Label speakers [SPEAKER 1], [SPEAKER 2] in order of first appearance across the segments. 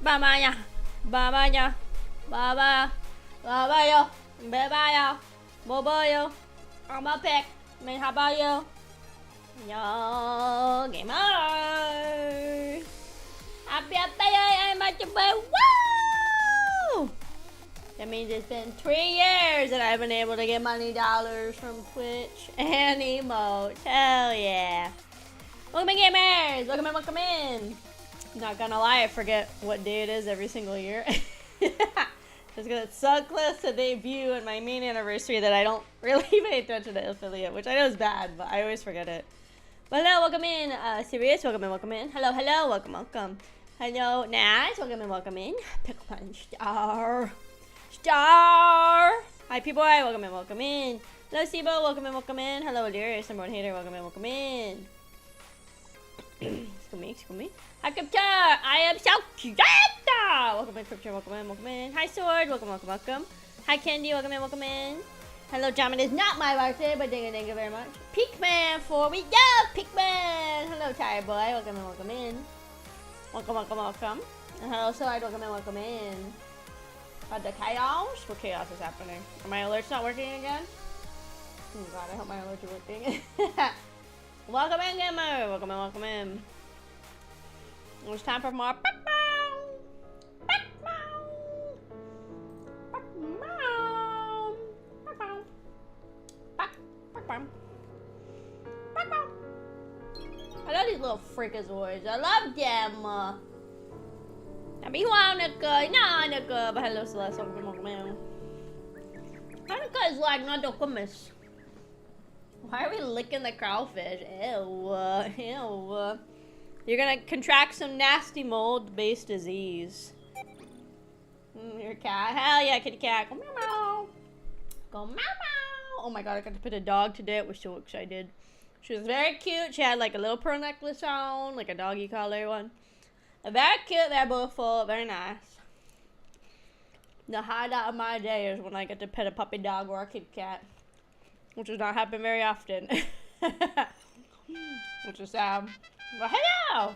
[SPEAKER 1] Babaya, babaya, babaya, babayo, babaya, boboyo. I'm a pick. Man, how about you? Yo, game on. Happy I'm at your boy. Woo! That means it's been 3 years that I've been able to get money dollars from Twitch and emotes. Hell yeah. Welcome in, gamers. Welcome in, welcome in. Not gonna lie, I forget what day it is every single year. Just because it's so close to debut and my main anniversary that I don't really pay attention to affiliate, which I know is bad, but I always forget it. But hello, welcome in. Sirius, welcome in, welcome in. Hello, hello, welcome, welcome. Hello, Nash, welcome in, welcome in. Pikmin Star. Star! Hi, P-Boy, welcome in, welcome in. Hello, Sibo, welcome in, welcome in. Hello, Lyrius, number one hater, welcome in, welcome in. Excuse me. Hi, Crypto, I am so cute. Welcome in, Crypto, welcome in, welcome in. Hi, Sword, welcome, welcome, welcome. Hi, Candy, welcome in, welcome in. Hello, Jamin, it's not my birthday, but thank you very much. Pikmin, 4 we go, Pikmin. Hello, Tired Boy, welcome in, welcome in. Welcome, welcome, welcome. And hello, Sword, welcome in, welcome in. The chaos? What chaos is happening? Are my alerts not working again? Oh god, I hope my alerts are working. Welcome in, gamer! Welcome in, welcome in. It's time for more I love these little freakazoids. I love them. But hello, Celeste. Welcome in. Hanukkah is like not the hummus. Why are we licking the Kraufish? Ew. Ew. You're gonna contract some nasty mold-based disease. Your cat. Hell yeah, kitty cat. Go meow meow. Go meow meow. Oh my god, I got to pet a dog today. I was so excited. She was very cute. She had like a little pearl necklace on, like a doggy collar one. Very cute, very beautiful, very nice. The highlight of my day is when I get to pet a puppy dog or a kitty cat. Which does not happen very often. Which is sad. But hello!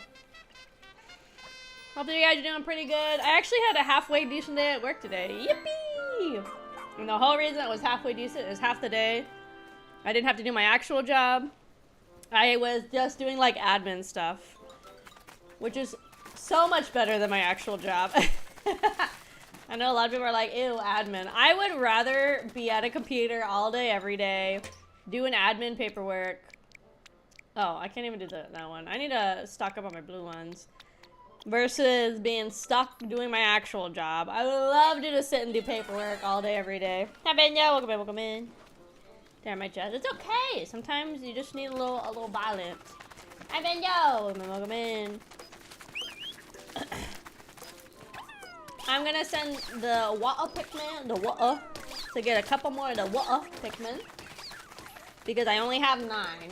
[SPEAKER 1] Hope you guys are doing pretty good. I actually had a halfway decent day at work today. Yippee! And the whole reason it was halfway decent is half the day I didn't have to do my actual job. I was just doing like admin stuff. Which is so much better than my actual job. I know a lot of people are like, ew, admin. I would rather be at a computer all day, every day, doing admin paperwork. Oh, I can't even do that one. I need to stock up on my blue ones. Versus being stuck doing my actual job. I would love to just sit and do paperwork all day, every day. Hi, Benya. Welcome in, welcome in. There, my judge. It's okay. Sometimes you just need a little violence. Hi, Benya. Welcome in, welcome in. I'm gonna send the water Pikmin, to get a couple more of the water Pikmin. Because I only have 9.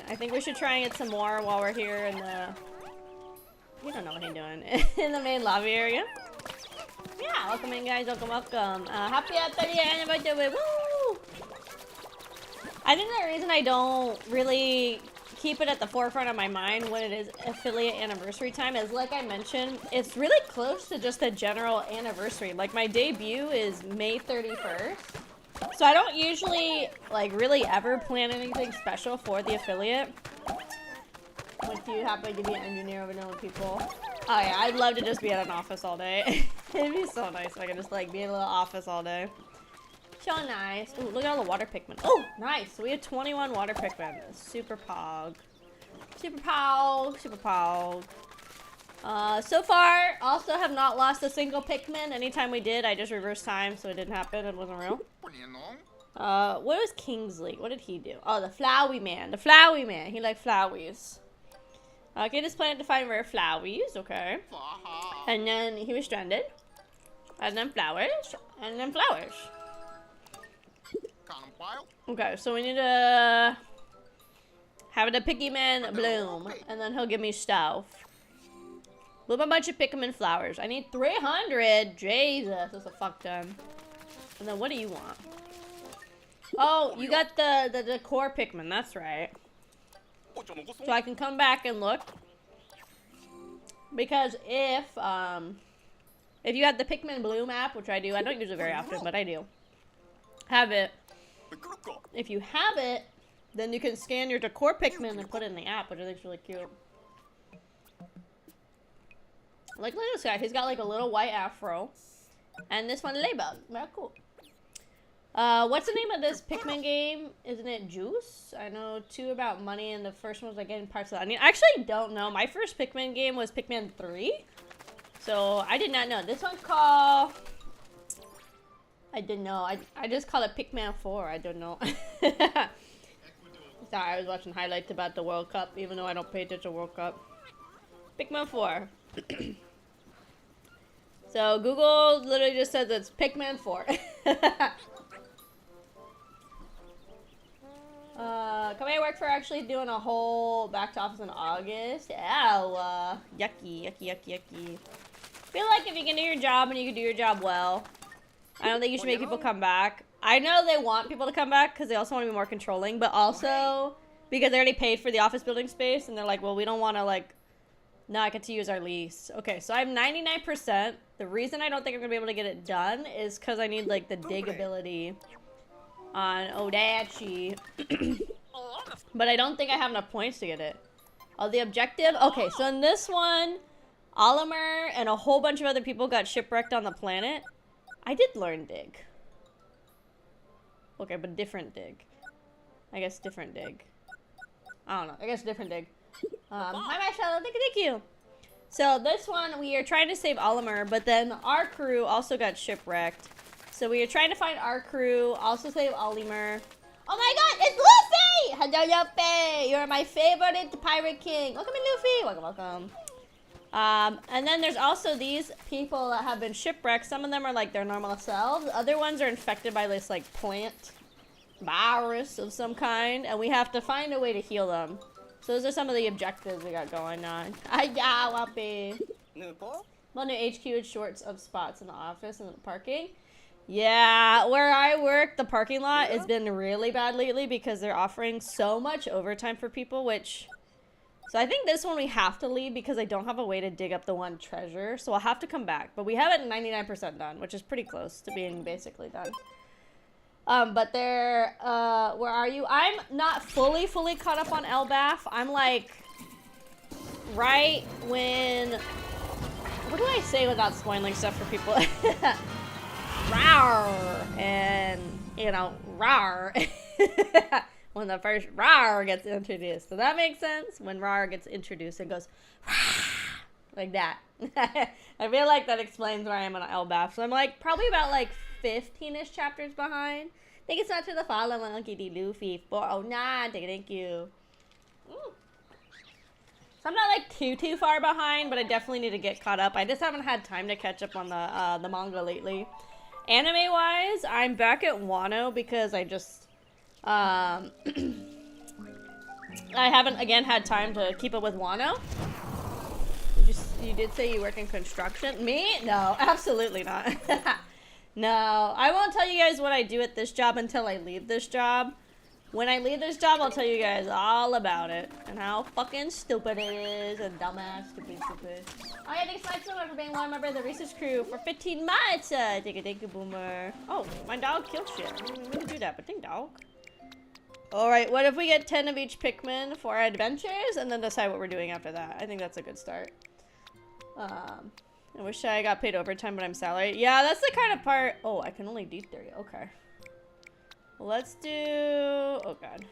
[SPEAKER 1] I think we should try and get some more while we're here in the... You don't know what he's doing. In the main lobby area. Yeah, welcome in, guys. Welcome, welcome. Happy 30th anniversary. Woo! I think the reason I don't really keep it at the forefront of my mind when it is affiliate anniversary time is, like I mentioned, it's really close to just a general anniversary. Like, my debut is May 31st. So I don't usually, like, really ever plan anything special for the affiliate. What do you happen to be an engineer over knowing people? Oh yeah, I'd love to just be at an office all day. It'd be so nice if I could just, like, be in a little office all day. So nice. Ooh, look at all the water Pikmin. Oh, nice. So we have 21 water Pikmin. Super pog. Super pog. Super pog. So far, also have not lost a single Pikmin. Anytime we did, I just reversed time, so it didn't happen. It wasn't real. What was Kingsley? What did he do? Oh, the Flowey Man. The Flowey Man. He liked flowies. Okay, this planet to find rare flowies. Okay. And then he was stranded. And then flowers. And then flowers. Okay, so we need to have the Pikmin bloom, and then he'll give me stuff. Bloom a bunch of Pikmin flowers. I need 300. Jesus, that's a fuck ton. And then what do you want? Oh, you got the core Pikmin. That's right. So I can come back and look. Because if If you have the Pikmin Bloom app, which I do, I don't use it very often, but I do. Have it. If you have it, then you can scan your decor Pikmin and put it in the app, which I think is really cute. Like, look at this guy. He's got like a little white afro. And this one, Ladybug. Very cool. What's the name of this Pikmin game? Isn't it Juice? I know 2 about money, and the first one was like getting parts of that. I actually don't know. My first Pikmin game was Pikmin 3. So, I did not know. This one's called... I didn't know. I just call it Pikmin 4. I don't know. Sorry, I was watching highlights about the World Cup, even though I don't pay attention to World Cup. Pikmin 4. So, Google literally just says it's Pikmin 4. Come here, work for actually doing a whole back to office in August. Ow, yucky, yucky, yucky, yucky. I feel like if you can do your job and you can do your job well, I don't think you should make people come back. I know they want people to come back because they also want to be more controlling, but also because they already paid for the office building space and they're like, well, we don't want to like not get to use our lease. Okay, so I have 99%. The reason I don't think I'm going to be able to get it done is because I need like the dig ability on Odachi. But I don't think I have enough points to get it. Oh, the objective? Okay, so in this one, Olimer and a whole bunch of other people got shipwrecked on the planet. I did learn dig. Okay, but different dig. I guess different dig. I don't know. I guess different dig. Hi, Michelle. Thank you. So this one, we are trying to save Olimer, but then our crew also got shipwrecked. So we are trying to find our crew, also save Olimer. Oh my god, it's Luffy! Hello, Luffy! You're my favorite pirate king. Welcome in, Luffy. Welcome, welcome. And then there's also these people that have been shipwrecked. Some of them are like their normal selves. Other ones are infected by this like plant virus of some kind. And we have to find a way to heal them. So those are some of the objectives we got going on. Hiya, Wappy. Well, new HQ is shorts of spots in the office and the parking. Yeah, where I work, the parking lot has been really bad lately because they're offering so much overtime for people, which... So I think this one we have to leave because I don't have a way to dig up the one treasure. So I'll have to come back. But we have it 99% done, which is pretty close to being basically done. But they're, where are you? I'm not fully caught up on Elbaf. I'm like, right when, what do I say without spoiling stuff for people? Rawr, and, you know, rawr. When the first rawr gets introduced. So that makes sense. When rawr gets introduced, it goes, rawr, like that. I feel like that explains where I am on Elbaf. So I'm like, probably about like 15-ish chapters behind. Thank you so much for the follow, Monkey D. Luffy. 409, thank you. Ooh. So I'm not like too far behind, but I definitely need to get caught up. I just haven't had time to catch up on the manga lately. Anime-wise, I'm back at Wano because I just, I haven't, again, had time to keep up with Wano. You did say you work in construction? Me? No, absolutely not. No, I won't tell you guys what I do at this job until I leave this job. When I leave this job, I'll tell you guys all about it. And how fucking stupid it is. And dumbass, stupid. Oh yeah, thanks so much for being one member of the research crew for 15 months. Thank you, Boomer. Oh, my dog killed shit. I didn't mean to do that, but thank dog. Alright, what if we get 10 of each Pikmin for our adventures? And then decide what we're doing after that. I think that's a good start. I wish I got paid overtime, but I'm salaried. Yeah, that's the kind of part... Oh, I can only do 30. Okay. Let's do... Oh, God.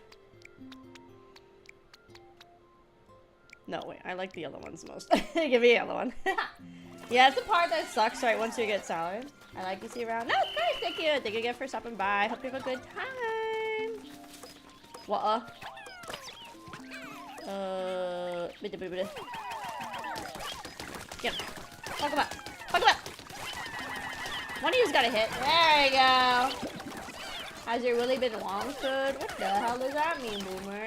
[SPEAKER 1] No, wait. I like the yellow ones most. Give me a yellow one. Yeah, it's the part that sucks right once you get salaried. I like to see you around. No, great. Thank you. Thank you again for stopping by. Hope you have a good time. What? Get him. Fuck him up. Fuck him up. One of you's got a hit. There you go. Has your Willy been long food? What the hell does that mean, Boomer?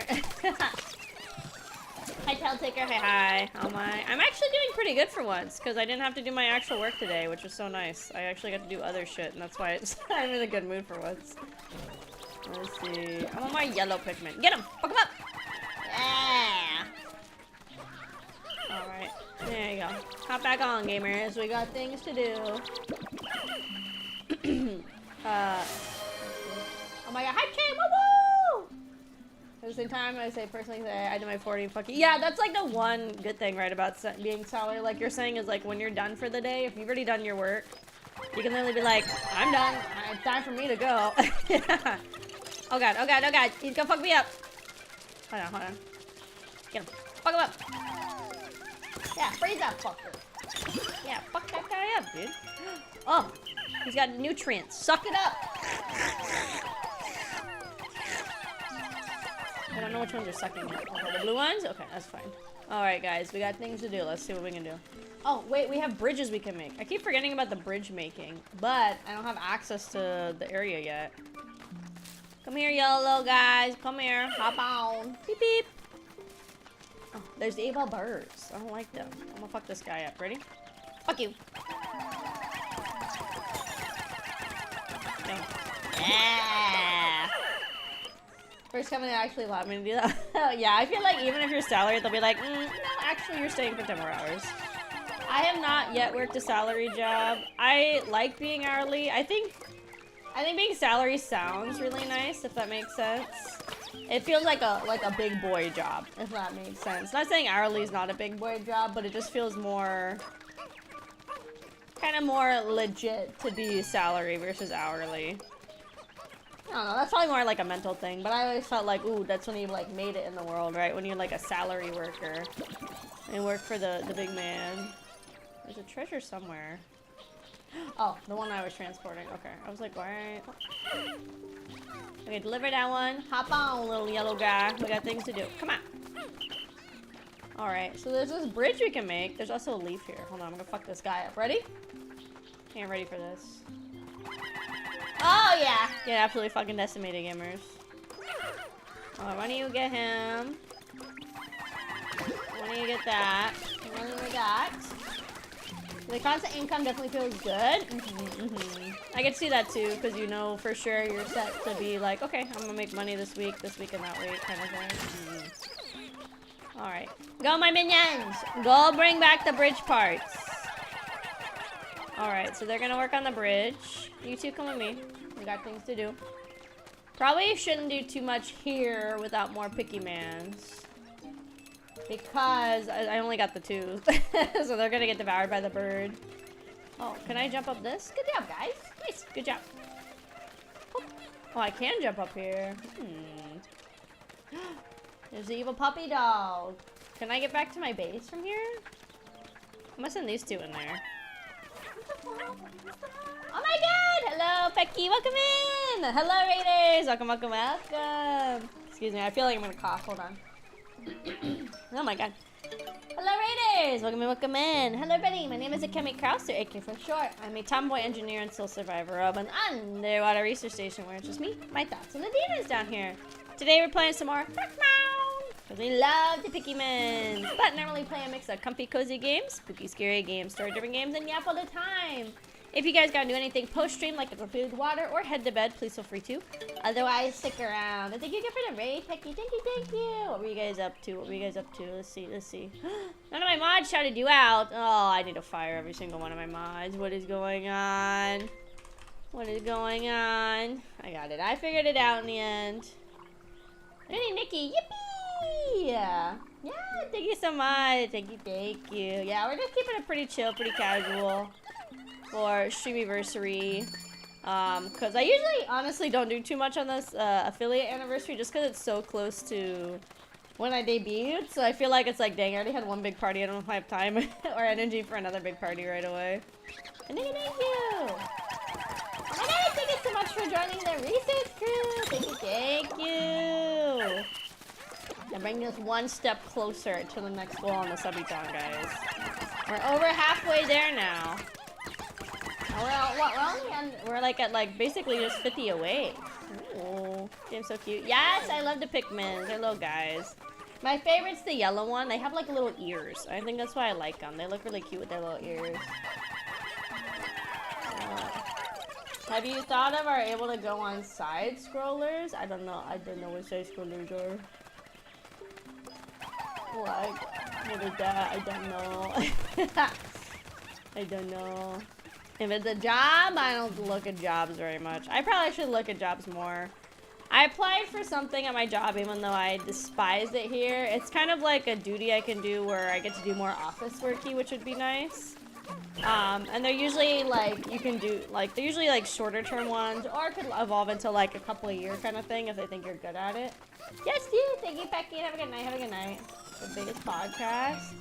[SPEAKER 1] Hi, Tailtaker. Hi. How am I? I'm actually doing pretty good for once, because I didn't have to do my actual work today, which was so nice. I actually got to do other shit, and that's why I'm in a good mood for once. Let's see. I want my yellow Pikmin. Get him! Fuck him up! Yeah! Alright. There you go. hop back on, gamers. We got things to do. Oh my god, hi Kim, woo! At the same time, I say personally say I do my 40 fucking. Yeah, that's like the one good thing, right, about being salary. Like you're saying is like when you're done for the day, if you've already done your work, you can literally be like, I'm done. It's time for me to go. Yeah. Oh god, oh god, oh god. He's gonna fuck me up. Hold on, hold on. Get him. Fuck him up. Yeah, freeze that fucker. Yeah, fuck that guy up, dude. Oh, he's got nutrients. Suck it up. I don't know which ones are sucking it. Okay, the blue ones? Okay, that's fine. Alright, guys, we got things to do. Let's see what we can do. Oh, wait, we have bridges we can make. I keep forgetting about the bridge making, but I don't have access to the area yet. Come here, yellow guys. Come here. Hop on. Beep, beep. Oh, there's the evil birds. I don't like them. I'm gonna fuck this guy up. Ready? Fuck you. Okay. Yeah. First company actually allowed me to do that. Yeah, I feel like even if you're salaried, they'll be like, no, actually you're staying for 10 more hours. I have not yet worked a salary job. I like being hourly. I think being salary sounds really nice, if that makes sense. It feels like a big boy job, if that makes sense. Not saying hourly is not a big boy job, but it just feels more, kind of more legit to be salary versus hourly. I don't know, that's probably more like a mental thing, but I always felt like, ooh, that's when you like made it in the world, right? When you're like a salary worker and work for the big man. There's a treasure somewhere. Oh, the one I was transporting. Okay, I was like, why? Okay, deliver that one. Hop on, little yellow guy. We got things to do. Come on. Alright, so there's this bridge we can make. There's also a leaf here. Hold on, I'm gonna fuck this guy up. Ready? Okay, I'm ready for this. Oh, yeah. Get absolutely fucking decimated, gamers. Oh, why don't you get him? Why don't you get that? Why don't you that? The constant income definitely feels good. I can see that too, because you know for sure you're set to be like, okay, I'm gonna make money this week and that week, kind of thing. Alright. Go, my minions! Go bring back the bridge parts. Alright, so they're gonna work on the bridge. You two come with me. We got things to do. Probably shouldn't do too much here without more picky mans. Because I only got the two. So they're gonna get devoured by the bird. Oh, can I jump up this? Good job, guys. Nice, good job. Oh, I can jump up here. There's the evil puppy dog. Can I get back to my base from here? I'm gonna send these two in there. Oh my god! Hello, Pecky, welcome in! Hello, Raiders! Welcome, welcome, welcome! Excuse me, I feel like I'm gonna cough, hold on. Oh my god. Hello, Raiders! Welcome in, welcome in. Hello, everybody, my name is Akemi Kraus, or AK for short. I'm a tomboy engineer and still survivor of an underwater research station where it's just me, my thoughts, and the demons down here. Today we're playing some more Pikmin! Because we love the Pikmin! But normally play a mix of comfy, cozy games, spooky, scary games, story-driven games, and yap all the time. If you guys gotta do anything post-stream, like a food, water, or head to bed, please feel free to. Otherwise, stick around. And thank you again for the raid, Pecky. Thank you, thank you. What were you guys up to? What were you guys up to? Let's see, let's see. None of my mods shouted you out. Oh, I need to fire every single one of my mods. What is going on? What is going on? I got it. I figured it out in the end. Hey, Nikki. Yippee! Yeah, thank you so much. Thank you, thank you. Yeah, we're just keeping it pretty chill, pretty casual for Streamiversary. Because I usually, honestly, don't do too much on this affiliate anniversary just because it's so close to when I debuted. So I feel like it's like, dang, I already had one big party. I don't know if I have time or energy for another big party right away. And thank you. And thank you so much for joining the research crew. Thank you, thank you. And bring us one step closer to the next goal on the subathon, guys. We're over halfway there now. We're like at like basically just 50 away. Ooh, game's so cute. Yes, I love the Pikmin. They're little guys. My favorite's the yellow one. They have like little ears. I think that's why I like them. They look really cute with their little ears. Have you thought of or able to go on side scrollers? I don't know. I don't know what side scrollers are. What is that? I don't know. I don't know. If it's a job, I don't look at jobs very much. I probably should look at jobs more. I applied for something at my job even though I despised it here. It's kind of like a duty I can do where I get to do more office worky, which would be nice. And they're usually like, you can do, like, they're usually like shorter term ones, or it could evolve into like a couple of year kind of thing if they think you're good at it. Yes, dude, thank you, Becky. Have a good night, have a good night. The biggest podcast?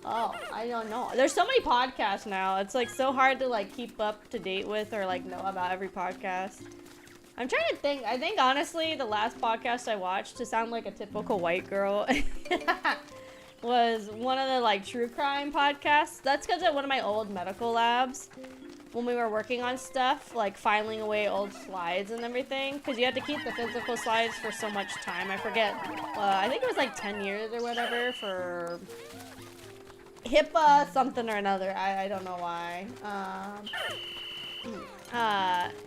[SPEAKER 1] Oh, I don't know. There's so many podcasts now. It's like so hard to like keep up to date with or like know about every podcast. I'm trying to think. I think honestly the last podcast I watched, to sound like a typical white girl, was one of the like true crime podcasts. That's because at one of my old medical labs, when we were working on stuff, like filing away old slides and everything, because you had to keep the physical slides for so much time. I forget. I think it was like 10 years or whatever for HIPAA something or another. I don't know why.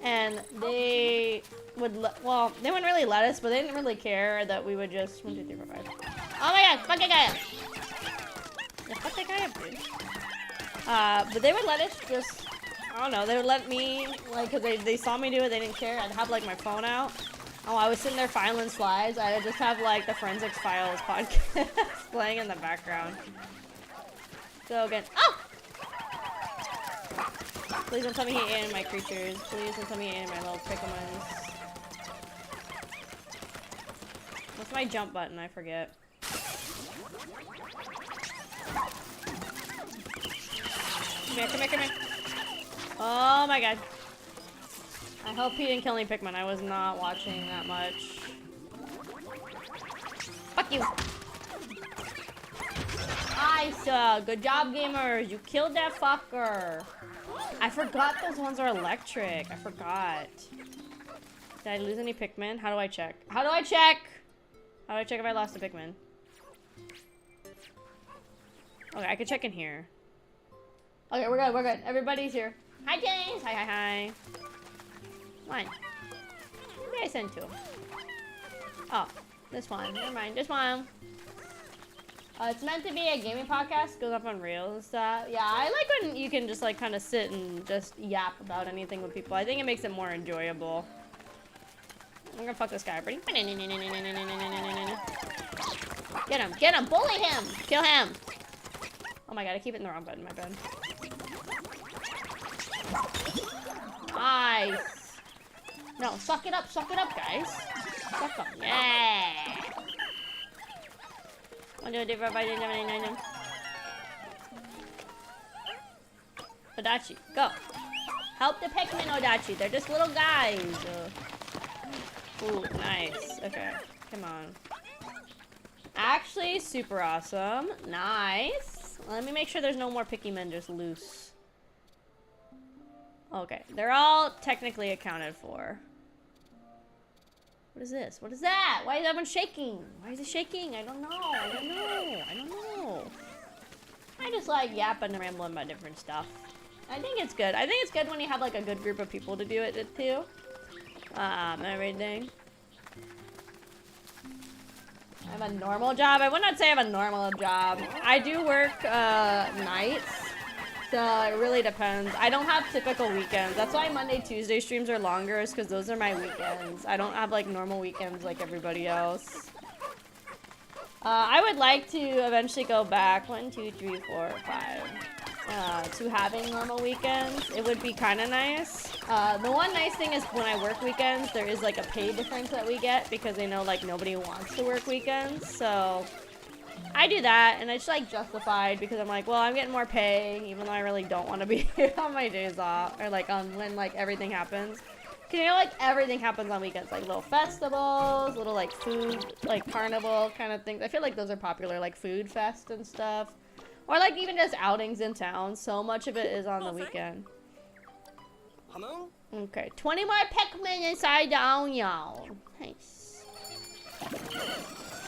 [SPEAKER 1] And they would, well, they wouldn't really let us, but they didn't really care that we would just, 1, 2, 3, 4, 5. Oh my god, fuck that guy up. Yeah, fuck that guy up, dude. But they would let us just, I don't know, they would let me, like, cause they saw me do it, they didn't care. I'd have, like, my phone out. Oh, I was sitting there filing slides. I would just have, like, the Forensics Files podcast playing in the background. Go again. Oh! Please don't tell me he ate my creatures. Please don't tell me he ate my little Pikmins. What's my jump button? I forget. Come here, come here, come here. Oh my god. I hope he didn't kill any Pikmin. I was not watching that much. Fuck you. Nice. Good job, gamers. You killed that fucker. I forgot those ones are electric. I forgot. Did I lose any Pikmin? How do I check? How do I check? How do I check if I lost a Pikmin? Okay, I can check in here. Okay, we're good, we're good. Everybody's here. Hi, James. Hi, hi, hi. One. Who did I send to? Oh, this one. Never mind. This one. It's meant to be a gaming podcast. Goes up on Reels and stuff. Yeah, I like when you can just like kind of sit and just yap about anything with people. I think it makes it more enjoyable. I'm gonna fuck this guy. Ready? Get him, bully him, kill him. Oh my god, I keep hitting the wrong button, my bad. Nice. No, suck it up, guys. Suck up, yeah. 1, 2, 3, 4, 5, 6, 7, 8, 9, 10. Odachi, go. Help the Pikmin, Odachi. They're just little guys. Ooh, nice. Okay, come on. Actually, super awesome. Nice. Let me make sure there's no more Pikmin just loose. Okay, they're all technically accounted for. What is this? What is that? Why is everyone shaking? Why is it shaking? I don't know. I don't know. I don't know. I just like yapping and rambling about different stuff. I think it's good. I think it's good when you have like a good group of people to do it too. Everything. I have a normal job. I would not say I have a normal job. I do work nights. So it really depends. I don't have typical weekends. That's why Monday, Tuesday streams are longer, is because those are my weekends. I don't have like normal weekends like everybody else. I would like to eventually go back 1, 2, 3, 4, 5 to having normal weekends. It would be kind of nice. The one nice thing is when I work weekends, there is like a pay difference that we get because they know like nobody wants to work weekends. So I do that, and it's like justified because I'm like, well, I'm getting more pay, even though I really don't want to be here on my days off, or like on when like everything happens. Cause you know, like everything happens on weekends, like little festivals, little like food, like carnival kind of things. I feel like those are popular, like food fest and stuff, or like even just outings in town. So much of it is on the weekend. Okay, 20 more Pikmin inside the onion. Nice.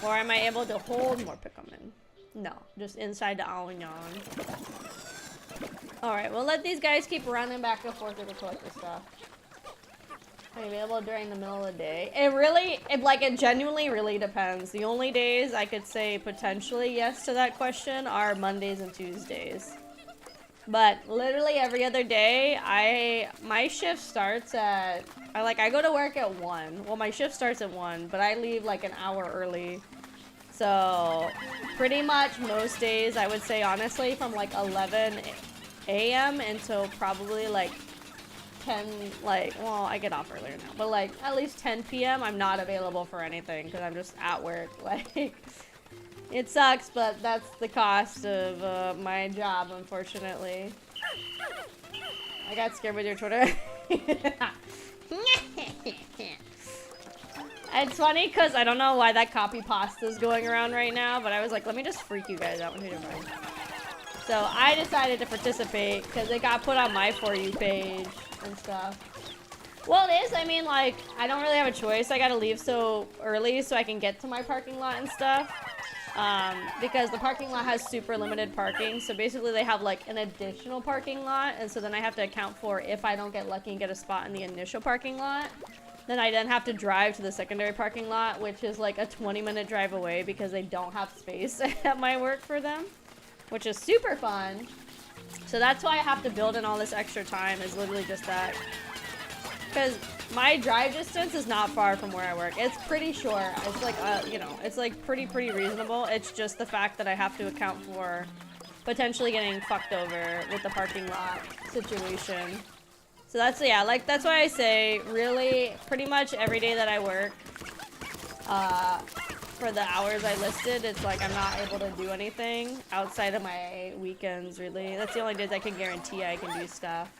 [SPEAKER 1] Or am I able to hold more Pikmin? No, just inside the onion. Alright, we'll let these guys keep running back and forth to collect this stuff. Are you available during the middle of the day? It genuinely really depends. The only days I could say potentially yes to that question are Mondays and Tuesdays. But literally every other day, my shift starts at, I go to work at 1. Well, my shift starts at 1, but I leave like an hour early. So pretty much most days, I would say honestly, from like 11 a.m. until probably like 10, well, I get off earlier now, but like at least 10 p.m. I'm not available for anything because I'm just at work. Like, it sucks, but that's the cost of my job, unfortunately. I got scared with your Twitter. It's funny because I don't know why that copy pasta is going around right now, but I was like, let me just freak you guys out with who. So I decided to participate because it got put on my For You page and stuff. Well, it is. I mean, like, I don't really have a choice. I gotta leave so early so I can get to my parking lot and stuff. Because the parking lot has super limited parking. So basically they have like an additional parking lot. And so then I have to account for if I don't get lucky and get a spot in the initial parking lot. Then I have to drive to the secondary parking lot, which is like a 20-minute drive away because they don't have space at my work for them, which is super fun. So that's why I have to build in all this extra time, is literally just that. Because my drive distance is not far from where I work. It's pretty short. It's like, you know, it's like pretty reasonable. It's just the fact that I have to account for potentially getting fucked over with the parking lot situation. So that's, yeah, like, that's why I say, really, pretty much every day that I work, for the hours I listed, it's like I'm not able to do anything outside of my weekends, really. That's the only days I can guarantee I can do stuff.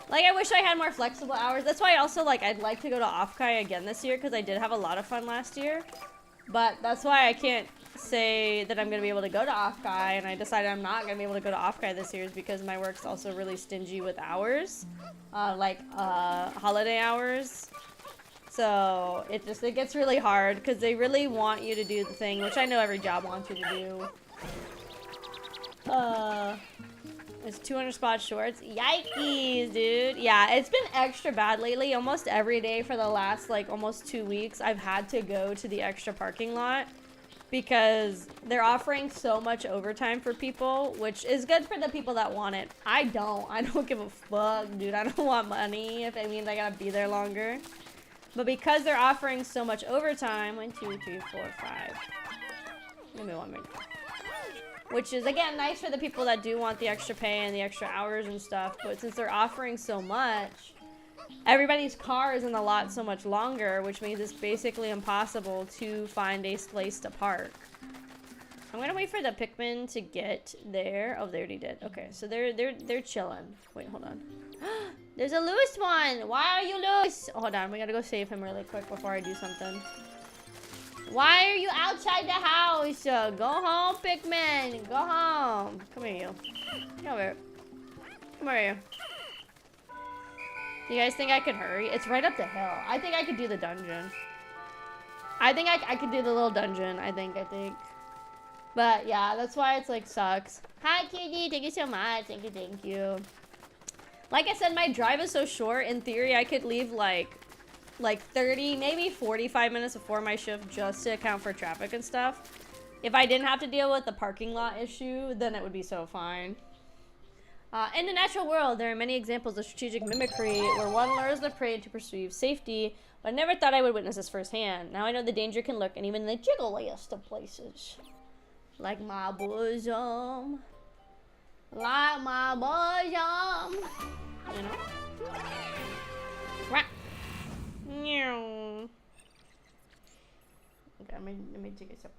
[SPEAKER 1] Like, I wish I had more flexible hours. That's why also, like, I'd like to go to Offkai again this year, because I did have a lot of fun last year. But that's why I can't say that I'm going to be able to go to Offkai, and I decided I'm not going to be able to go to Offkai this year is because my work's also really stingy with hours. Holiday hours. So it gets really hard because they really want you to do the thing, which I know every job wants you to do. It's 200 spot shorts. Yikes, dude. Yeah, it's been extra bad lately. Almost every day for the last, like, almost 2 weeks, I've had to go to the extra parking lot because they're offering so much overtime for people, which is good for the people that want it. I don't give a fuck, dude. I don't want money if it means I gotta be there longer. But because they're offering so much overtime, 1, 2, 3, 4, 5. Give me 1 minute. Which is, again, nice for the people that do want the extra pay and the extra hours and stuff. But since they're offering so much, everybody's car is in the lot so much longer, which means it's basically impossible to find a place to park. I'm gonna wait for the Pikmin to get there. Oh, they already did. Okay, so they're chilling. Wait, hold on. There's a loose one. Why are you loose? Oh, hold on, we gotta go save him really quick before I do something. Why are you outside the house? Go home, Pikmin. Go home. Come here, you. Come over. Come over here. Do you guys think I could hurry? It's right up the hill. I think I could do the dungeon. I think I could do the little dungeon. I think. But yeah, that's why it's like sucks. Hi, Kitty. Thank you so much. Thank you. Like I said, my drive is so short. In theory, I could leave like 30, maybe 45 minutes before my shift just to account for traffic and stuff. If I didn't have to deal with the parking lot issue, then it would be so fine. In the natural world, there are many examples of strategic mimicry where one lures the prey to perceive safety, but I never thought I would witness this firsthand. Now I know the danger can lurk in even the jiggliest of places. Like my bosom. Like my bosom. You know? Right. Okay, let me take a sip.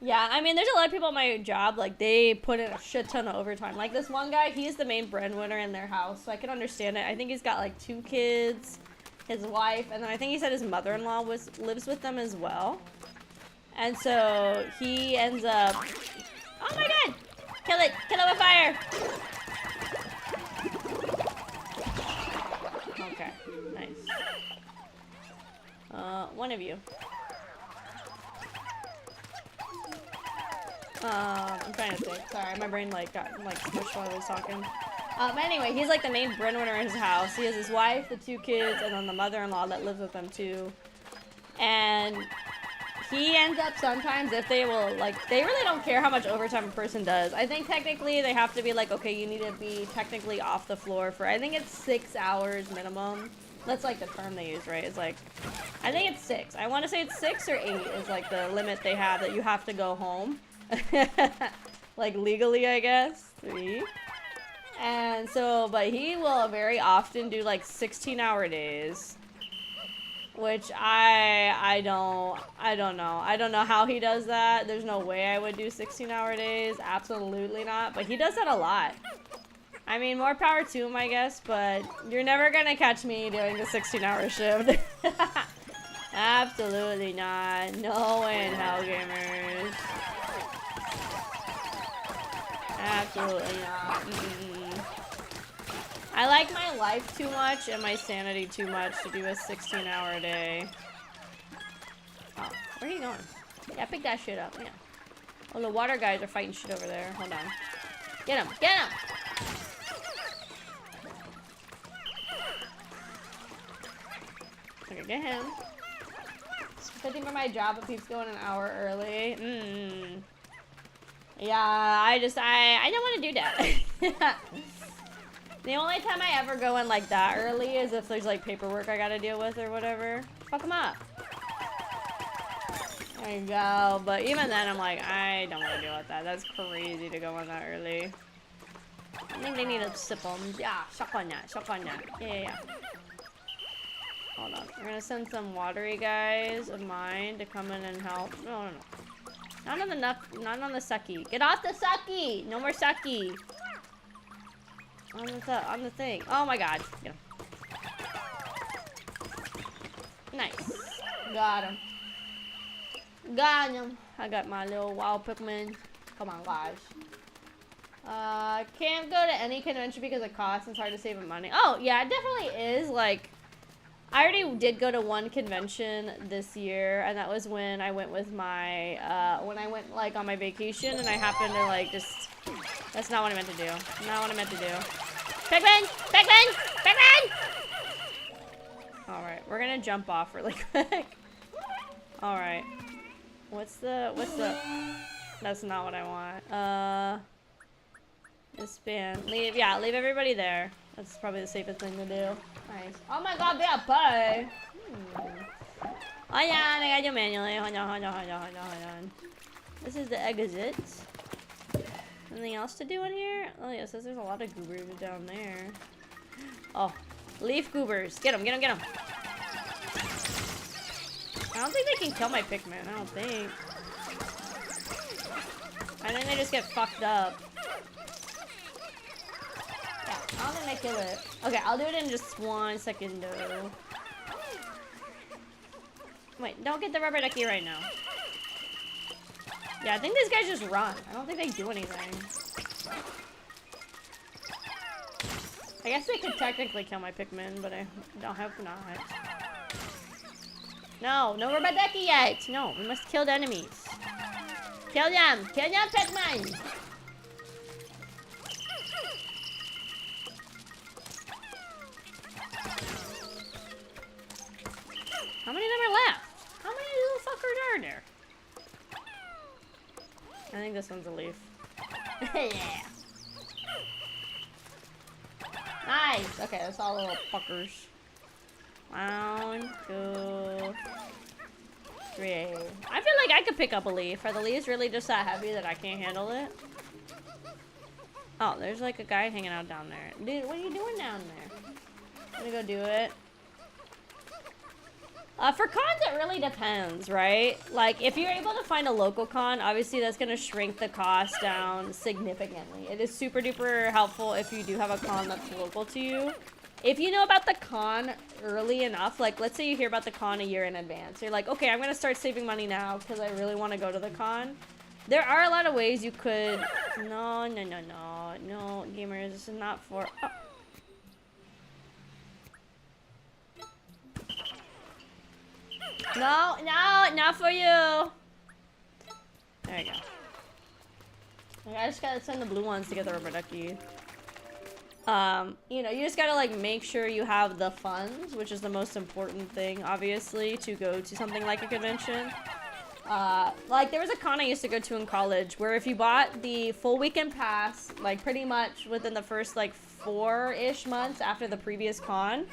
[SPEAKER 1] Yeah, I mean, there's a lot of people at my job, like, they put in a shit ton of overtime. Like, this one guy, he's the main breadwinner in their house, so I can understand it. I think he's got, like, 2 kids, his wife, and then I think he said his mother-in-law lives with them as well. And so he ends up... Oh my god! Kill it! Kill it with fire! Okay, nice. One of you. I'm trying to think. Sorry, my brain like got like smushed while I was talking. Anyway, he's like the main breadwinner in his house. He has his wife, the 2 kids, and then the mother-in-law that lives with them too. And he ends up sometimes, if they will, like, they really don't care how much overtime a person does. I think technically they have to be like, okay, you need to be technically off the floor for, I think it's 6 hours minimum. That's like the term they use, right? It's like, I think it's 6. I want to say it's 6 or 8 is like the limit they have that you have to go home. Like legally, I guess. 3. And so, but he will very often do like 16-hour days. Which I don't know. I don't know how he does that. There's no way I would do 16-hour days. Absolutely not. But he does that a lot. I mean, more power to him, I guess. But you're never gonna catch me doing the 16-hour shift. Absolutely not. No way in hell, gamers. Absolutely not. I like my life too much and my sanity too much to do a 16-hour day. Oh, where are you going? Yeah, pick that shit up. Yeah. Oh, the water guys are fighting shit over there. Hold on. Get him! Get him! Okay, get him. Good thing for my job, it keeps going an hour early. Yeah, I don't want to do that. The only time I ever go in like that early is if there's like paperwork I gotta deal with or whatever. Fuck them up. There you go. But even then, I'm like, I don't want to deal with that. That's crazy to go in that early. I think they need to sip them. Yeah, suck on that. Suck on that. Yeah. Hold on. We're gonna send some watery guys of mine to come in and help. No. Not on the sucky. Get off the sucky! No more sucky. On the thing. Oh my god. Get him. Nice. Got him. Got him. I got my little wild Pikmin. Come on, guys. Can't go to any convention because of cost. It's hard to save money. Oh, yeah, it definitely is. Like, I already did go to one convention this year, and that was when I went with my, when I went, like, on my vacation, and I happened to, like, just... That's not what I meant to do. Not what I meant to do. Pikmin! Pikmin! Pikmin! Alright, we're gonna jump off really quick. Alright. What's the... That's not what I want. Disband. Leave everybody there. That's probably the safest thing to do. Nice. Oh my god, they are pie! Oh yeah, I got you manually. Hold on. This is the exit. Anything else to do in here? Oh yeah, it says there's a lot of goobers down there. Oh, leaf goobers. Get them. I don't think they can kill my Pikmin. I don't think. I think they just get fucked up. Yeah, I don't think they kill it. Okay, I'll do it in just 1 second though. Wait, don't get the rubber ducky right now. Yeah, I think these guys just run. I don't think they do anything. I guess they could technically kill my Pikmin, but I hope not. No rubber ducky yet! No, we must kill the enemies. Kill them! Kill them, Pikmin! How many of them are left? How many little fuckers are there? I think this one's a leaf. Yeah. Nice! Okay, that's all little fuckers. 1, 2, 3. I feel like I could pick up a leaf. Are the leaves really just that heavy that I can't handle it? Oh, there's like a guy hanging out down there. Dude, what are you doing down there? I'm gonna go do it. For cons, it really depends, right? Like, if you're able to find a local con, obviously that's going to shrink the cost down significantly. It is super duper helpful if you do have a con that's local to you. If you know about the con early enough, like, let's say you hear about the con a year in advance. You're like, okay, I'm going to start saving money now because I really want to go to the con. There are a lot of ways you could... No, gamers, this is not for... Oh. No, not for you. There you go. Okay, I just gotta send the blue ones to get the rubber ducky. You know, you just gotta like make sure you have the funds, which is the most important thing, obviously, to go to something like a convention. Like there was a con I used to go to in college where if you bought the full weekend pass, like pretty much within the first like 4-ish months after the previous con,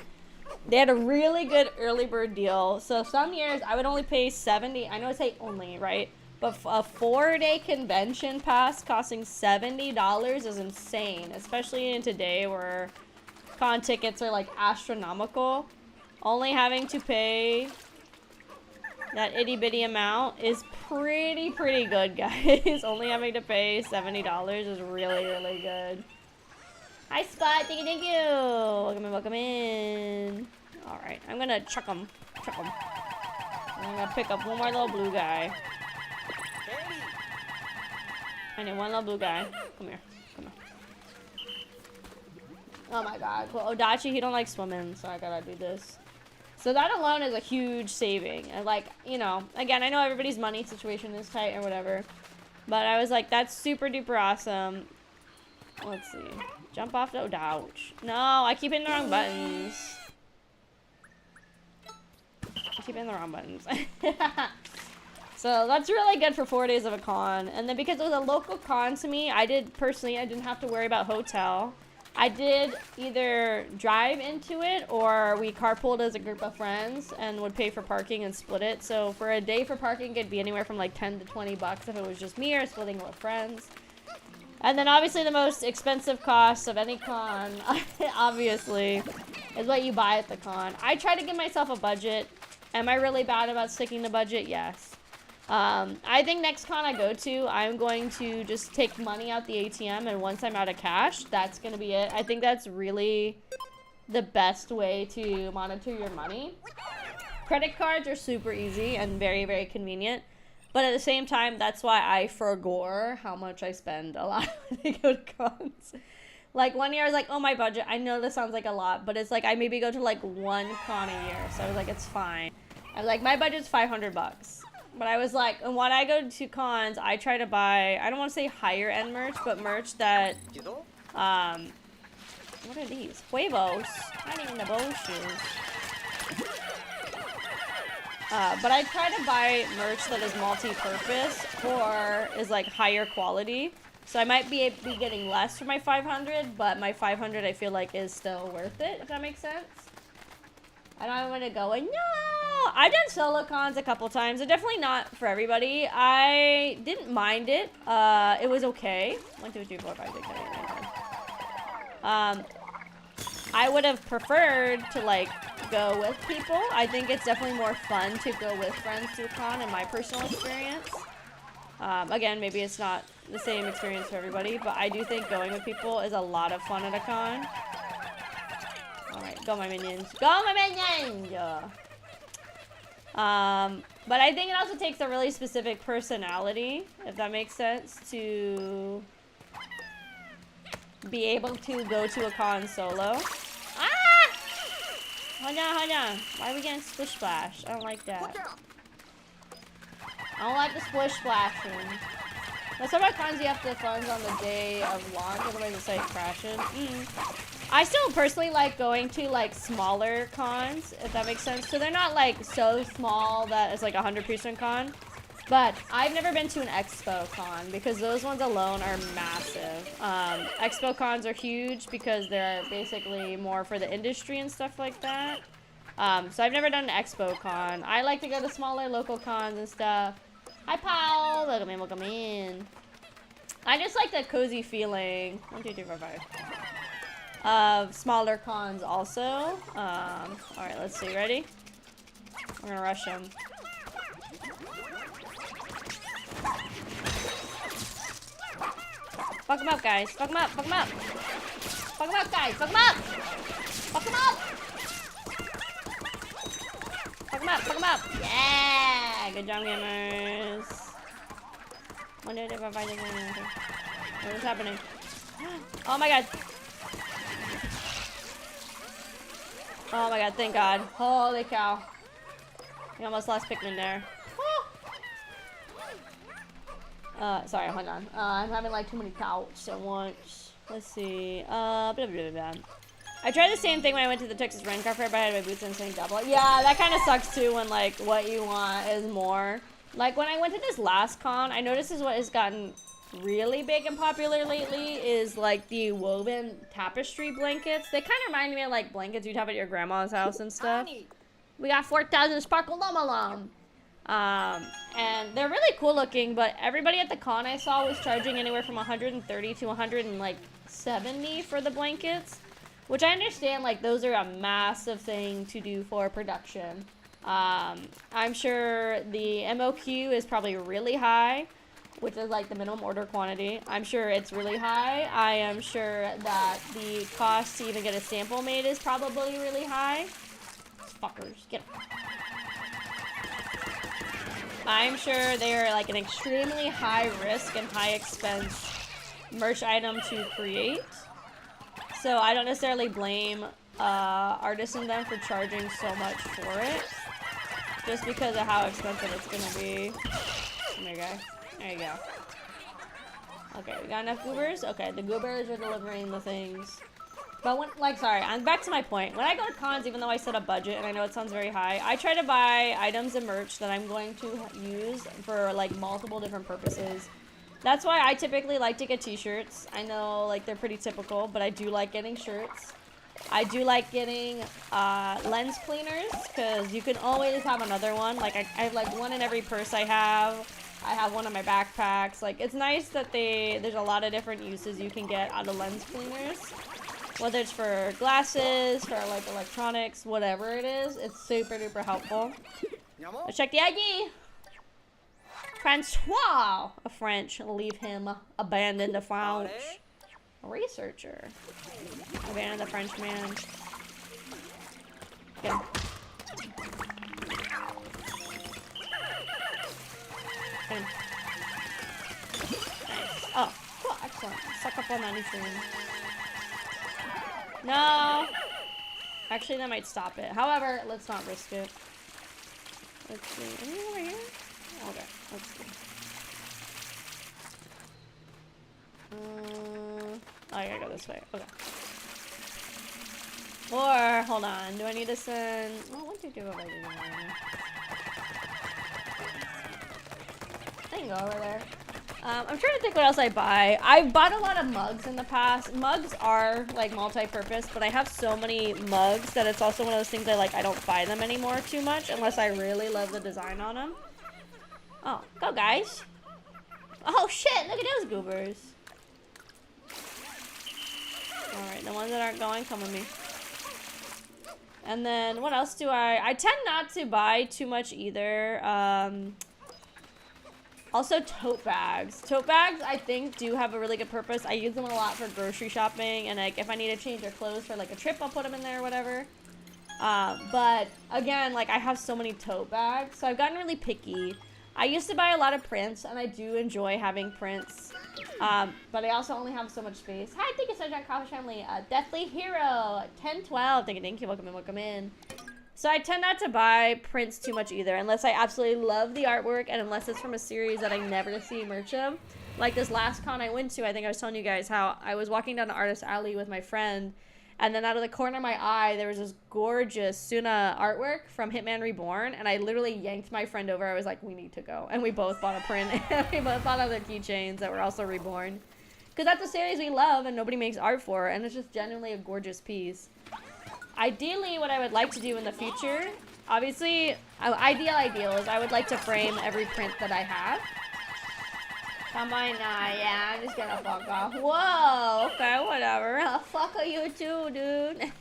[SPEAKER 1] they had a really good early bird deal. So some years I would only pay 70. I know I say only, right? But a 4-day convention pass costing $70 is insane, especially in today where con tickets are like astronomical. Only having to pay that itty bitty amount is pretty good, guys. Only having to pay $70 is really good. Hi, Spot. Thank you. Welcome in. All right, I'm gonna chuck him. I'm gonna pick up one more little blue guy. I need one little blue guy. Come here. Oh my god. Well, Odachi, he don't like swimming, so I gotta do this. So that alone is a huge saving. And like, you know, again, I know everybody's money situation is tight or whatever, but I was like, that's super duper awesome. Let's see. Jump off the ouch. No, I keep hitting the wrong buttons. So that's really good for 4 days of a con. And then because it was a local con to me, I didn't have to worry about hotel. I did either drive into it or we carpooled as a group of friends and would pay for parking and split it. So for a day for parking, it'd be anywhere from like 10 to 20 bucks if it was just me or splitting it with friends. And then obviously the most expensive cost of any con, obviously, is what you buy at the con. I try to give myself a budget. Am I really bad about sticking to budget? Yes. I think next con I go to, I'm going to just take money out the ATM, and once I'm out of cash, that's going to be it. I think that's really the best way to monitor your money. Credit cards are super easy and very convenient, but at the same time, that's why I forgo how much I spend a lot when I go to cons. Like one year I was like, oh, my budget, I know this sounds like a lot, but it's like I maybe go to like one con a year, so I was like, it's fine. I was like, my budget's 500 bucks. But I was like, and when I go to cons, I try to buy, I don't want to say higher end merch, but merch that, what are these? Huevos. Not even the bow shoes. But I try to buy merch that is multi-purpose or is like higher quality. So I might be getting less for my 500, but my 500 I feel like is still worth it, if that makes sense. I don't want to go and no! I've done solo cons a couple times. They're definitely not for everybody. I didn't mind it. It was okay. 1, 2, 3, 4, 5, 6, 7, 8, 9, 10. I would have preferred to like go with people. I think it's definitely more fun to go with friends to a con in my personal experience. Again, maybe it's not the same experience for everybody, but I do think going with people is a lot of fun at a con. Alright, go my minions. Go my minions! But I think it also takes a really specific personality, if that makes sense, to be able to go to a con solo. Ah! Hold on. Why are we getting splish splash? I don't like that. I don't like the splish splashing. Now, some of our cons you have to funds on the day of launch, otherwise the site crashes. I still personally like going to like smaller cons, if that makes sense. So they're not like so small that it's like 100% con. But I've never been to an expo con because those ones alone are massive. Expo cons are huge because they're basically more for the industry and stuff like that. So I've never done an expo con. I like to go to smaller local cons and stuff. Hi, Paul. Welcome in. I just like the cozy feeling. 1, 2, 3, 4, 5. Of smaller cons also. Alright, let's see. Ready? We're gonna rush them. Fuck them up, guys. Fuck them up. Fuck them up. Fuck them up, guys. Fuck them up. Fuck them up. Fuck them up. Fuck them up. Yeah. Good job, gamers. 1, 2, 3, 4, 5, 6, 7, 8, 9, 10. What is happening? Oh my god. Oh my god, thank god. Holy cow. We almost lost Pikmin there. Sorry, hold on. I'm having like too many couches at once. Let's see. Blah, blah, blah, blah. I tried the same thing when I went to the Texas Rent Car Fair, but I had my boots and saying double. Yeah, that kind of sucks too when like what you want is more. Like when I went to this last con, I noticed is what has gotten really big and popular lately is like the woven tapestry blankets. They kind of remind me of like blankets you'd have at your grandma's house and stuff. We got 4,000 sparkle lom. And they're really cool looking, but everybody at the con I saw was charging anywhere from 130 to 170 for the blankets, which I understand, like those are a massive thing to do for production. I'm sure the MOQ is probably really high, which is like the minimum order quantity. I'm sure it's really high. I am sure that the cost to even get a sample made is probably really high. Fuckers, get them. I'm sure they are like an extremely high risk and high expense merch item to create. So I don't necessarily blame artists and them for charging so much for it. Just because of how expensive it's gonna be. There you go. There you go. Okay, we got enough goobers? Okay, the goobers are delivering the things. But when, like, sorry, I'm back to my point. When I go to cons, even though I set a budget, and I know it sounds very high, I try to buy items and merch that I'm going to use for, like, multiple different purposes. That's why I typically like to get t-shirts. I know, like, they're pretty typical, but I do like getting shirts. I do like getting lens cleaners, because you can always have another one. Like, I have, like, one in every purse I have. I have one in my backpacks. Like, it's nice that there's a lot of different uses you can get out of lens cleaners. Whether it's for glasses, for, like, electronics, whatever it is, it's super duper helpful. Let's check the ID. Francois, a French, leave him, abandon the French. Researcher, abandon the French man. Get him. Get him. Nice. Oh, cool, excellent. Suck up on that nutrient. No. Actually, that might stop it. However, let's not risk it. Let's see. Anything over here? Okay, let's see. Oh, I gotta go this way. Okay. Or, hold on. Do I need to send... Oh, what do you do over there? I can go over there. I'm trying to think what else I buy. I've bought a lot of mugs in the past. Mugs are, like, multi-purpose, but I have so many mugs that it's also one of those things I don't buy them anymore too much unless I really love the design on them. Oh, go, guys. Oh, shit. Look at those goobers. Alright, the ones that aren't going, come with me. And then, what else do I tend not to buy too much either. Also, tote bags. Tote bags, I think, do have a really good purpose. I use them a lot for grocery shopping, and like if I need to change their clothes for like a trip, I'll put them in there or whatever. But again, like I have so many tote bags, so I've gotten really picky. I used to buy a lot of prints, and I do enjoy having prints. But I also only have so much space. Hi, thank you so much, Kraufish family. Deathly Hero, 1012. Thank you. Welcome in. So I tend not to buy prints too much either, unless I absolutely love the artwork and unless it's from a series that I never see merch of. Like this last con I went to, I think I was telling you guys how I was walking down the Artist Alley with my friend, and then out of the corner of my eye, there was this gorgeous Suna artwork from Hitman Reborn, and I literally yanked my friend over. I was like, we need to go. And we both bought a print, and we both bought other keychains that were also Reborn. Because that's a series we love and nobody makes art for, and it's just genuinely a gorgeous piece. Ideally, what I would like to do in the future, obviously, ideal is I would like to frame every print that I have. Come on now, yeah, I'm just gonna fuck off. Whoa, okay, whatever. Fuck you too, dude.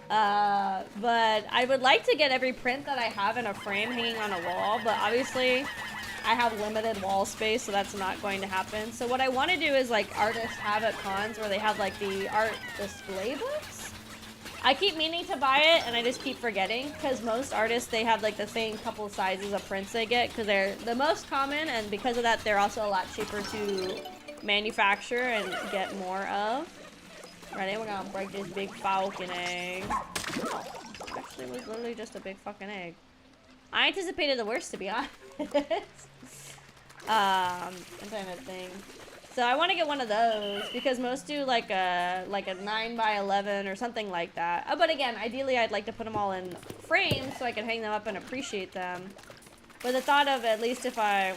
[SPEAKER 1] But I would like to get every print that I have in a frame hanging on a wall, but obviously I have limited wall space, so that's not going to happen. So what I want to do is like artists have at cons where they have like the art display books. I keep meaning to buy it, and I just keep forgetting, because most artists, they have, like, the same couple sizes of prints they get, because they're the most common, and because of that, they're also a lot cheaper to manufacture and get more of. Ready? We're gonna break this big fucking egg. Oh, actually, it was literally just a big fucking egg. I anticipated the worst, to be honest. I'm trying to think. So I want to get one of those because most do like a 9x11 or something like that. Oh, but again, ideally I'd like to put them all in frames so I can hang them up and appreciate them. But the thought of at least if I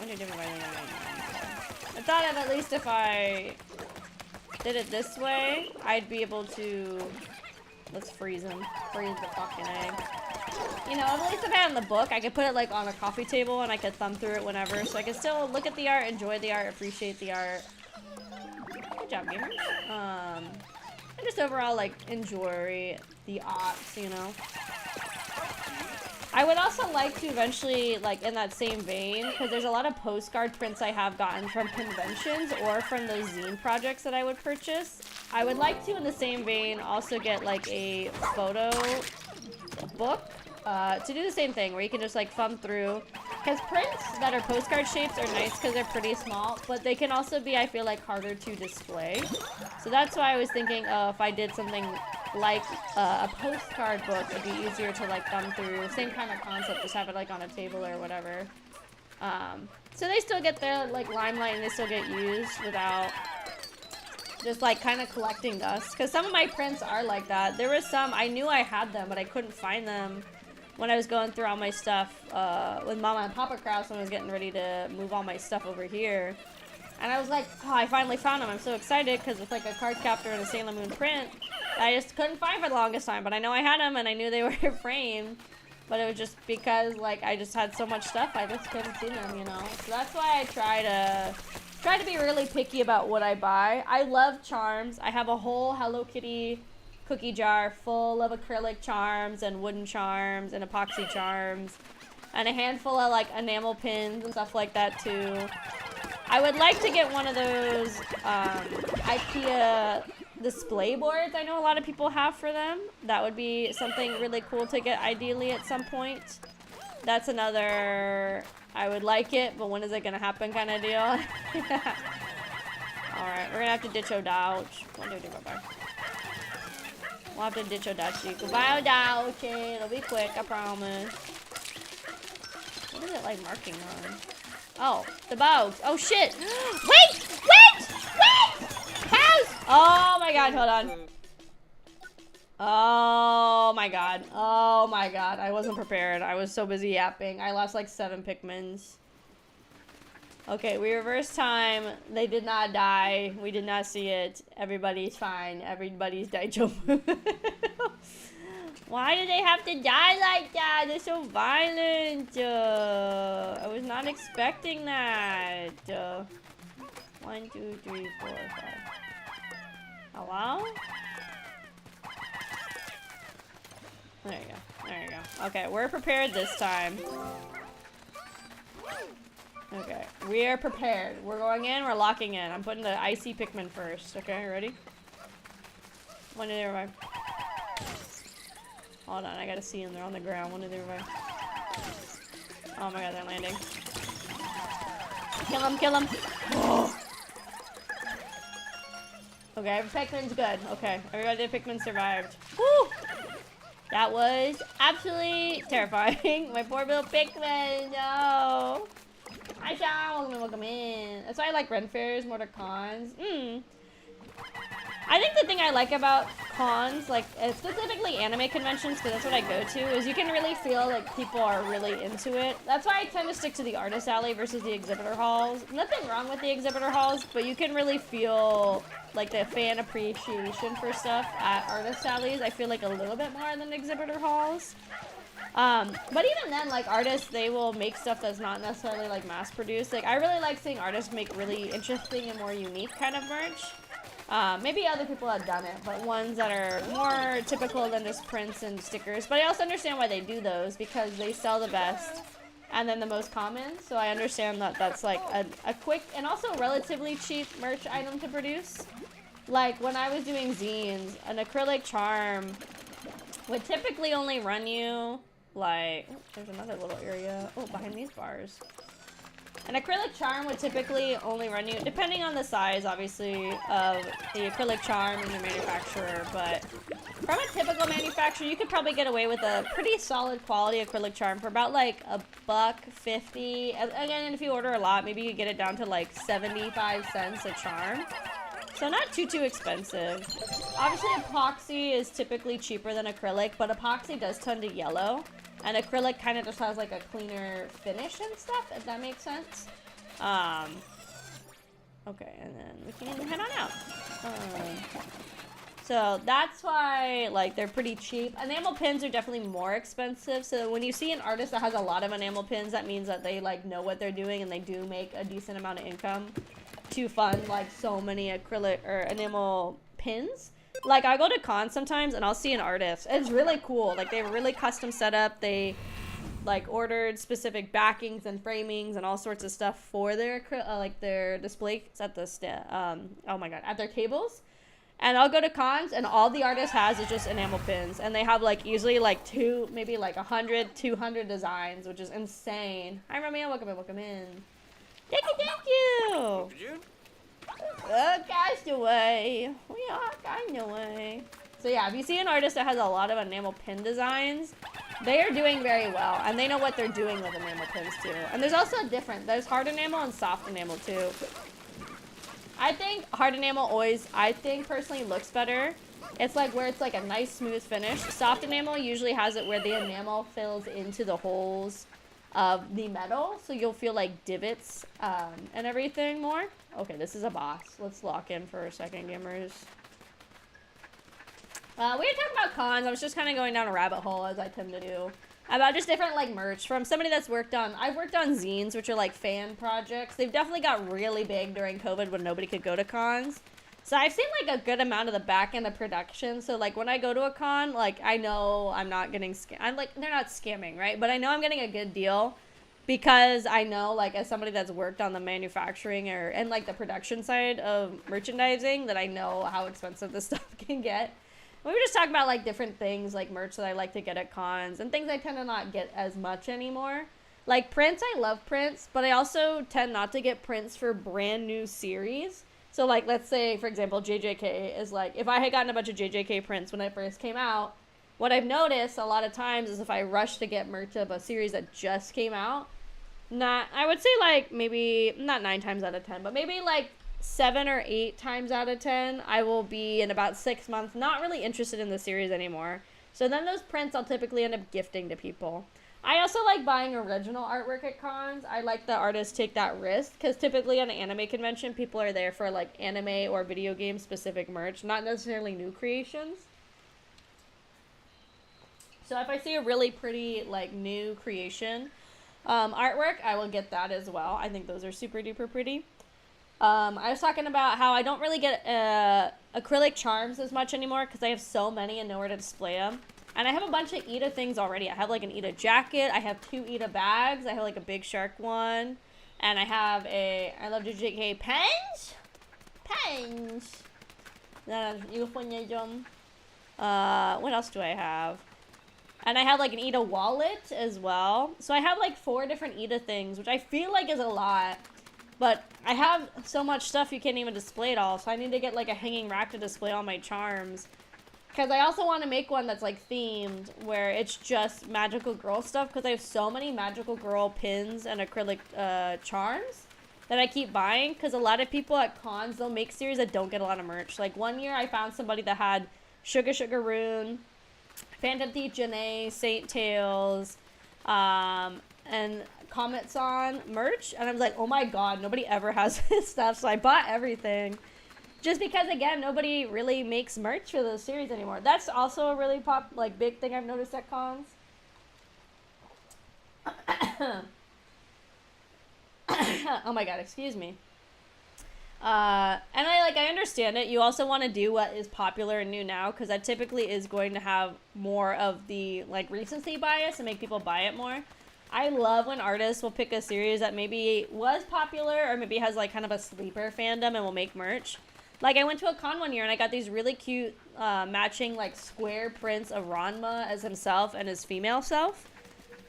[SPEAKER 1] did it this way, I'd be able to, let's freeze him. Freeze the fucking egg. You know, at least if I had in the book, I could put it like on a coffee table and I could thumb through it whenever. So I could still look at the art, enjoy the art, appreciate the art. Good job, gamers. And just overall like enjoy the arts, you know. I would also like to eventually, like in that same vein, because there's a lot of postcard prints I have gotten from conventions or from those zine projects that I would purchase. I would like to, in the same vein, also get like a photo book to do the same thing, where you can just like thumb through. Because prints that are postcard shapes are nice because they're pretty small, but they can also be, I feel like, harder to display. So that's why I was thinking, if I did something like a postcard book, it'd be easier to like thumb through. Same kind of concept, just have it like on a table or whatever. So they still get their like limelight and they still get used without just like kind of collecting dust. Because some of my prints are like that. There were some, I knew I had them, but I couldn't find them when I was going through all my stuff with Mama and Papa Kraus when I was getting ready to move all my stuff over here. And I was like, oh, I finally found them. I'm so excited because it's like a card captor and a Sailor Moon print that I just couldn't find for the longest time. But I know I had them and I knew they were framed. But it was just because like I just had so much stuff, I just couldn't see them, you know. So that's why I try to be really picky about what I buy. I love charms. I have a whole Hello Kitty cookie jar full of acrylic charms and wooden charms and epoxy charms. And a handful of like enamel pins and stuff like that too. I would like to get one of those IKEA display boards I know a lot of people have for them. That would be something really cool to get ideally at some point. That's another, I would like it, but when is it gonna happen kind of deal. Alright, we're gonna have to ditch O'Douch. What do we do? Bye-bye. We'll have to ditch O'Douchy. Goodbye, O'Douchy. It'll be quick, I promise. What is it like marking on? Oh, the bugs. Oh shit. Wait! House! Oh my god, hold on. Oh my god. Oh my god. I wasn't prepared. I was so busy yapping. I lost like 7 Pikmins. Okay, we reverse time. They did not die. We did not see it. Everybody's fine. Everybody's daijobu. Why did they have to die like that? They're so violent. I was not expecting that. 1, 2, 3, 4, 5. Hello? There you go. There you go. Okay, we're prepared this time. Okay, we are prepared. We're going in, we're locking in. I'm putting the icy Pikmin first. Okay, ready? 1, 2, 3, 4, 5. Hold on, I gotta see them. They're on the ground. 1, 2, 3, 4. Oh my god, they're landing. Kill him, kill him. Oh. Okay, Pikmin's good. Okay, everybody did Pikmin survived. Woo! That was absolutely terrifying. My poor little Pikmin, no. Hi, Sean. Welcome in. That's why I like Ren fairs more to cons. I think the thing I like about cons, like specifically anime conventions, because that's what I go to, is you can really feel like people are really into it. That's why I tend to stick to the artist alley versus the exhibitor halls. Nothing wrong with the exhibitor halls, but you can really feel like the fan appreciation for stuff at artist alleys. I feel like a little bit more than exhibitor halls. But even then, like, artists, they will make stuff that's not necessarily, like, mass-produced. Like, I really like seeing artists make really interesting and more unique kind of merch. Maybe other people have done it, but ones that are more typical than just prints and stickers. But I also understand why they do those, because they sell the best and then the most common. So I understand that that's, like, a quick and also relatively cheap merch item to produce. Like, when I was doing zines, an acrylic charm would typically only run you... like, oh, there's another little area. Oh, behind these bars. An acrylic charm would typically only run you, depending on the size, obviously, of the acrylic charm and the manufacturer, but From a typical manufacturer, you could probably get away with a pretty solid quality acrylic charm for about like $1.50. Again, if you order a lot, maybe you get it down to like 75 cents a charm. So not too expensive. Obviously, epoxy is typically cheaper than acrylic, but epoxy does tend to yellow. And acrylic kind of just has like a cleaner finish and stuff, if that makes sense. Okay, and then we can head on out. So that's why, like, they're pretty cheap. Enamel pins are definitely more expensive. So when you see an artist that has a lot of enamel pins, that means that they, like, know what they're doing and they do make a decent amount of income to fund, like, so many acrylic or enamel pins. Like, I go to cons sometimes and I'll see an artist. It's really cool. Like, they have a really custom setup. They, like, ordered specific backings and framings and all sorts of stuff for their, like, their displays at the, oh my god, at their tables. And I'll go to cons, and all the artist has is just enamel pins. And they have, like, usually, like, maybe, like, 100, 200 designs, which is insane. Hi, Romeo. Welcome in. Thank you. Guys, away. We are guys away. So, yeah, if you see an artist that has a lot of enamel pin designs, they are doing very well. And they know what they're doing with enamel pins, too. And there's also there's hard enamel and soft enamel, too. I think hard enamel always, personally looks better. It's like where it's like a nice smooth finish. Soft enamel usually has it where the enamel fills into the holes of the metal. So you'll feel like divots and everything more. Okay, this is a boss. Let's lock in for a second, gamers. We were talking about cons. I was just kind of going down a rabbit hole as I tend to do. About just different, like, merch from somebody that's worked on... I've worked on zines, which are, like, fan projects. They've definitely got really big during COVID when nobody could go to cons. So I've seen, like, a good amount of the back end of production. So, like, when I go to a con, like, I know I'm not getting scammed. I'm, like, they're not scamming, right? But I know I'm getting a good deal because I know, like, as somebody that's worked on the manufacturing and, like, the production side of merchandising, that I know how expensive this stuff can get. We were just talking about, like, different things, like, merch that I like to get at cons, and things I tend to not get as much anymore. Like, prints, I love prints, but I also tend not to get prints for brand new series. So, like, let's say, for example, JJK is, like, if I had gotten a bunch of JJK prints when it first came out, what I've noticed a lot of times is if I rush to get merch of a series that just came out, I would say, like, maybe, not 9 times out of 10, but maybe, like, 7 or 8 times out of 10, I will be in about 6 months not really interested in the series anymore. So then those prints I'll typically end up gifting to people. I also like buying original artwork at cons. I like the artists take that risk because typically at an anime convention, people are there for like anime or video game specific merch, not necessarily new creations. So if I see a really pretty like new creation artwork, I will get that as well. I think those are super duper pretty. I was talking about how I don't really get acrylic charms as much anymore because I have so many and nowhere to display them. And I have a bunch of Ida things already. I have like an Ida jacket. I have 2 Ida bags. I have like a big shark one. And I have I love JJK pens. Pens. What else do I have? And I have like an Ida wallet as well. So I have like 4 different Ida things, which I feel like is a lot. But I have so much stuff you can't even display it all. So I need to get like a hanging rack to display all my charms. Because I also want to make one that's like themed where it's just magical girl stuff. Because I have so many magical girl pins and acrylic charms that I keep buying. Because a lot of people at cons, they'll make series that don't get a lot of merch. Like one year I found somebody that had Sugar Sugar Rune, Phantom Thief Janae, Saint Tails, and Comets on merch, and I was like, oh my god, nobody ever has this stuff, so I bought everything. Just because, again, nobody really makes merch for those series anymore. That's also a really big thing I've noticed at cons. Oh my god, excuse me. And I understand it. You also want to do what is popular and new now, because that typically is going to have more of the, like, recency bias and make people buy it more. I love when artists will pick a series that maybe was popular or maybe has like kind of a sleeper fandom and will make merch. Like I went to a con one year and I got these really cute matching like square prints of Ranma as himself and his female self.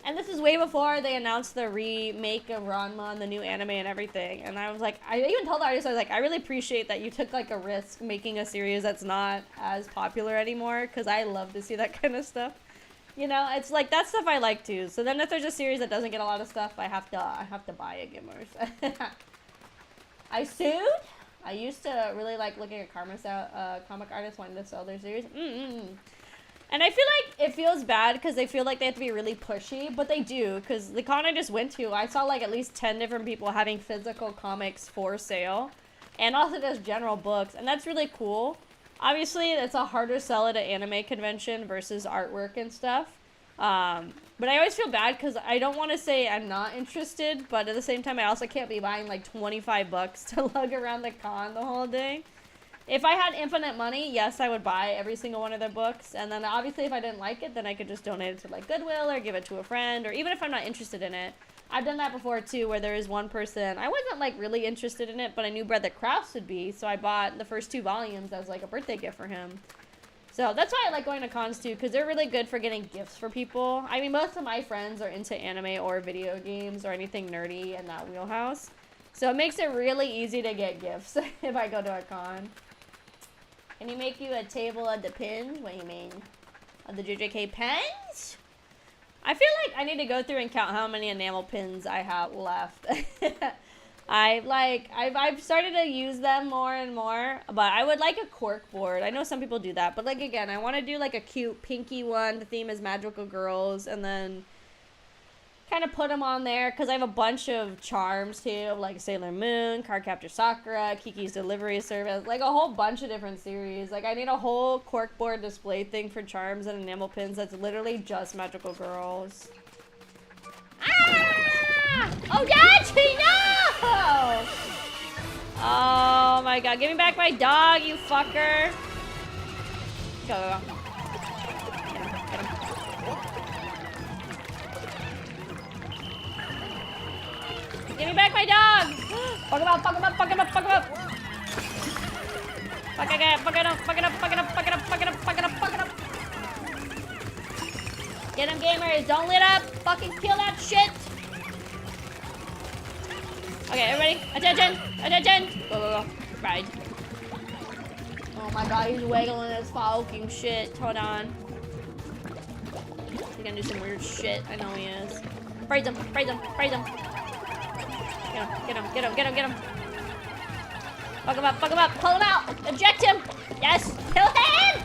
[SPEAKER 1] And this is way before they announced the remake of Ranma and the new anime and everything. And I was like, I even told the artist, I was like, I really appreciate that you took like a risk making a series that's not as popular anymore, because I love to see that kind of stuff. You know, it's like that stuff I like too. So then if there's a series that doesn't get a lot of stuff, I have to buy it, Gimmers. I sued. I used to really like looking at comic artists wanting to sell their series. And I feel like it feels bad because they feel like they have to be really pushy, but they do, because the con I just went to, I saw like at least 10 different people having physical comics for sale, and also just general books, and that's really cool. Obviously, it's a harder sell at an anime convention versus artwork and stuff, but I always feel bad because I don't want to say I'm not interested, but at the same time, I also can't be buying like 25 bucks to lug around the con the whole day. If I had infinite money, yes, I would buy every single one of their books. And then obviously if I didn't like it, then I could just donate it to like Goodwill or give it to a friend, or even if I'm not interested in it. I've done that before too, where there is one person, I wasn't like really interested in it, but I knew Brother Kraus would be. So I bought the first 2 volumes as like a birthday gift for him. So that's why I like going to cons too, because they're really good for getting gifts for people. I mean, most of my friends are into anime or video games or anything nerdy in that wheelhouse. So it makes it really easy to get gifts if I go to a con. Can he make you a table of the pins? What do you mean? Of the JJK pens? I feel like I need to go through and count how many enamel pins I have left. I've started to use them more and more, but I would like a cork board. I know some people do that, but like again, I want to do like a cute pinky one. The theme is magical girls, and then kind of put them on there because I have a bunch of charms too, like Sailor Moon, Cardcaptor Sakura, Kiki's Delivery Service, like a whole bunch of different series. Like I need a whole corkboard display thing for charms and enamel pins that's literally just magical girls. Ah! Oh, Yachi, no! Oh my god, give me back my dog, you fucker. Go, go, go. Get him, get him. Give me back my dog! Fuck him up, fuck him up, fuck him up, fuck him up! Fuck it up, fuck it up, fuck it up, fuck it up, fuck it up, fuck it up, fuck it up, fuck it up! Get him, gamers! Don't let up! Fucking kill that shit! Okay, everybody, attention! Attention! Go, go, go. Ride. Oh my god, he's wiggling his fucking shit. Hold on. He's gonna do some weird shit. I know he is. Praise him, praise him, praise him. Get him, get him, get him, get him, get him. Fuck him up, pull him out! Eject him! Yes! Kill him!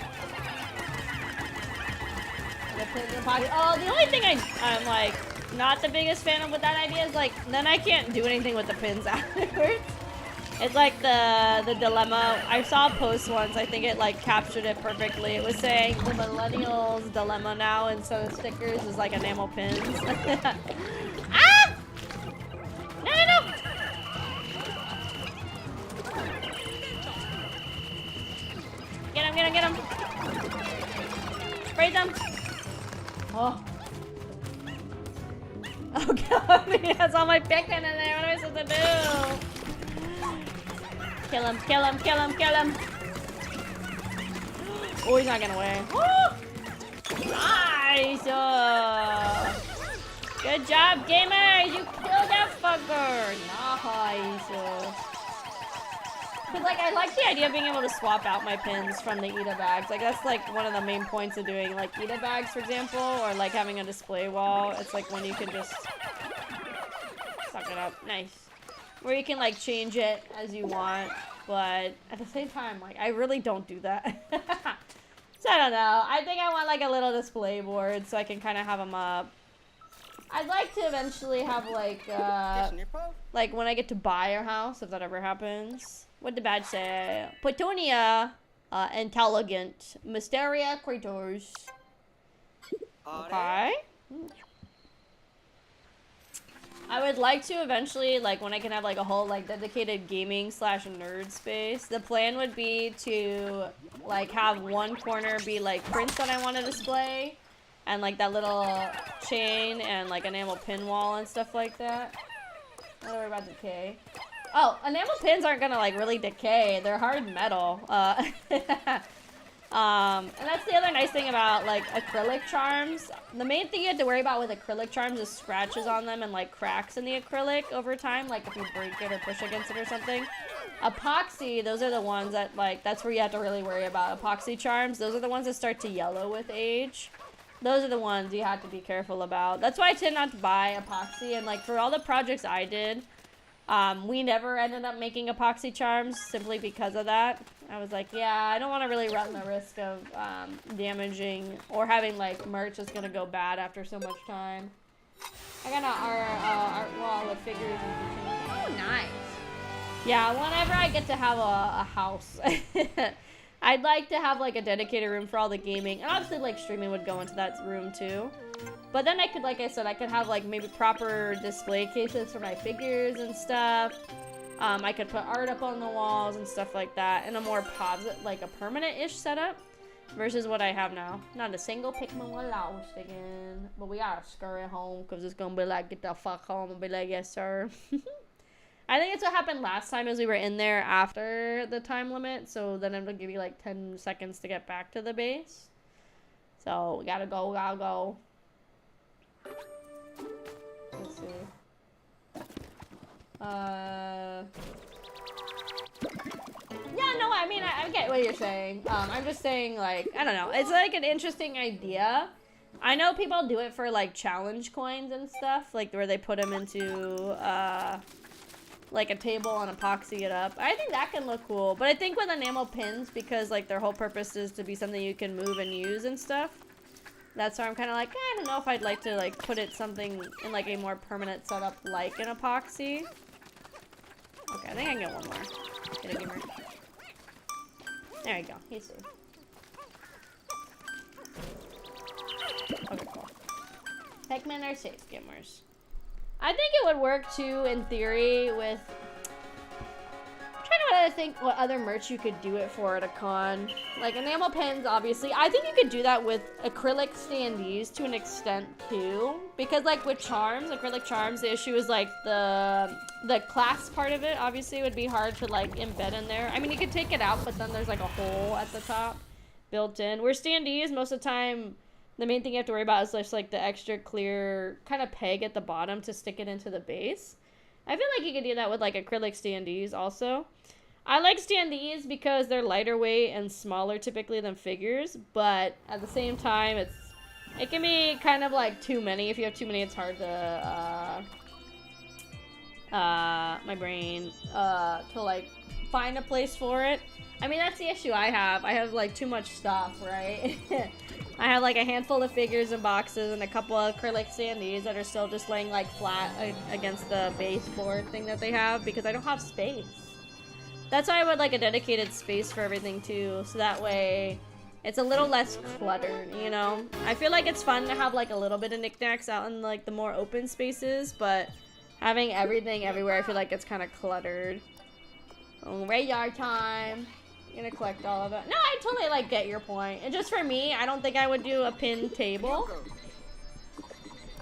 [SPEAKER 1] Oh, the only thing I'm like, not the biggest fan of with that idea is like, then I can't do anything with the pins afterwards. It's like the dilemma. I saw a post once, I think it like captured it perfectly. It was saying the millennials dilemma now instead of stickers is like enamel pins. Ah! No, no, no! Get him, get him, get him! Praise him! Oh. Oh god, he has all my Pikmin in there. What am I supposed to do? Kill him, kill him, kill him, kill him! Oh, he's not getting away. Woo! Nice! Good job, gamers! You killed that fucker! Nice! Cause like I like the idea of being able to swap out my pins from the Ida bags. Like that's like one of the main points of doing like Ida bags, for example, or like having a display wall. It's like when you can just suck it up. Nice. Where you can like change it as you want, but at the same time, like I really don't do that. So I don't know. I think I want like a little display board so I can kind of have them up. I'd like to eventually have like when I get to buy a house, if that ever happens. What did the badge say? Petunia, intelligent, Mysteria creatures. Okay. I would like to eventually, like when I can have like a whole like dedicated gaming / nerd space. The plan would be to like have one corner be like prints that I want to display. And like that little chain and like enamel pin wall and stuff like that. Don't worry about decay. Oh, enamel pins aren't gonna like really decay. They're hard metal. And that's the other nice thing about like acrylic charms. The main thing you have to worry about with acrylic charms is scratches on them and like cracks in the acrylic over time, like if you break it or push against it or something. Epoxy, those are the ones that like, that's where you have to really worry about. Epoxy charms, those are the ones that start to yellow with age. Those are the ones you have to be careful about. That's why I tend not to buy epoxy, and like for all the projects I did, we never ended up making epoxy charms simply because of that. I was like, yeah, I don't want to really run the risk of damaging or having like merch that's gonna go bad after so much time. I got our art wall with figures and oh, nice. Yeah, whenever I get to have a house, I'd like to have like a dedicated room for all the gaming, and obviously like streaming would go into that room too. But then I could, like I said, I could have like maybe proper display cases for my figures and stuff. I could put art up on the walls and stuff like that in a more positive, like a permanent-ish setup versus what I have now. Not a single Pikmin will lost again, but we gotta scurry home because it's gonna be like, get the fuck home and be like, yes sir. I think it's what happened last time is we were in there after the time limit, so then it'll give you like 10 seconds to get back to the base. So we gotta go, Let's see. Yeah, no, I mean, I get what you're saying. I'm just saying, like, I don't know. It's like an interesting idea. I know people do it for like challenge coins and stuff, like where they put them into, like a table and epoxy it up. I think that can look cool, but I think with enamel pins, because like their whole purpose is to be something you can move and use and stuff, that's why I'm kind of like, I don't know if I'd like to like put it something in like a more permanent setup like an epoxy. Okay, I think I can get one more. Get a gamer. There you go, he's safe. Okay, cool. Pikmin are safe gamers. I think it would work too, in theory, with... I'm trying to think what other merch you could do it for at a con. Like, enamel pins, obviously. I think you could do that with acrylic standees to an extent, too. Because, like, with charms, acrylic charms, the issue is, like, the class part of it, obviously, would be hard to, like, embed in there. I mean, you could take it out, but then there's, like, a hole at the top built in. Where standees, most of the time... The main thing you have to worry about is just like the extra clear kind of peg at the bottom to stick it into the base. I feel like you could do that with like acrylic standees also. I like standees because they're lighter weight and smaller typically than figures, but at the same time it can be kind of like too many. If you have too many, it's hard to my brain to like find a place for it. I mean, that's the issue I have. I have like too much stuff, right? I have like a handful of figures and boxes and a couple of acrylic standees that are still just laying like flat against the baseboard thing that they have because I don't have space. That's why I would like a dedicated space for everything too, so that way it's a little less cluttered, you know? I feel like it's fun to have like a little bit of knickknacks out in like the more open spaces, but having everything everywhere, I feel like it's kind of cluttered. Oh, radar time. Gonna collect all of it. No, I totally like get your point. And just for me, I don't think I would do a pin table.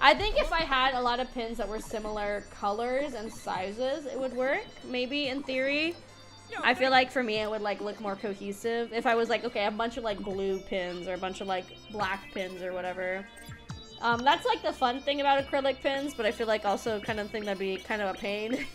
[SPEAKER 1] I think if I had a lot of pins that were similar colors and sizes, it would work. Maybe in theory. I feel like for me it would like look more cohesive. If I was like, okay, a bunch of like blue pins or a bunch of like black pins or whatever. That's like the fun thing about acrylic pins, but I feel like also kind of thing that'd be kind of a pain.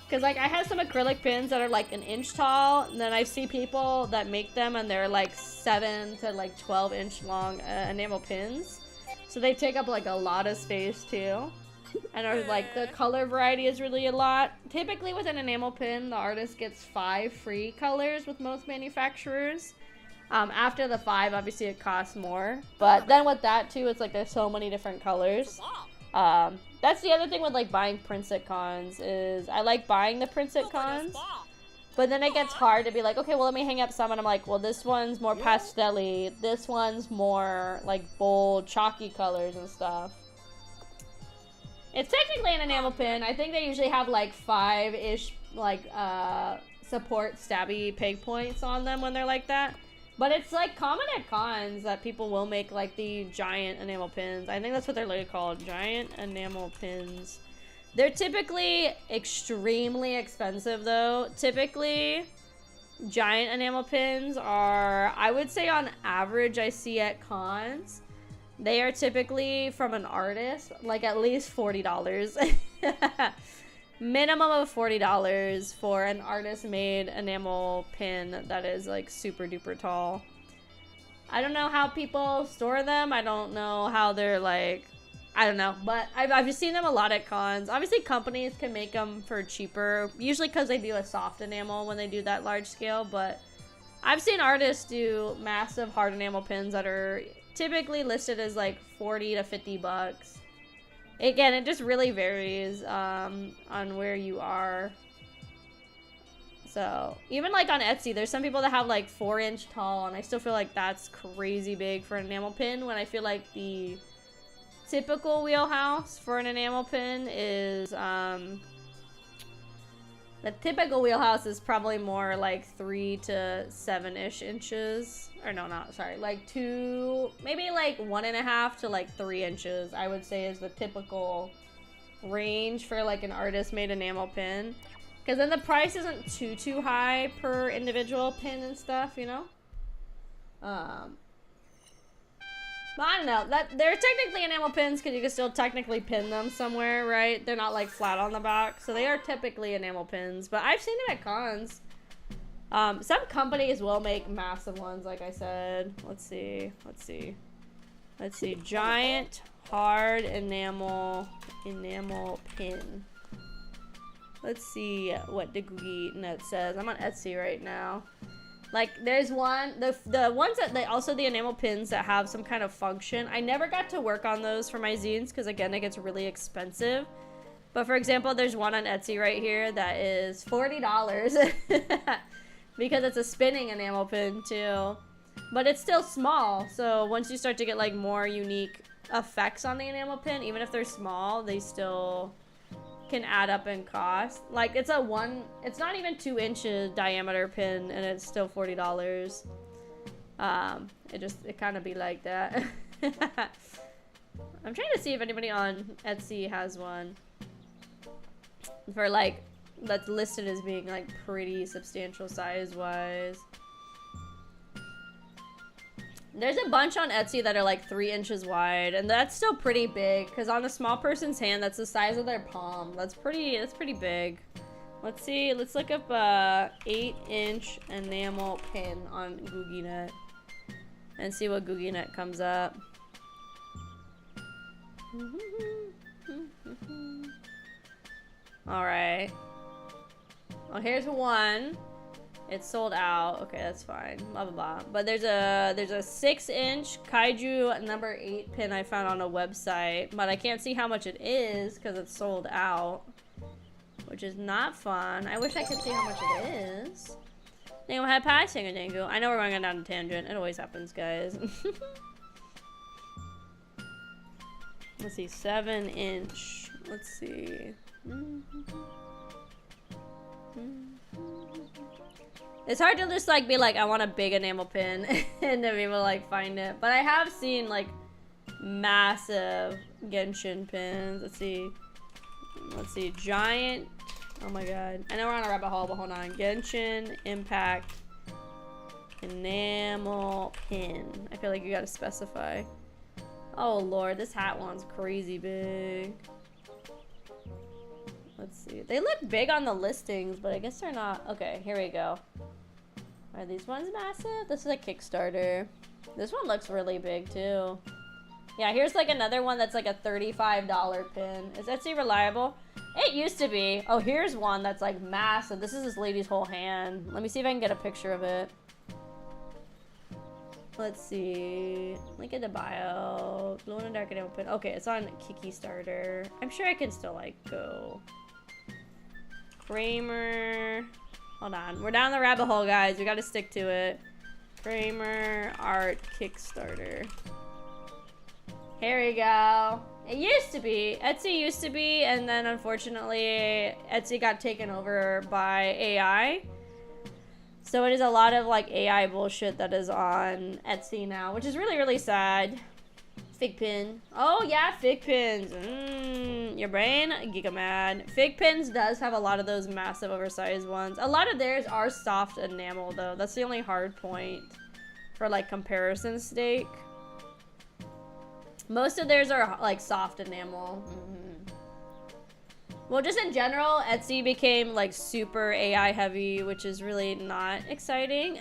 [SPEAKER 1] Because, like, I have some acrylic pins that are, like, an inch tall, and then I see people that make them, and they're, like, 7 to, like, 12-inch long enamel pins. So they take up, like, a lot of space, too. And, are, like, the color variety is really a lot. Typically, with an enamel pin, the artist gets 5 free colors with most manufacturers. After the 5, obviously, it costs more. But then with that, too, it's, like, there's so many different colors. That's the other thing with like buying prints at cons is I like buying the prints at cons, but then it gets hard to be like, okay, well let me hang up some, and I'm like, well this one's more pastel-y, this one's more like bold, chalky colors and stuff. It's technically an enamel pin. I think they usually have like 5-ish like support stabby peg points on them when they're like that. But it's like common at cons that people will make like the giant enamel pins. I think that's what they're literally called, giant enamel pins. They're typically extremely expensive though. Typically, giant enamel pins are, I would say on average I see at cons, they are typically from an artist, like at least $40. Minimum of $40 for an artist made enamel pin that is like super duper tall. I don't know how people store them. I don't know how they're like, I don't know, but I've just seen them a lot at cons. Obviously companies can make them for cheaper, usually because they do a soft enamel when they do that large scale, but I've seen artists do massive hard enamel pins that are typically listed as like 40 to 50 bucks. Again, it just really varies on where you are. So, even like on Etsy, there's some people that have like 4-inch tall, and I still feel like that's crazy big for an enamel pin, when I feel like the typical wheelhouse for an enamel pin is, the typical wheelhouse is probably more like 3 to 7-ish inches. Or no, not, sorry, like 2, maybe like 1.5 to like 3 inches, I would say is the typical range for like an artist made enamel pin. Because then the price isn't too high per individual pin and stuff, you know? But I don't know, that they're technically enamel pins because you can still technically pin them somewhere, right? They're not like flat on the back, so they are typically enamel pins. But I've seen them at cons. Some companies will make massive ones, like I said. Let's see. Giant hard enamel pin. Let's see what the Googie Net says. I'm on Etsy right now. Like, there's one, the ones that also the enamel pins that have some kind of function. I never got to work on those for my zines because, again, it gets really expensive. But for example, there's one on Etsy right here that is $40 because it's a spinning enamel pin too. But it's still small, so once you start to get like more unique effects on the enamel pin, even if they're small, they still can add up in cost. Like, it's not even 2 inches diameter pin, and it's still $40. It kind of be like that. I'm trying to see if anybody on Etsy has one for like that's listed as being like pretty substantial size wise. There's a bunch on Etsy that are like 3 inches wide, and that's still pretty big because on a small person's hand, that's the size of their palm. That's pretty big. Let's see, let's look up 8-inch enamel pin on GoogieNet and see what GoogieNet comes up. All right. Well, here's one. It's sold out. Okay, that's fine. Blah, blah, blah. But there's a 6-inch Kaiju number 8 pin I found on a website, but I can't see how much it is because it's sold out, which is not fun. I wish I could see how much it is. Thank you, hi, thank you. I know we're going down a tangent. It always happens, guys. Let's see, 7-inch. Let's see. It's hard to just like be like, I want a big enamel pin and to be able to like find it. But I have seen like massive Genshin pins. Let's see, giant. Oh my god. I know we're on a rabbit hole, but hold on. Genshin Impact enamel pin. I feel like you gotta specify. Oh lord, this hat one's crazy big. Let's see. They look big on the listings, but I guess they're not. Okay, here we go. Are these ones massive? This is a Kickstarter. This one looks really big too. Yeah, here's like another one that's like a $35 pin. Is Etsy reliable? It used to be. Oh, here's one that's like massive. This is this lady's whole hand. Let me see if I can get a picture of it. Let's see. Link in the bio. Glow in the dark enamel pin. Okay, it's on Kickstarter. I'm sure I can still like go. Kramer. Hold on. We're down the rabbit hole, guys. We gotta stick to it. Kramer Art Kickstarter. Here we go. It used to be. Etsy used to be, and then unfortunately, Etsy got taken over by AI. So it is a lot of like AI bullshit that is on Etsy now, which is really, really sad. fig pin. Oh yeah, fig pins. Your brain, Giga Mad. Fig pins does have a lot of those massive oversized ones. A lot of theirs are soft enamel though. That's the only hard point for like comparison's sake. Most of theirs are like soft enamel. Well, just in general, Etsy became like super AI heavy, which is really not exciting.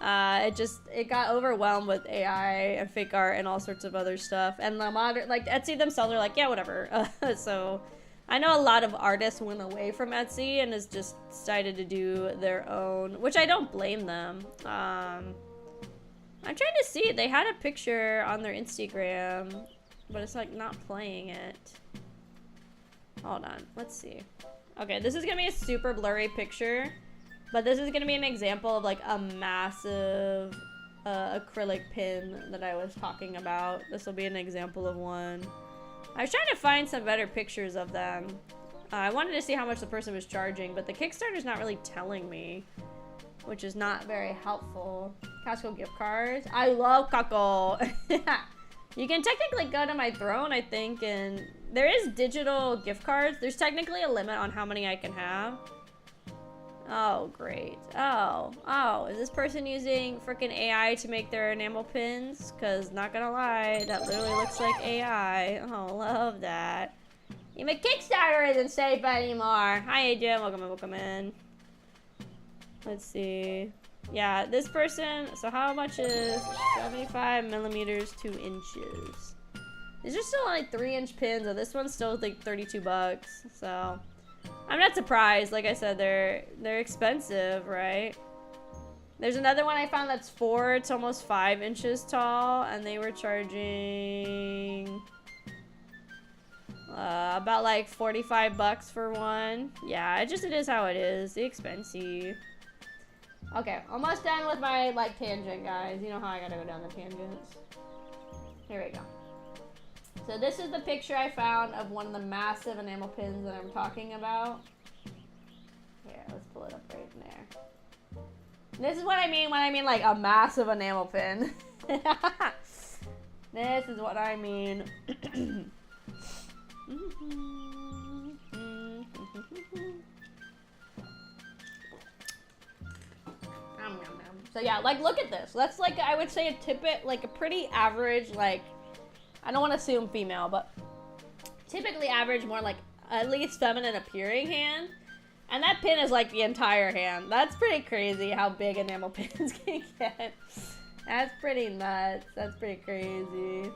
[SPEAKER 1] It got overwhelmed with AI and fake art and all sorts of other stuff. And the modern, like Etsy themselves are like, yeah, whatever. So I know a lot of artists went away from Etsy and has just decided to do their own, which I don't blame them. I'm trying to see, they had a picture on their Instagram, but it's like not playing it. Hold on, let's see. Okay, this is gonna be a super blurry picture, but this is gonna be an example of like a massive acrylic pin that I was talking about. This will be an example of one. I was trying to find some better pictures of them. I wanted to see how much the person was charging, but the Kickstarter's not really telling me, which is not very helpful. Costco gift cards. I love Costco. You can technically go to my throne, I think, and there is digital gift cards. There's technically a limit on how many I can have. Oh, great. Oh, is this person using freaking AI to make their enamel pins? Because, not gonna lie, that literally looks like AI. Oh, love that. Even Kickstarter isn't safe anymore. Hi, Adrian. Welcome in. Let's see. Yeah, this person, so how much is 75 millimeters, 2 inches? These are still like 3-inch pins, and this one's still like 32 bucks, so I'm not surprised. Like I said, they're expensive, right? There's another one I found that's 4, it's almost 5 inches tall, and they were charging about like 45 bucks for one. Yeah, it is how it is. It's expensive. Okay, almost done with my, like, tangent, guys. You know how I gotta go down the tangents. Here we go. So this is the picture I found of one of the massive enamel pins that I'm talking about. Here, let's pull it up right in there. This is what I mean when I mean, like, a massive enamel pin. This is what I mean. So yeah, like, look at this. That's like, I would say like a pretty average, like, I don't want to assume female, but typically average, more like at least feminine appearing hand. And that pin is like the entire hand. That's pretty crazy how big enamel pins can get. That's pretty nuts. That's pretty crazy.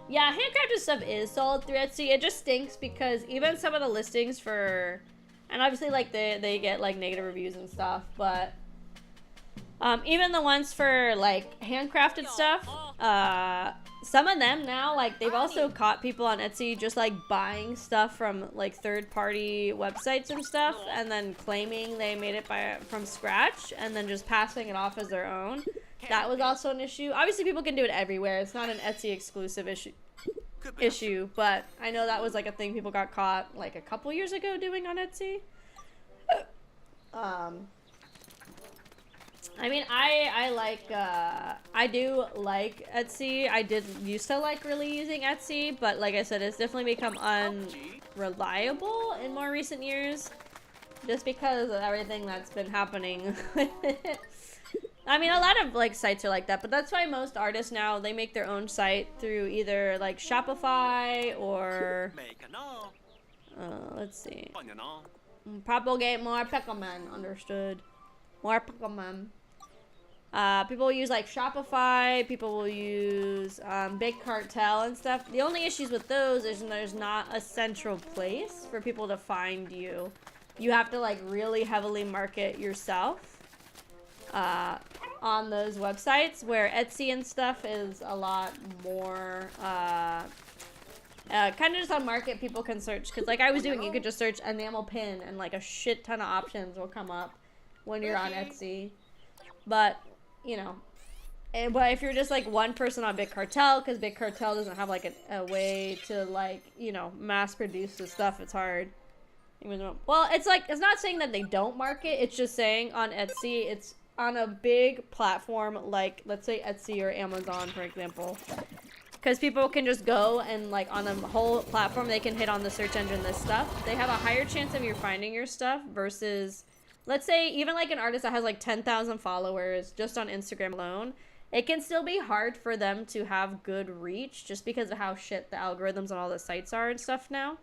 [SPEAKER 1] Yeah, handcrafted stuff is sold through Etsy. It just stinks because even some of the listings for, and obviously like they get like negative reviews and stuff, but even the ones for like handcrafted stuff, some of them now, like, they've also caught people on Etsy just like buying stuff from like third-party websites and stuff, and then claiming they made it from scratch and then just passing it off as their own. That was also an issue. Obviously, people can do it everywhere. It's not an Etsy exclusive issue, but I know that was like a thing people got caught like a couple years ago doing on Etsy. I mean, I do like Etsy. I used to like really using Etsy, but like I said, it's definitely become unreliable in more recent years, just because of everything that's been happening with it. I mean, a lot of like sites are like that, but that's why most artists now, they make their own site through either like Shopify or let's see, propagate more Pikmin. Understood. More Pikmin. People will use like Shopify, people will use Big Cartel and stuff. The only issues with those is there's not a central place for people to find you. You have to like really heavily market yourself on those websites, where Etsy and stuff is a lot more kind of just on market. People can search, because like I was doing, you could just search enamel pin and like a shit ton of options will come up when you're on Etsy. But you know, but if you're just like one person on Big Cartel, because Big Cartel doesn't have like a way to like, you know, mass produce the stuff, it's hard. Well, it's like, it's not saying that they don't market, it's just saying on Etsy, it's on a big platform like, let's say Etsy or Amazon, for example. Because people can just go and, like, on a whole platform, they can hit on the search engine this stuff. They have a higher chance of you finding your stuff versus, let's say, even like an artist that has like 10,000 followers just on Instagram alone. It can still be hard for them to have good reach just because of how shit the algorithms on all the sites are and stuff now.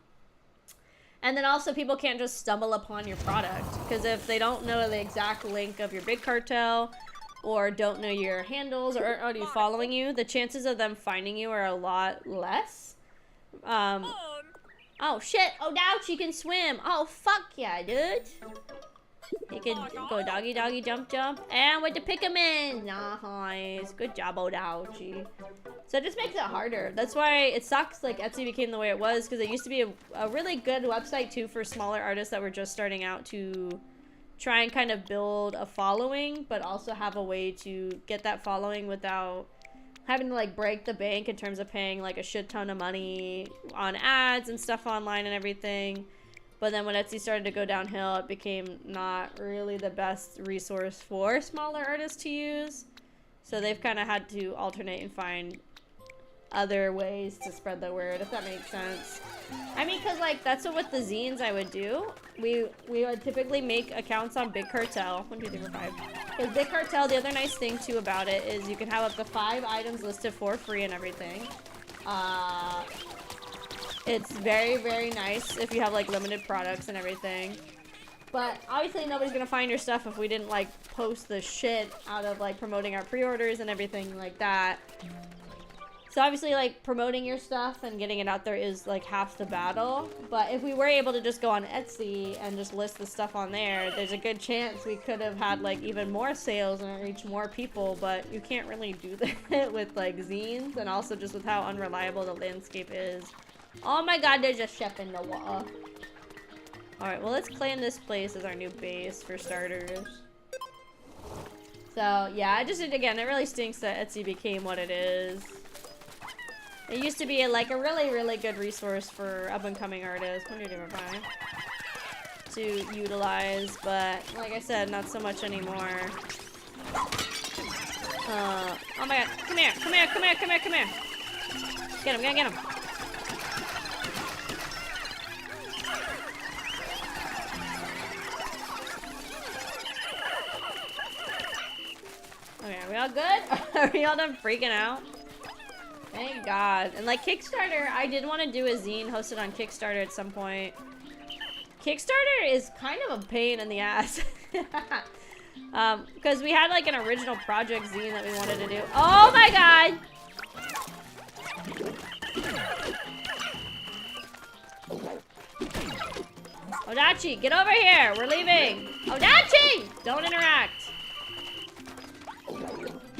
[SPEAKER 1] And then also people can't just stumble upon your product because if they don't know the exact link of your big cartel or don't know your handles or are already following you, the chances of them finding you are a lot less. Oh shit, oh now she can swim. Oh fuck yeah, dude. You can go doggy doggy jump jump. And with the Pikmin. Nice. Good job, Odauchi. So it just makes it harder. That's why it sucks like Etsy became the way it was, because it used to be a really good website too for smaller artists that were just starting out to try and kind of build a following, but also have a way to get that following without having to like break the bank in terms of paying like a shit ton of money on ads and stuff online and everything. But then when Etsy started to go downhill, it became not really the best resource for smaller artists to use. So they've kind of had to alternate and find other ways to spread the word, if that makes sense. I mean, because like that's what with the zines I would do. We would typically make accounts on Big Cartel. 1, 2, 3, 4, 5. Because Big Cartel, the other nice thing too about it is you can have up to 5 items listed for free and everything. It's very, very nice if you have like limited products and everything. But obviously nobody's gonna find your stuff if we didn't like post the shit out of like promoting our pre-orders and everything like that. So obviously like promoting your stuff and getting it out there is like half the battle. But if we were able to just go on Etsy and just list the stuff on there, there's a good chance we could have had like even more sales and reach more people. But you can't really do that with like zines, and also just with how unreliable the landscape is. Oh my god, there's a chef in the water. Alright, well let's claim this place as our new base for starters. So yeah, again, it really stinks that Etsy became what it is. It used to be like a really, really good resource for up-and-coming artists to utilize, but like I said, not so much anymore. Oh my god, come here, come here, come here, come here, come here. Get him, get him. Okay, are we all good? Are we all done freaking out? Thank God. And like Kickstarter, I did want to do a zine hosted on Kickstarter at some point. Kickstarter is kind of a pain in the ass. Because we had like an original project zine that we wanted to do. Oh my God! Odachi, get over here! We're leaving! Odachi! Don't interact!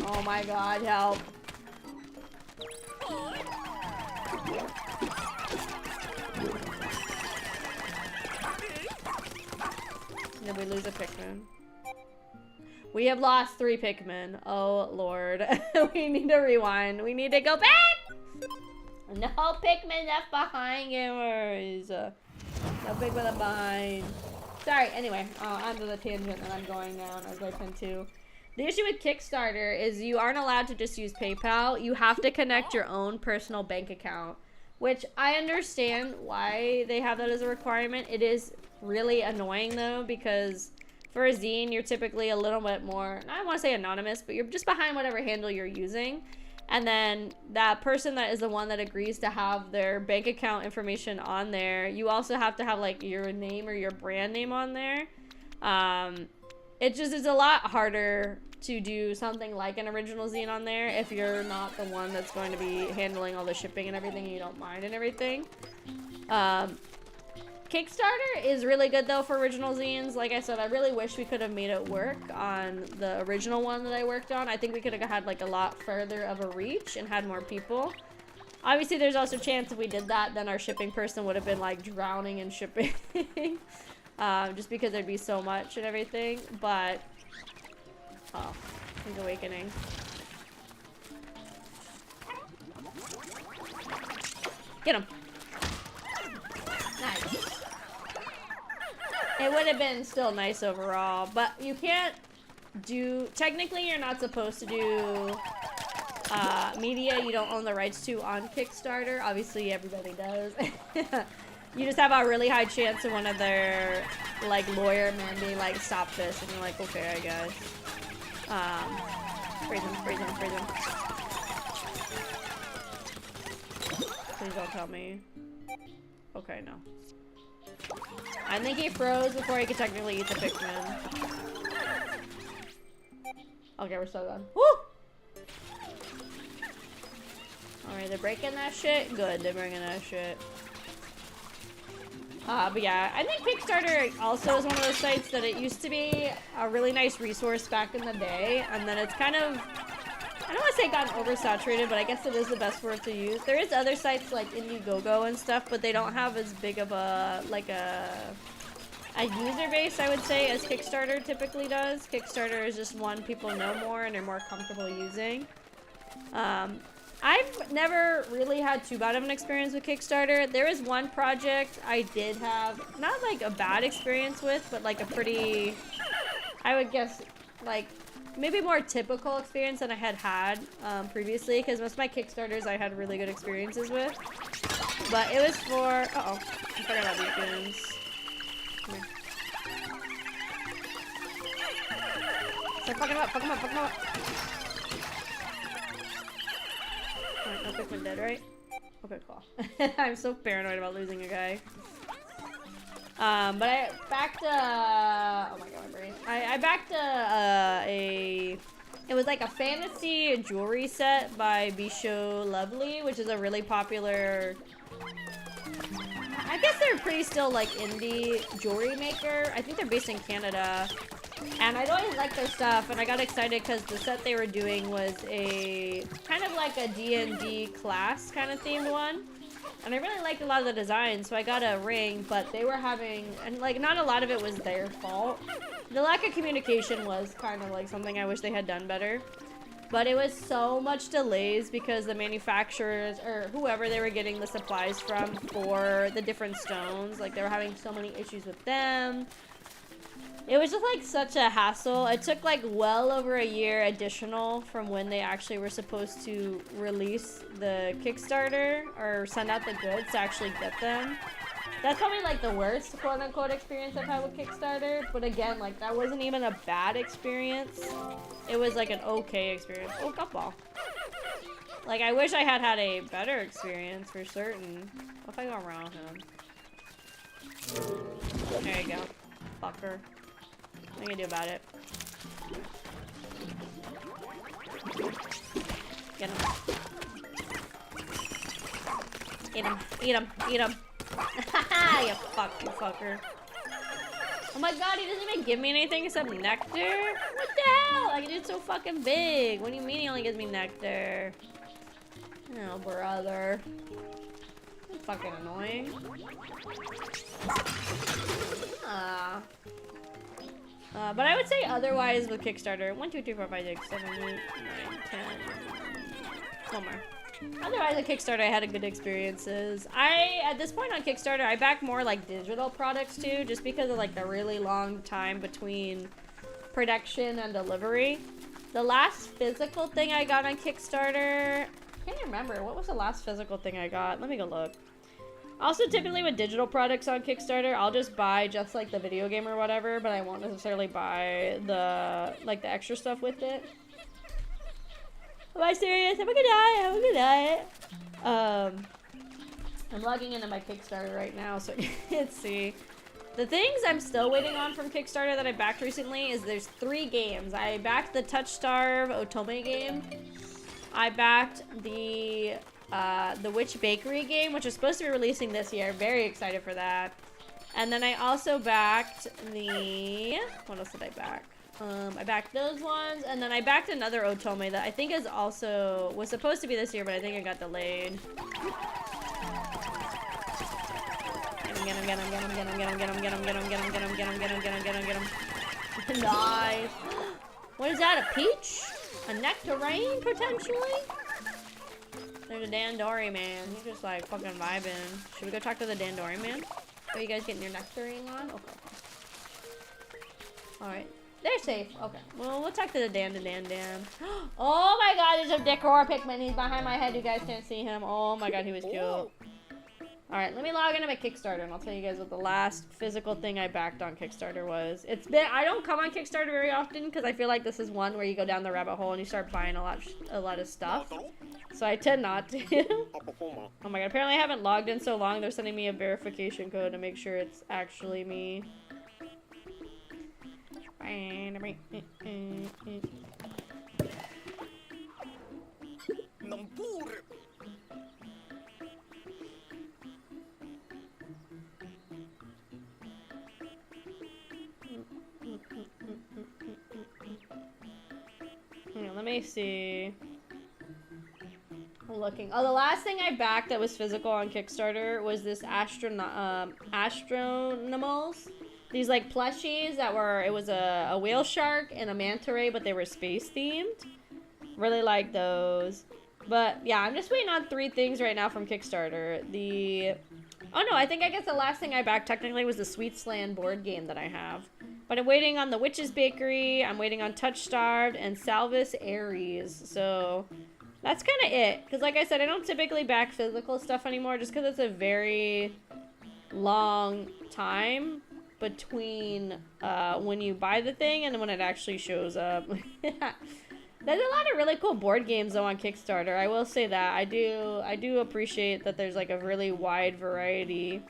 [SPEAKER 1] Oh my God, help. Did we lose a Pikmin? We have lost 3 Pikmin. Oh Lord. We need to rewind. We need to go back! No Pikmin left behind, gamers. No Pikmin left behind. Sorry, anyway, onto the tangent that I'm going down as I tend to. The issue with Kickstarter is you aren't allowed to just use PayPal. You have to connect your own personal bank account, which I understand why they have that as a requirement. It is really annoying though, because for a zine, you're typically a little bit more, I don't want to say anonymous, but you're just behind whatever handle you're using. And then that person that is the one that agrees to have their bank account information on there, you also have to have like your name or your brand name on there. It just is a lot harder to do something like an original zine on there if you're not the one that's going to be handling all the shipping and everything and you don't mind and everything. Kickstarter is really good though for original zines. Like I said, I really wish we could have made it work on the original one that I worked on. I think we could have had like a lot further of a reach and had more people. Obviously, there's also a chance if we did that, then our shipping person would have been like drowning in shipping. Just because there'd be so much and everything, but oh, he's awakening. Get him. Nice. It would have been still nice overall, but you can't do, technically you're not supposed to do media you don't own the rights to on Kickstarter. Obviously everybody does. You just have a really high chance of one of their like lawyer men being like, stop this, and you're like, okay, I guess. Freeze him, freeze him, freeze him. Please don't tell me. Okay, no. I think he froze before he could technically eat the Pikmin. Okay, we're still done. Woo! Alright, they're breaking that shit? Good, they're bringing that shit. But yeah, I think Kickstarter also is one of those sites that it used to be a really nice resource back in the day, and then it's kind of, I don't want to say gotten oversaturated, but I guess it is the best word to use. There is other sites like Indiegogo and stuff, but they don't have as big of a, like a user base, I would say, as Kickstarter typically does. Kickstarter is just one people know more and are more comfortable using. I've never really had too bad of an experience with Kickstarter. There is one project I did have, not like a bad experience with, but like a pretty, I would guess, like, maybe more typical experience than I had previously, because most of my Kickstarters I had really good experiences with. But it was for, uh-oh, I forgot about beacons. Come here. So fuck him up, fuck him up, fuck him up. Alright, no Pikmin dead, right? Okay, cool. I'm so paranoid about losing a guy. But I backed oh my god, my brain. I backed it was like a fantasy jewelry set by Bisho Lovely, which is a really popular, I guess they're pretty still like indie jewelry maker. I think they're based in Canada. And I'd always liked their stuff, and I got excited because the set they were doing was a kind of like a D&D class kind of themed one. And I really liked a lot of the designs, so I got a ring, but they were having, and like not a lot of it was their fault. The lack of communication was kind of like something I wish they had done better. But it was so much delays because the manufacturers, or whoever they were getting the supplies from for the different stones, like they were having so many issues with them. It was just like such a hassle. It took like well over a year additional from when they actually were supposed to release the Kickstarter or send out the goods to actually get them. That's probably like the worst quote unquote experience I've had with Kickstarter. But again, like that wasn't even a bad experience. It was like an okay experience. Oh, gumball. Like I wish I had had a better experience for certain. What if I go around him? There you go. Fucker. What are you gonna do about it? Get him. Eat him. Eat him. Eat him. Haha, you fucker. Oh my god, he doesn't even give me anything except nectar? What the hell? Like, dude's so fucking big. What do you mean he only gives me nectar? Oh, brother. That's fucking annoying. But I would say otherwise with Kickstarter, 1, 2, 3, 4, 5, 6, 7, 8, 9, 10. One more. Otherwise with Kickstarter, I had a good experiences. At this point on Kickstarter, I back more like digital products too, just because of like the really long time between production and delivery. The last physical thing I got on Kickstarter, I can't even remember. What was the last physical thing I got? Let me go look. Also, typically with digital products on Kickstarter, I'll just buy just like the video game or whatever, but I won't necessarily buy the like the extra stuff with it. Am I serious? I'm gonna die. I'm gonna die. I'm logging into my Kickstarter right now, so let's see. The things I'm still waiting on from Kickstarter that I backed recently is there's 3 games. I backed the Touch Starve Otome game. I backed the Witch Bakery game, which is supposed to be releasing this year. Very excited for that. And then I also backed the... What else did I back? I backed those ones, and then I backed another Otome that I think is also... was supposed to be this year, but I think it got delayed. Get him, get him, get him, get him, get him, get him, get him, get him, get him, get him, get him, get him, get him, get him, get him, get him. Nice. What is that, a peach? A nectarine, potentially? There's a Dandori man. He's just like fucking vibing. Should we go talk to the Dandori man? Are you guys getting your nectarine on? Okay. Alright. They're safe. Okay. Well, we'll talk to the Dan. Oh my god, there's a decor Pikmin. He's behind my head. You guys can't see him. Oh my god, he was cute. Alright, let me log into my Kickstarter and I'll tell you guys what the last physical thing I backed on Kickstarter was. I don't come on Kickstarter very often because I feel like this is one where you go down the rabbit hole and you start buying a lot of stuff. So I tend not to. Oh my god, apparently I haven't logged in so long. They're sending me a verification code to make sure it's actually me. Let me see. I'm looking. Oh, the last thing I backed that was physical on Kickstarter was this Astronymals. These like plushies that were, it was a whale shark and a manta ray, but they were space themed. Really like those. But yeah, I'm just waiting on 3 things right now from Kickstarter. Oh no, I guess the last thing I backed technically was the Sweetsland board game that I have. But I'm waiting on the Witch's Bakery, I'm waiting on Touch Starved, and Salvis Aries. So that's kind of it. Because like I said, I don't typically back physical stuff anymore just because it's a very long time between when you buy the thing and when it actually shows up. There's a lot of really cool board games though on Kickstarter. I will say that. I do appreciate that there's like a really wide variety.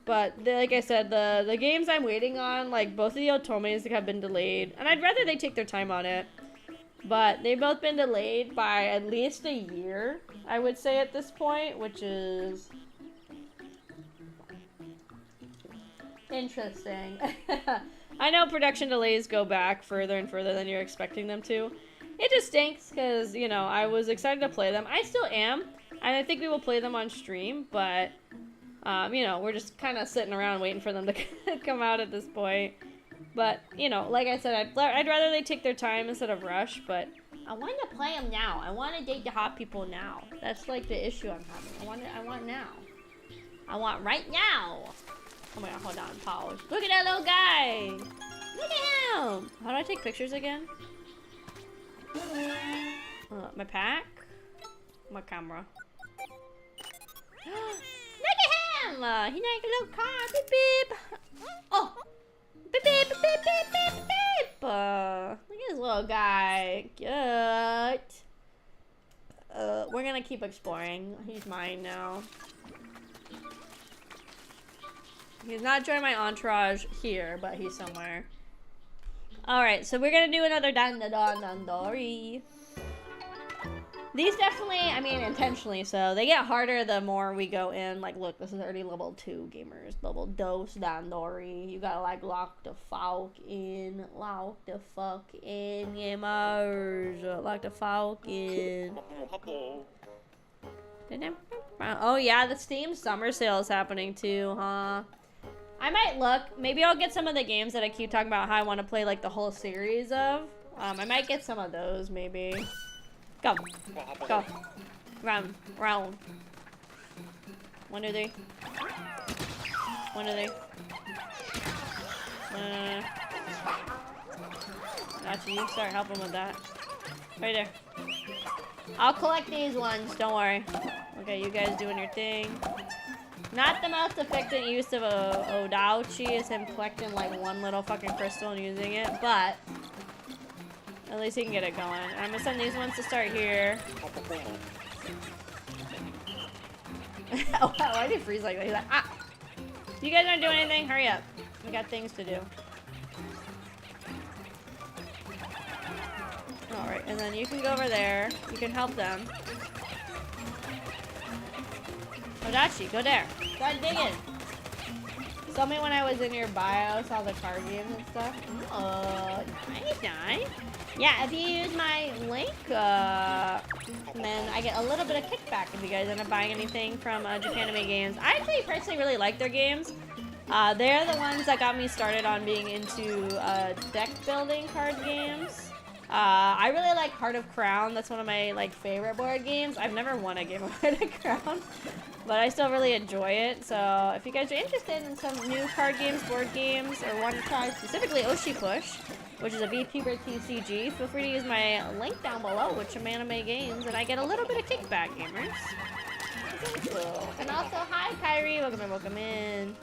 [SPEAKER 1] But like I said, the games I'm waiting on, like both of the Otomes have been delayed. And I'd rather they take their time on it. But they've both been delayed by at least a year, I would say at this point, which is interesting. I know production delays go back further and further than you're expecting them to. It just stinks because, you know, I was excited to play them. I still am, and I think we will play them on stream, but, you know, we're just kind of sitting around waiting for them to come out at this point. But, you know, like I said, I'd rather they take their time instead of rush, but I want to play them now. I want to date the hot people now. That's, like, the issue I'm having. I want now. I want right now. Oh my god, hold on, pause. Look at that little guy! Look at him! How do I take pictures again? My pack? My camera. Look at him! He's like a little car. Beep beep! Oh! Beep beep beep beep beep beep beep! Look at this little guy. Cute. We're gonna keep exploring. He's mine now. He's not joining my entourage here, but he's somewhere. Alright, so we're gonna do another Dandori. These definitely, I mean, intentionally so. They get harder the more we go in. Like, look, this is already level 2, gamers. Level dos Dandori. You gotta, like, lock the fuck in. Lock the fuck in, gamers. Lock the fuck in. Oh, yeah, the Steam Summer Sale is happening too, huh? I might look. Maybe I'll get some of the games that I keep talking about how I want to play, like, the whole series of. I might get some of those, maybe. Go. Go. Round. Round. 1, 2, 3. 1, 2, 3. Gotcha, you start helping with that. Right there. I'll collect these ones, don't worry. Okay, you guys doing your thing. Not the most effective use of Odaochi is him collecting like one little fucking crystal and using it, but at least he can get it going. I'm gonna send these ones to start here. Oh, wow, why did he freeze like that? He's like, ah! You guys aren't doing anything? Hurry up. We got things to do. Alright, and then you can go over there. You can help them. Odachi, go there. Start digging. Tell me when I was in your BIOS, all the card games and stuff. Oh, nice. Yeah, if you use my link, then I get a little bit of kickback if you guys end up buying anything from Japanime Games. I actually personally really like their games. They're the ones that got me started on being into deck building card games. I really like Heart of Crown. That's one of my like favorite board games. I've never won a game of Heart of Crown, but I still really enjoy it. So if you guys are interested in some new card games, board games, or want to try specifically Oshi Push, which is a VTuber TCG, feel free to use my link down below, which is Anime Games, and I get a little bit of kickback, gamers. Thank you. And also, hi Kyrie, welcome in, welcome in.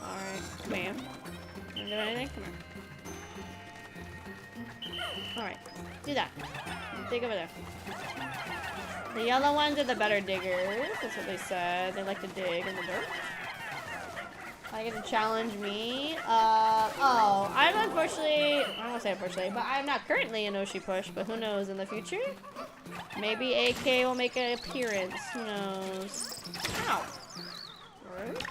[SPEAKER 1] Alright, come here. Wanna do anything? Come here. Alright, do that. Dig over there. The yellow ones are the better diggers. That's what they said. They like to dig in the dirt. Are you gonna challenge me? Oh, I'm unfortunately, I don't want to say unfortunately, but I'm not currently in Oshi Push, but who knows in the future? Maybe AK will make an appearance. Who knows? Ow. Right.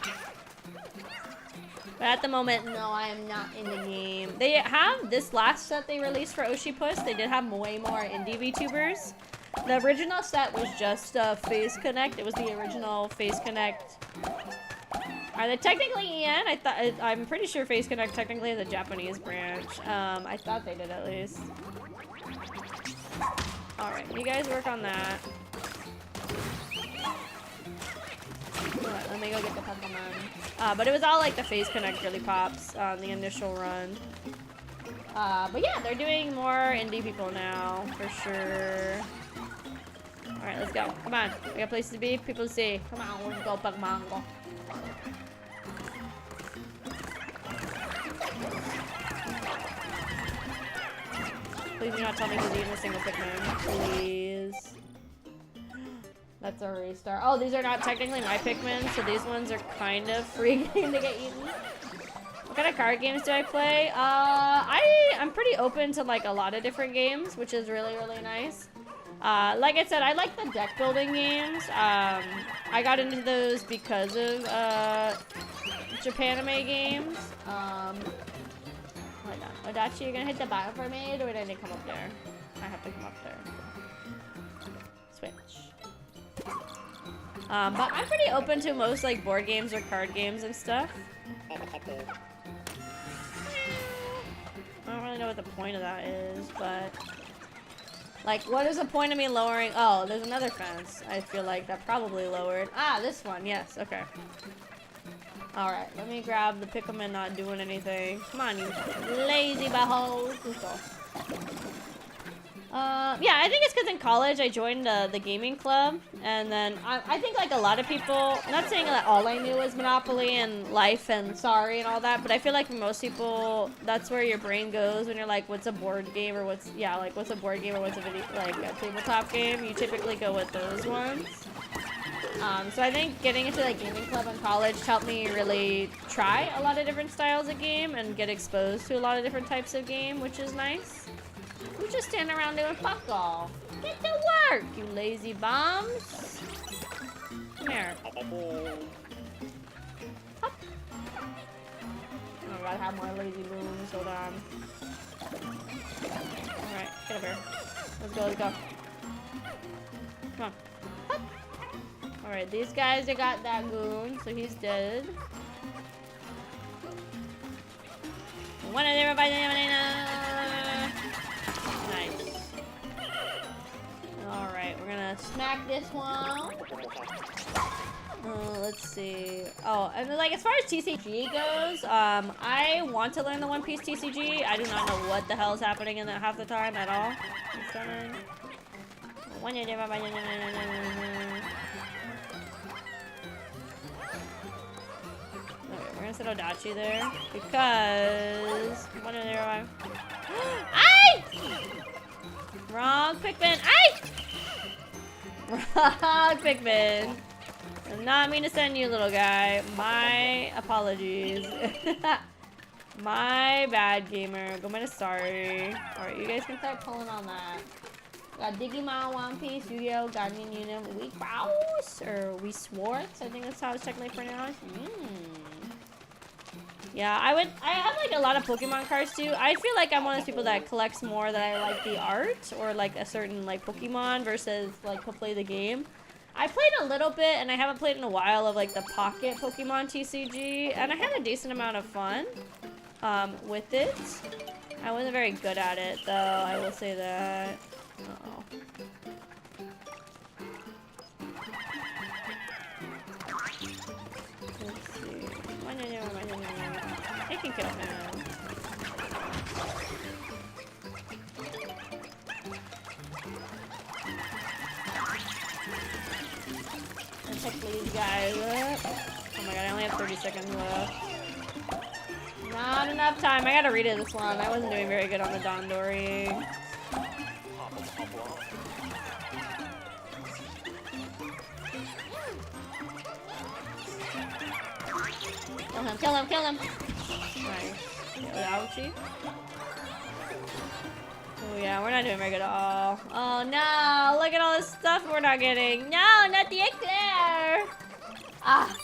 [SPEAKER 1] But at the moment, no, I am not in the game. They have this last set they released for Oshi Push. They did have way more indie VTubers. The original set was just Face Connect. It was the original Face Connect. Are they technically EN? I'm pretty sure Face Connect technically is a Japanese branch. I thought they did at least. Alright, you guys work on that. Alright, let me go get the Pokemon. But it was all like the Face Connect really pops on the initial run. But yeah, they're doing more indie people now, for sure. Alright, let's go. Come on. We got places to be, people to see. Come on, let's go, Pokemon. Go. Please do not tell me he's eating a single Pikmin. Please. That's a restart. Oh, these are not technically my Pikmin, so these ones are kind of free game to get eaten. What kind of card games do I play? I'm pretty open to like a lot of different games, which is really, really nice. Like I said, I like the deck building games. I got into those because of Japanime games. Hold on. Odachi, you're gonna hit the bottom for me, or do I need to come up there? I have to come up there. Switch. But I'm pretty open to most like board games or card games and stuff. I don't really know what the point of that is, but like, what is the point of me lowering? Oh, there's another fence. I feel like that probably lowered. Ah, this one. Yes. Okay. All right. Let me grab the Pikmin not doing anything. Come on, you lazy behold. Let's go. Yeah, I think it's because in college I joined the gaming club, and then I think like a lot of people, not saying that all I knew was Monopoly and Life and Sorry and all that, but I feel like for most people, that's where your brain goes when you're like, what's a board game or what's a board game or what's a video, like a tabletop game, you typically go with those ones. So I think getting into the gaming club in college helped me really try a lot of different styles of game and get exposed to a lot of different types of game, which is nice. You just stand around doing fuck all. Get to work, you lazy bums. Come here. Hop. Oh, I gotta have more lazy booms. Hold on. Alright, get up here. Let's go, let's go. Come on. Hop. Alright, these guys, they got that goon, so he's dead. One of them, nice. Alright, we're gonna smack this one. Let's see. Oh, and like as far as TCG goes, I want to learn the One Piece TCG. I do not know what the hell is happening in that half the time at all. We're gonna set Odachi there because Ay! Wrong Pikmin. Ay! Wrong Pikmin. I did not mean to send you, little guy. My apologies. My bad, gamer. Go minus sorry. Alright, you guys can start pulling on that. Got Digimon, One Piece, Yu-Gi-Oh, Guardian Unum, Wii Kraus, or Wii Swartz. I think that's how it's technically pronounced. Yeah, I have like a lot of Pokemon cards too. I feel like I'm one of those people that collects more that I like the art or like a certain like Pokemon versus like to play the game. I played a little bit and I haven't played in a while of like the Pocket Pokemon TCG, and I had a decent amount of fun with it. I wasn't very good at it, though. I will say that. Uh-oh. Let's see. I can kill him. Let's pick these guys up. Oh my god, I only have 30 seconds left. Not enough time. I gotta read it this one. I wasn't doing very good on the Dandori. Kill him, kill him, kill him! Nice. Ouchie. Oh yeah, we're not doing very good at all. Oh no! Look at all this stuff we're not getting. No, not the eclair! Ah!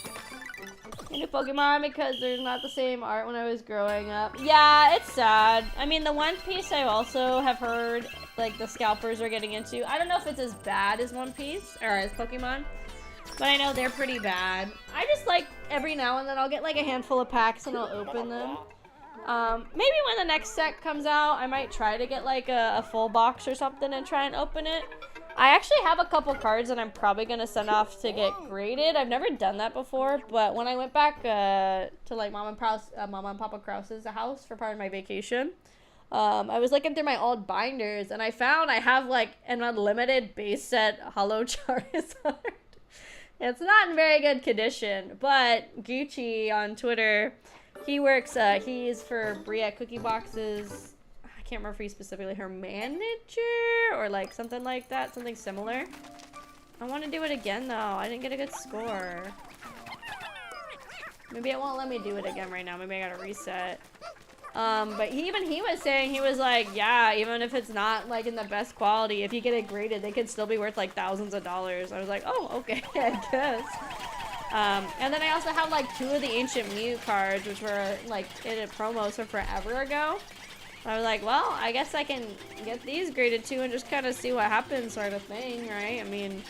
[SPEAKER 1] Into Pokemon because there's not the same art when I was growing up. Yeah, it's sad. I mean, the One Piece I also have heard, like, the scalpers are getting into. I don't know if it's as bad as One Piece, or as Pokemon, but I know they're pretty bad. I just, like, every now and then I'll get, like, a handful of packs and I'll open them. Maybe when the next set comes out, I might try to get, like, a full box or something and try and open it. I actually have a couple cards that I'm probably going to send off to get graded. I've never done that before, but when I went back to like Mom and Papa Kraus's house for part of my vacation, I was looking through my old binders and I found I have like an unlimited base set Holo Charizard. It's not in very good condition, but Gucci on Twitter, he works, he's for Bria Cookie Boxes. I can't remember if he's specifically her manager or like something like that, something similar. I want to do it again though. I didn't get a good score. Maybe it won't let me do it again right now. Maybe I gotta reset. But he was saying, he was like, yeah, even if it's not like in the best quality, if you get it graded, they could still be worth like thousands of dollars. I was like, oh, okay, I guess. And then I also have like 2 of the Ancient Mew cards, which were like in a promo from forever ago. I was like, well, I guess I can get these graded too and just kind of see what happens sort of thing, right? I mean,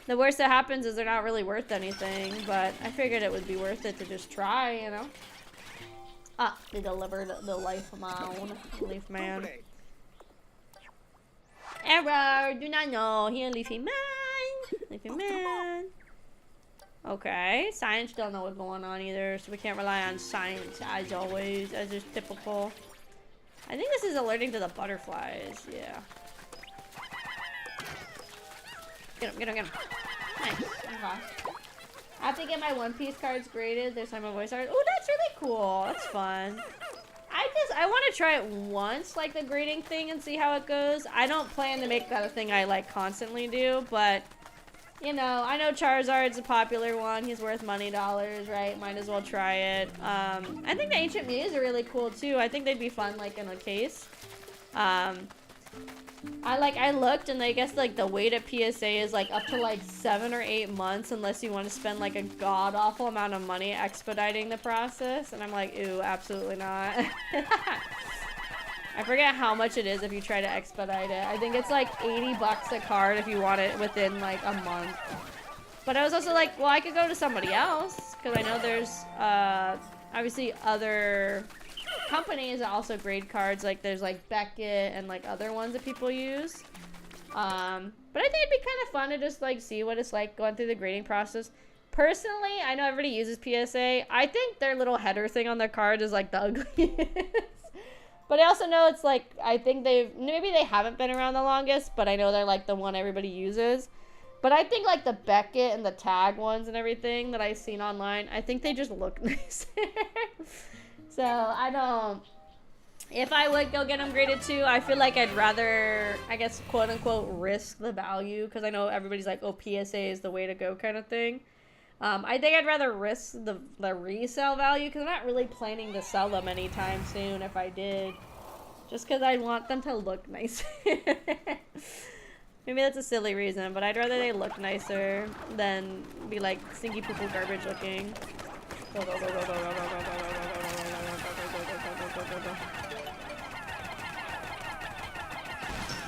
[SPEAKER 1] the worst that happens is they're not really worth anything, but I figured it would be worth it to just try, you know? Ah, they delivered the Leaf Man. Error! Do not know. Here, Leafy Man! Leafy Man. Okay, science don't know what's going on either, so we can't rely on science as always, as is typical. I think this is alerting to the butterflies, yeah. Get him, get him, get him. Nice, okay. I have to get my One Piece cards graded. There's some of my voice art. Oh, that's really cool. That's fun. I want to try it once, like the grading thing, and see how it goes. I don't plan to make that a thing I like constantly do, but you know, I know Charizard's a popular one. He's worth money dollars, right? Might as well try it. I think the Ancient Mews are really cool too. I think they'd be fun, like in a case. I looked, and I guess like the wait at PSA is like up to like 7 or 8 months, unless you want to spend like a god awful amount of money expediting the process. And I'm like, ooh, absolutely not. I forget how much it is if you try to expedite it. I think it's like 80 bucks a card if you want it within like a month. But I was also like, well, I could go to somebody else, because I know there's obviously other companies that also grade cards. Like there's like Beckett and like other ones that people use. But I think it'd be kind of fun to just like see what it's like going through the grading process. Personally, I know everybody uses PSA. I think their little header thing on their card is like the ugliest. But I also know it's like, I think maybe they haven't been around the longest, but I know they're like the one everybody uses. But I think like the Beckett and the Tag ones and everything that I've seen online, I think they just look nicer. So I don't, if I would go get them graded too, I feel like I'd rather, I guess, quote unquote, risk the value. Because I know everybody's like, oh, PSA is the way to go kind of thing. I think I'd rather risk the resale value, because I'm not really planning to sell them anytime soon if I did. Just because I want them to look nicer. Maybe that's a silly reason, but I'd rather they look nicer than be like stinky poo poo garbage looking. Go, go, go, go, go, go, go, go, go, go, go, go, go.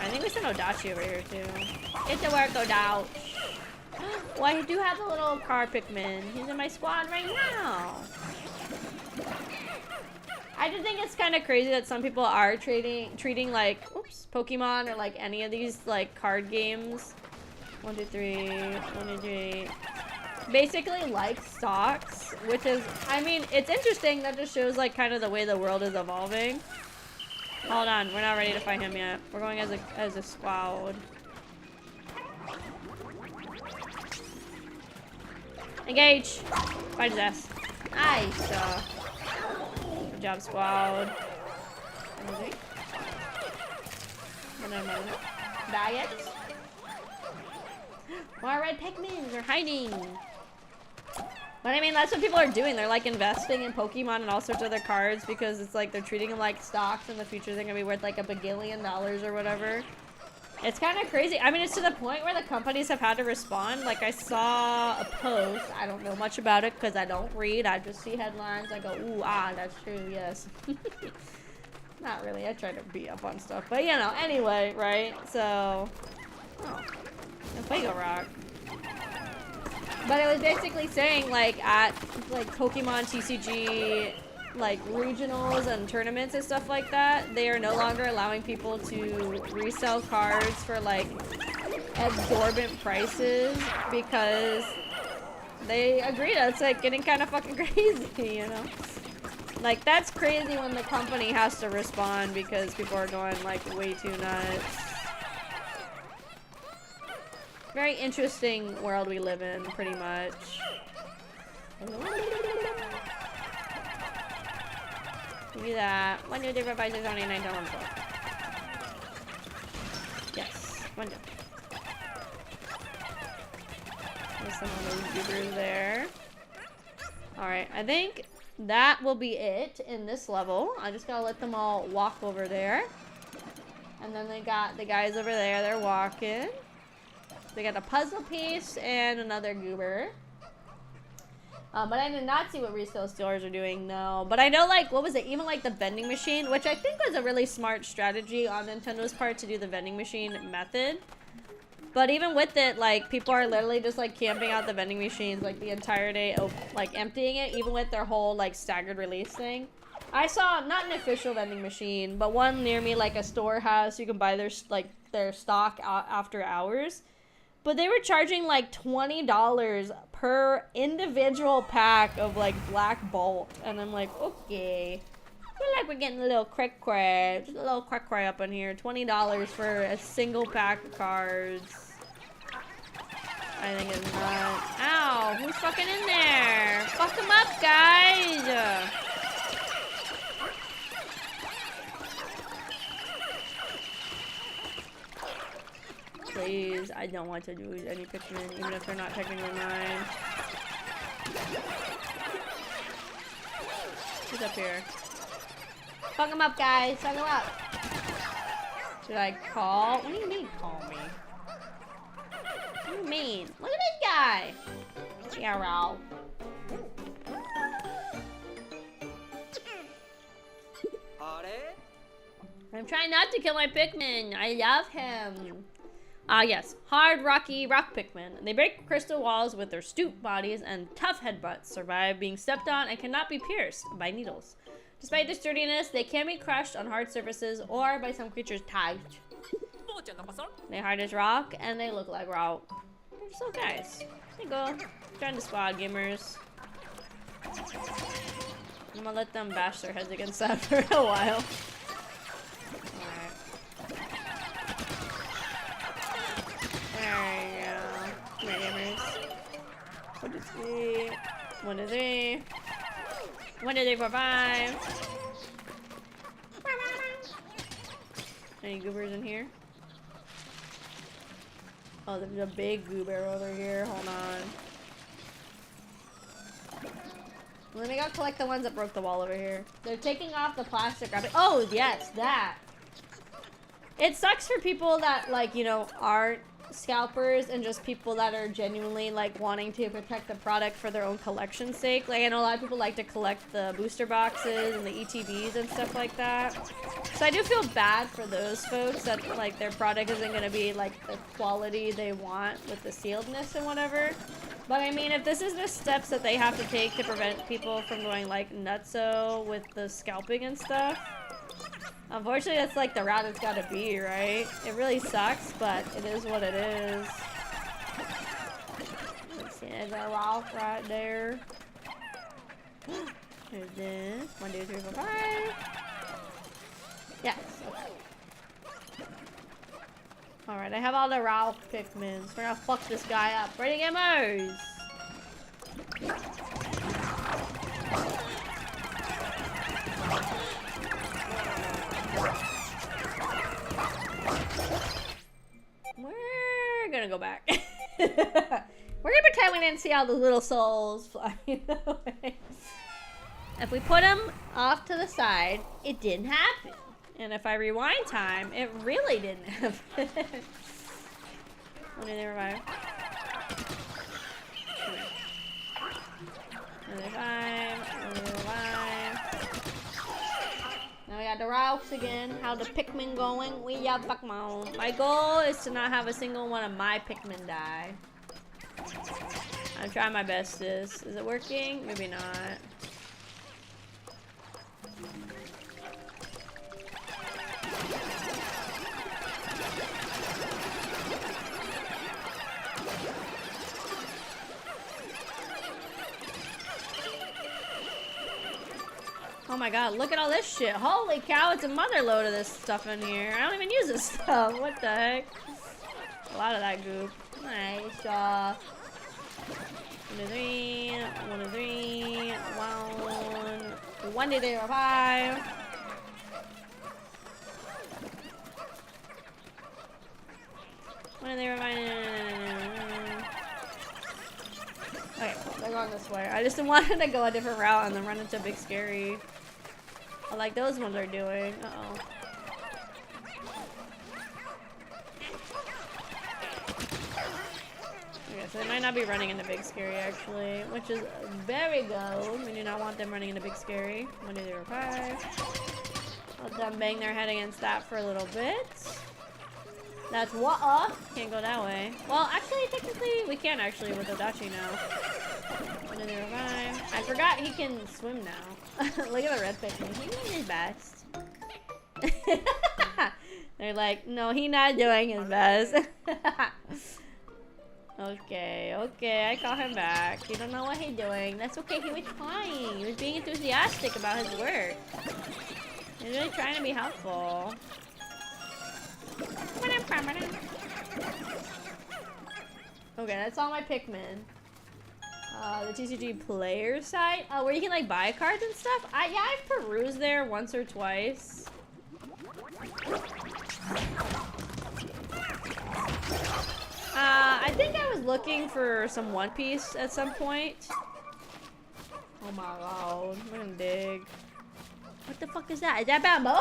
[SPEAKER 1] I think we sent Odachi over here too. Get to work, Odachi. Well, I do have the little car Pikmin. He's in my squad right now. I just think it's kind of crazy that some people are treating like, oops, Pokemon or like any of these like card games. 1, 2, 3, 1, 2, 3. Basically like stocks, which is, I mean, it's interesting. That just shows like kind of the way the world is evolving. Hold on, we're not ready to fight him yet. We're going as a squad. Engage! Fight his ass. Nice! Good job, squad. Diet. More red Pikmin! They're hiding! But I mean, that's what people are doing. They're like investing in Pokemon and all sorts of other cards because it's like they're treating them like stocks. In the future they're gonna be worth like $1 bagillion or whatever. It's kind of crazy. I mean, it's to the point where the companies have had to respond. Like, I saw a post. I don't know much about it because I don't read. I just see headlines. I go, ooh, ah, that's true, yes. Not really. I try to be up on stuff. But, you know, anyway, right? So, oh, a Fuego Rock. But it was basically saying, like, at, like, Pokemon TCG, like, regionals and tournaments and stuff like that, they are no longer allowing people to resell cards for, like, exorbitant prices because they agree that it's, like, getting kind of fucking crazy, you know? Like, that's crazy when the company has to respond because people are going, like, way too nuts. Very interesting world we live in, pretty much. Give me that. 1, 2, 3, 4, 5, 6, 7, 8, 9, 10, 11, 12. Yes. 1 down. There's some of those goobers there. Alright, I think that will be it in this level. I just gotta let them all walk over there. And then they got the guys over there, they're walking. They got a puzzle piece and another goober. But I did not see what resale stores are doing, no. But I know, like, what was it? Even, like, the vending machine, which I think was a really smart strategy on Nintendo's part to do the vending machine method. But even with it, like, people are literally just, like, camping out the vending machines, like, the entire day, like, emptying it, even with their whole, like, staggered release thing. I saw, not an official vending machine, but one near me, like, a storehouse. You can buy their, like, their stock after hours. But they were charging like $20 per individual pack of like Black Bolt. And I'm like, okay. I feel like we're getting a little cray-cray. Just a little cray-cray up in here. $20 for a single pack of cards. I think it's nuts. Ow, who's fucking in there? Fuck them up, guys! Please, I don't want to lose any Pikmin, even if they're not technically mine. Who's up here? Fuck them up, guys. Fuck them up. Should I call? What do you mean, call me? What do you mean? Look at this guy. Yeah, Raul. I'm trying not to kill my Pikmin. I love him. Yes. Hard, rocky rock Pikmin. They break crystal walls with their stoop bodies and tough headbutts, survive being stepped on, and cannot be pierced by needles. Despite their sturdiness, they can be crushed on hard surfaces or by some creatures tagged. They're hard as rock, and they look like rock. They're so guys. There you go. Join the squad, gamers. I'm gonna let them bash their heads against that for a while. There you go. Come here, gamers. 1, 2, 3. 1, 2, 3. 1, 2, 3, 4, 5. Any goobers in here? Oh, there's a big goober over here. Hold on. Let me go collect the ones that broke the wall over here. They're taking off the plastic wrapping. Oh, yes, that. It sucks for people that, like, you know, aren't scalpers and just people that are genuinely like wanting to protect the product for their own collection's sake. Like, I know a lot of people like to collect the booster boxes and the ETBs and stuff like that. So I do feel bad for those folks that like their product isn't going to be like the quality they want with the sealedness and whatever. But I mean, if this is the steps that they have to take to prevent people from going like nutso with the scalping and stuff, unfortunately that's like the route it's gotta be, right? It really sucks, but it is what it is. Let's see, there's a rock right there. There's this. 1, 2, 3, 4, 5. Yes, okay. Alright, I have all the Ralph Pikmin. So we're gonna fuck this guy up. Ready, gamers! We're gonna go back. We're gonna pretend we didn't see all the little souls flying away. If we put them off to the side, it didn't happen. And if I rewind time, it really didn't happen. What did they revive? 105. Now we got the Ralphs again. How the Pikmin going? We have Pikmin. My goal is to not have a single one of my Pikmin die. I'm trying my bestest. Is it working? Maybe not. Oh my god, look at all this shit. Holy cow, it's a mother load of this stuff in here. I don't even use this stuff. What the heck? A lot of that goop. Nice. 1, 2, 3. 1, 2, 3. 1. 1, 2, 3, 4, 5. What are they reminding? Okay, they're going this way. I just wanted to go a different route and then run into Big Scary. I like those ones are doing. Uh-oh. Okay, so they might not be running into Big Scary actually, which is very good. We do not want them running into Big Scary. 1, 2, 3, 4, 5. Let them bang their head against that for a little bit. That's what? Can't go that way. Well, actually, technically, we can actually with Odachi now. 1, 2, 3, 4, 5. I forgot he can swim now. Look at the red Pikmin. He's doing his best. They're like, no, he's not doing his best. Okay, okay, I call him back. You don't know what he's doing. That's okay, he was trying. He was being enthusiastic about his work. He was really trying to be helpful. Okay, that's all my Pikmin. The TCG player site, where you can like buy cards and stuff. Yeah, I've perused there once or twice. I think I was looking for some One Piece at some point. Oh my god, I'm gonna dig. What the fuck is that? Is that bamboo?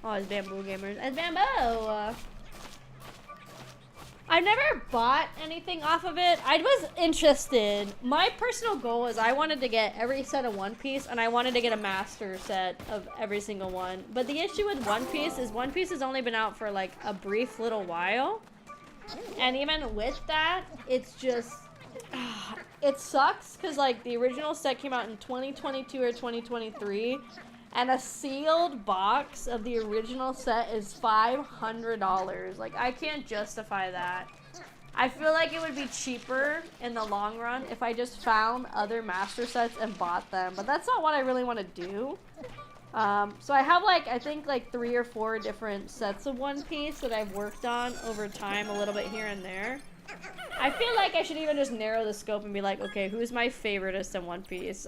[SPEAKER 1] Oh, it's bamboo, gamers. It's bamboo! I never bought anything off of it. I was interested. My personal goal is I wanted to get every set of One Piece, and I wanted to get a master set of every single one. But the issue with One Piece has only been out for like a brief little while. And even with that, it's just... it sucks, because like the original set came out in 2022 or 2023. And a sealed box of the original set is $500. Like, I can't justify that. I feel like it would be cheaper in the long run if I just found other master sets and bought them. But that's not what I really want to do. So I have like, I think like 3 or 4 different sets of One Piece that I've worked on over time, a little bit here and there. I feel like I should even just narrow the scope and be like, okay, who's my favoritist in One Piece?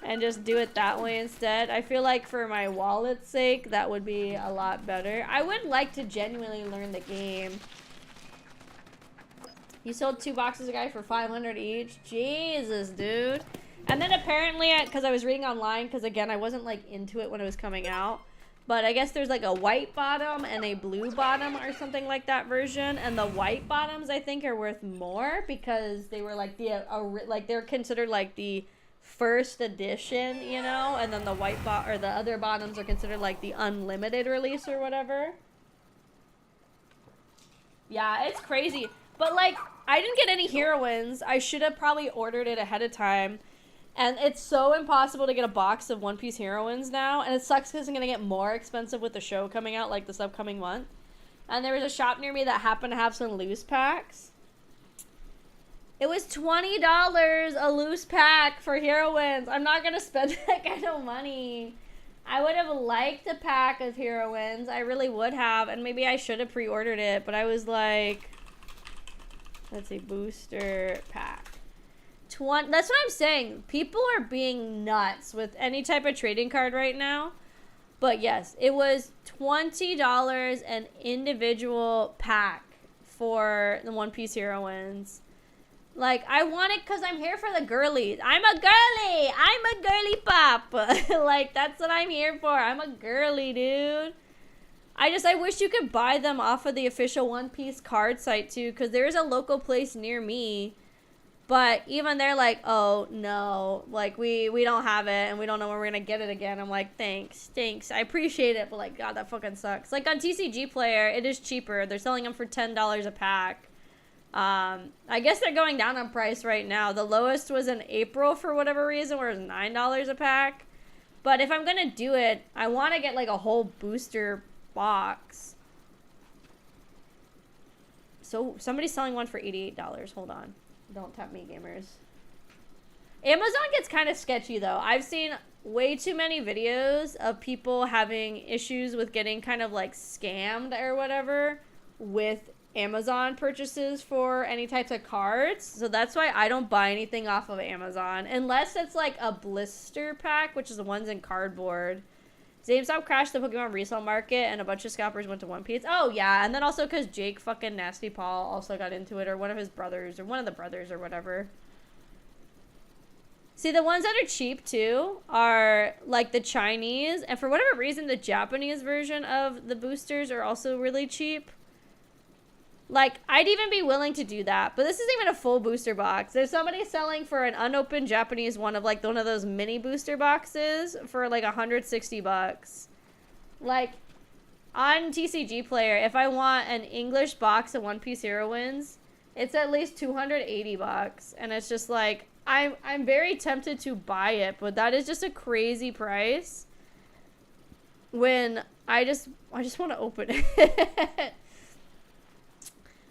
[SPEAKER 1] And just do it that way instead. I feel like for my wallet's sake, that would be a lot better. I would like to genuinely learn the game. You sold 2 boxes of guy for $500 each? Jesus, dude. And then apparently, because I was reading online, because again, I wasn't like into it when it was coming out. But I guess there's like a white bottom and a blue bottom or something like that version. And the white bottoms, I think, are worth more because they were like they're considered like the first edition, you know, and then the the other bottoms are considered like the unlimited release or whatever. Yeah, it's crazy. But like, I didn't get any heroines. I should have probably ordered it ahead of time. And it's so impossible to get a box of One Piece heroines now. And it sucks because it's going to get more expensive with the show coming out, like, this upcoming month. And there was a shop near me that happened to have some loose packs. It was $20 a loose pack for heroines. I'm not going to spend that kind of money. I would have liked a pack of heroines. I really would have. And maybe I should have pre-ordered it. But I was like... Let's see. Booster pack. That's what I'm saying. People are being nuts with any type of trading card right now. But yes, it was $20 an individual pack for the One Piece heroines. Like, I want it because I'm here for the girlies. I'm a girly! I'm a girly pop! Like, that's what I'm here for. I'm a girly, dude. I wish you could buy them off of the official One Piece card site, too, because there's a local place near me. But even they're like, oh, no, like, we don't have it, and we don't know when we're going to get it again. I'm like, thanks. I appreciate it, but, like, God, that fucking sucks. Like, on TCG Player, it is cheaper. They're selling them for $10 a pack. I guess they're going down on price right now. The lowest was in April for whatever reason, where it was $9 a pack. But if I'm going to do it, I want to get, like, a whole booster box. So, somebody's selling one for $88. Hold on. Don't tap me, gamers. Amazon gets kind of sketchy, though. I've seen way too many videos of people having issues with getting kind of, like, scammed or whatever with Amazon purchases for any types of cards. So that's why I don't buy anything off of Amazon. Unless it's, like, a blister pack, which is the ones in cardboard. GameStop crashed the Pokemon resale market and a bunch of scalpers went to One Piece. Oh, yeah. And then also because Jake fucking Nasty Paul also got into it, or one of his brothers, or one of the brothers, or whatever. See, the ones that are cheap, too, are, like, the Chinese. And for whatever reason, the Japanese version of the boosters are also really cheap. Like, I'd even be willing to do that. But this isn't even a full booster box. There's somebody selling for an unopened Japanese one of, like, one of those mini booster boxes for, like, $160. Like, on TCG Player, if I want an English box of One Piece heroines, it's at least $280. And it's just, like, I'm very tempted to buy it. But that is just a crazy price. When I just want to open it.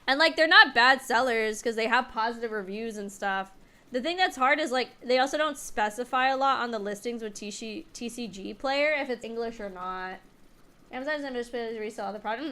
[SPEAKER 1] And, like, they're not bad sellers because they have positive reviews and stuff. The thing that's hard is, like, they also don't specify a lot on the listings with TCG Player if it's English or not. Amazon's English resell the product.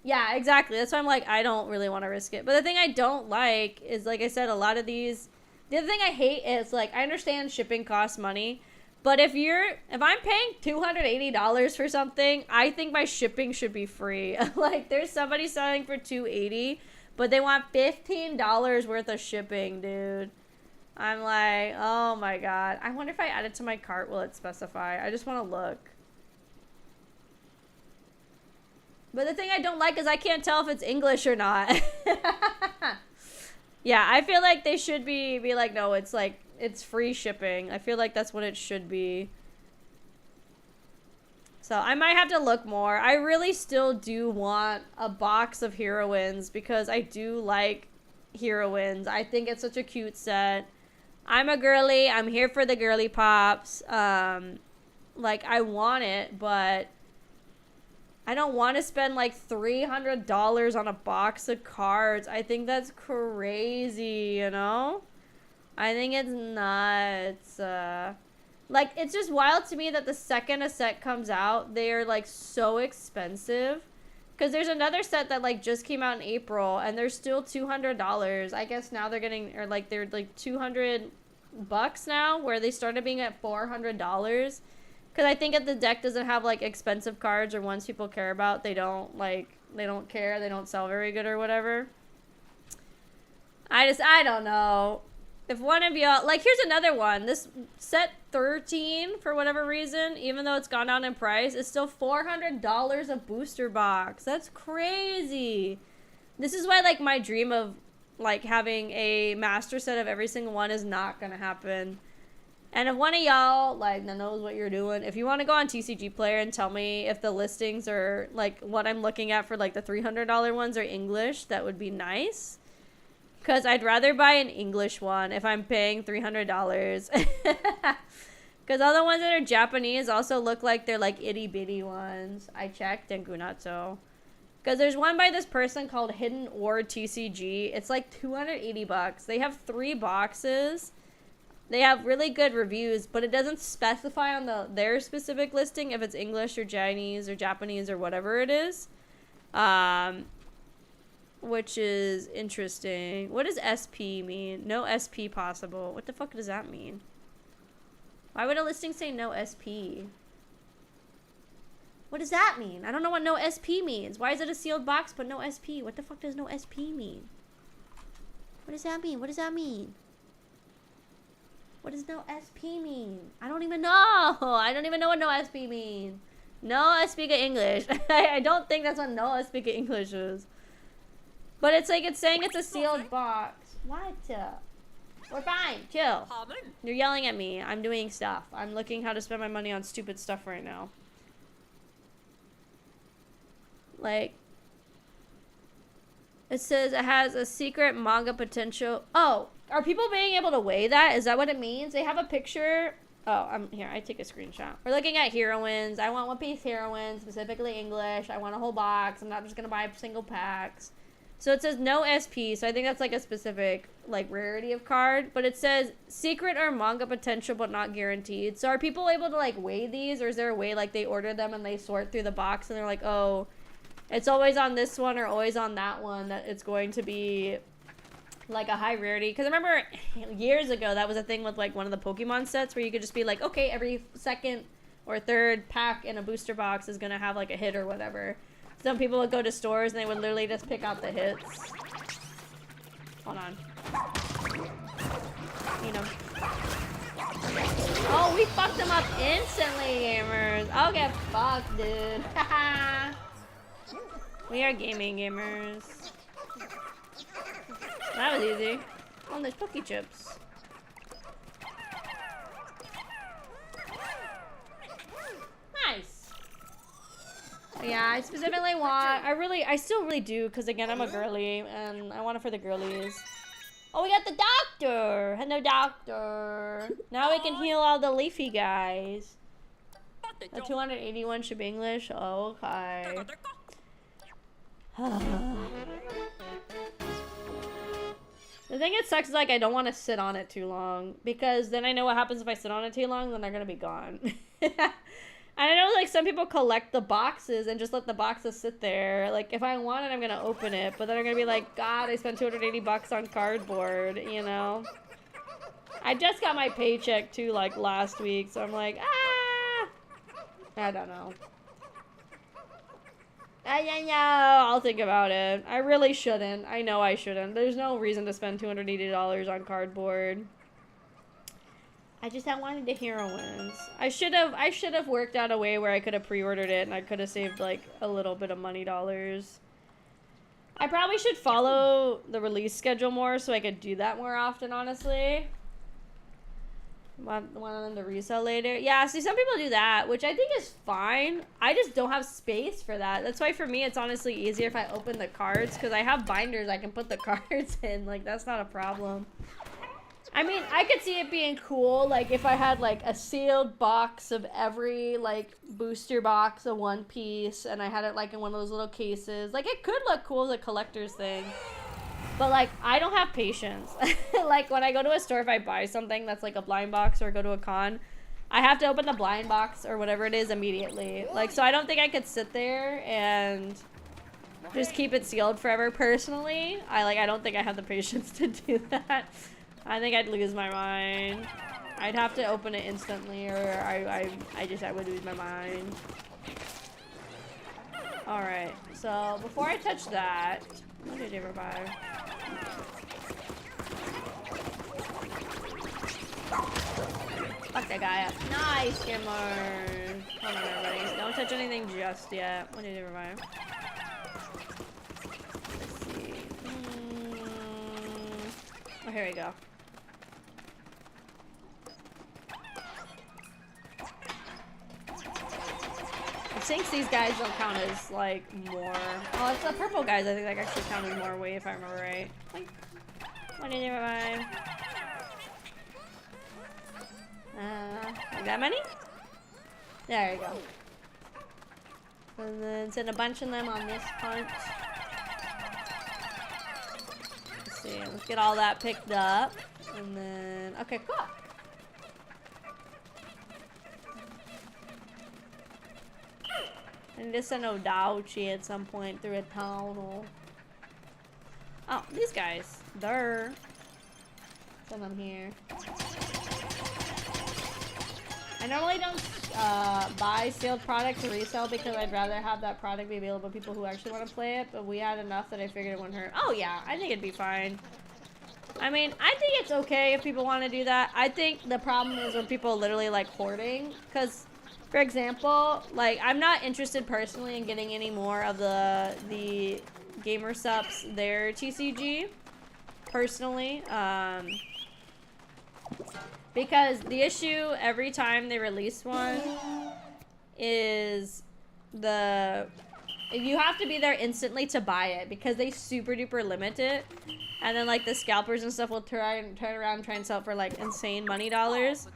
[SPEAKER 1] Yeah, exactly. That's why I'm like, I don't really want to risk it. But the thing I don't like is, like I said, a lot of these... The other thing I hate is, like, I understand shipping costs money. But if I'm paying $280 for something, I think my shipping should be free. Like, there's somebody selling for $280, but they want $15 worth of shipping, dude. I'm like, oh my God. I wonder if I add it to my cart, will it specify? I just want to look. But the thing I don't like is I can't tell if it's English or not. Yeah, I feel like they should be like, no, it's like, it's free shipping. I feel like that's what it should be. So I might have to look more. I really still do want a box of heroines because I do like heroines. I think it's such a cute set. I'm a girly. I'm here for the girly pops. Like, I want it, but I don't want to spend like $300 on a box of cards. I think that's crazy, you know? I think it's nuts. Like, it's just wild to me that the second a set comes out, they are, like, so expensive. Because there's another set that, like, just came out in April, and they're still $200. I guess now they're getting, or, like, they're, like, $200 now, where they started being at $400. Because I think if the deck doesn't have, like, expensive cards or ones people care about, they don't, like, they don't care. They don't sell very good or whatever. I don't know. If one of y'all, like, here's another one. This set 13, for whatever reason, even though it's gone down in price, is still $400 a booster box. That's crazy. This is why, like, my dream of, like, having a master set of every single one is not gonna happen. And if one of y'all, like, knows what you're doing, if you want to go on TCG Player and tell me if the listings are, like, what I'm looking at for, like, the $300 ones are English, that would be nice. Because I'd rather buy an English one if I'm paying $300. Because all the ones that are Japanese also look like they're like itty bitty ones. I checked in Gunatsu. Because there's one by this person called Hidden Ore TCG. It's like 280 bucks. They have 3 boxes. They have really good reviews, but it doesn't specify on their specific listing if it's English or Chinese or Japanese or whatever it is. Which is interesting. What does SP mean? No SP possible. What the fuck does that mean? Why would a listing say no SP? What does that mean? I don't know what no SP means. Why is it a sealed box but no SP? What the fuck does no SP mean? What does that mean? What does that mean? What does no SP mean? I don't even know. I don't even know what no SP means. No speak English. I don't think that's what no speak English is. But it's like it's saying it's a sealed box. What? We're fine. Chill. You're yelling at me. I'm doing stuff. I'm looking how to spend my money on stupid stuff right now. Like, it says it has a secret manga potential. Oh, are people being able to weigh that? Is that what it means? They have a picture. Oh, I'm here. I take a screenshot. We're looking at heroines. I want One Piece heroines, specifically English. I want a whole box. I'm not just going to buy single packs. So it says no SP, so I think that's like a specific like rarity of card, but it says secret or manga potential but not guaranteed. So are people able to like weigh these, or is there a way like they order them and they sort through the box and they're like, oh, it's always on this one or always on that one that it's going to be like a high rarity? Because I remember years ago that was a thing with like one of the Pokemon sets where you could just be like, okay, every second or third pack in a booster box is gonna have like a hit or whatever. Some people would go to stores and they would literally just pick out the hits. Hold on. You know. Oh, we fucked them up instantly, gamers. I'll get fucked, dude. We are gaming gamers. That was easy. Oh, there's Poke Chips. Nice. Yeah, I specifically want, I still really do, because again, I'm a girly, and I want it for the girlies. Oh, we got the doctor! Hello, doctor! Now we can heal all the leafy guys. The 281 should be English? Oh, okay. The thing that sucks is, like, I don't want to sit on it too long, because then I know what happens if I sit on it too long, then they're gonna be gone. And I know, like, some people collect the boxes and just let the boxes sit there. Like, if I want it, I'm gonna open it. But then I'm gonna be like, God, I spent 280 bucks on cardboard, you know? I just got my paycheck, too, like, last week. So I'm like, ah! I don't know. I'll think about it. I really shouldn't. I know I shouldn't. There's no reason to spend $280 on cardboard. I just don't want the heroines. I should have worked out a way where I could have pre-ordered it and I could have saved like a little bit of money dollars. I probably should follow the release schedule more so I could do that more often, honestly. Want them to resell later. Yeah, see, some people do that, which I think is fine. I just don't have space for that. That's why for me it's honestly easier if I open the cards, because I have binders I can put the cards in. Like, that's not a problem. I mean, I could see it being cool, like, if I had, like, a sealed box of every, like, booster box of One Piece, and I had it, like, in one of those little cases. Like, it could look cool as a collector's thing. But, like, I don't have patience. Like, when I go to a store, if I buy something that's, like, a blind box or go to a con, I have to open the blind box or whatever it is immediately. Like, so I don't think I could sit there and just keep it sealed forever, personally. I don't think I have the patience to do that. I think I'd lose my mind. I'd have to open it instantly, or I would lose my mind. Alright, so before I touch that, what did I ever buy? Fuck that guy up. Nice, skimmer! Hold on, everybody. Don't touch anything just yet. What did I ever buy? Let's see. Oh, here we go. It thinks these guys don't count as, like, more. Oh, it's the purple guys, I think, that actually count as more weight, if I remember right. Like, 185. Like that many? There you go. And then send a bunch of them on this punch. Let's see, let's get all that picked up. And then, okay, cool. I need to send Odachi at some point through a tunnel. Oh, these guys. They're. Send them here. I normally don't buy sealed product to resell because I'd rather have that product be available to people who actually want to play it, but we had enough that I figured it wouldn't hurt. Oh yeah, I think it'd be fine. I mean, I think it's okay if people want to do that. I think the problem is when people literally like hoarding, because for example, like I'm not interested personally in getting any more of the gamer subs their TCG personally, because the issue every time they release one is you have to be there instantly to buy it because they super duper limit it, and then like the scalpers and stuff will turn around and try and sell it for like insane money dollars.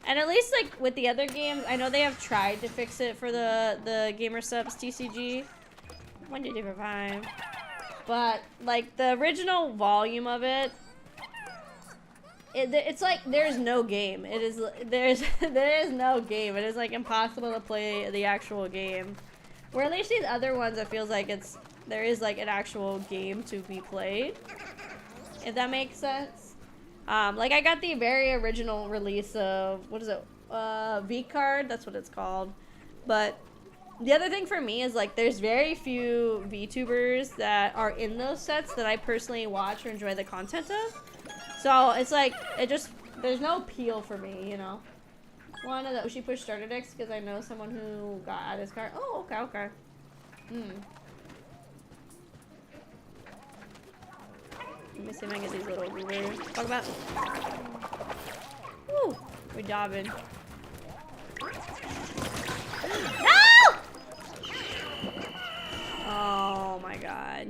[SPEAKER 1] And at least like with the other games, I know they have tried to fix it for the gamer subs TCG. 125. But like the original volume of it, it's like there's no game. There is no game. It is like impossible to play the actual game. Where at least these other ones, it feels like there is like an actual game to be played. If that makes sense. Like I got the very original release of, what is it? V card, that's what it's called. But the other thing for me is like there's very few VTubers that are in those sets that I personally watch or enjoy the content of. So it's like, there's no appeal for me, you know. One of the Oshi push starter decks because I know someone who got out his card. Oh, okay, okay. Let me see if I can get these little weird. Talk about. Woo! We're dabbing. No! Oh my god.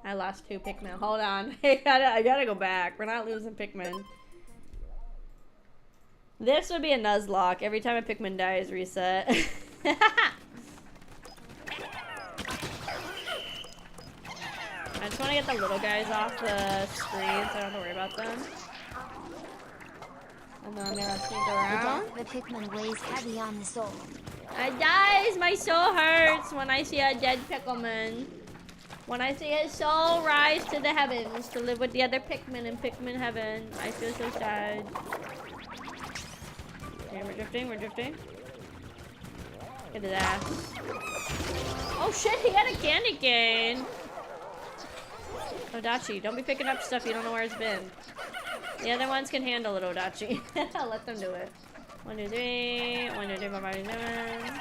[SPEAKER 1] I lost 2 Pikmin. Hold on. I gotta go back. We're not losing Pikmin. This would be a Nuzlocke. Every time a Pikmin dies, reset. I just want to get the little guys off the screen so I don't have to worry about them. And then I'm gonna sneak around.
[SPEAKER 2] The Pikmin weighs heavy on the soul.
[SPEAKER 1] It does! My soul hurts when I see a dead Pikmin. When I see his soul rise to the heavens to live with the other Pikmin in Pikmin heaven, I feel so sad. Okay, we're drifting, we're drifting. Look at that. Oh shit, he got a candy cane! Odachi, don't be picking up stuff you don't know where it's been. The other ones can handle it, Odachi. Let them do it. 1, 2, 3. 1, 2, 3, 4, 5, 6, 7.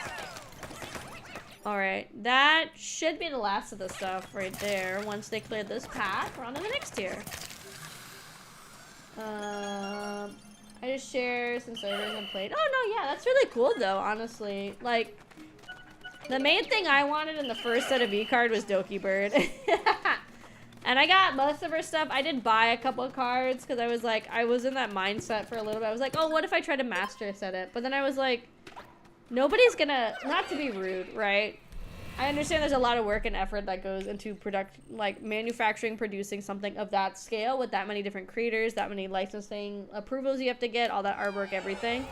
[SPEAKER 1] Alright, that should be the last of the stuff right there. Once they clear this path, we're on to the next tier. I just share some servers and played. Oh no, yeah, that's really cool though, honestly. Like, the main thing I wanted in the first set of V-card was Doki Bird. And I got most of her stuff. I did buy a couple of cards because I was like, I was in that mindset for a little bit. I was like, oh, what if I try to master set it? But then I was like, nobody's gonna, not to be rude, right? I understand there's a lot of work and effort that goes into manufacturing, producing something of that scale with that many different creators, that many licensing approvals you have to get, all that artwork, everything.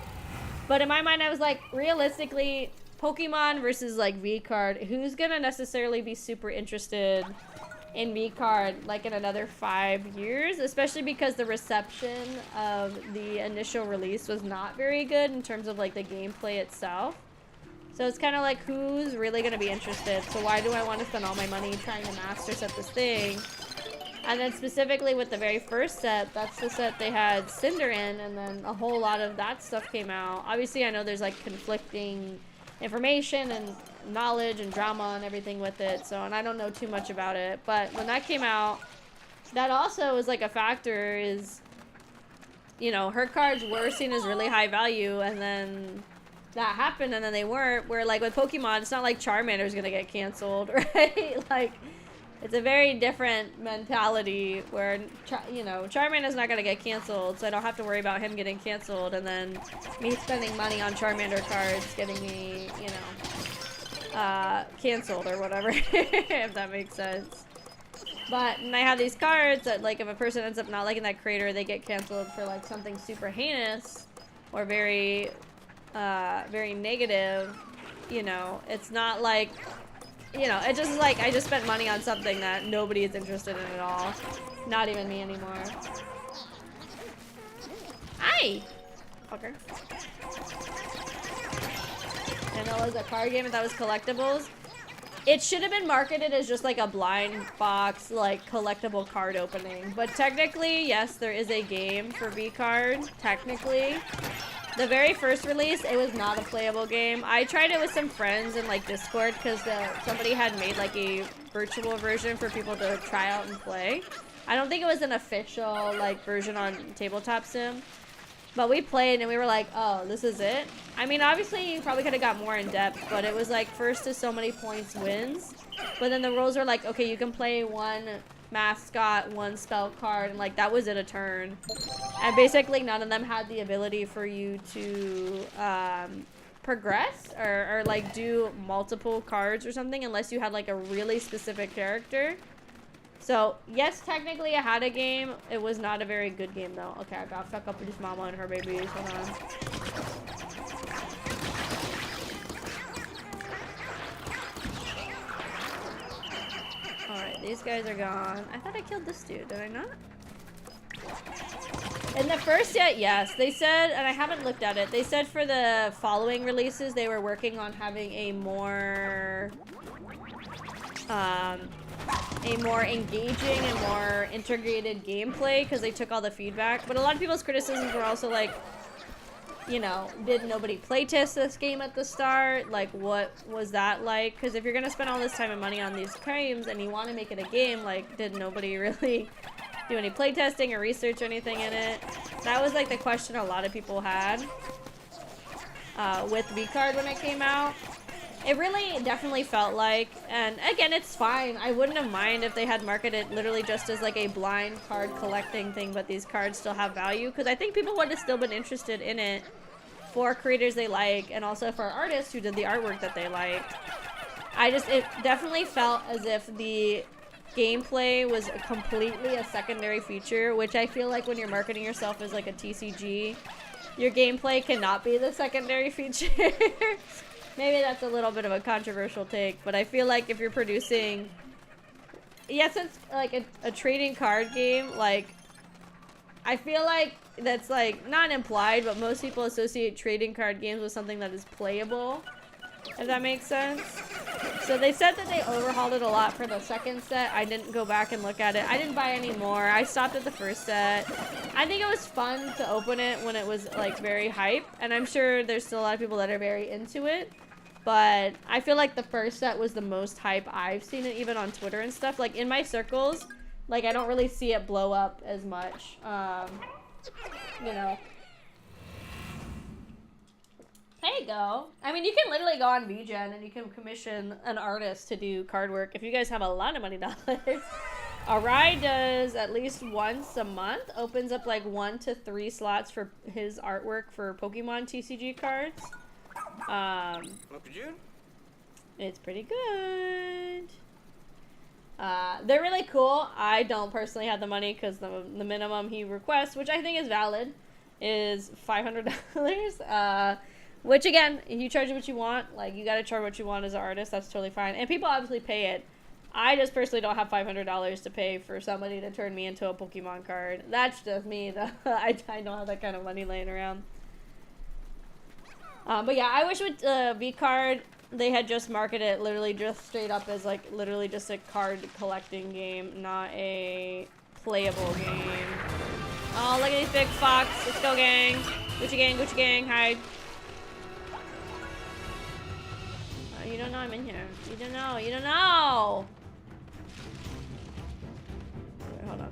[SPEAKER 1] But in my mind, I was like, realistically, Pokemon versus like V-card, who's gonna necessarily be super interested in V-card like in another 5 years, especially because the reception of the initial release was not very good in terms of like the gameplay itself. So it's kind of like, who's really gonna be interested? So why do I want to spend all my money trying to master set this thing? And then specifically with the very first set, that's the set they had Cinder in, and then a whole lot of that stuff came out. Obviously I know there's like conflicting information and knowledge and drama and everything with it, so, and I don't know too much about it, but when that came out, that also was like a factor, is, you know, her cards were seen as really high value, and then that happened and then they weren't, where like with Pokemon, it's not like Charmander's gonna get canceled, right? Like, It's a very different mentality where, you know, Charmander is not going to get canceled, so I don't have to worry about him getting canceled and then me spending money on Charmander cards getting me, you know, canceled or whatever, if that makes sense. But, and I have these cards that, like, if a person ends up not liking that creator, they get canceled for, like, something super heinous or very, very negative, you know. It's not like... You know, it just is like, I just spent money on something that nobody is interested in at all. Not even me anymore. Hi! Fucker. And it was a card game and that was collectibles. It should have been marketed as just like a blind box, like, collectible card opening. But technically, yes, there is a game for V-Card, technically. The very first release, it was not a playable game. I tried it with some friends in like Discord because somebody had made like a virtual version for people to try out and play. I don't think it was an official like version on Tabletop Sim, but we played and we were like, oh, this is it. I mean, obviously you probably could have got more in depth, but it was like first to so many points wins. But then the rules are like, okay, you can play one mascot, one spell card, and like that was it a turn. And basically none of them had the ability for you to progress or like do multiple cards or something unless you had like a really specific character. So yes, technically I had a game. It was not a very good game though. Okay, I gotta fuck up with this mama and her babies. Hold on. Alright, these guys are gone. I thought I killed this dude, did I not? In the first set, yes. They said, and I haven't looked at it, they said for the following releases they were working on having a more engaging and more integrated gameplay because they took all the feedback. But a lot of people's criticisms were also like, you know, did nobody playtest this game at the start? Like, what was that like? Because if you're gonna spend all this time and money on these games and you want to make it a game, like, did nobody really do any playtesting or research or anything in it? That was like the question a lot of people had with V-Card when it came out. It really definitely felt like, and again, it's fine. I wouldn't have mind if they had marketed literally just as like a blind card collecting thing, but these cards still have value, because I think people would have still been interested in it for creators they like, and also for artists who did the artwork that they liked. It definitely felt as if the gameplay was completely a secondary feature, which I feel like when you're marketing yourself as like a TCG, your gameplay cannot be the secondary feature. Maybe that's a little bit of a controversial take, but I feel like if you're producing... Yes, it's like a trading card game, like... I feel like that's like, not implied, but most people associate trading card games with something that is playable, if that makes sense. So they said that they overhauled it a lot for the second set. I didn't go back and look at it. I didn't buy any more. I stopped at the first set. I think it was fun to open it when it was like very hype, and I'm sure there's still a lot of people that are very into it. But I feel like the first set was the most hype I've seen it, even on Twitter and stuff. Like, in my circles, like, I don't really see it blow up as much. You know. There you go. I mean, you can literally go on VGen and you can commission an artist to do card work if you guys have a lot of money dollars. Arai does at least once a month. Opens up like 1 to 3 slots for his artwork for Pokemon TCG cards. It's pretty good. They're really cool. I don't personally have the money because the minimum he requests, which I think is valid, is $500. Which again, you charge what you want. Like, you gotta charge what you want as an artist. That's totally fine. And people obviously pay it. I just personally don't have $500 to pay for somebody to turn me into a Pokemon card. That's just me, though. I don't have that kind of money laying around. But yeah, I wish with V-Card, they had just marketed it literally just straight up as like literally just a card collecting game, not a playable game. Oh, look at these big fox. Let's go, gang. Gucci gang, hide. You don't know I'm in here. You don't know. Wait, hold on.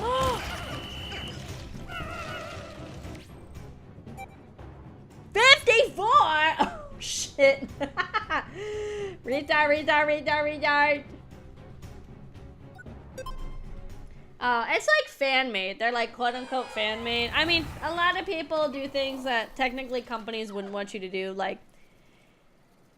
[SPEAKER 1] Oh! 54? retard. It's like fan made. They're like quote unquote fan made. I mean, a lot of people do things that technically companies wouldn't want you to do. Like,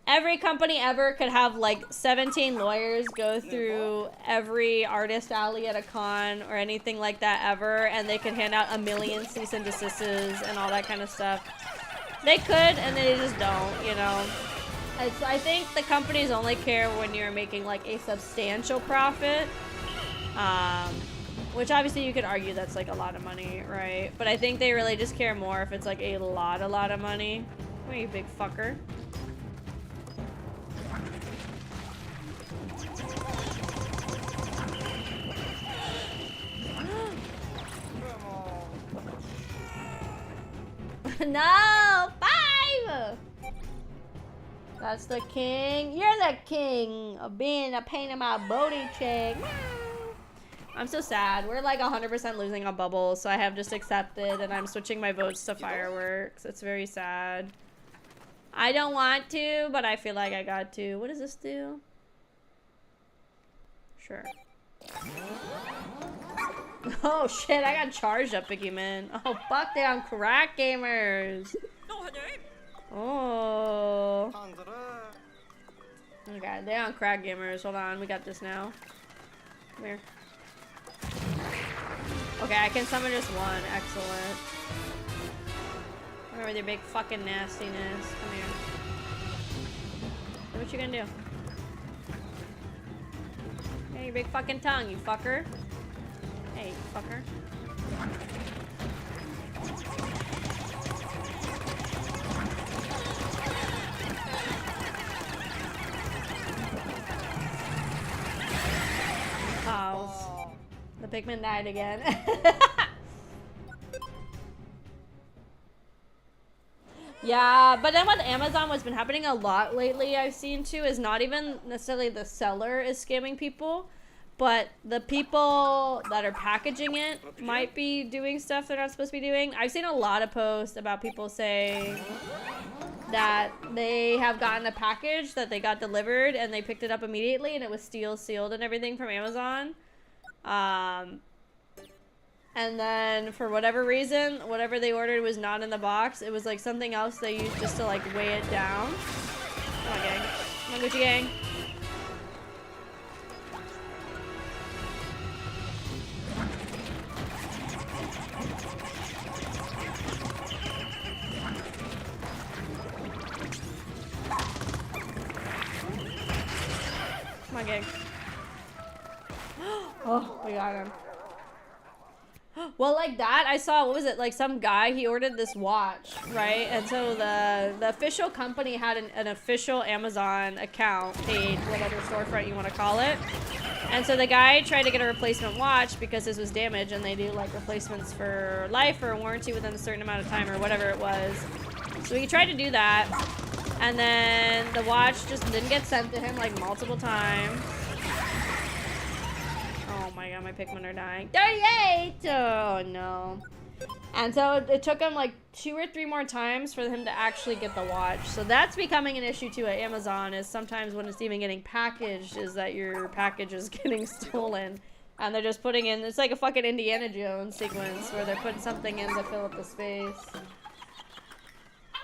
[SPEAKER 1] every company ever could have like 17 lawyers go through every artist alley at a con or anything like that ever, and they could hand out 1 million cease and desists and all that kind of stuff. They could, and they just don't, you know. I think the companies only care when you're making like a substantial profit. Which obviously you could argue that's like a lot of money, right? But I think they really just care more if it's like a lot of money. Come here, you big fucker. No! 5! That's the king. You're the king of being a pain in my booty cheek. I'm so sad. We're like 100% losing on bubbles, so I have just accepted and I'm switching my votes to fireworks. It's very sad. I don't want to, but I feel like I got to. What does this do? Sure. Oh shit, I got charged up, Pikmin. Oh fuck, they're on crack gamers. Oh. Okay, they're on crack gamers. Hold on, we got this now. Come here. Okay, I can summon just one. Excellent. Come here with your big fucking nastiness. Come here. What you gonna do? Hey, your big fucking tongue, you fucker. Hey, fucker. Oh. The Pikmin died again. Yeah, but then with Amazon, what's been happening a lot lately, I've seen too, is not even necessarily the seller is scamming people, but the people that are packaging it might be doing stuff they're not supposed to be doing. I've seen a lot of posts about people saying that they have gotten a package that they got delivered and they picked it up immediately and it was sealed and everything from Amazon. And then for whatever reason, whatever they ordered was not in the box. It was like something else they used just to like weigh it down. Come on, gang. Come on, Gucci gang. Come on, gang. Oh, we got him. Well, like that, I saw, what was it, like some guy, he ordered this watch, right? And so the official company had an official Amazon account, paid, whatever storefront you want to call it. And so the guy tried to get a replacement watch because his was damaged, and they do like replacements for life or warranty within a certain amount of time or whatever it was. So he tried to do that, and then the watch just didn't get sent to him like multiple times. Oh my god, my Pikmin are dying. 38! Oh no. And so it took him like 2 or 3 more times for him to actually get the watch. So that's becoming an issue too at Amazon, is sometimes when it's even getting packaged is that your package is getting stolen. And they're just putting in, it's like a fucking Indiana Jones sequence where they're putting something in to fill up the space.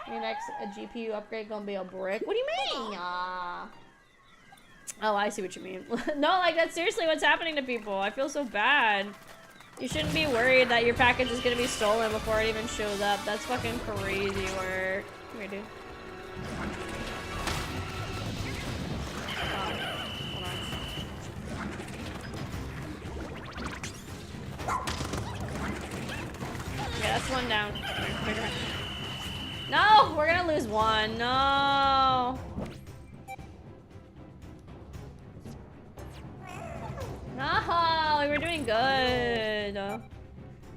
[SPEAKER 1] Your next GPU upgrade gonna be a brick? What do you mean? Oh, I see what you mean. No, like that's seriously what's happening to people. I feel so bad. You shouldn't be worried that your package is gonna be stolen before it even shows up. That's fucking crazy work. Come here, dude. Oh, hold on. Yeah, that's one down. No, we're gonna lose one. No. No, we were doing good.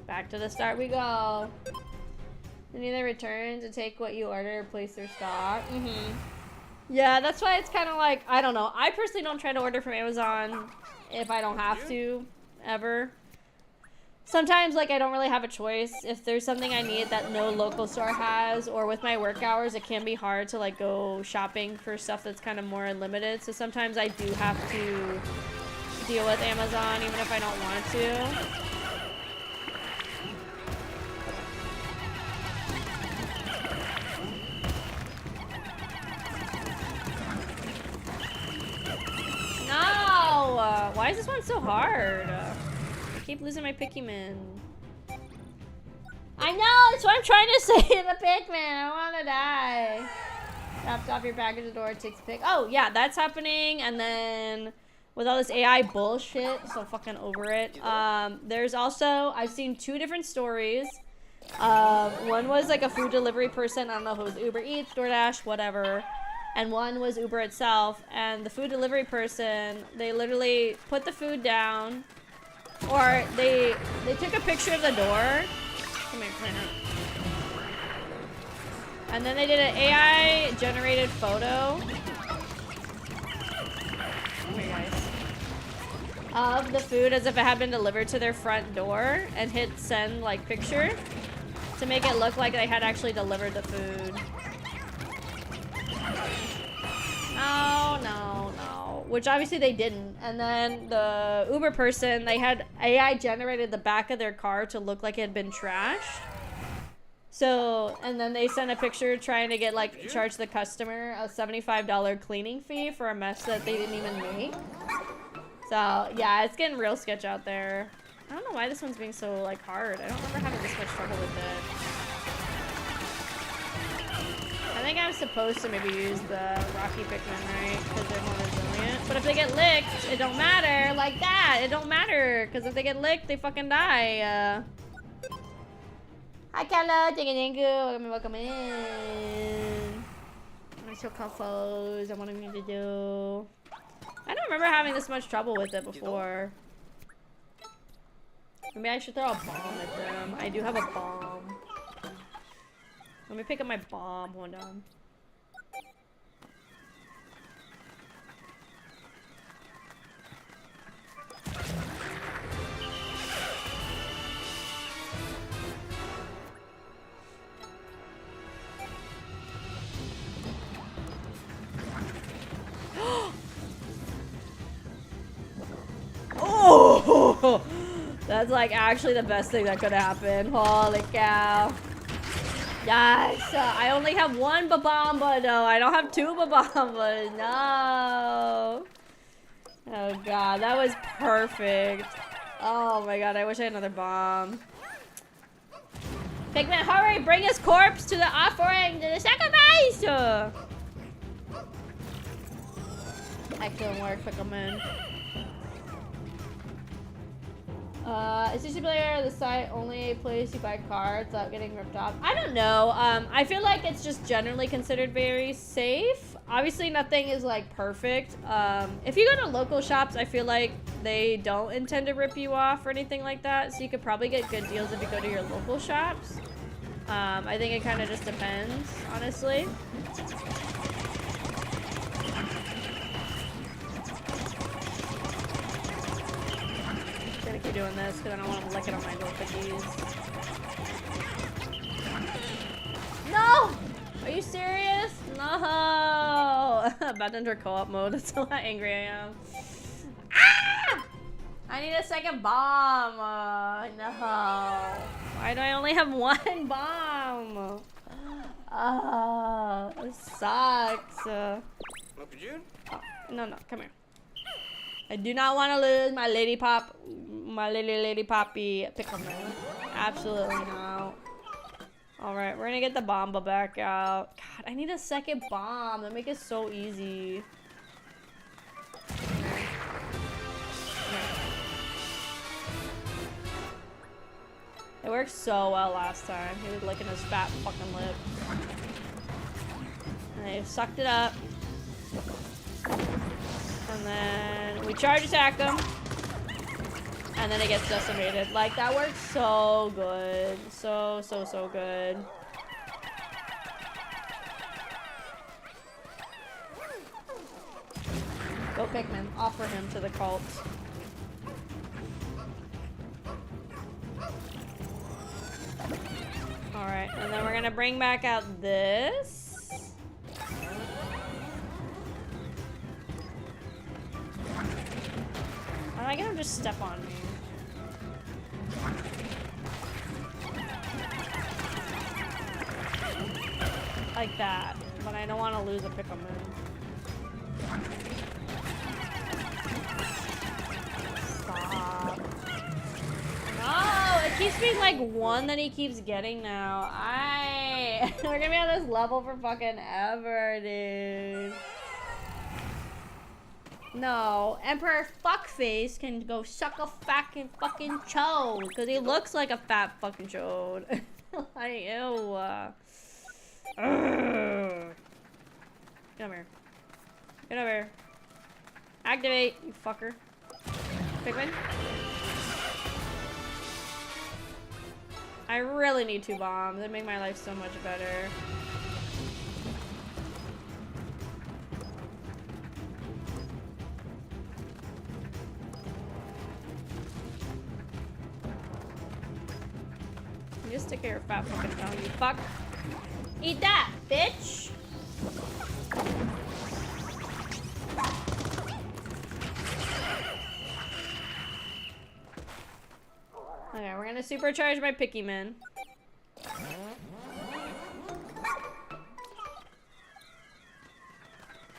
[SPEAKER 1] Back to the start we go. They either return to take what you order or place their stock. Yeah, that's why it's kind of like, I don't know. I personally don't try to order from Amazon if I don't have to, ever. sometimes like I don't really have a choice. If there's something I need that no local store has, or with my work hours, it can be hard to like go shopping for stuff that's kind of more unlimited. So sometimes I do have to deal with Amazon even if I don't want to. No! Why is this one so hard? I keep losing my Pikmin. I know! That's what I'm trying to say to the Pikmin. I want to die. Drops off your package at the door, takes a pic. Oh, yeah, that's happening. And then with all this AI bullshit, so fucking over it. There's also, I've seen 2 different stories. One was like a food delivery person. I don't know if it was Uber Eats, DoorDash, whatever. And one was Uber itself, and the food delivery person, they literally put the food down, or they took a picture of the door. Come here, come here. And then they did an AI generated photo. Come here, guys. Of the food as if it had been delivered to their front door, and hit send like picture to make it look like they had actually delivered the food. No, no, no. Which obviously they didn't. And then the Uber person, they had AI generated the back of their car to look like it had been trashed. So, and then they sent a picture trying to get, like, charge the customer a $75 cleaning fee for a mess that they didn't even make. So, yeah, it's getting real sketch out there. I don't know why this one's being so, like, hard. I don't remember having this much trouble with it. I think I'm supposed to maybe use the Rocky Pikmin, right? Because they're more resilient. But if they get licked, it don't matter. Like that, it don't matter. Because if they get licked, they fucking die. Hi, Kella. Thank you. Welcome in. I'm so confused. I want me to do. I don't remember having this much trouble with it before. Maybe I should throw a bomb at them. I do have a bomb. Let me pick up my bomb. Hold on. Oh! That's like actually the best thing that could happen. Holy cow. Yes, I only have 1 Babamba, no, I don't have 2 Babambas, no. Oh god, that was perfect. Oh my god, I wish I had another bomb. Pikmin, hurry, bring his corpse to the offering, to the sacrifice! Excellent work, Pikmin. Is this player the site only a place you buy cards without getting ripped off? I don't know. I feel like it's just generally considered very safe. Obviously, nothing is like perfect. If you go to local shops, I feel like they don't intend to rip you off or anything like that. So you could probably get good deals if you go to your local shops. I think it kind of just depends, honestly. Keep doing this because I don't want to lick it on my little cookies. No! Are you serious? No! About to enter co-op mode. That's how angry I am. Ah! I need a second bomb. No. Why do I only have 1 bomb? It sucks. Oh, no, come here. I do not want to lose my lady poppy Pikmin. Absolutely not. Alright, we're gonna get the Bomba back out. God, I need a second bomb. That make it so easy. It worked so well last time. He was licking his fat fucking lip. And they sucked it up. And then we charge attack him. And then it gets decimated. Like, that works so good. So good. Go Pikmin. Offer him to the cult. gonna bring back out this. Am I gonna just step on me? Like that, but I don't want to lose a Pikmin. Stop. No, it keeps being like one that he keeps getting now. We're gonna be on this level for fucking ever, dude. No, Emperor Fuckface can go suck a fucking chode, because he looks like a fat fucking chode. Like, ew. Get over here. Get over here. Activate, you fucker. Pikmin. I really need 2 bombs. It'd make my life so much better. You just stick your fat fucking tongue, you fuck. Eat that, bitch! Okay, we're gonna supercharge my Pikmin.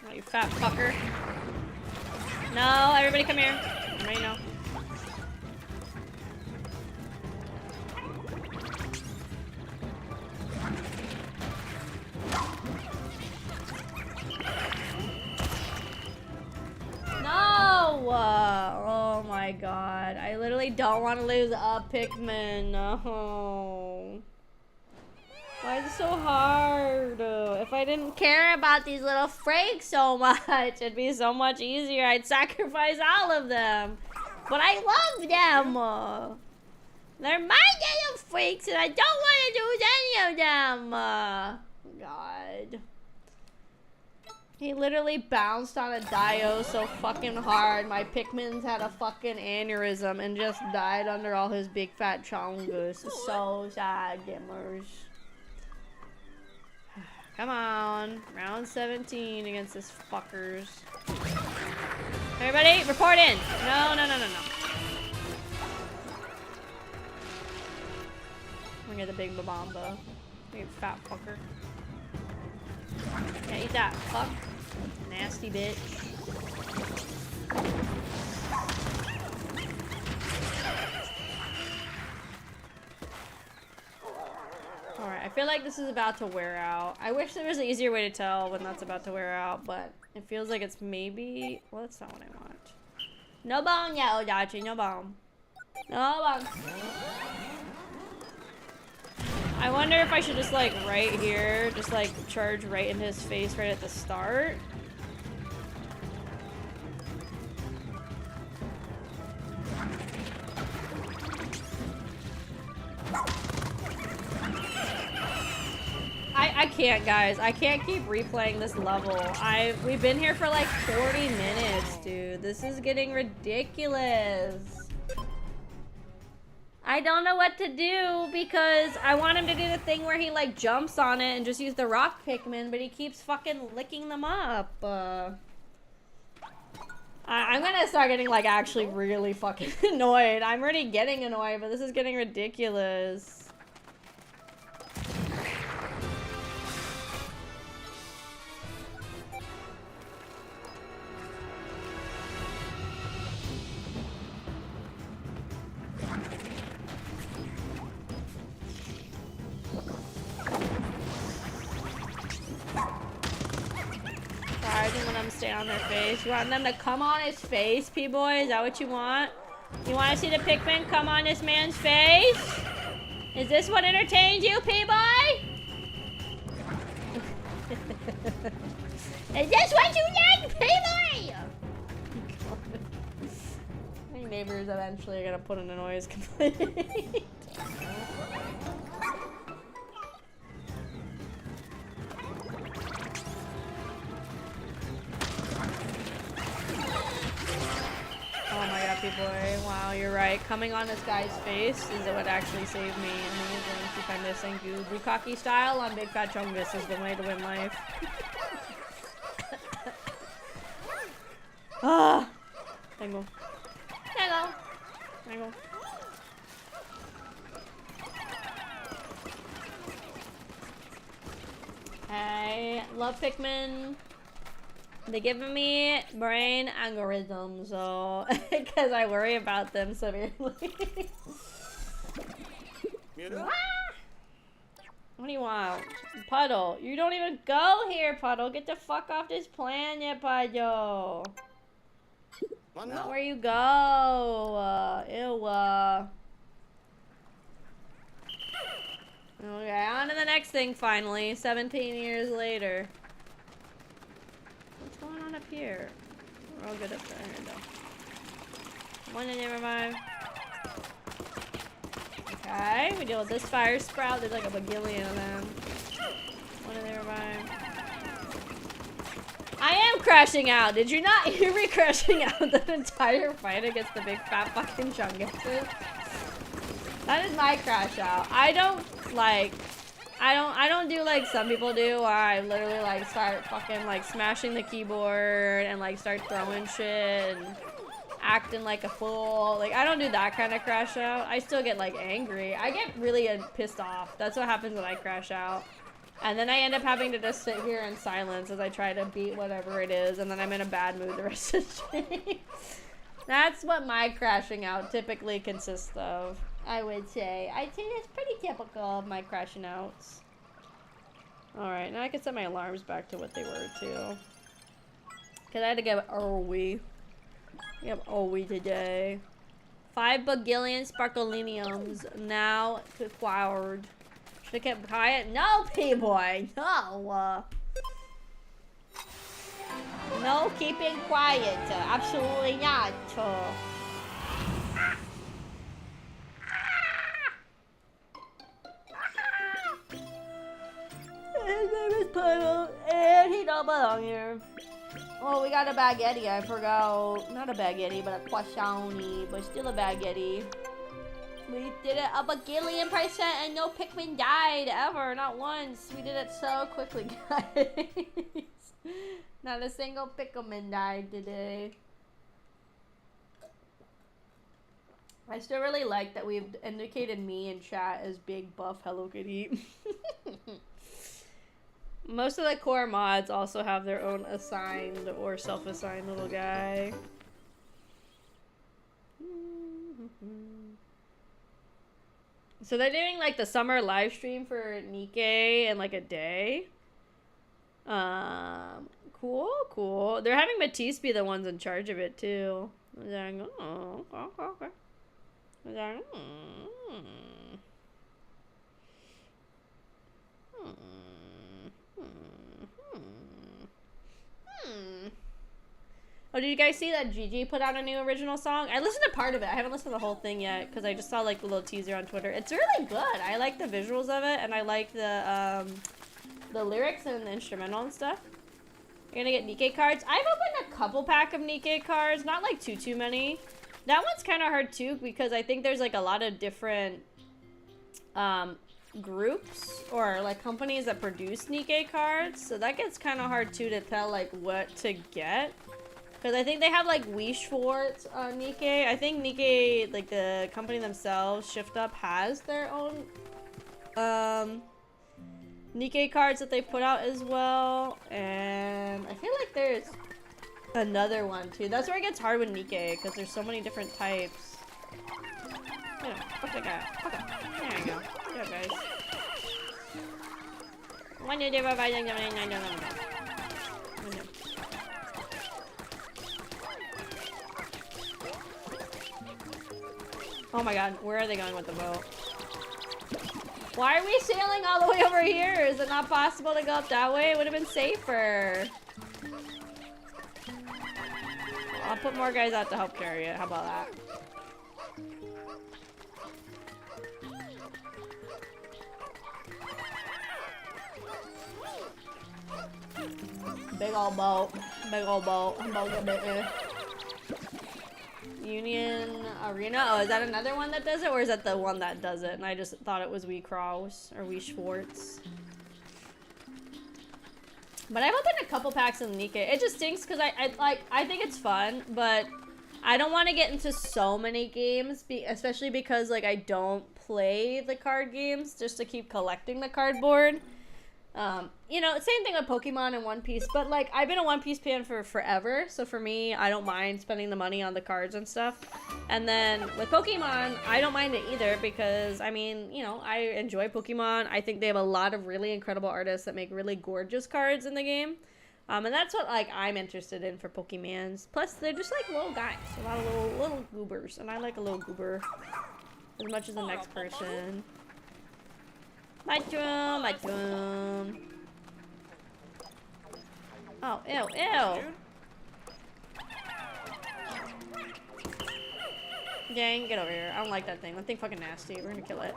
[SPEAKER 1] Oh, you fat fucker. No, everybody come here. Right now. No! Oh my god. I literally don't want to lose a Pikmin. No. Why is it so hard? If I didn't care about these little freaks so much, it'd be so much easier. I'd sacrifice all of them. But I love them. They're my little freaks and I don't want to lose any of them. God. He literally bounced on a Dio so fucking hard. My Pikmins had a fucking aneurysm and just died under all his big fat chongus. So sad, gamers. Come on. Round 17 against this fuckers. Everybody, report in. No. I'm gonna get the big babamba. You fat fucker. Yeah, eat that, fuck. Nasty bitch. Alright, I feel like this is about to wear out. I wish there was an easier way to tell when that's about to wear out, but it feels like it's maybe... Well, that's not what I want. No bomb yet, Odachi, no bomb. No bomb. I wonder if I should just, like, right here, just, like, charge right in his face right at the start. I can't, guys. I can't keep replaying this level. We've been here for, like, 40 minutes, dude. This is getting ridiculous. I don't know what to do because I want him to do the thing where he like jumps on it and just use the rock Pikmin, but he keeps fucking licking them up. I'm gonna start getting like actually really fucking annoyed. I'm already getting annoyed, but this is getting ridiculous. I just want them to stay on their face. You want them to come on his face, P-boy? Is that what you want? You want to see the Pikmin come on this man's face? Is this what entertains you, P-boy? Is this what you like, P-boy? My neighbors eventually are gonna put in a noise complaint. Oh my god, P-boy. Why Wow, you're right. Coming on this guy's face is what actually saved me. Amazing. Stupendous. Thank you. Bukkake style on Big Fat Chungus is the way to win life. Ah! Tango. Tango. Tango. I love Pikmin. They're giving me brain aneurysms, so because I worry about them severely. What do you want? Puddle. You don't even go here, Puddle. Get the fuck off this planet, Puddle. Not where you go. Ew. Okay, on to the next thing finally. 17 years later. What's going on up here? We're all good up there. Here we go. One in there, revive. Okay, we deal with this fire sprout. There's like a bagillion of them. One in there, revive. I am crashing out. Did you not hear me crashing out the entire fight against the big fat fucking chunguses? That is my crash out. I don't do like some people do where I literally like start fucking like smashing the keyboard and like start throwing shit and acting like a fool. Like I don't do that kind of crash out. I still get like angry. I get really pissed off. That's what happens when I crash out. And then I end up having to just sit here in silence as I try to beat whatever it is, and then I'm in a bad mood the rest of the stream. That's what my crashing out typically consists of, I would say. I'd say that's pretty typical of my crashing outs. Alright, now I can set my alarms back to what they were, too. Because I had to get Owi. We have Owi today. 5 bagillion sparkoliniums now acquired. Should have kept quiet? No, P-boy! No! No keeping quiet. Absolutely not. His name is Puddle, and he don't belong here. Oh, we got a baguette. I forgot. Not a baguette, but a croissant, but still a baguette. We did it a bagillion% and no Pikmin died ever, not once. We did it so quickly, guys. Not a single Pikmin died today. I still really like that we've indicated me in chat as big buff Hello Kitty. Most of the core mods also have their own assigned or self-assigned little guy. So they're doing like the summer live stream for Nikkei in like a day. Cool. They're having Matisse be the ones in charge of it too. Oh, okay. Oh, did you guys see that Gigi put out a new original song? I listened to part of it. I haven't listened to the whole thing yet because I just saw like the little teaser on Twitter. It's really good. I like the visuals of it, and I like the lyrics and the instrumental and stuff. You're gonna get Nikkei cards. I've opened a couple pack of Nikkei cards, not like too many. That one's kind of hard too because I think there's like a lot of different groups or like companies that produce Nikkei cards, so that gets kind of hard too to tell like what to get. Because I think they have like Wish Schwartz on Nikkei. I think Nikkei, like the company themselves, Shift Up, has their own Nikkei cards that they put out as well. And I feel like there's another one too. That's where it gets hard with Nikkei because there's so many different types. Yeah, fuck that guy. Okay, there you go. Yeah, guys. Oh my god, where are they going with the boat? Why are we sailing all the way over here? Is it not possible to go up that way? It would have been safer. I'll put more guys out to help carry it. How about that? Big old boat. Big old boat. Boat get bit. Union Arena. Oh, is that another one that does it, or is that the one that does it? And I just thought it was Wee Kraus or Wee Schwartz. But I've opened a couple packs in Nikkei. It just stinks because I think it's fun, but I don't want to get into so many games, especially because like I don't play the card games just to keep collecting the cardboard. You know, same thing with Pokemon and One Piece, but like I've been a One Piece fan for forever, so for me, I don't mind spending the money on the cards and stuff. And then with Pokemon, I don't mind it either because I mean, you know, I enjoy Pokemon. I think they have a lot of really incredible artists that make really gorgeous cards in the game. And that's what like I'm interested in for Pokemans. Plus, they're just like little guys, a lot of little goobers, and I like a little goober as much as the next person. Mushroom. Oh, ew. Dang, get over here. I don't like that thing. That thing fucking nasty. We're gonna kill it.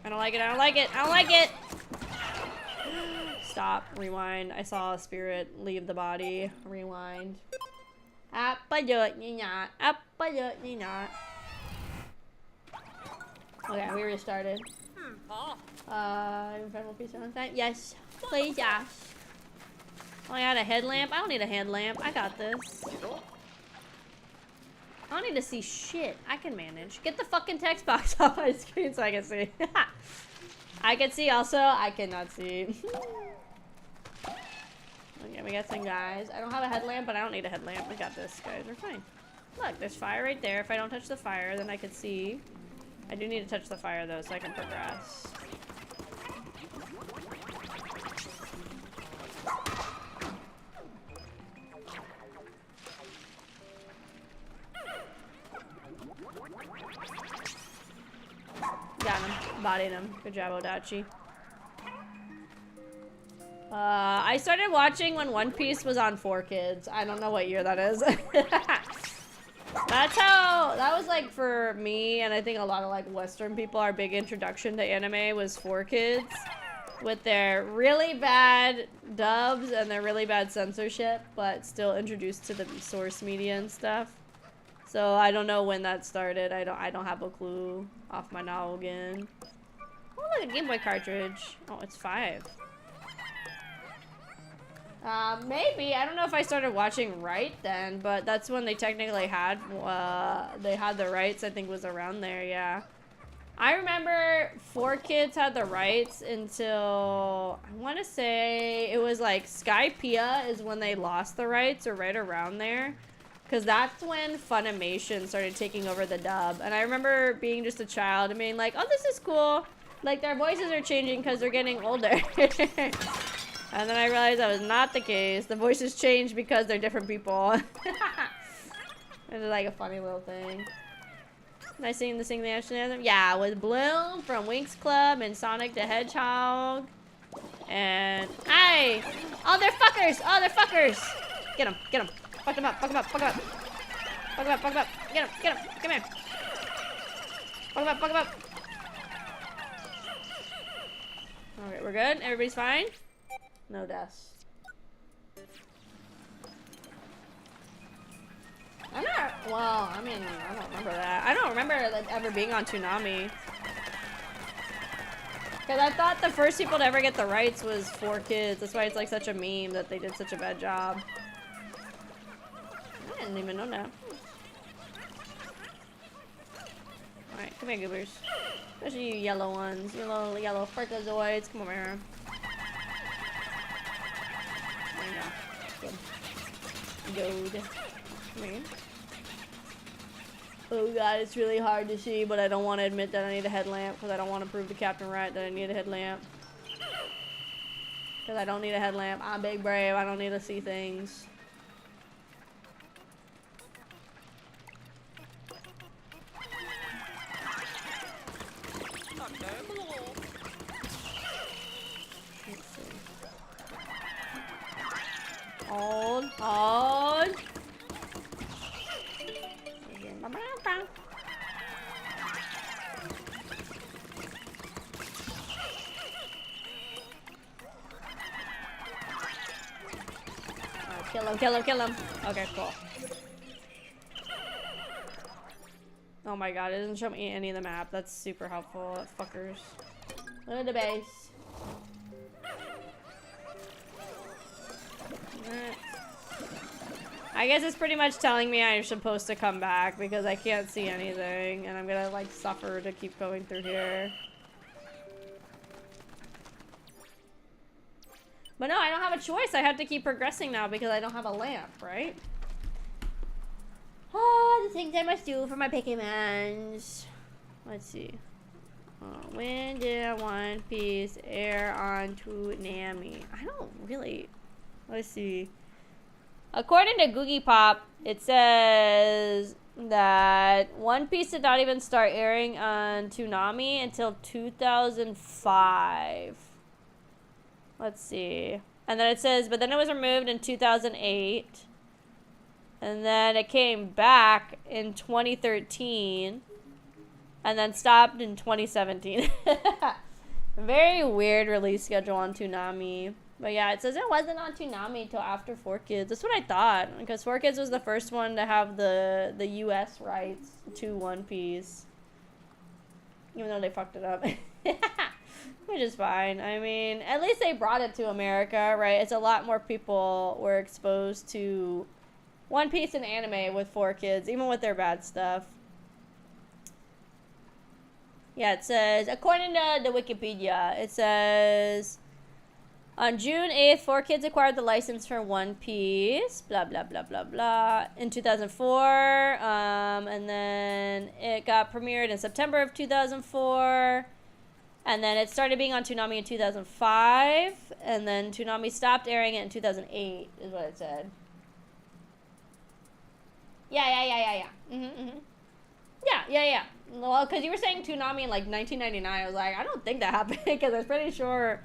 [SPEAKER 1] I don't like it. Stop. Rewind. I saw a spirit leave the body. Rewind. Okay, we restarted. Incredible piece of content. Yes, please, yes. Oh, I had a headlamp. I don't need a headlamp. I got this. I don't need to see shit. I can manage. Get the fucking text box off my screen so I can see. I can see also. I cannot see. Okay, we got some guys. I don't have a headlamp, but I don't need a headlamp. We got this, guys. We're fine. Look, there's fire right there. If I don't touch the fire, then I can see. I do need to touch the fire though, so I can progress. Got him. Bodied him. Good job, Odachi. I started watching when One Piece was on 4Kids. I don't know what year that is. That's how, that was like for me, and I think a lot of like Western people, our big introduction to anime was 4Kids. With their really bad dubs and their really bad censorship, but still introduced to the source media and stuff. So I don't know when that started. I don't have a clue off my noggin. Oh look, a Game Boy cartridge. Oh, it's 5. Maybe. I don't know if I started watching right then, but that's when they technically had, the rights, I think was around there, yeah. I remember 4Kids had the rights until, I want to say, it was like Skypiea is when they lost the rights, or right around there. Because that's when Funimation started taking over the dub. And I remember being just a child and being like, oh, this is cool. Like, their voices are changing because they're getting older. And then I realized that was not the case. The voices changed because they're different people. It's like a funny little thing. Did I sing the national anthem? Yeah, with Bloom from Winx Club and Sonic the Hedgehog. And hey! Oh, they're fuckers! Oh, they're fuckers! Get them, get them. Fuck them up, fuck them up, fuck them up. Fuck them up, fuck them up. Get them, come here. Fuck them up, fuck them up. Okay, we're good? Everybody's fine? No deaths. I'm not, well, I mean, I don't remember that. I don't remember like, ever being on Toonami. Because I thought the first people to ever get the rights was 4Kids. That's why it's like such a meme that they did such a bad job. I didn't even know that. Alright, come here, goobers. Especially you yellow ones. You little yellow freakazoids. Come over here. There you go. Good. Come here. Oh god, it's really hard to see, but I don't want to admit that I need a headlamp because I don't want to prove to Captain Right that I need a headlamp. Because I don't need a headlamp. I'm big brave. I don't need to see things. Hold. Kill him. Okay, cool. Oh my god, it doesn't show me any of the map. That's super helpful. That fuckers. Go to the base. I guess it's pretty much telling me I'm supposed to come back because I can't see anything and I'm gonna like suffer to keep going through here. But no, I don't have a choice. I have to keep progressing now because I don't have a lamp, right? Ah, the things I must do for my Pikmins. Let's see. When did One Piece air on Toonami? I don't really. Let's see. According to Googie Pop, it says that One Piece did not even start airing on Toonami until 2005. Let's see. And then it says, but then it was removed in 2008. And then it came back in 2013. And then stopped in 2017. Very weird release schedule on Toonami. But yeah, it says it wasn't on Toonami until after 4Kids. That's what I thought. Because 4Kids was the first one to have the US rights to One Piece. Even though they fucked it up. Which is fine. I mean, at least they brought it to America, right? It's a lot more people were exposed to One Piece and anime with 4Kids, even with their bad stuff. Yeah, it says, according to the Wikipedia, it says, on June 8th, 4Kids acquired the license for One Piece, blah, blah, blah, blah, blah, in 2004, and then it got premiered in September of 2004, and then it started being on Toonami in 2005, and then Toonami stopped airing it in 2008, is what it said. Yeah. Yeah. Well, because you were saying Toonami in, like, 1999, I was like, I don't think that happened, because I was pretty sure,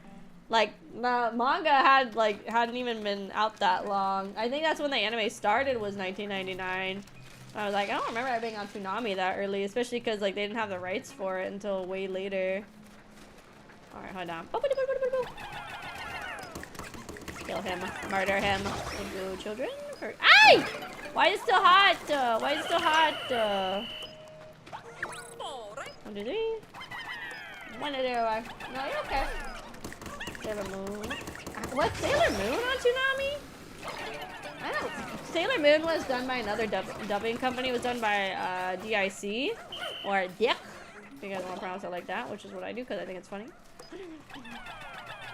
[SPEAKER 1] like, the manga hadn't even been out that long. I think that's when the anime started, was 1999. I was like, I don't remember it being on Toonami that early, especially because, like, they didn't have the rights for it until way later. Alright, hold on. Kill him. Murder him. Thank you, children. Ay! Why is it still hot? Why is it still hot? 1, 2, 3. 1, 2, 3. No, you're okay. Sailor Moon. What? Sailor Moon on Toonami? I don't. Sailor Moon was done by another dubbing company. It was done by DIC or Dick. If you guys want to pronounce it like that, which is what I do because I think it's funny.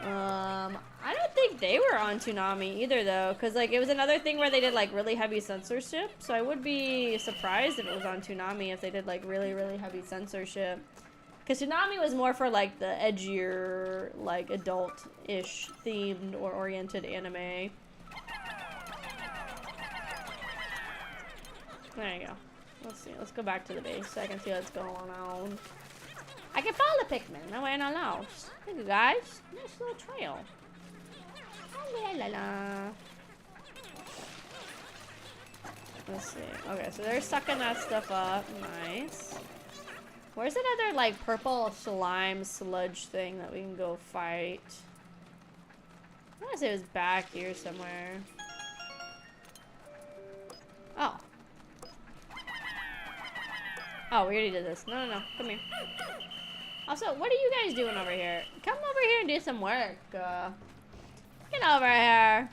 [SPEAKER 1] I don't think they were on Toonami either though, because like it was another thing where they did like really heavy censorship, so I would be surprised if it was on Toonami if they did like really heavy censorship, because Toonami was more for like the edgier, like adult-ish themed or oriented anime. There you go. Let's see, let's go back to the base so I can see what's going on. I can follow the Pikmin. No way, no loss. Thank you guys. Nice little trail. Oh, la la. Let's see. Okay, so they're sucking that stuff up. Nice. Where's that other, like, purple slime sludge thing that we can go fight? I want to say it was back here somewhere. Oh. Oh, we already did this. No. Come here. Also, what are you guys doing over here? Come over here and do some work. Get over here.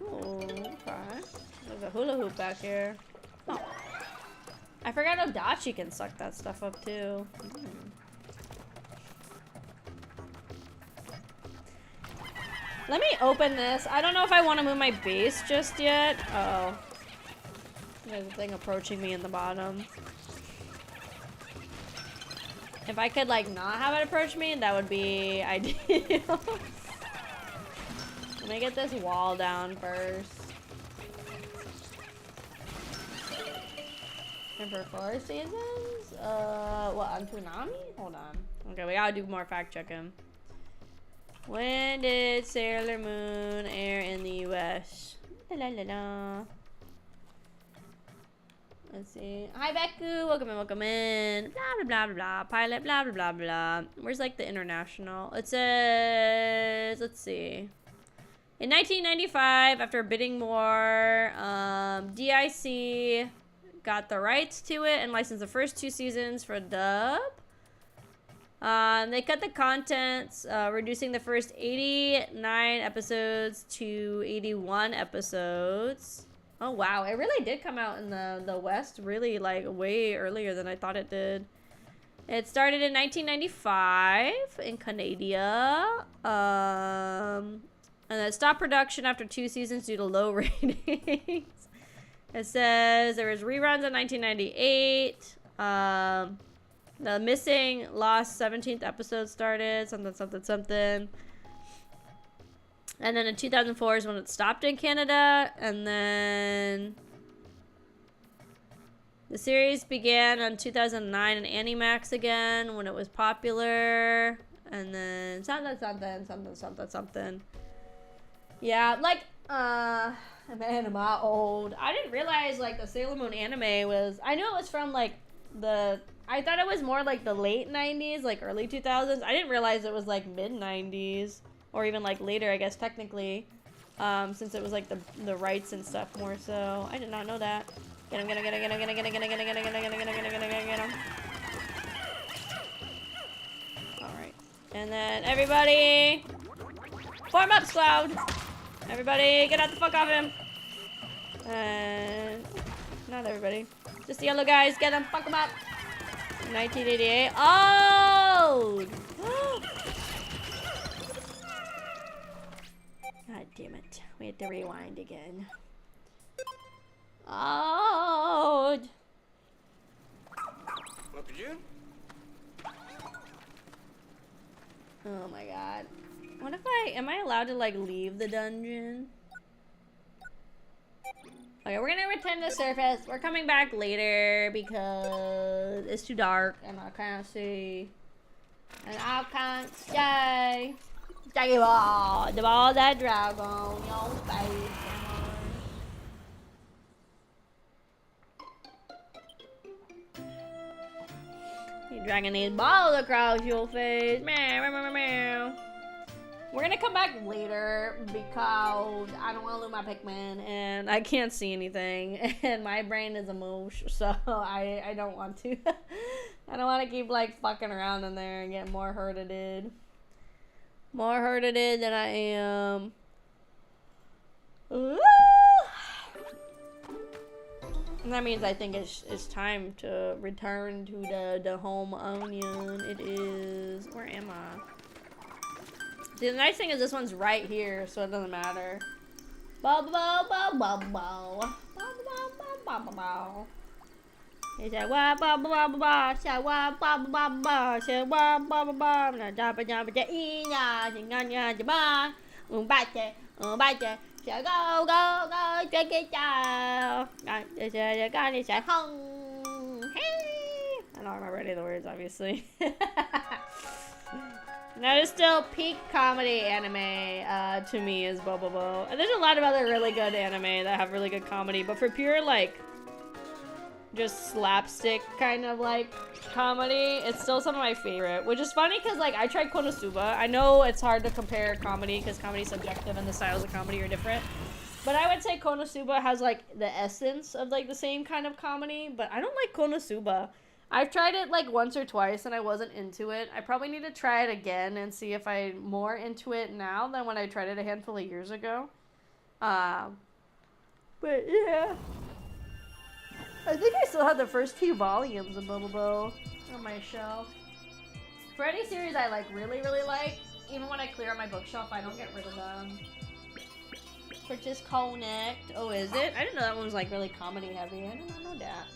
[SPEAKER 1] Ooh, okay. There's a hula hoop back here. Oh. I forgot Odachi can suck that stuff up too. Let me open this. I don't know if I want to move my base just yet. Uh oh. There's a thing approaching me in the bottom. If I could, like, not have it approach me, that would be ideal. Let me get this wall down first. And for 4 seasons? What, on Toonami? Hold on. Okay, we gotta do more fact checking. When did Sailor Moon air in the US? La la la la. Let's see. Hi, Beku. Welcome in, welcome in. Blah, blah, blah, blah, blah. Pilot, blah, blah, blah, blah. Where's, like, the international? It says... Let's see. In 1995, after a bidding war, DIC got the rights to it and licensed the first 2 seasons for dub. They cut the contents, reducing the first 89 episodes to 81 episodes. Oh, wow. It really did come out in the West really, like, way earlier than I thought it did. It started in 1995 in Canada. And it stopped production after 2 seasons due to low ratings. It says there was reruns in 1998. The missing lost 17th episode started. Something, something, something. And then in 2004 is when it stopped in Canada. And then the series began in 2009 in Animax again when it was popular. And then something, something, something, something, something. Yeah, like, man, am I old. I didn't realize, like, the Sailor Moon anime was, I knew it was from, like, I thought it was more, like, the late 90s, like, early 2000s. I didn't realize it was, like, mid-90s, or even, like, later, I guess, technically, since it was, like, the rights and stuff more so. I did not know that. Get him, get him, get him, get him, get him, get him, get him, get him, get him, get him, get him, get him, get him, get him. Alright. And then, everybody, form up, Cloud! Everybody, get out the fuck off him. And not everybody. Just the yellow guys. Get them. Fuck them up. 1988. Oh! God damn it. We have to rewind again. Oh!
[SPEAKER 3] Look at you.
[SPEAKER 1] Oh my god. What if am I allowed to, like, leave the dungeon? Okay, we're gonna return to the surface. We're coming back later because it's too dark and I can't see. And I can't stay. Stay ball. The ball that dragon. Your face. You dragging these balls across your face. Meow, meow, meow, meow. We're gonna come back later because I don't want to lose my Pikmin and I can't see anything and my brain is a moosh, so I don't want to. I don't want to keep, like, fucking around in there and get more hurted. More hurted than I am. Ooh. And that means I think it's time to return to the home onion. It is. Where am I? See, the nice thing is this one's right here, so it doesn't matter. Bow, bow, bow, bow, bow. Bow, bow, bow, bow, bow. He said, wah, bow, bow, bow, bow. Said, wah, bow, bow, bow, bow. Said, wah, bow, bow, bow. Na, jabba, jabba, ja, ya, ya, ya, jabba. Bate, bate. Said, go, go, go, drink it down. He said, God, he said, hung. Hey. I don't remember any of the words, obviously. That is still peak comedy anime to me is Bobobo. And there's a lot of other really good anime that have really good comedy, but for pure, like, just slapstick kind of, like, comedy, it's still some of my favorite. Which is funny because, like, I tried Konosuba. I know it's hard to compare comedy because comedy's subjective and the styles of comedy are different. But I would say Konosuba has, like, the essence of, like, the same kind of comedy, but I don't like Konosuba. I've tried it, like, once or twice, and I wasn't into it. I probably need to try it again and see if I'm more into it now than when I tried it a handful of years ago. But, yeah. I think I still have the first few volumes of Bobobo on my shelf. For any series I, like, really, really like, even when I clear out my bookshelf, I don't get rid of them. Purchase Connect. Oh, is it? I didn't know that one was, like, really comedy heavy. I did not know that.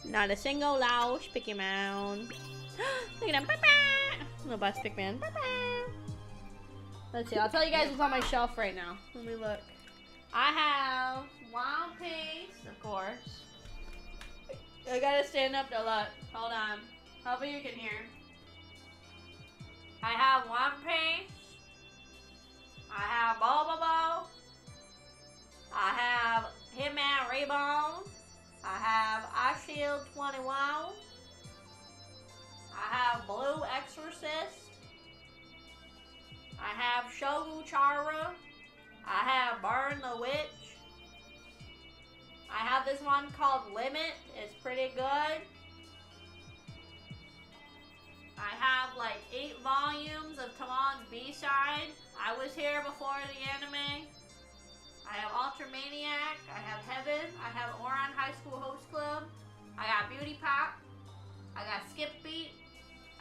[SPEAKER 1] Not a single louse Pikmin. Look at him. Little bus Pikmin. Let's see. I'll tell you guys what's on my shelf right now. Let me look. I have One Piece, of course. I gotta stand up to look. Hold on. Hopefully you can hear. I have One Piece. I have Bobobo. I have Hitman Reborn. I have Ashield 21. I have Blue Exorcist. I have Shogu Chara. I have Burn the Witch. I have this one called Limit. It's pretty good. I have like 8 volumes of Talon's B-side. I was here before the anime. I have Ultramaniac. I have Heaven. I have Oran High School Host Club. I got Beauty Pop. I got Skip Beat.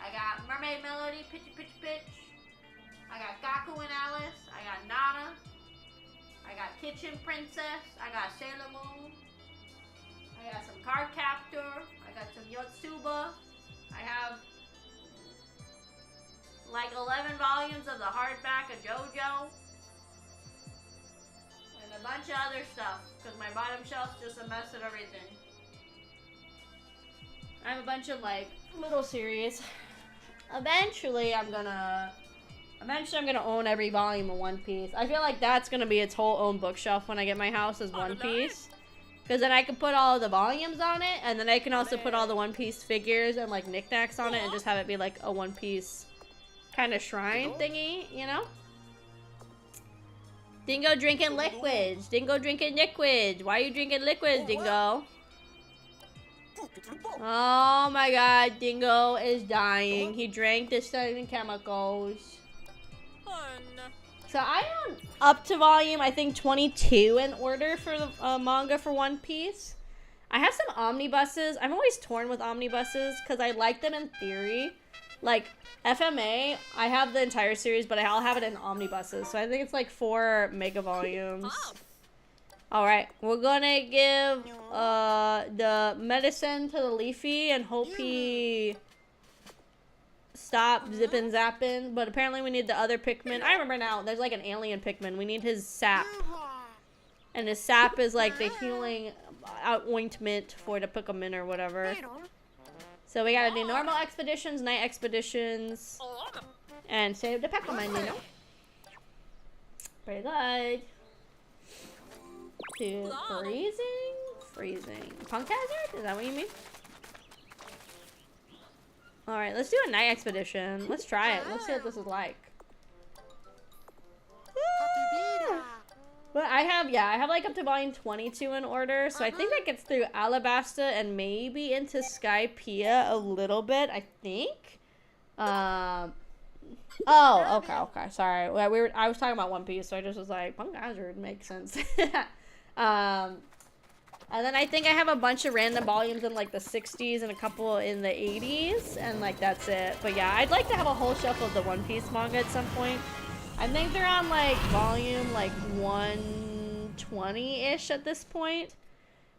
[SPEAKER 1] I got Mermaid Melody, Pitchy Pitch Pitch. I got Gaku and Alice. I got Nana. I got Kitchen Princess. I got Sailor Moon. I got some Card Captor. I got some Yotsuba. I have like 11 volumes of the hardback of JoJo. And a bunch of other stuff. Because my bottom shelf's just a mess of everything. I have a bunch of like little series. Eventually I'm gonna own every volume of One Piece. I feel like that's gonna be its whole own bookshelf when I get my house as One Piece. Because then I can put all the volumes on it, and then I can also put all the One Piece figures and like knickknacks on it and just have it be like a One Piece kind of shrine thingy, you know? Dingo drinking liquids. Dingo drinking liquids. Why are you drinking liquids, Dingo? Oh my god, Dingo is dying. He drank the certain chemicals. So I am up to volume, I think 22 in order for the manga for One Piece. I have some omnibuses. I'm always torn with omnibuses because I like them in theory. Like FMA, I have the entire series, but I'll have it in omnibuses. So I think it's like 4 mega volumes. Alright, we're gonna give the medicine to the Leafy and hope he stop zipping zapping. But apparently we need the other Pikmin. I remember now, there's like an alien Pikmin. We need his sap. And his sap is like the healing ointment for the Pikmin or whatever. So we gotta do normal expeditions, night expeditions, and save the Pikmin, you know? Pretty good. To freezing? Freezing. Punk hazard? Is that what you mean? Alright, let's do a night expedition. Let's try it. Let's see what this is like. But I have like up to volume 22 in order, so I think that gets through Alabasta and maybe into Skypiea a little bit, I think. Oh, okay, sorry. I was talking about One Piece, so I just was like, Punk Hazard makes sense. And then I think I have a bunch of random volumes in like the 60s and a couple in the 80s, and like that's it. But yeah, I'd like to have a whole shelf of the One Piece manga at some point. I think they're on like volume like 120-ish at this point.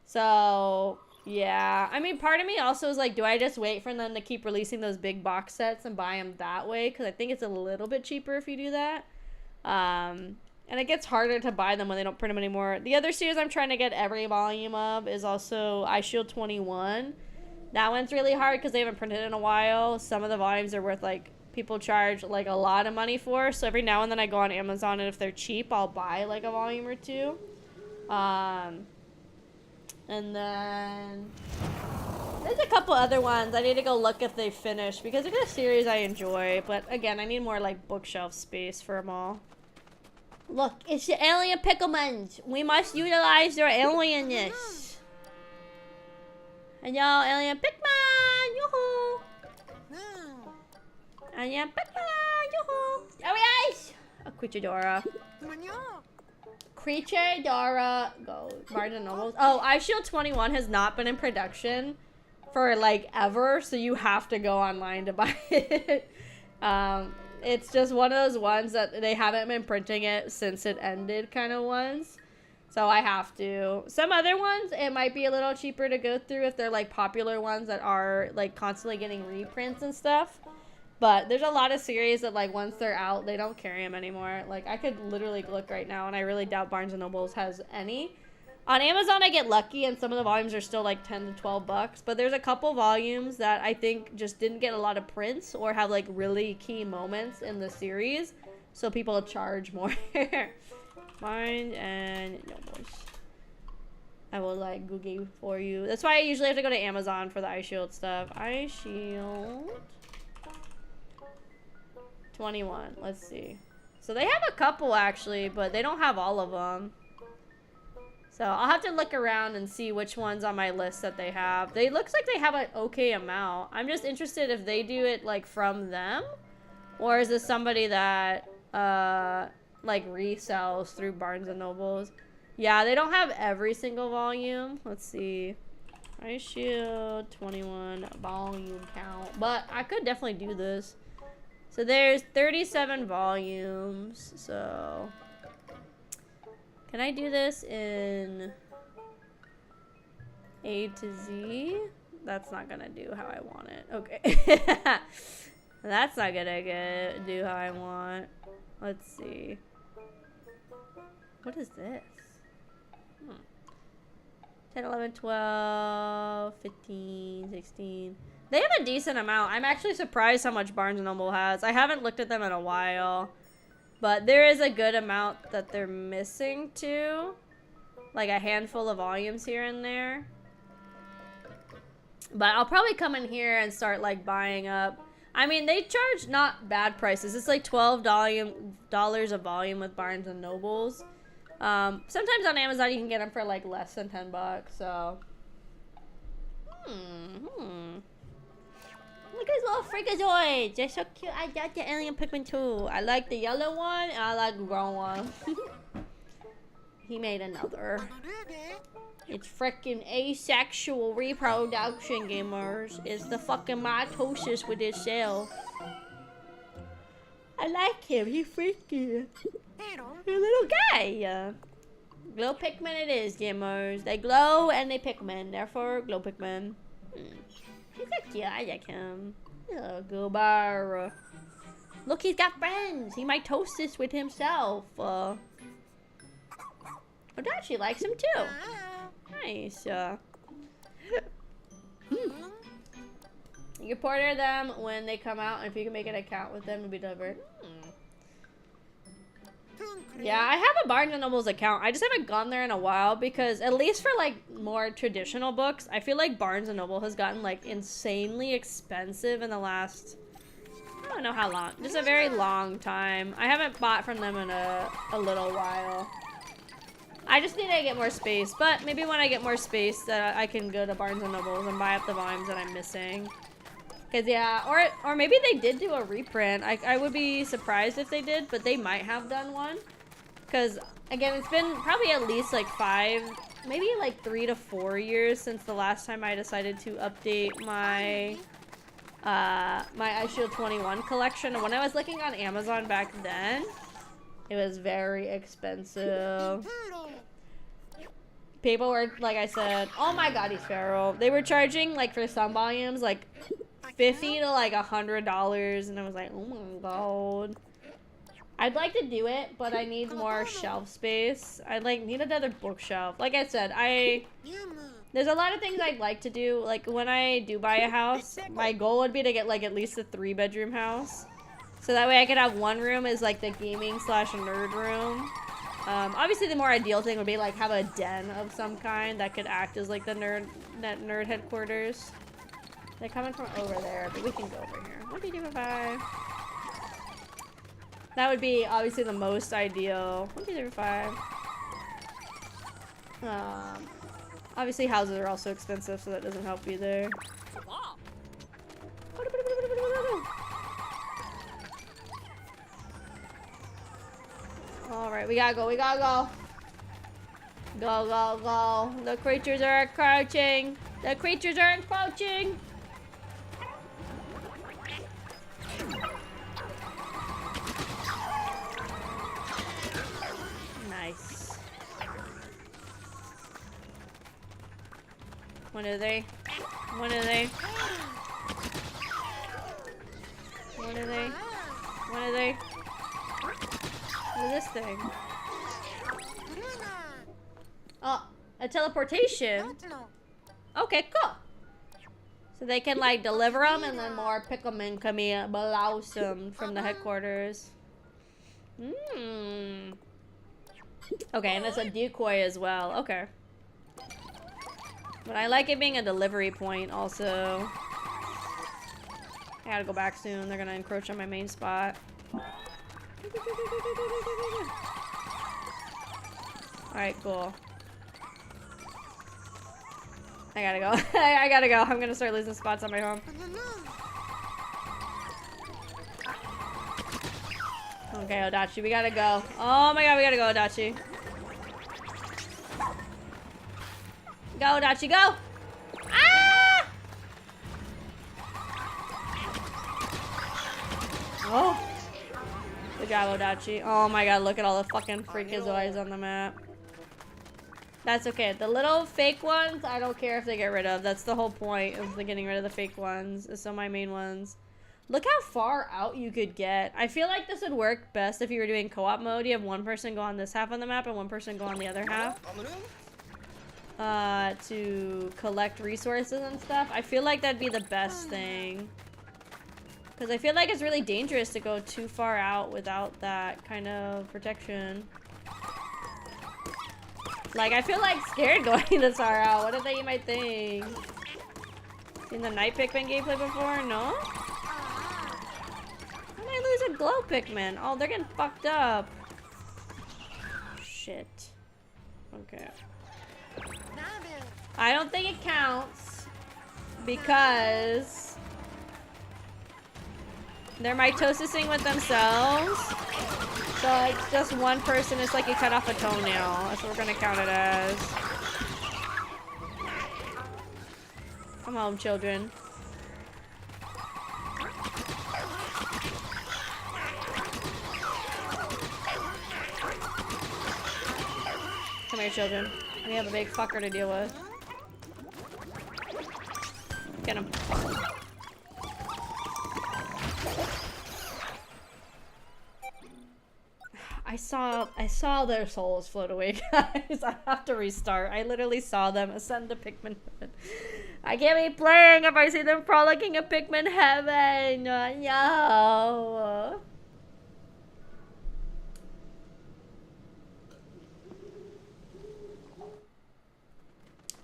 [SPEAKER 1] So yeah, I mean, part of me also is like, do I just wait for them to keep releasing those big box sets and buy them that way? Because I think it's a little bit cheaper if you do that. And it gets harder to buy them when they don't print them anymore. The other series I'm trying to get every volume of is also iShield 21. That one's really hard because they haven't printed in a while. Some of the volumes are worth like, people charge like a lot of money for. So every now and then I go on Amazon, and if they're cheap, I'll buy like a volume or two. And then there's a couple other ones. I need to go look if they finished because they're a series I enjoy. But again, I need more like bookshelf space for them all. Look, it's the alien Pikmins. We must utilize their alienness. And y'all, alien Pikmin! Yoo-hoo! Alien Pikmin! Yoo-hoo! Oh yes! A Creature-Dora. Creature-Dora goes. Barnes and Nobles. Oh, iShield 21 has not been in production for like ever, so you have to go online to buy it. It's just one of those ones that they haven't been printing it since it ended kind of ones. So I have to. Some other ones, it might be a little cheaper to go through if they're like popular ones that are like constantly getting reprints and stuff. But there's a lot of series that like once they're out, they don't carry them anymore. Like I could literally look right now and I really doubt Barnes & Nobles has any. On Amazon, I get lucky and some of the volumes are still like 10 to 12 bucks. But there's a couple volumes that I think just didn't get a lot of prints or have like really key moments in the series. So people charge more. Barnes and Nobles. I will like Google for you. That's why I usually have to go to Amazon for the eye shield stuff. Eye shield 21. Let's see. So they have a couple actually, but they don't have all of them. So I'll have to look around and see which ones on my list that they have. They looks like they have an okay amount. I'm just interested if they do it like from them, or is this somebody that like resells through Barnes and Nobles? Yeah, they don't have every single volume. Let's see. Eye Shield 21 volume count, but I could definitely do this. So there's 37 volumes. So can I do this in A to Z? That's not gonna do how I want it. Okay. That's not gonna do how I want. Let's see. What is this? 10, 11, 12, 15, 16. They have a decent amount. I'm actually surprised how much Barnes & Noble has. I haven't looked at them in a while. But there is a good amount that they're missing too. Like a handful of volumes here and there. But I'll probably come in here and start like buying up. I mean, they charge not bad prices. It's like $12 a volume with Barnes & Nobles. Sometimes on Amazon you can get them for like less than 10 bucks, so. Look at his little freakazoids. They're so cute. I got the alien Pikmin too. I like the yellow one and I like the brown one. He made another. It's freaking asexual reproduction, gamers. It's the fucking mitosis with his cell. I like him. He's freaky. A little guy. Glow Pikmin it is, gamers. They glow and they Pikmin. Therefore, glow Pikmin. He's so cute. I like him. Oh, Goober. Look, he's got friends. He might toast this with himself. Oh, she likes him too. Nice. You can order them when they come out, and if you can make an account with them, it'll be delivered. Yeah, I have a Barnes & Noble's account. I just haven't gone there in a while because at least for like more traditional books, I feel like Barnes & Noble has gotten like insanely expensive in the last, I don't know how long, just a very long time. I haven't bought from them in a little while. I just need to get more space, but maybe when I get more space that I can go to Barnes & Noble's and buy up the volumes that I'm missing. Cause yeah, or maybe they did do a reprint. I would be surprised if they did, but they might have done one. Cause again, it's been probably at least like 5, maybe like 3 to 4 years since the last time I decided to update my my Eye Shield 21 collection. And when I was looking on Amazon back then, it was very expensive. People were, like I said, oh my god, he's feral. They were charging like for some volumes like $50 to like $100, and I was like, oh my god. I'd like to do it, but I need more shelf space. I like need another bookshelf. Like I said, there's a lot of things I'd like to do. Like when I do buy a house, my goal would be to get like at least a 3-bedroom house. So that way I could have one room is like the gaming / nerd room. Obviously the more ideal thing would be like have a den of some kind that could act as like the nerd headquarters. They're coming from over there, but we can go over here. 1, 2, 3, 4, 5. That would be obviously the most ideal. 1, 2, 3, 4, 5. Obviously houses are also expensive, so that doesn't help either. Alright, we gotta go, we gotta go. Go, go, go. The creatures are crouching. The creatures are crouching. Nice. What are they? What are they? What are they? What are they? What is this thing? Oh, a teleportation. Okay, cool. So they can like deliver them, and then more Pikmin come in, blossom from the headquarters. Okay, and it's a decoy as well. Okay. But I like it being a delivery point also. I gotta go back soon. They're gonna encroach on my main spot. Alright, cool. I gotta go. I gotta go. I'm gonna start losing spots on my home. Okay, Odachi, we gotta go. Oh my god, we gotta go, Odachi. Go, Odachi, go! Ah! Oh. Good job, Odachi. Oh my god, look at all the fucking freakazoids on the map. That's okay. The little fake ones, I don't care if they get rid of. That's the whole point of the getting rid of the fake ones. So my main ones. Look how far out you could get. I feel like this would work best if you were doing co-op mode. You have one person go on this half of the map and one person go on the other half. To collect resources and stuff. I feel like that'd be the best thing. Because I feel like it's really dangerous to go too far out without that kind of protection. Like, I feel like scared going this far out. What if they might think? Seen the night Pikmin gameplay before? No? How did I lose a glow Pikmin? Oh, they're getting fucked up. Shit. Okay. I don't think it counts because they're mitosising with themselves. So it's just one person. It's like you cut off a toenail. That's what we're gonna count it as. Come home, children. Come here, children. We have a big fucker to deal with. Get him. I saw their souls float away, guys. I have to restart. I literally saw them ascend to Pikmin heaven. I can't be playing if I see them frolicking in Pikmin heaven. No.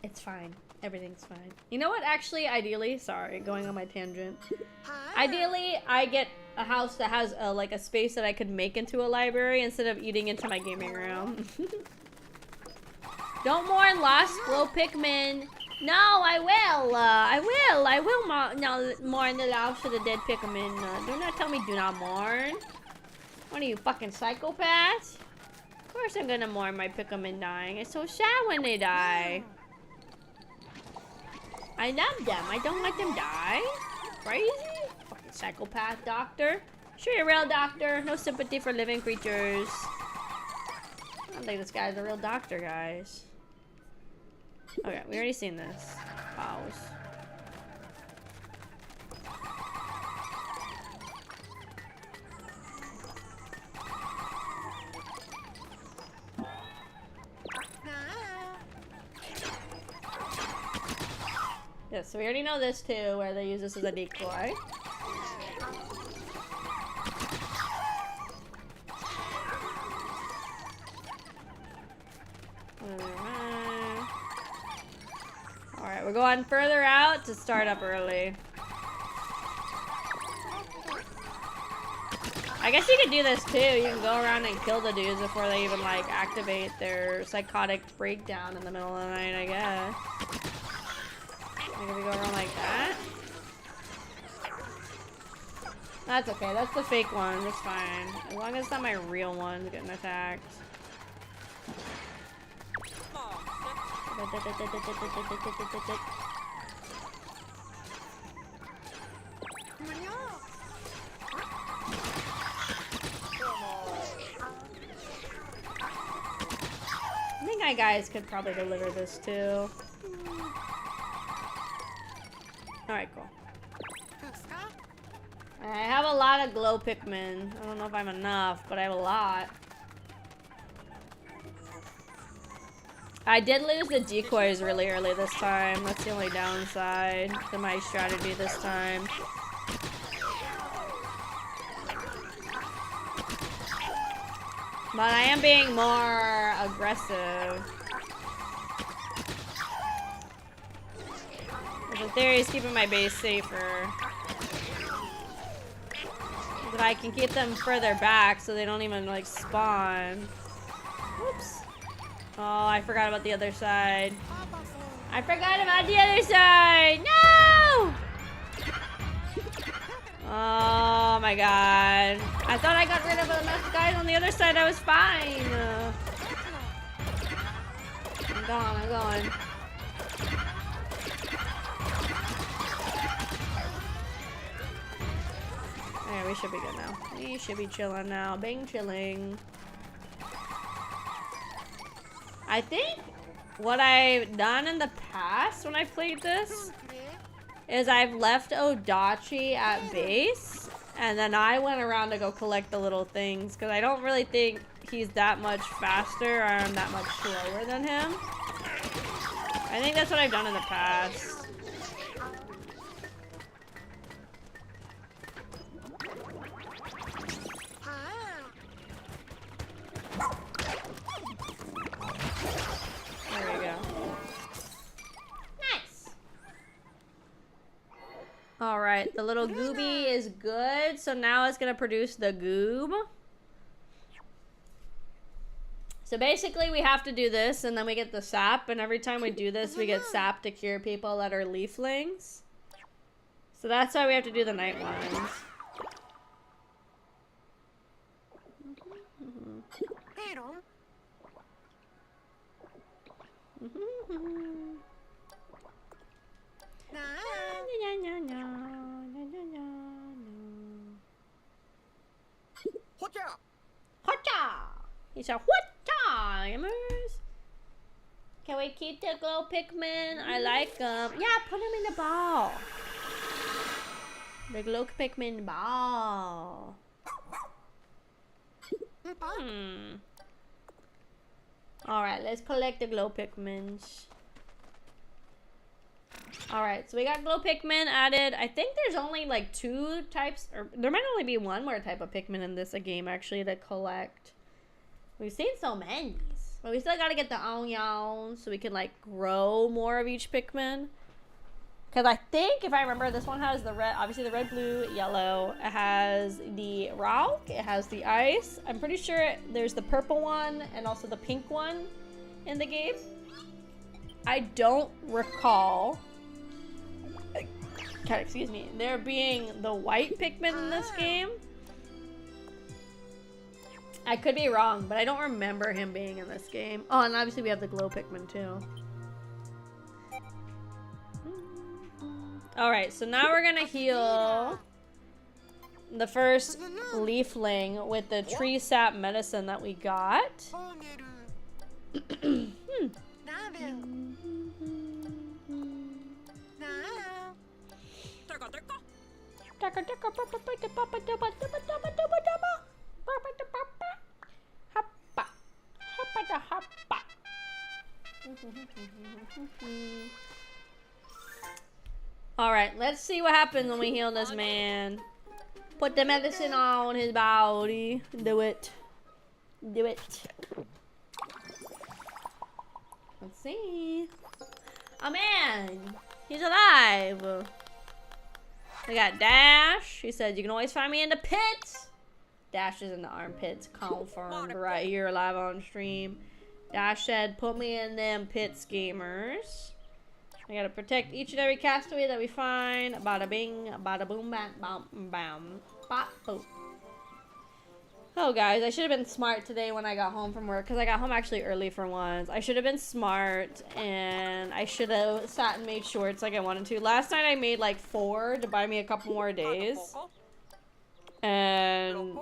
[SPEAKER 1] It's fine. Everything's fine. You know what? Actually, ideally, sorry, going on my tangent. Ideally, I get a house that has like a space that I could make into a library instead of eating into my gaming room. Don't mourn lost glow Pikmin. No, I will. I will mourn the loss of the dead Pikmin. Do not tell me do not mourn. What are you, fucking psychopaths? Of course I'm gonna mourn my Pikmin dying. It's so sad when they die. I love them. I don't let them die. Crazy? Fucking psychopath doctor. Sure, you're a real doctor. No sympathy for living creatures. I don't think this guy's a real doctor, guys. Okay, we already seen this. Pause. Yeah, so we already know this too, where they use this as a decoy. Alright, we're going further out to start up early. I guess you could do this too. You can go around and kill the dudes before they even like activate their psychotic breakdown in the middle of the night, I guess. Like if we go around like that. That's okay, that's the fake one, that's fine. As long as it's not my real one getting attacked. I think I guys could probably deliver this too. Alright, cool. I have a lot of glow Pikmin. I don't know if I'm enough, but I have a lot. I did lose the decoys really early this time. That's the only downside to my strategy this time. But I am being more aggressive. The theory is keeping my base safer. But I can keep them further back so they don't even like spawn. Oops. Oh, I forgot about the other side. I forgot about the other side! No! Oh my god. I thought I got rid of enough guys on the other side. I was fine. I'm gone, I'm going. Okay, we should be good now. We should be chilling now. Bing chilling. I think what I've done in the past when I played this is I've left Odachi at base, and then I went around to go collect the little things, because I don't really think he's that much faster or I'm that much slower than him. I think that's what I've done in the past. There we go. Nice. All right, the little gooby is good. So now it's gonna produce the goob. So basically we have to do this and then we get the sap, and every time we do this we get sap to cure people that are leaflings. So that's why we have to do the night ones. He said, "What timers? Can we keep the glow Pikmin? I like them. Yeah, put them in the ball. The glow Pikmin ball. All right, let's collect the glow Pikmins. All right, so we got glow Pikmin added. I think there's only like 2 types, or there might only be 1 more type of Pikmin in this game actually to collect. We've seen so many, but we still gotta get the onions so we can like grow more of each Pikmin. Because I think, if I remember, this one has the red, obviously the red, blue, yellow. It has the rock, it has the ice. I'm pretty sure there's the purple one and also the pink one in the game. I don't recall, excuse me, there being the white Pikmin in this game. I could be wrong, but I don't remember him being in this game. Oh, and obviously we have the glow Pikmin too. Alright, so now we're gonna heal the first leafling with the tree sap medicine that we got. Alright, let's see what happens when we heal this man. Put the medicine on his body. Do it. Do it. Let's see. Oh man! He's alive! We got Dash. He said, you can always find me in the pits. Dash is in the armpits. Confirmed right here live on stream. Dash said, put me in them pits, gamers. I gotta protect each and every castaway that we find. Bada bing, bada boom, bam, bam, bam, bop, boop. Oh, guys, I should have been smart today when I got home from work, because I got home actually early for once. I should have been smart, and I should have sat and made shorts like I wanted to. Last night I made like 4 to buy me a couple more days. And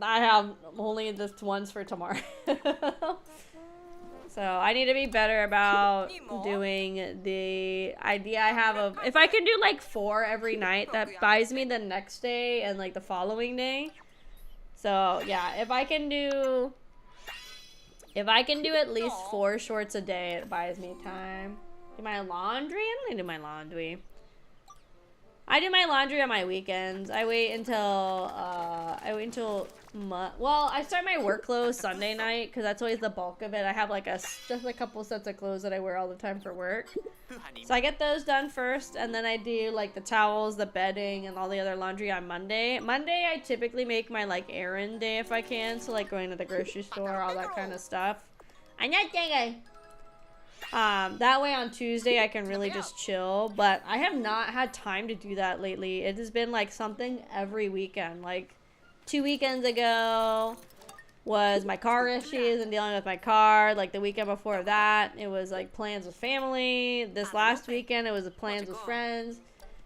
[SPEAKER 1] I have only just ones for tomorrow. So I need to be better about doing the idea I have of, if I can do like 4 every night, that buys me the next day and like the following day. So yeah, if I can do at least 4 shorts a day, it buys me time. Do my laundry? I don't need to do my laundry. I do my laundry on my weekends. I wait until, well, I start my work clothes Sunday night, because that's always the bulk of it. I have like just a couple sets of clothes that I wear all the time for work. So I get those done first, and then I do like the towels, the bedding, and all the other laundry on Monday. Monday, I typically make my like errand day if I can, so like going to the grocery store, all that kind of stuff. I'm not thinking. That way on Tuesday I can really just chill, but I have not had time to do that lately. It has been like something every weekend. Like 2 weekends ago was my car issues and dealing with my car. Like the weekend before that, it was like plans with family. This last weekend, it was the plans with friends.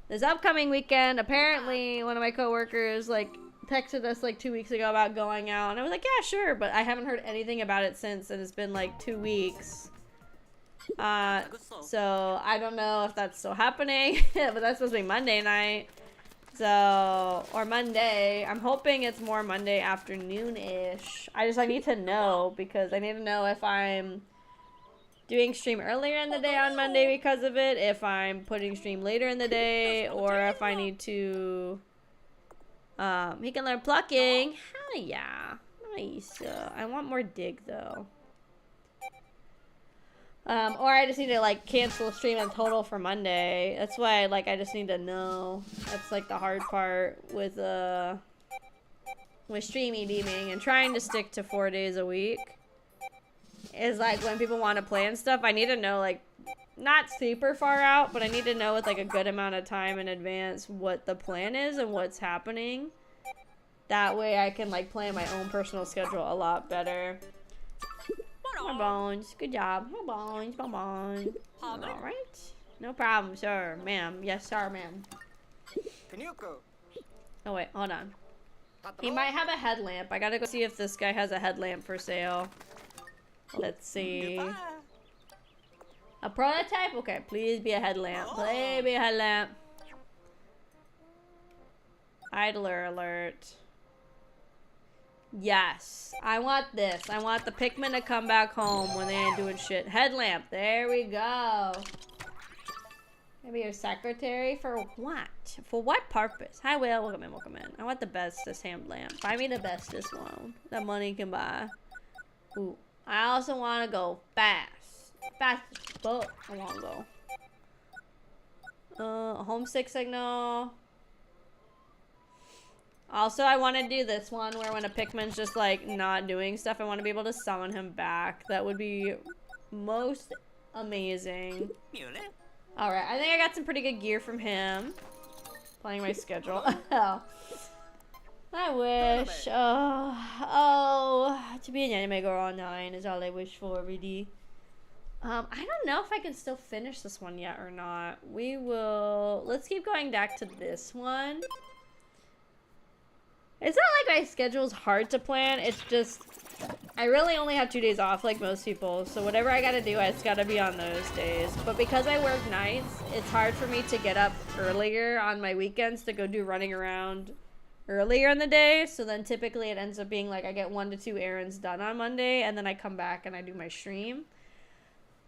[SPEAKER 1] This upcoming weekend, apparently one of my coworkers like texted us like 2 weeks ago about going out, and I was like, yeah, sure, but I haven't heard anything about it since, and it's been like 2 weeks. So I don't know if that's still happening, but that's supposed to be Monday night. So, or Monday. I'm hoping it's more Monday afternoon-ish. I need to know, because I need to know if I'm doing stream earlier in the day on Monday because of it, if I'm putting stream later in the day, or if I need to, he can learn plucking. Hell yeah. Nice. I want more dig, though. Or I just need to, like, cancel stream in total for Monday. That's why, like, I just need to know. That's, like, the hard part with streamy deeming and trying to stick to 4 days a week. Is, like, when people want to plan stuff, I need to know, like, not super far out, but I need to know with, like, a good amount of time in advance what the plan is and what's happening. That way I can, like, plan my own personal schedule a lot better. More bones. Good job. More bones. More bones. Alright. No problem, sir. Ma'am. Yes, sir, ma'am. Oh, wait. Hold on. He might have a headlamp. I gotta go see if this guy has a headlamp for sale. Let's see. A prototype? Okay, please be a headlamp. Please be a headlamp. Idler alert. Yes, I want this. I want the Pikmin to come back home when they ain't doing shit. Headlamp, there we go. Maybe your secretary for what? For what purpose? Hi, Will. Welcome in, welcome in. I want the bestest hand lamp. Buy me the bestest one that money can buy. Ooh, I also want to go fast. Fast as fuck. I want to go. Homesick signal. Also, I want to do this one where when a Pikmin's just, like, not doing stuff, I want to be able to summon him back. That would be most amazing. Alright, I think I got some pretty good gear from him. Playing my schedule. Oh. I wish. Oh, to be an anime girl online is all I wish for, really. I don't know if I can still finish this one yet or not. We will... Let's keep going back to this one. It's not like my schedule's hard to plan, it's just, I really only have 2 days off like most people, so whatever I gotta do, it's gotta be on those days. But because I work nights, it's hard for me to get up earlier on my weekends to go do running around earlier in the day, so then typically it ends up being like I get 1 to 2 errands done on Monday, and then I come back and I do my stream.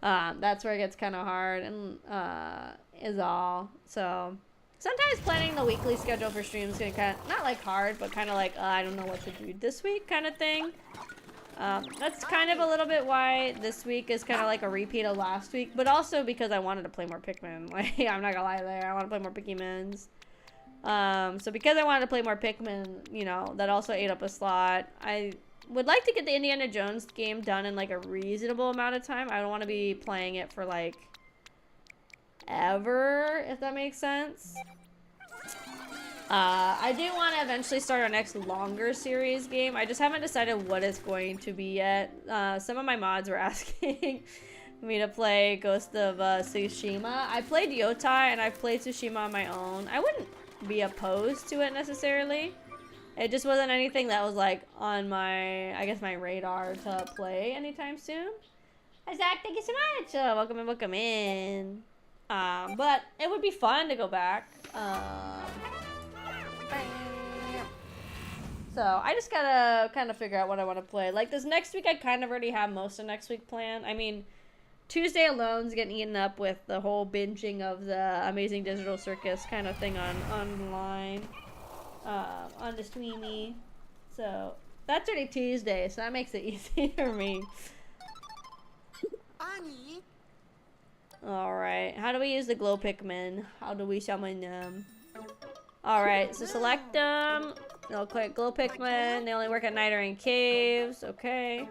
[SPEAKER 1] That's where it gets kind of hard, and, is all, so... Sometimes planning the weekly schedule for streams can kind of, not like hard, but kind of like, I don't know what to do this week kind of thing. That's kind of a little bit why this week is kind of like a repeat of last week, but also because I wanted to play more Pikmin. Like, I'm not gonna lie there, I want to play more Pikmins. So because I wanted to play more Pikmin, you know, that also ate up a slot. I would like to get the Indiana Jones game done in like a reasonable amount of time. I don't want to be playing it for like ever, if that makes sense. I do want to eventually start our next longer series game. I just haven't decided what it's going to be yet. Some of my mods were asking me to play Ghost of Tsushima. I played Yotai and I've played Tsushima on my own. I wouldn't be opposed to it necessarily. It just wasn't anything that was like on my, I guess, my radar to play anytime soon. Hi Zach, thank you so much. Welcome in, welcome in. But it would be fun to go back. So I just gotta kind of figure out what I want to play. Like this next week, I kind of already have most of next week planned. I mean, Tuesday alone's getting eaten up with the whole binging of the Amazing Digital Circus kind of thing online, on the streamy. So that's already Tuesday, so that makes it easy for me. Alright, how do we use the glow Pikmin? How do we summon them? Alright, so select them. They'll click glow Pikmin. They only work at night or in caves. Okay.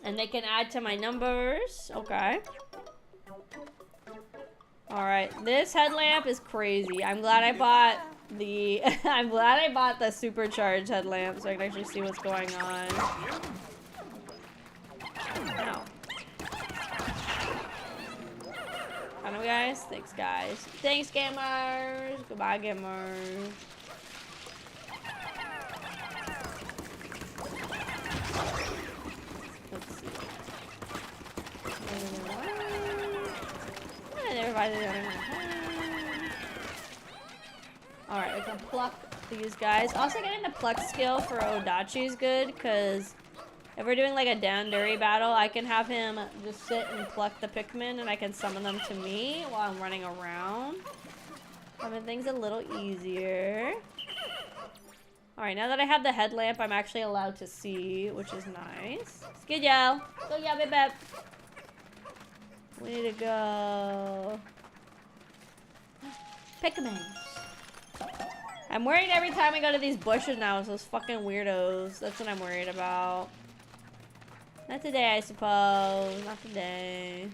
[SPEAKER 1] And they can add to my numbers. Okay. Alright, this headlamp is crazy. I'm glad I bought the I'm glad I bought the supercharged headlamp so I can actually see what's going on. Ow. I know, guys. Thanks, guys. Thanks, gamers. Goodbye, gamers. Let's see. Alright, I can pluck these guys. Also, getting the pluck skill for Odachi is good, because if we're doing like a Danduri battle, I can have him just sit and pluck the Pikmin, and I can summon them to me while I'm running around. Making things a little easier. Alright, now that I have the headlamp, I'm actually allowed to see, which is nice. Skid yo! Go yeah, baby! We need to go. Pikmin. I'm worried every time I go to these bushes now, it's those fucking weirdos. That's what I'm worried about. Not today, I suppose. Not today.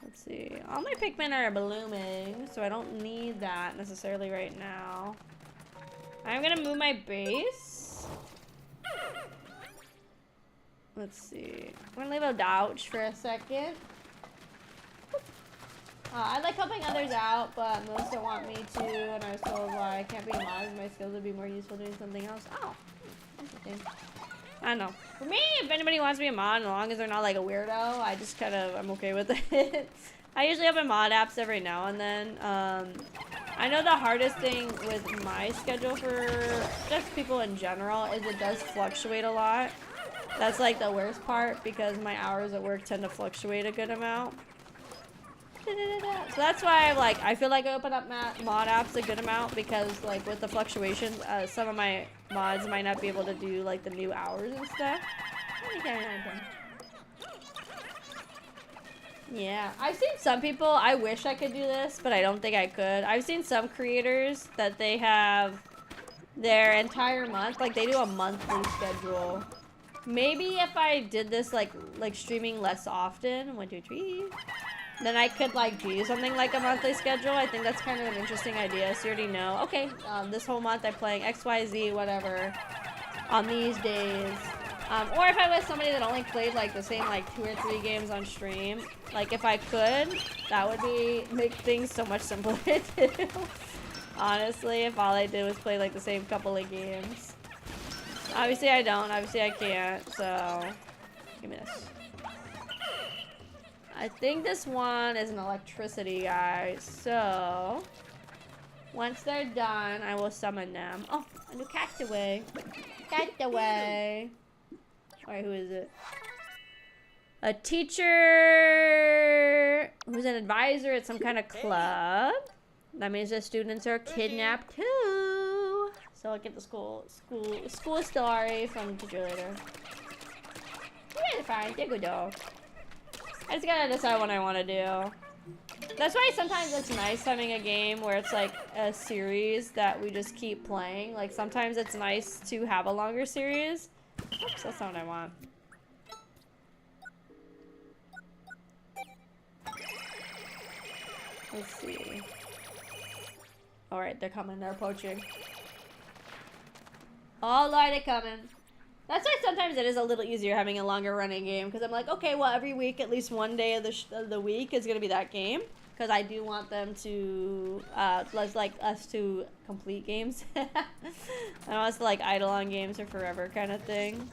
[SPEAKER 1] Let's see. All my Pikmin are blooming, so I don't need that necessarily right now. I'm gonna move my base. Let's see. I'm gonna leave a douch for a second. I like helping others out, but most don't want me to, and I was told why I can't be a mod, as my skills would be more useful doing something else. Oh, interesting. I don't know. For me, if anybody wants to be a mod, as long as they're not like a weirdo, I just kind of, I'm okay with it. I usually open mod apps every now and then. I know the hardest thing with my schedule for just people in general is it does fluctuate a lot. That's like the worst part because my hours at work tend to fluctuate a good amount. So that's why I feel like I open up mod apps a good amount because like with the fluctuations, some of my mods might not be able to do like the new hours and stuff. Yeah, I've seen some people, I wish I could do this, but I don't think I could. I've seen some creators that they have their entire month, like they do a monthly schedule. Maybe if I did this like streaming less often, 1, 2, 3, then I could like do something like a monthly schedule. I think that's kind of an interesting idea. So you already know, okay, this whole month I'm playing XYZ, whatever, on these days. Or if I was somebody that only played like the same like 2 or 3 games on stream, like if I could, that would make things so much simpler to do. Honestly, if all I did was play like the same couple of games. Obviously I don't, obviously I can't, so give me this. I think this one is an electricity guy, so once they're done, I will summon them. Oh, a new castaway. Castaway. Alright, who is it? A teacher who's an advisor at some kind of club. That means the students are kidnapped too. So I'll get the school story from the teacher later. Yeah, fine. They're good dog. I just gotta decide what I want to do. That's why sometimes it's nice having a game where it's like a series that we just keep playing. Like sometimes it's nice to have a longer series. Oops, that's not what I want. Let's see. Alright, they're coming. They're approaching. Oh, Lord, they're coming. That's why sometimes it is a little easier having a longer running game. Because I'm like, okay, well, every week, at least one day of the week is going to be that game. Because I do want them to, like us to complete games. I don't want us to like idle on games for forever kind of thing.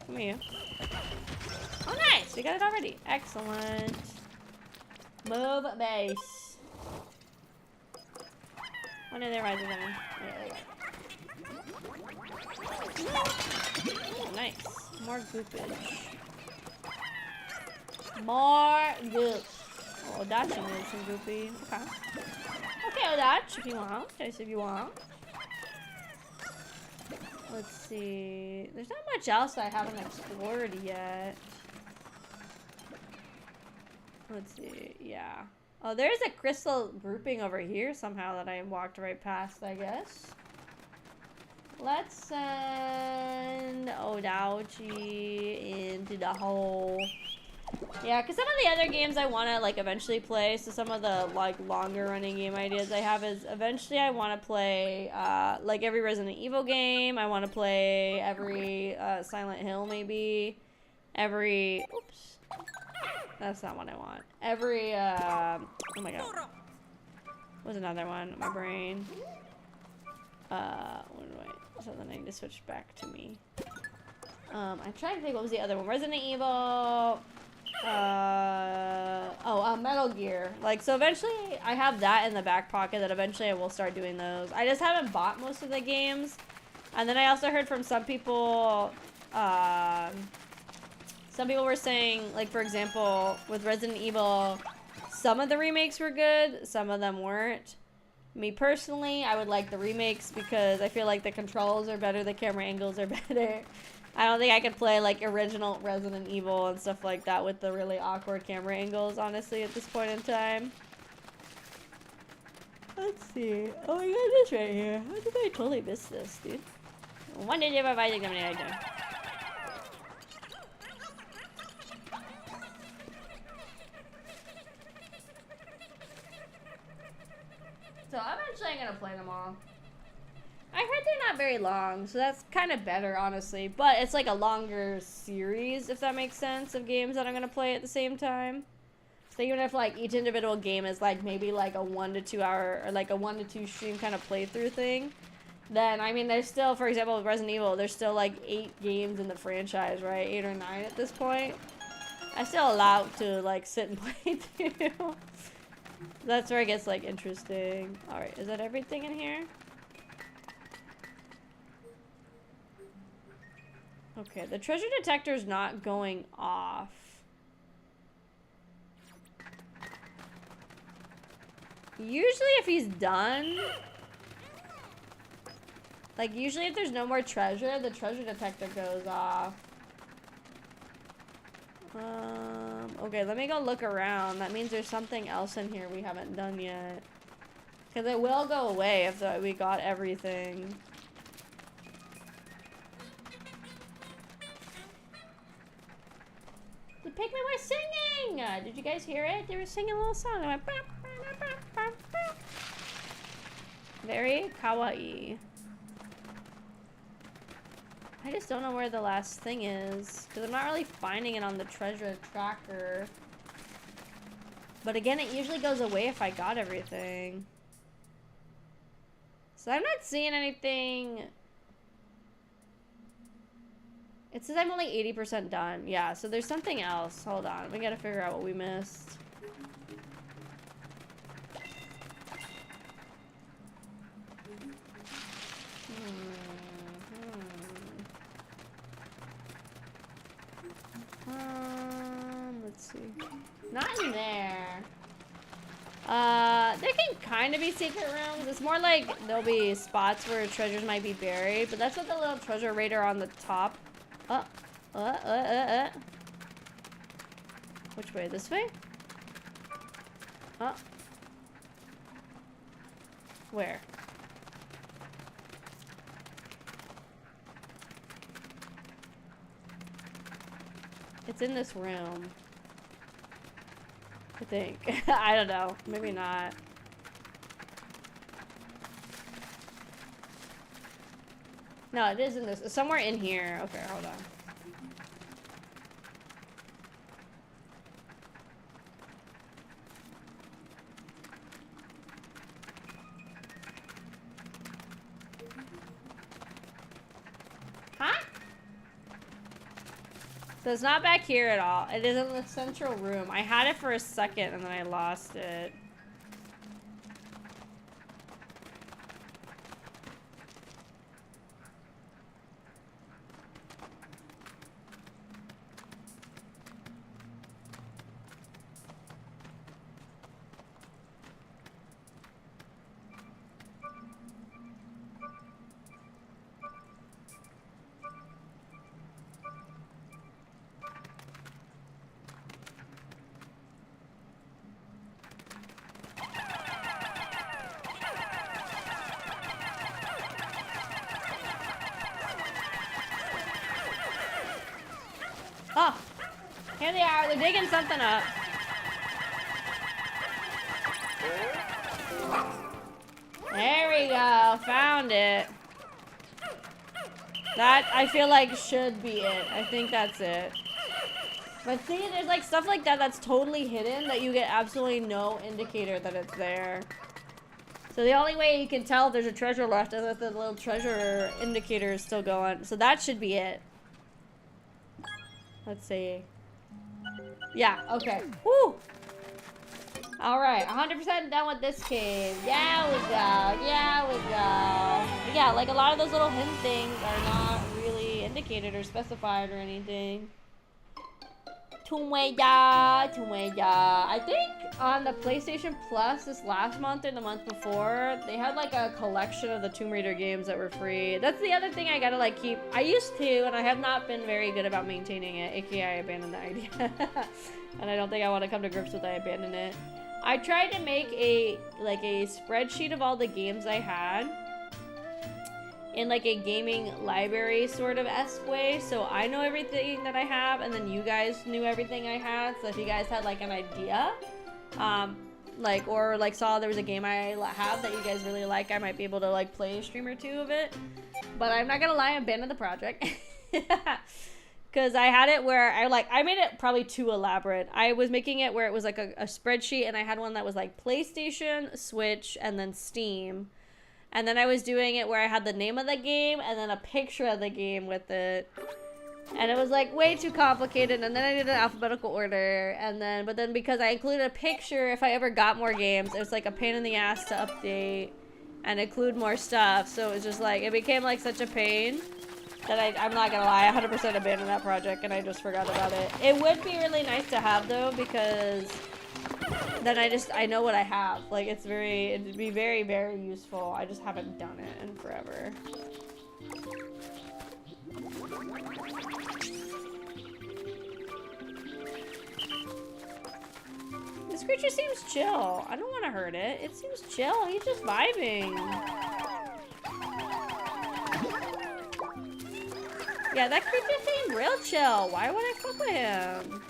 [SPEAKER 1] Come here. Oh, nice! We got it already. Excellent. Move base. When are they rising in? Oh, nice. More goopage. More goop. Oh, Odachi needs some goopy. Okay. Okay, Odachi, if you want. Okay, so if you want. Let's see. There's not much else I haven't explored yet. Let's see. Yeah. Oh, there's a crystal grouping over here somehow that I walked right past, I guess. Let's send Odachi into the hole. Yeah, because some of the other games I want to, like, eventually play, so some of the, like, longer running game ideas I have is eventually I want to play, like, every Resident Evil game. I want to play every Silent Hill, maybe. Every... Oops. That's not what I want. Every, oh my god. What's another one? My brain. Wait. Something I need to switch back to me. I'm trying to think, what was the other one? Resident Evil... Metal Gear. Like, so eventually I have that in the back pocket that eventually I will start doing those. I just haven't bought most of the games. And then I also heard from some people were saying, like, for example, with Resident Evil, some of the remakes were good, some of them weren't. Me personally, I would like the remakes because I feel like the controls are better, the camera angles are better. I don't think I could play, like, original Resident Evil and stuff like that with the really awkward camera angles, honestly, at this point in time. Let's see. Oh my god, this right here. How did I totally miss this, dude? When did you have a examination? So eventually I'm gonna play them all. I heard they're not very long, so that's kind of better, honestly. But it's like a longer series, if that makes sense, of games that I'm going to play at the same time. So even if, like, each individual game is, like, maybe, like, a 1 to 2 hour, or, like, a 1 to 2 stream kind of playthrough thing, then, I mean, there's still, for example, with Resident Evil, there's still, like, 8 games in the franchise, right? 8 or 9 at this point. I'm still allowed to, like, sit and play, too. That's where it gets, like, interesting. Alright, is that everything in here? Okay, the treasure detector's not going off. Usually if he's done... Like, usually if there's no more treasure, the treasure detector goes off. Okay, let me go look around. That means there's something else in here we haven't done yet. Because it will go away if we got everything. The Pikmin were singing! Did you guys hear it? They were singing a little song. I went, bah, bah, bah, bah, bah. Very kawaii. I just don't know where the last thing is. Because I'm not really finding it on the treasure tracker. But again, it usually goes away if I got everything. So I'm not seeing anything... It says I'm only 80% done. Yeah, so there's something else. Hold on. We gotta figure out what we missed. Let's see. Not in there. There can kind of be secret rooms. It's more like there'll be spots where treasures might be buried, but that's what the little treasure radar on the top. Which way? This way? Where? It's in this room. I think. I don't know. Maybe not. No, it is in this. Somewhere in here. Okay, hold on. Huh? So it's not back here at all. It is in the central room. I had it for a second and then I lost it. Here they are. They're digging something up. There we go. Found it. That, I feel like, should be it. I think that's it. But see, there's like stuff like that that's totally hidden that you get absolutely no indicator that it's there. So the only way you can tell if there's a treasure left is if the little treasure indicator is still going. So that should be it. Let's see. Yeah, okay. Woo! Alright, 100% done with this cave. Yeah, we go. Yeah, we go. But yeah, like a lot of those little hint things are not really indicated or specified or anything. I think on the PlayStation Plus this last month or the month before, they had like a collection of the Tomb Raider games that were free. That's the other thing I gotta like keep. I used to, and I have not been very good about maintaining it, aka I abandoned the idea. And I don't think I want to come to grips with I abandoned it. I tried to make a spreadsheet of all the games I had in like a gaming library sort of esque way, so I know everything that I have, and then you guys knew everything I had. So if you guys had like an idea, or saw there was a game I have that you guys really like, I might be able to like play a stream or two of it. But I'm not gonna lie, I abandoned the project because I had it where I made it probably too elaborate. I was making it where it was like a spreadsheet, and I had one that was like PlayStation, Switch, and then Steam. And then I was doing it where I had the name of the game and then a picture of the game with it. And it was like way too complicated, and then I did an alphabetical order, but then because I included a picture, if I ever got more games, it was like a pain in the ass to update and include more stuff. So it was just like, it became like such a pain that I'm not gonna lie, I 100% abandoned that project and I just forgot about it. It would be really nice to have though, because then I know what I have. Like it'd be very, very useful. I just haven't done it in forever. This creature seems chill. I don't want to hurt it. It seems chill. He's just vibing. Yeah, that creature seemed real chill. Why would I fuck with him?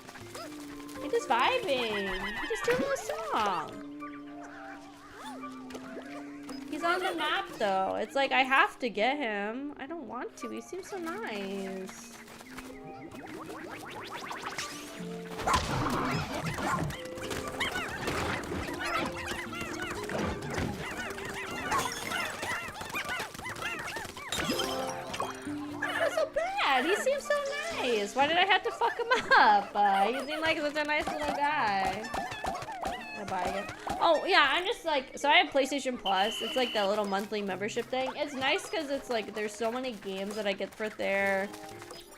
[SPEAKER 1] He's just vibing. He's just doing a song. He's on the map though. It's like I have to get him. I don't want to. He seems so nice. Not so bad. He seems so nice. Why did I have to fuck him up? He seemed like such a nice little guy. I'll buy again. Oh yeah, I'm just like, so I have PlayStation Plus. It's like the little monthly membership thing. It's nice because it's like there's so many games that I get for there.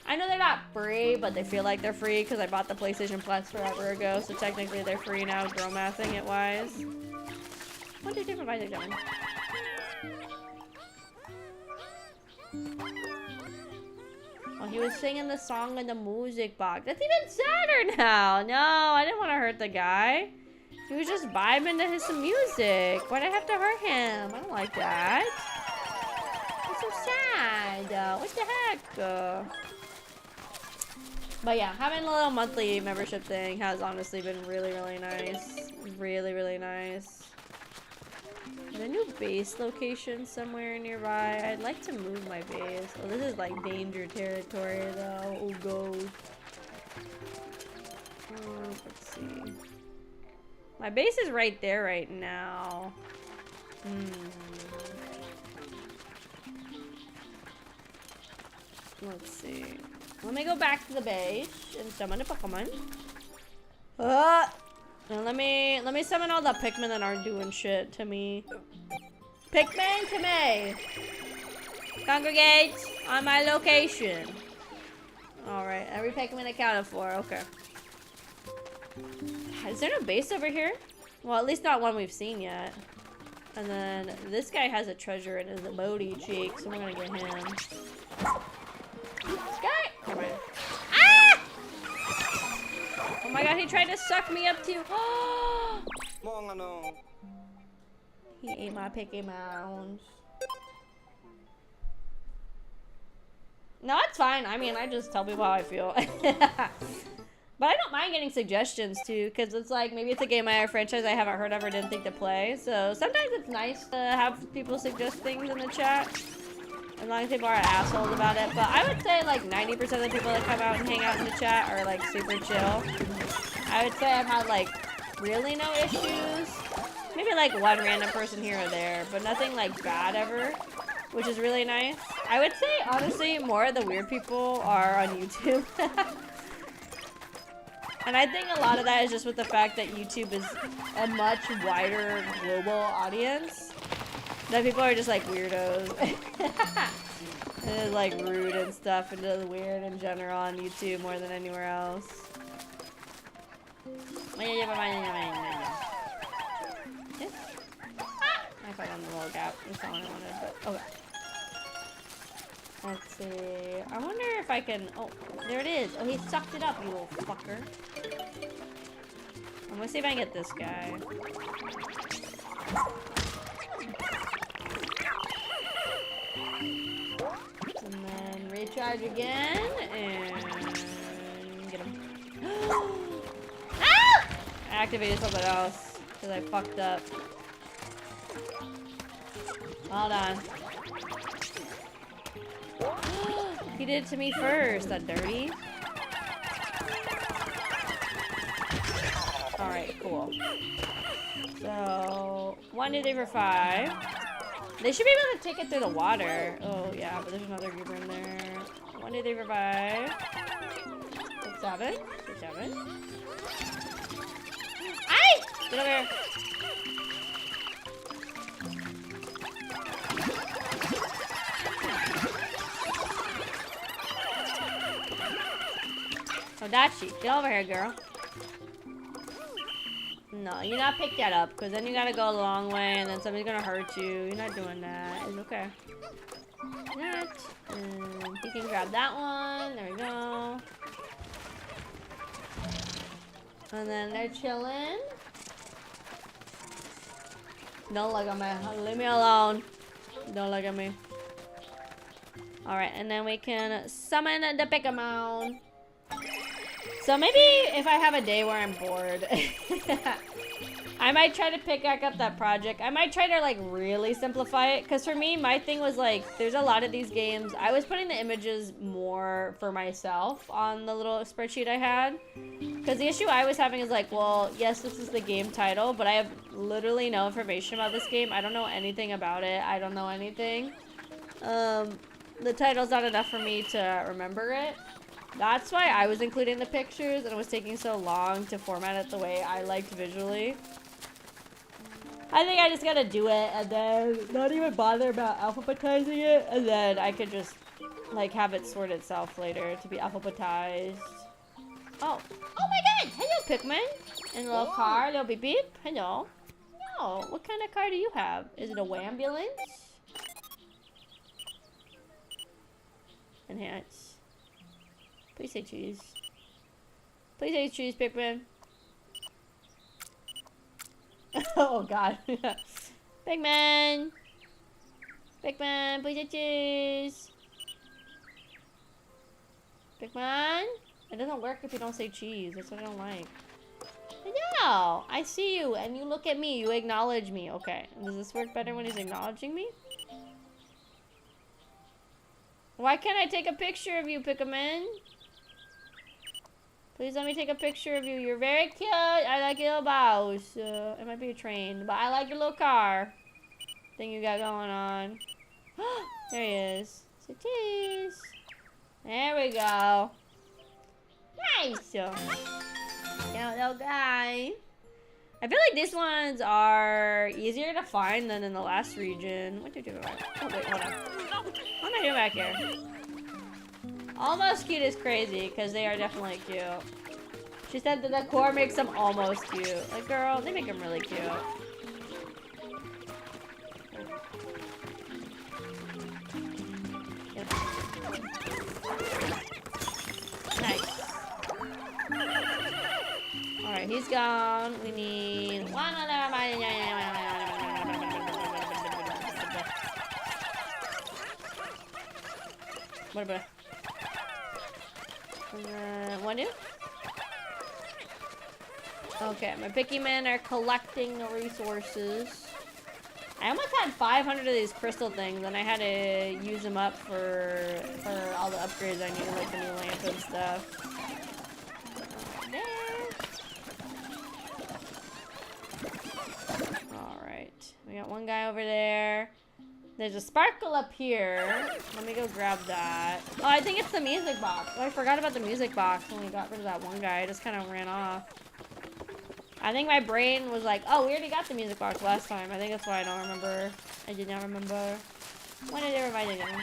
[SPEAKER 1] I know they're not free, but they feel like they're free because I bought the PlayStation Plus forever ago. So technically they're free now, girl mathing it wise. What did different vibes doing? Oh, he was singing the song in the music box. That's even sadder now. No, I didn't want to hurt the guy. He was just vibing to his music. Why'd I have to hurt him? I don't like that. It's so sad. What the heck? But yeah, having a little monthly membership thing has honestly been really, really nice. Really, really nice. Is there a new base location somewhere nearby? I'd like to move my base. Oh, this is like danger territory though. Oh, God. Let's see. My base is right there right now. Let's see. Let me go back to the base and summon a Pokemon. And let me summon all the Pikmin that aren't doing shit to me. Pikmin to me! Congregate on my location. Alright, every Pikmin accounted for. Okay. Is there no base over here? Well, at least not one we've seen yet. And then this guy has a treasure in his emoji cheek, so we're gonna get him. This guy! Come on. Ah! Oh my god, he tried to suck me up too. He ate my Pikmin. No, it's fine. I mean, I just tell people how I feel. But I don't mind getting suggestions too, because it's like maybe it's a game or franchise I haven't heard of or didn't think to play. So sometimes it's nice to have people suggest things in the chat, as long as people aren't assholes about it. But I would say like 90% of the people that come out and hang out in the chat are like super chill. I would say I've had like really no issues. Maybe like one random person here or there, but nothing like bad ever, which is really nice. I would say honestly more of the weird people are on YouTube. And I think a lot of that is just with the fact that YouTube is a much wider global audience. That people are just like weirdos. And it's like rude and stuff and just weird in general on YouTube more than anywhere else. I fell on the little gap. That's not what I wanted, but okay. Let's see. I wonder if I can. Oh, there it is. Oh, he sucked it up, you little fucker. I'm gonna see if I can get this guy. And then recharge again and get him. Ah! I activated something else because I fucked up. Hold on. He did it to me first, that dirty. Alright, cool. So, 1, 2, 3, 4, 5. They should be able to take it through the water. Oh, yeah, but there's another goober in there. 1, 2, 3, 4, 5. 6, 7. 6, 7. Ay! Get over here. Oh, Dachi, get over here, girl. No, you're not pick that up, because then you gotta go a long way, and then somebody's gonna hurt you. You're not doing that. It's okay. Not. And you can grab that one. There we go. And then they're chilling. Don't look at me. Leave me alone. Don't look at me. Alright, and then we can summon the Pikmin. So maybe if I have a day where I'm bored, I might try to pick back up that project. I might try to like really simplify it. Because for me, my thing was like, there's a lot of these games. I was putting the images more for myself on the little spreadsheet I had. Because the issue I was having is like, well, yes, this is the game title, but I have literally no information about this game. I don't know anything about it. I don't know anything. The title's not enough for me to remember it. That's why I was including the pictures and it was taking so long to format it the way I liked visually. I think I just gotta do it and then not even bother about alphabetizing it, and then I could just like have it sort itself later to be alphabetized. Oh my god! Hello, Pikmin! And a little car, little beep beep. Hello. No, what kind of car do you have? Is it a wambulance? Enhance. Please say cheese. Please say cheese, Pikmin. Oh god. Pikmin! Pikmin, please say cheese. Pikmin? It doesn't work if you don't say cheese. That's what I don't like. No! I see you and you look at me. You acknowledge me. Okay. Does this work better when he's acknowledging me? Why can't I take a picture of you, Pikmin? Please let me take a picture of you. You're very cute. I like your little bows. It might be a train, but I like your little car thing you got going on. There he is. Say cheese. There we go. Nice. Yeah, little guy. I feel like these ones are easier to find than in the last region. What did you do? Oh wait, hold on. What am I doing back here? Almost cute is crazy, because they are definitely cute. She said that the core makes them almost cute. Like, girl, they make them really cute. Yep. Nice. Alright, he's gone. We need one other. What about? One new? Okay, my Pikmin are collecting the resources. I almost had 500 of these crystal things, and I had to use them up for all the upgrades I needed, like the new lamp and stuff. Alright, we got one guy over there. There's a sparkle up here. Let me go grab that. Oh, I think it's the music box. Oh, I forgot about the music box when we got rid of that one guy. I just kind of ran off. I think my brain was like, oh, we already got the music box last time. I think that's why I don't remember. I did not remember. When did it remind me again?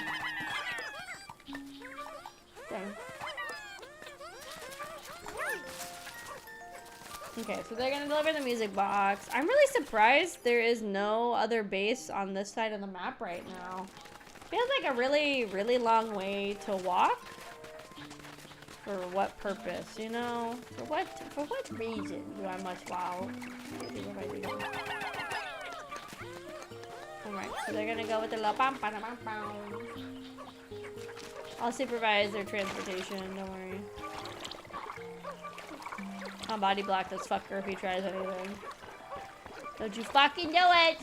[SPEAKER 1] Okay, so they're gonna deliver the music box. I'm really surprised there is no other base on this side of the map right now. Feels like a really, really long way to walk. For what purpose, you know? For what reason do I must wow? Alright, so they're gonna go with the little bam bam bam bam. I'll supervise their transportation, don't worry. I'll body block this fucker if he tries anything. Don't you fucking do it!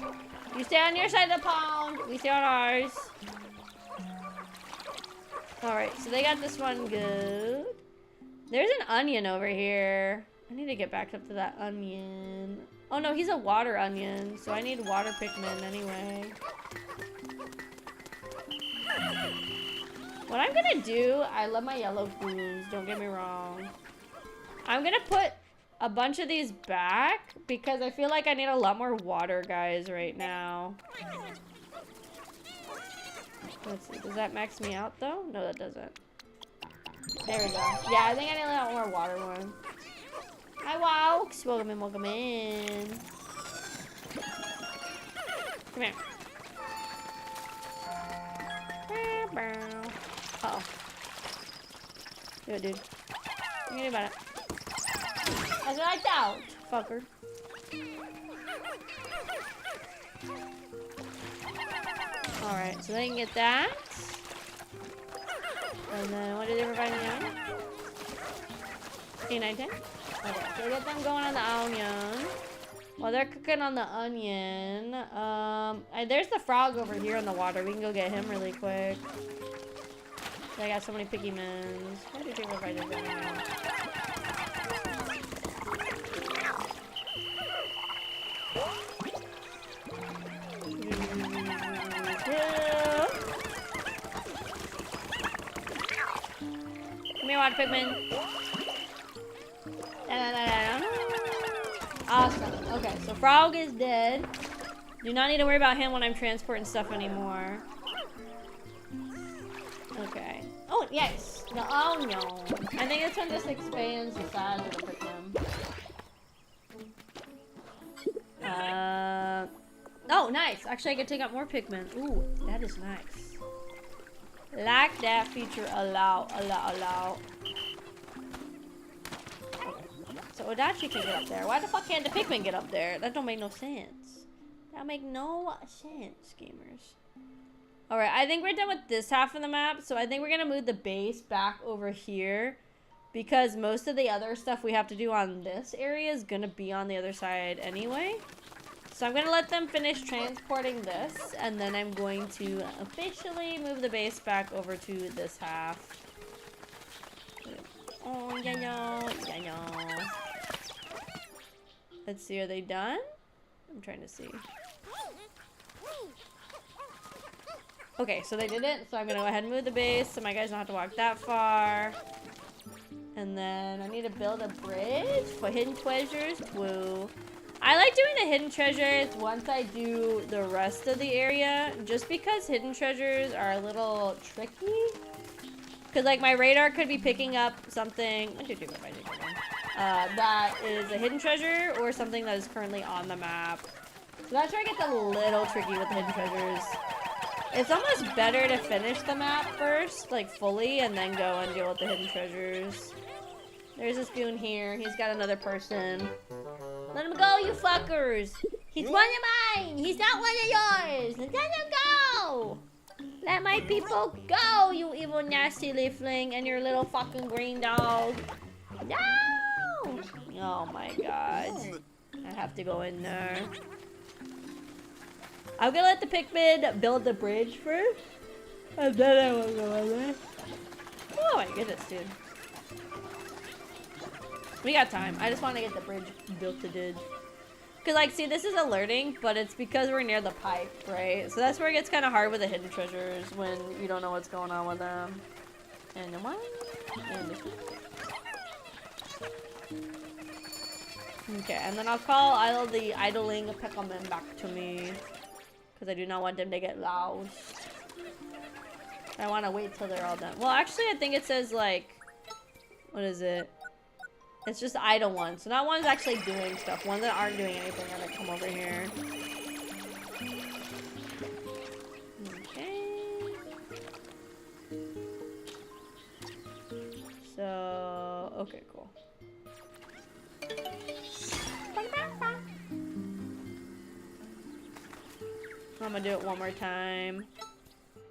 [SPEAKER 1] You stay on your side of the pond, we stay on ours. Alright, so they got this one good. There's an onion over here. I need to get back up to that onion. Oh no, he's a water onion, so I need water Pikmin anyway. What I'm gonna do, I love my yellow blues, don't get me wrong. I'm gonna put a bunch of these back because I feel like I need a lot more water guys right now. Let's see, does that max me out though? No, that doesn't. There we go. Yeah, I think I need a lot more water one. Hi, Wokes. Welcome in, welcome in. Come here. Uh-oh. Do it, dude. What are you gonna do about it? That's what I thought, fucker. Alright, so they can get that. And then what did they provide me on? 8, 9, 10? Okay, so get them going on the onion. While they're cooking on the onion, there's the frog over here in the water. We can go get him really quick. I got so many Pikmins. How do you think if I did that? Come here, water Pikmin. Awesome. Okay, so frog is dead. Do not need to worry about him when I'm transporting stuff anymore. Okay. Oh, yes. The onion. I think this one just expands the size of the Pikmin. Oh, nice. Actually, I can take out more Pikmin. Ooh, that is nice. Like that feature allow. So Odachi can get up there. Why the fuck can't the Pikmin get up there? That don't make no sense. That make no sense, gamers. Alright, I think we're done with this half of the map. So I think we're gonna move the base back over here. Because most of the other stuff we have to do on this area is gonna be on the other side anyway. So I'm gonna let them finish transporting this. And then I'm going to officially move the base back over to this half. Oh, yeah. Let's see, are they done? I'm trying to see. Okay, so they did it. So I'm gonna go ahead and move the base so my guys don't have to walk that far. And then I need to build a bridge for hidden treasures. Woo. I like doing the hidden treasures once I do the rest of the area. Just because hidden treasures are a little tricky. Because, like, my radar could be picking up something that is a hidden treasure or something that is currently on the map. So that's where it gets a little tricky with the hidden treasures. It's almost better to finish the map first, like, fully, and then go and deal with the hidden treasures. There's a spoon here. He's got another person. Let him go, you fuckers! He's one of mine! He's not one of yours! Let him go! Let my people go, you evil nasty leafling and your little fucking green dog. No! Oh my god. I have to go in there. I'm gonna let the Pikmin build the bridge first. And then I will go in there. Oh my goodness, dude. We got time. I just want to get the bridge built to did. Cause like, see, this is alerting, but it's because we're near the pipe, right? So that's where it gets kind of hard with the hidden treasures when you don't know what's going on with them. And the one, and the two. Okay, and then I'll call the idling Pikmin back to me. Because I do not want them to get lost. I want to wait till they're all done. Well, actually, I think it says, like... What is it? It's just idle ones. So not ones actually doing stuff. Ones that aren't doing anything are going to come over here. Okay. So... Okay, cool. I'm gonna do it one more time.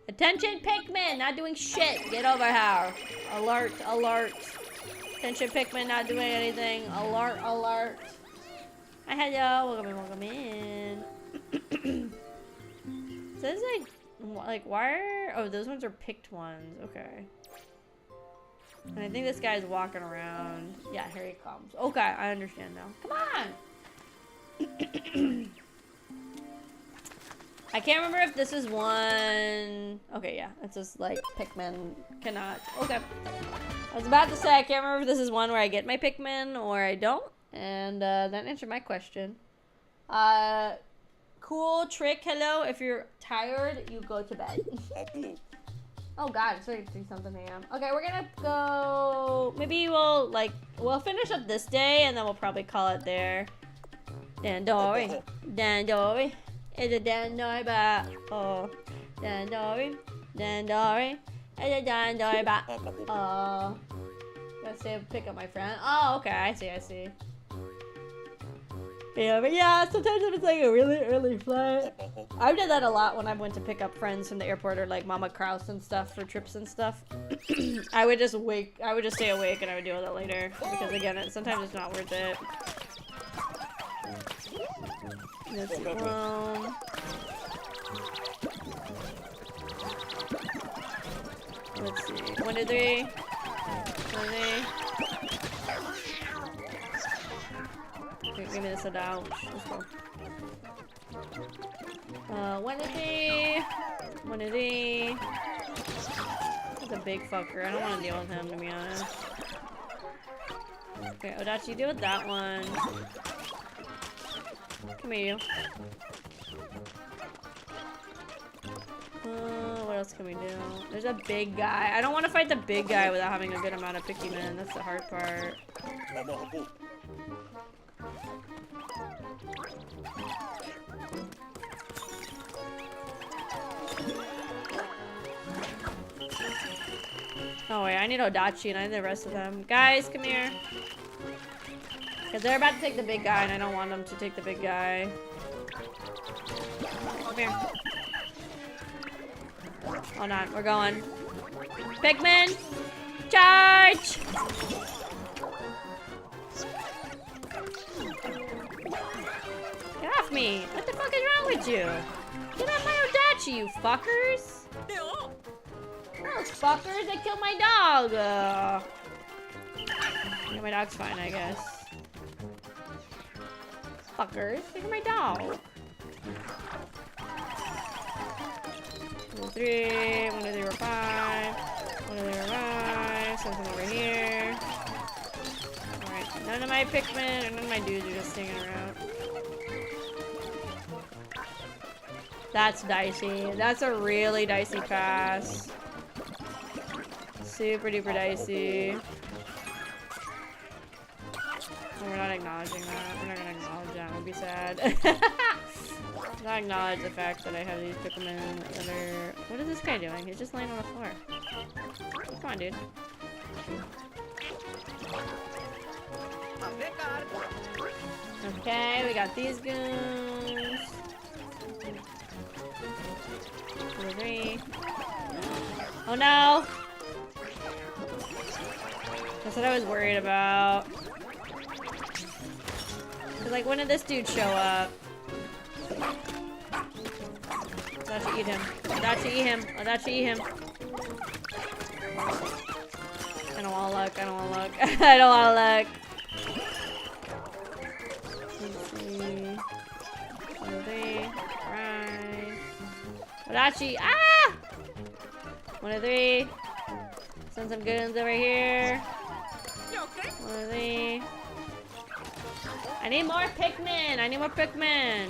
[SPEAKER 1] Attention Pikmin, not doing shit. Get over here. Alert, alert. Attention Pikmin, not doing anything. Alert, alert. Hi, hello. Welcome in. So this is like, why are... Oh, those ones are picked ones. Okay. And I think this guy's walking around. Yeah, here he comes. Okay, I understand now. Come on! I can't remember if this is one... Okay, yeah. It's just like Pikmin cannot... Okay. I was about to say I can't remember if this is one where I get my Pikmin or I don't. And that answered my question. Cool trick. Hello. If you're tired, you go to bed. Oh god, it's like 3-something a.m. Okay, we're gonna go... Maybe we'll finish up this day and then we'll probably call it there. Dandori. Dandori. It's a dandori bat. Oh. Dandori. Dandori. It's a dandori bat. Oh. Let's say pick up my friend. Oh, okay. I see. Yeah, but yeah, sometimes if it's like a really early flight. I've done that a lot when I went to pick up friends from the airport or like Mama Kraus and stuff for trips and stuff. I would just stay awake and I would deal with it later. Because again, sometimes it's not worth it. Let's see. Let's see. 1, 2, 3. 1, 2, 3. Give me this down. Let's go. 1, 2, 3. 1, 2, 3. He's a big fucker. I don't want to deal with him, to be honest. Okay, Odachi, deal with that one. Come here, you. What else can we do? There's a big guy. I don't want to fight the big guy without having a good amount of Pikmin. That's the hard part. Oh wait, I need Odachi and I need the rest of them. Guys, come here. Because they're about to take the big guy and I don't want them to take the big guy. Come here. Hold on, we're going. Pikmin! Charge! Get off me! What the fuck is wrong with you? Get off my Odachi, you fuckers! Those fuckers, they killed my dog! Yeah, my dog's fine, I guess. Fuckers, look at my dog. 1, 2, 3, 1, 2, 3, 4, 5. 1, 2, 3, 4, 5. Something over here. Alright, none of my Pikmin or none of my dudes are just hanging around. That's dicey. That's a really dicey pass. Super duper dicey. Oh, we're not acknowledging that. We're not gonna acknowledge that. We'd be sad. Not acknowledge the fact that I have these Pikmin that are... What is this guy doing? He's just laying on the floor. Come on, dude. Okay, we got these goons. 2, 3. Oh no! That's what I was worried about. Like, when did this dude show up? That should eat him. That should eat him. Oh, that should eat him. I don't wanna look. I don't wanna look. I don't wanna look. Let's see. 1, 3. Right. Wadachi. Ah! 1, 3. Send some good ones over here. 1, 3. I need more Pikmin. I need more Pikmin.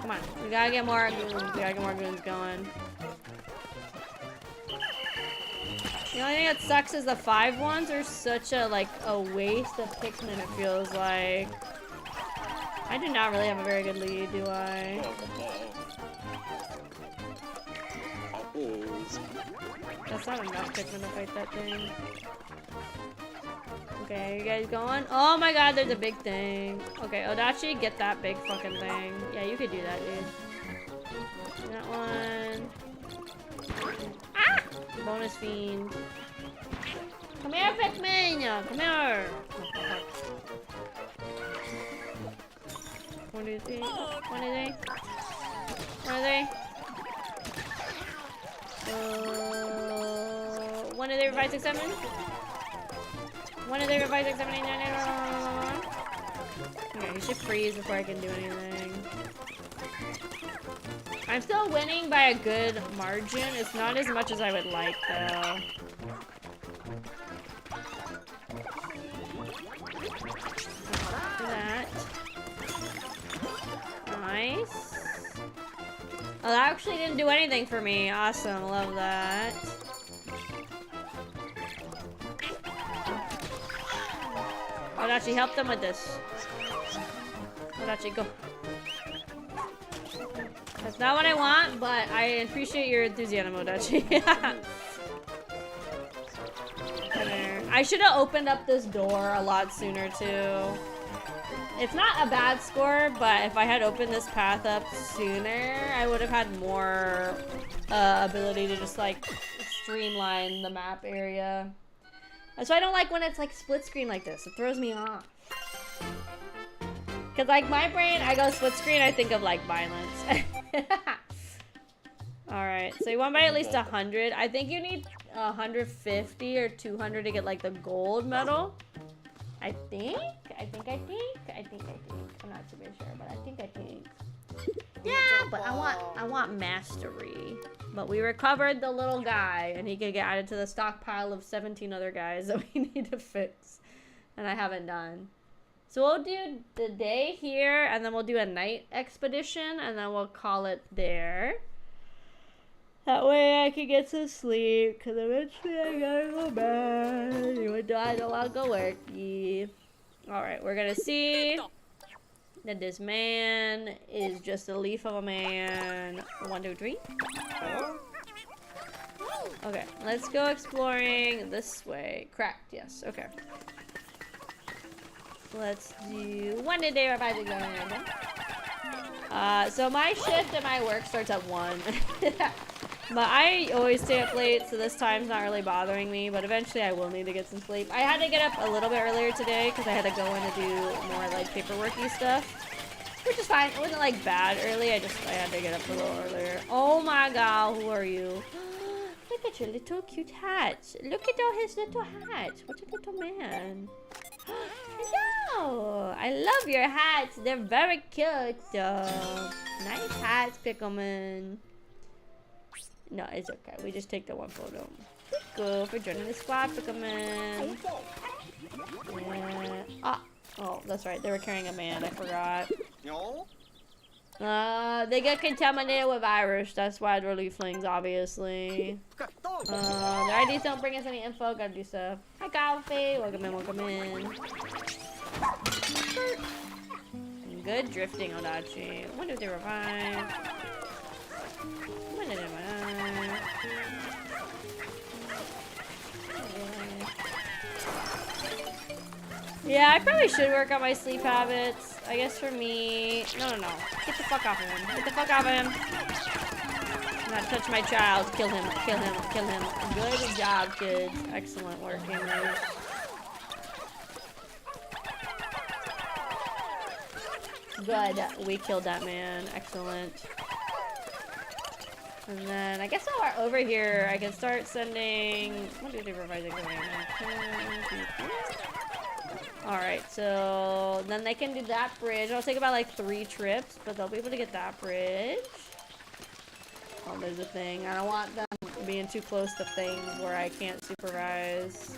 [SPEAKER 1] Come on. We gotta get more goons. We gotta get more goons going. The only thing that sucks is the 5 ones are such a, like, a waste of Pikmin, it feels like. I do not really have a very good lead, do I? That's not enough Pikmin to fight that thing. Okay, you guys going? Oh my god, there's a big thing. Okay, Odachi, get that big fucking thing. Yeah, you could do that, dude. That one. Ah! Bonus fiend. Come here, Pikmin! Come here! 1, 2, 3. 1, 2, 3. 1, 2, 3. 1, 2, 3, 5, 6, 7. 1, 2, 3, 4, 5, 6, 7, 8, 9, 9. Okay, he should freeze before I can do anything. I'm still winning by a good margin. It's not as much as I would like, though. Do that. Nice. Oh, that actually didn't do anything for me. Awesome, love that. Odachi, help them with this. Odachi, go. That's not what I want, but I appreciate your enthusiasm, Odachi. I should have opened up this door a lot sooner, too. It's not a bad score, but if I had opened this path up sooner, I would have had more ability to just, like, streamline the map area. That's why I don't like when it's, like, split screen like this. It throws me off. Because, like, my brain, I go split screen, I think of, like, violence. Alright, so you won by at least 100. I think you need 150 or 200 to get, like, the gold medal. I think. I'm not super sure, but I think. Yeah, but I want mastery. But we recovered the little guy, and he could get added to the stockpile of 17 other guys that we need to fix. And I haven't done. So we'll do the day here, and then we'll do a night expedition, and then we'll call it there. That way I can get some sleep, because eventually I gotta go back. Even though I don't want to go work. Yeah. Alright, we're gonna see that this man is just a leaf of a man. 1, 2, 3. Okay, let's go exploring this way. Cracked, yes, okay. Let's do 1 day or 5 days. So my shift at my work starts at 1. But I always stay up late, so this time's not really bothering me, but eventually I will need to get some sleep. I had to get up a little bit earlier today because I had to go in to do more, like, paperworky stuff. Which is fine. It wasn't, like, bad early. I had to get up a little earlier. Oh my god, who are you? Look at your little cute hat. Look at all his little hats. What a little man. Hello! I love your hats. They're very cute. Nice hats, Pickleman. No, it's okay. We just take the one photo. Go for joining the squad, Pickleman. Yeah. Oh, that's right. They were carrying a man. I forgot. They get contaminated with virus. That's why they're leaflings, obviously. Their IDs don't bring us any info. Gotta do stuff. Hi, Coffee. Welcome in, welcome in. Good drifting, Odachi. When did they revive? When did they revive? Yeah, I probably should work on my sleep habits. I guess for me... No. Get the fuck off of him. Get the fuck off of him. Do not touch my child. Kill him. Good job, kids. Excellent work, gamers. Good. We killed that man. Excellent. And then I guess while we're over here, I can start sending. What do they provide? Alright, so then they can do that bridge. It'll take about like 3 trips, but they'll be able to get that bridge. Oh, there's a thing. I don't want them being too close to things where I can't supervise.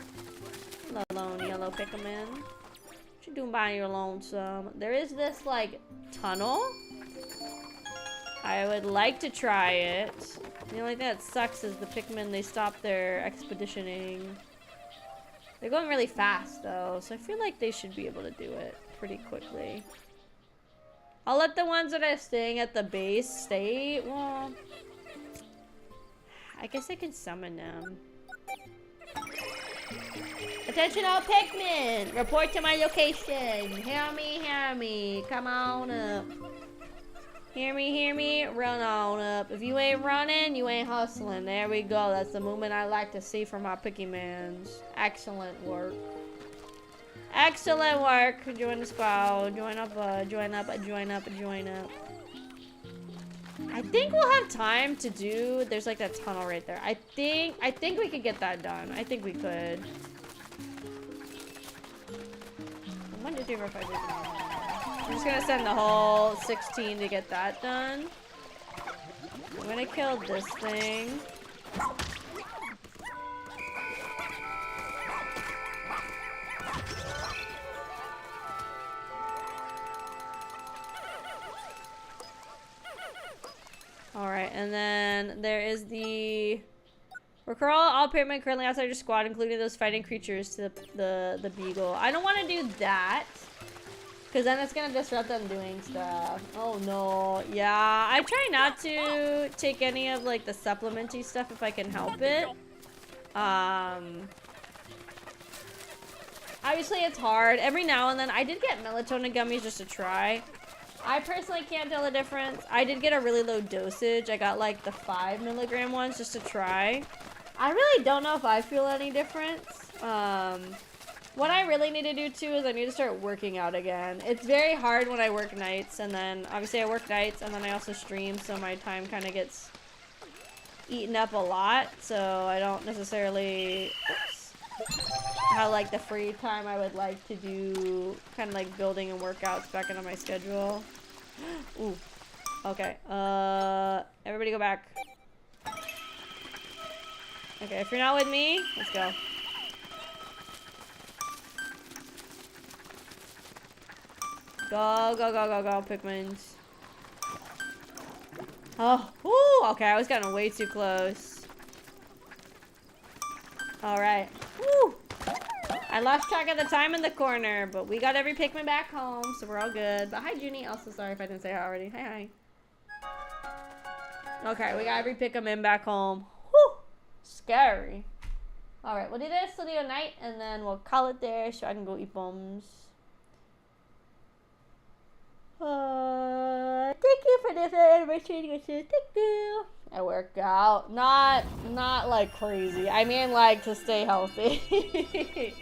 [SPEAKER 1] Hello, lone yellow Pikmin. What you doing by your lonesome? There is this like tunnel. I would like to try it. The only thing that sucks is the Pikmin, they stop their expeditioning. They're going really fast though, so I feel like they should be able to do it pretty quickly. I'll let the ones that are staying at the base stay. Well, I guess I can summon them. Attention all Pikmin! Report to my location. Hear me, come on up. Hear me, run on up. If you ain't running, you ain't hustling. There we go. That's the movement I like to see from my Pikmins. Excellent work. Excellent work. Join the squad. Join up. I think we'll have time to do. There's like that tunnel right there. I think we could get that done. I think we could. 1, 2, 3, 4, 5, 6, 7. I'm just gonna send the whole 16 to get that done. I'm gonna kill this thing. Alright, and then there is the... Recall all Pikmin currently outside your squad, including those fighting creatures, to the beagle. I don't want to do that. Because then it's going to disrupt them doing stuff. Oh no. Yeah, I try not to take any of like the supplementy stuff if I can help it. Obviously it's hard. Every now and then I did get melatonin gummies just to try. I personally can't tell the difference. I did get a really low dosage. I got like the 5 milligram ones just to try. I really don't know if I feel any difference. What I really need to do too is I need to start working out again. It's very hard when I work nights, and then obviously I work nights and then I also stream, so my time kind of gets eaten up a lot. So I don't necessarily have like the free time I would like to do kind of like building and workouts back into my schedule. Ooh. Okay. Everybody go back. Okay, if you're not with me, let's go. Go, Pikmins. Oh, woo! Okay, I was getting way too close. Alright. Woo! I lost track of the time in the corner, but we got every Pikmin back home, so we're all good. But hi, Junie. Also, sorry if I didn't say hi already. Hi. Okay, we got every Pikmin back home. Whew! Scary. Alright, we'll do this, we'll do a night, and then we'll call it there so I can go eat bombs. Thank you for this anniversary. Thank you. I work out. Not like crazy. I mean like to stay healthy.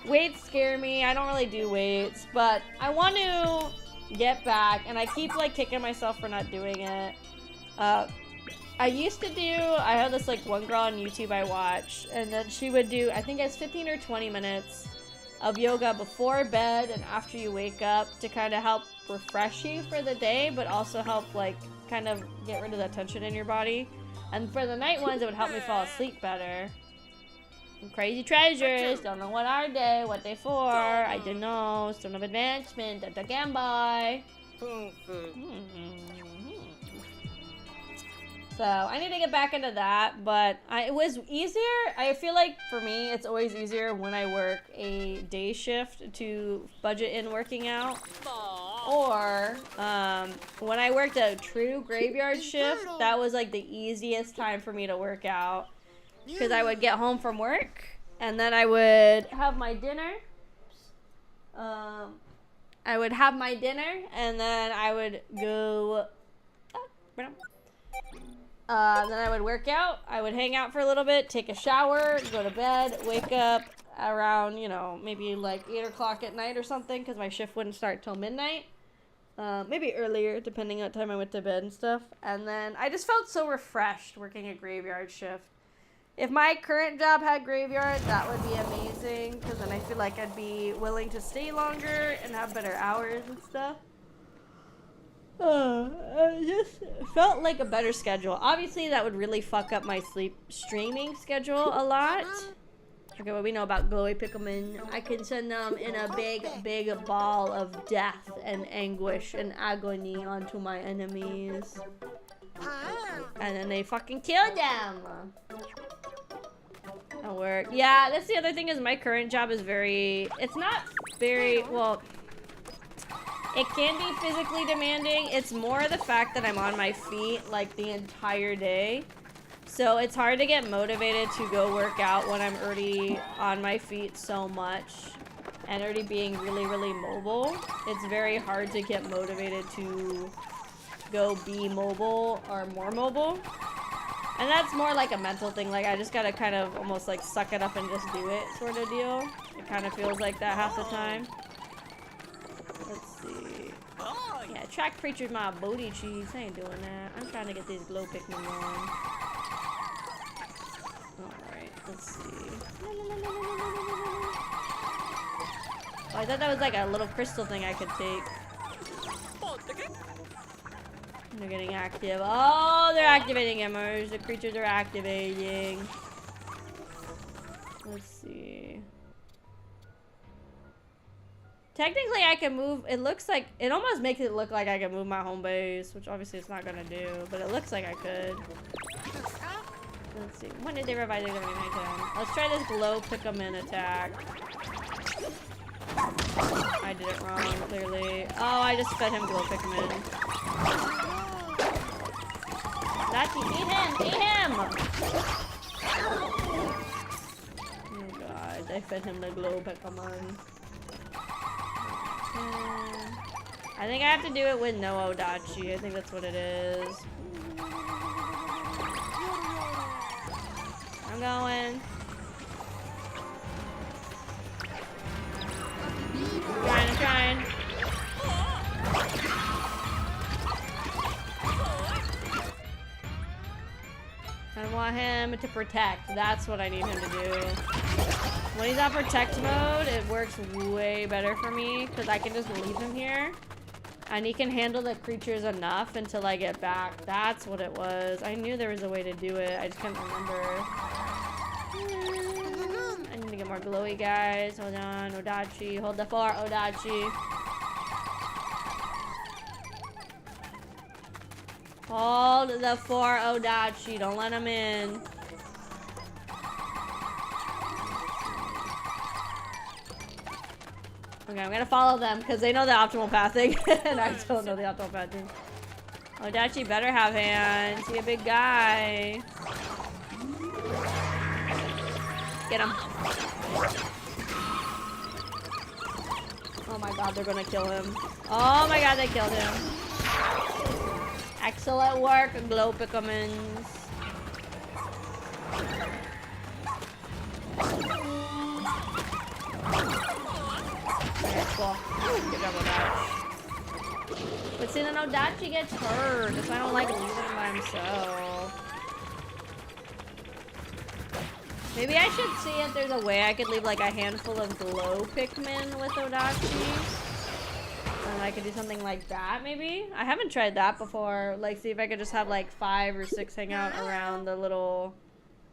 [SPEAKER 1] Weights scare me. I don't really do weights, but I want to get back, and I keep like kicking myself for not doing it. I used to do, I had this like one girl on YouTube I watch, and then she would do, I think it's 15 or 20 minutes of yoga before bed and after you wake up to kind of help refresh you for the day, but also help like kind of get rid of that tension in your body. And for the night ones, it would help me fall asleep better. And crazy treasures, don't know what are they, what they for, I don't know, stone of advancement, the Gambai. So I need to get back into that, but it was easier. I feel like for me, it's always easier when I work a day shift to budget in working out. Or when I worked a true graveyard shift, that was like the easiest time for me to work out. Because I would get home from work, and then I would have my dinner. And then I would go... then I would work out, I would hang out for a little bit, take a shower, go to bed, wake up around, you know, maybe like 8 o'clock at night or something, because my shift wouldn't start till midnight. Maybe earlier, depending on what time I went to bed and stuff. And then I just felt so refreshed working a graveyard shift. If my current job had graveyard, that would be amazing, because then I feel like I'd be willing to stay longer and have better hours and stuff. It just felt like a better schedule. Obviously, that would really fuck up my streaming schedule a lot. Okay, what we know about glowy Pikmin. I can send them in a big, big ball of death and anguish and agony onto my enemies. And then they fucking kill them. That'll work. Yeah, that's the other thing is my current job is very... It's not very... Well... It can be physically demanding. It's more the fact that I'm on my feet like the entire day. So it's hard to get motivated to go work out when I'm already on my feet so much and already being really, really mobile. It's very hard to get motivated to go be mobile or more mobile. And that's more like a mental thing. Like I just gotta kind of almost like suck it up and just do it sort of deal. It kind of feels like that half the time. Let's see. Yeah, attract creatures my booty cheese. I ain't doing that. I'm trying to get these glow Pikmin on. Alright, let's see. Oh, I thought that was like a little crystal thing I could take. They're getting active. Oh, they're activating emmers. The creatures are activating. Let's see. Technically, I can move. It looks like it almost makes it look like I can move my home base, which obviously it's not gonna do, but it looks like I could. Let's see. When did they revive the nighttime? Let's try this glow Pikmin attack. I did it wrong, clearly. Oh, I just fed him glow Pikmin. That's eat him! Eat him! Oh god, I fed him the glow Pikmin. I think I have to do it with no Odachi. I think that's what it is. I'm going. I'm trying. I want him to protect. That's what I need him to do. When he's on protect mode, it works way better for me because I can just leave him here. And he can handle the creatures enough until I get back. That's what it was. I knew there was a way to do it. I just couldn't remember. I need to get more glowy guys. Hold on. Odachi. Hold the fort, Odachi. Hold the fort, Odachi. Don't let him in. Okay, I'm gonna follow them because they know the optimal pathing and I don't know the optimal pathing. Odachi better have hands. He a big guy. Get him. Oh my god, they're gonna kill him. Oh my god, they killed him. Excellent work, glow Pikmins. Okay, cool. Good job, Odachi. But see, then Odachi gets hurt, so I don't like leaving him by himself. Maybe I should see if there's a way I could leave like a handful of glow Pikmin with Odachi. And I could do something like that, maybe? I haven't tried that before. Like, see if I could just have like 5 or 6 hang out around the little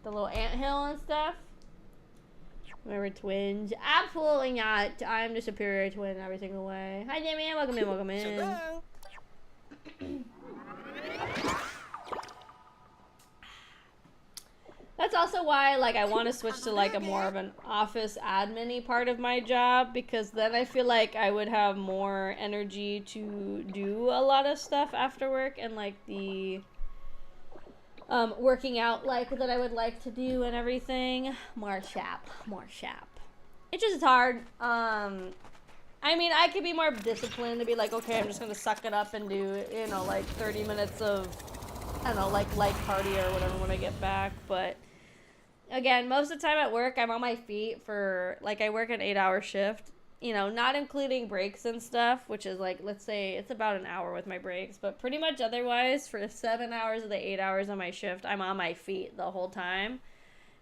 [SPEAKER 1] anthill and stuff. We're twins. Absolutely not. I'm the superior twin in every single way. Hi, Damien. Welcome in, welcome in. That's also why, like, I want to switch to, like, a more of an office admin-y part of my job, because then I feel like I would have more energy to do a lot of stuff after work, and, like, the working out, like, that I would like to do and everything. More chap. It's just hard. I mean, I could be more disciplined to be like, okay, I'm just gonna suck it up and do, you know, like, 30 minutes of, I don't know, like, light cardio or whatever when I get back, but again, most of the time at work, I'm on my feet for, like, I work an 8-hour shift, you know, not including breaks and stuff, which is like, let's say it's about an hour with my breaks, but pretty much otherwise for 7 hours of the 8 hours on my shift, I'm on my feet the whole time,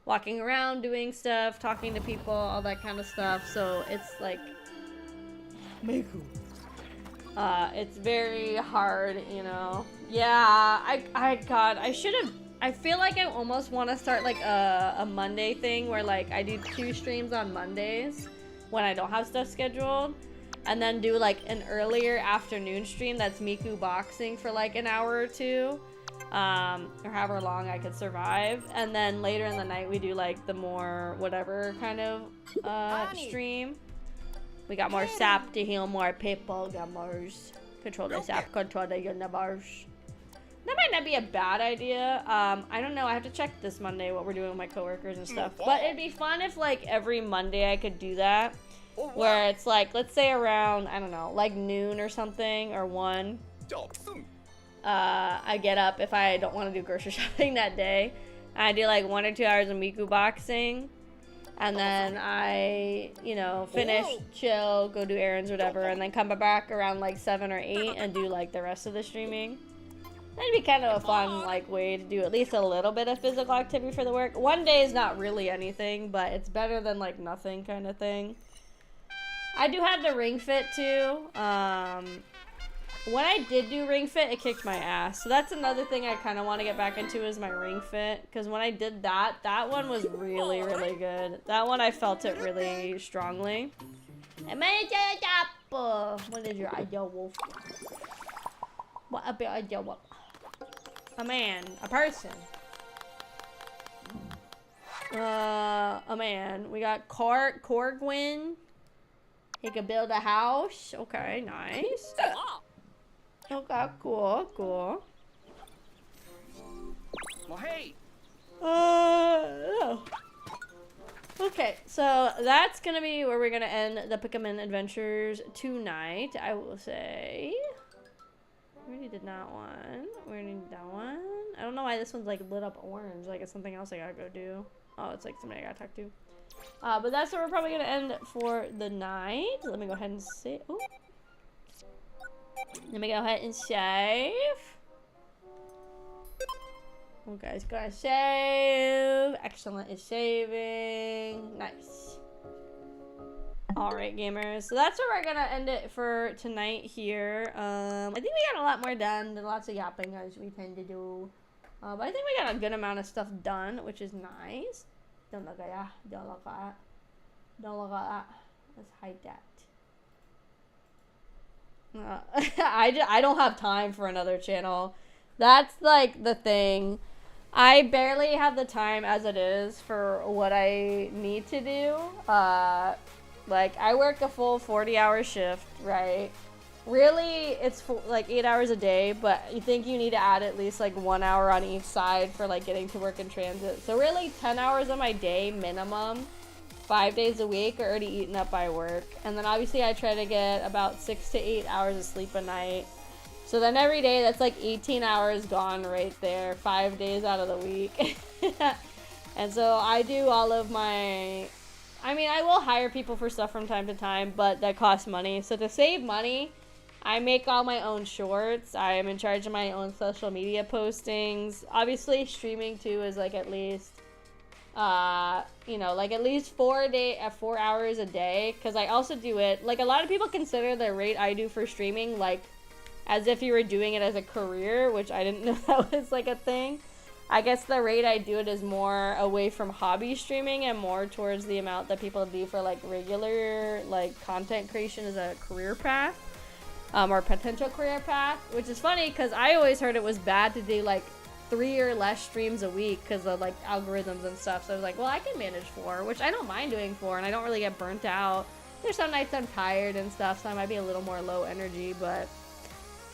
[SPEAKER 1] walking around, doing stuff, talking to people, all that kind of stuff. So it's like, it's very hard, you know. Yeah, God, I feel like I almost want to start like a Monday thing where like I do 2 streams on Mondays when I don't have stuff scheduled, and then do like an earlier afternoon stream that's Miku boxing for like an hour or 2, or however long I could survive, and then later in the night we do like the more whatever kind of stream. We got more sap to heal more people, gamers. Control the sap, control the universe. That might not be a bad idea. I don't know. I have to check this Monday what we're doing with my coworkers and stuff. But it'd be fun if, like, every Monday I could do that. Where it's, like, let's say around, I don't know, like noon or something, or 1. I get up if I don't want to do grocery shopping that day. I do, like, 1 or 2 hours of Miku boxing. And then I, you know, finish, chill, go do errands, whatever. And then come back around, like, 7 or 8 and do, like, the rest of the streaming. That'd be kind of a fun, like, way to do at least a little bit of physical activity for the work. 1 day is not really anything, but it's better than, like, nothing kind of thing. I do have the Ring Fit, too. When I did do Ring Fit, it kicked my ass. So that's another thing I kind of want to get back into is my Ring Fit. Because when I did that, that one was really, really good. That one, I felt it really strongly. What is your ideal wolf? What a bit ideal wolf? A man, a person. A man. We got Corgwin. He could build a house. Okay, nice. Okay, cool, cool.
[SPEAKER 3] Well, hey.
[SPEAKER 1] Okay, so that's gonna be where we're gonna end the Pikmin adventures tonight. I will say. We already did that one. We already did that one. I don't know why this one's like lit up orange. Like it's something else I gotta go do. Oh, it's like somebody I gotta talk to. But that's where we're probably gonna end for the night. Let me go ahead and save. Ooh. Let me go ahead and save. Okay, it's gonna save. Excellent is saving. Nice. Alright, gamers. So that's where we're gonna end it for tonight here. I think we got a lot more done. Did lots of yapping as we tend to do. But I think we got a good amount of stuff done, which is nice. Don't look at that. Don't look at that. Don't look at that. Let's hide that. I don't have time for another channel. That's like the thing. I barely have the time as it is for what I need to do. Like I work a full 40-hour shift, right? Really, it's like 8 hours a day, but you think you need to add at least like 1 hour on each side for like getting to work in transit. So really 10 hours of my day minimum, 5 days a week are already eaten up by work. And then obviously I try to get about 6 to 8 hours of sleep a night. So then every day that's like 18 hours gone right there, 5 days out of the week. And so I do all of my, I mean, I will hire people for stuff from time to time, but that costs money. So to save money, I make all my own shorts. I am in charge of my own social media postings. Obviously streaming too is like at least, you know, like at least 4 hours a day. Cause I also do it, like a lot of people consider the rate I do for streaming, like as if you were doing it as a career, which I didn't know that was like a thing. I guess the rate I do it is more away from hobby streaming and more towards the amount that people do for like regular like content creation as a career path, or potential career path, which is funny because I always heard it was bad to do like 3 or less streams a week because of like algorithms and stuff. So I was like, well, I can manage 4, which I don't mind doing 4, and I don't really get burnt out. There's some nights I'm tired and stuff, so I might be a little more low energy, but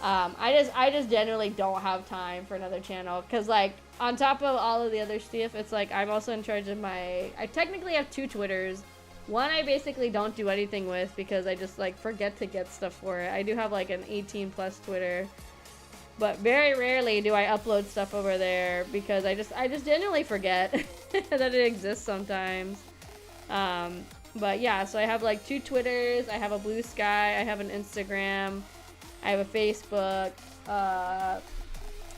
[SPEAKER 1] I just generally don't have time for another channel because like on top of all of the other stuff, it's like I'm also in charge of I technically have 2 Twitters. One I basically don't do anything with because I just like forget to get stuff for it. I do have like an 18+ Twitter, but very rarely do I upload stuff over there because I just genuinely forget that it exists sometimes. But yeah, so I have like 2 Twitters, I have a Blue Sky, I have an Instagram, I have a Facebook, I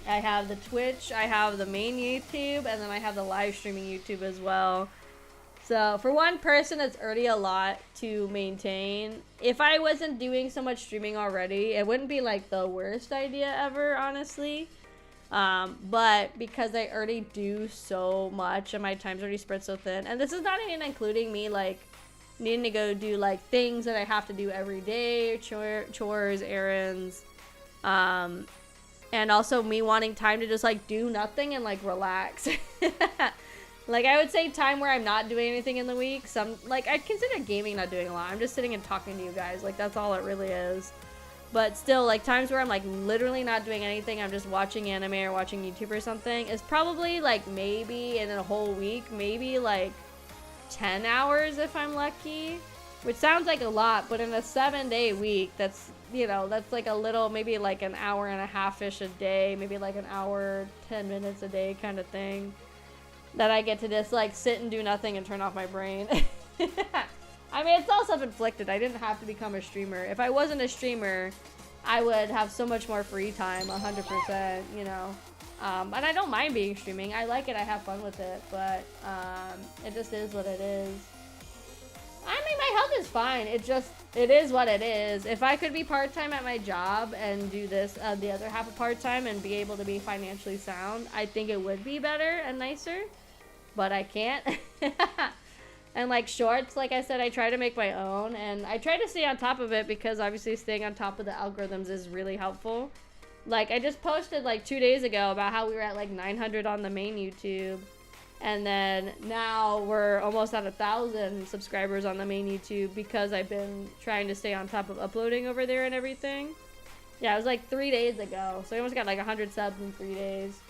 [SPEAKER 1] have the Twitch, I have the main YouTube, and then I have the live streaming YouTube as well. So for one person, it's already a lot to maintain. If I wasn't doing so much streaming already, it wouldn't be like the worst idea ever, honestly. But because I already do so much and my time's already spread so thin, and this is not even including me like needing to go do like things that I have to do every day, chores, errands, and also me wanting time to just like do nothing and like relax. Like I would say time where I'm not doing anything in the week, like I consider gaming not doing a lot. I'm just sitting and talking to you guys, like that's all it really is. But still, like times where I'm like literally not doing anything, I'm just watching anime or watching YouTube or something, is probably like maybe in a whole week, maybe like 10 hours if I'm lucky, which sounds like a lot, but in a 7-day week, that's, you know, that's like a little, maybe like an hour and a half-ish a day, maybe like an hour, 10 minutes a day kind of thing, that I get to just like sit and do nothing and turn off my brain. I mean, it's all self-inflicted. I didn't have to become a streamer. If I wasn't a streamer, I would have so much more free time, 100%, you know. And I don't mind being streaming. I like it. I have fun with it. But it just is what it is. I mean, my health is fine. It is what it is. If I could be part-time at my job and do this, the other half of part-time, and be able to be financially sound, I think it would be better and nicer. But I can't. And like shorts, like I said, I try to make my own, and I try to stay on top of it because obviously staying on top of the algorithms is really helpful. Like I just posted like 2 days ago about how we were at like 900 on the main YouTube, and then now we're almost at 1,000 subscribers on the main YouTube because I've been trying to stay on top of uploading over there and everything. Yeah, it was like 3 days ago, so I almost got like 100 subs in 3 days.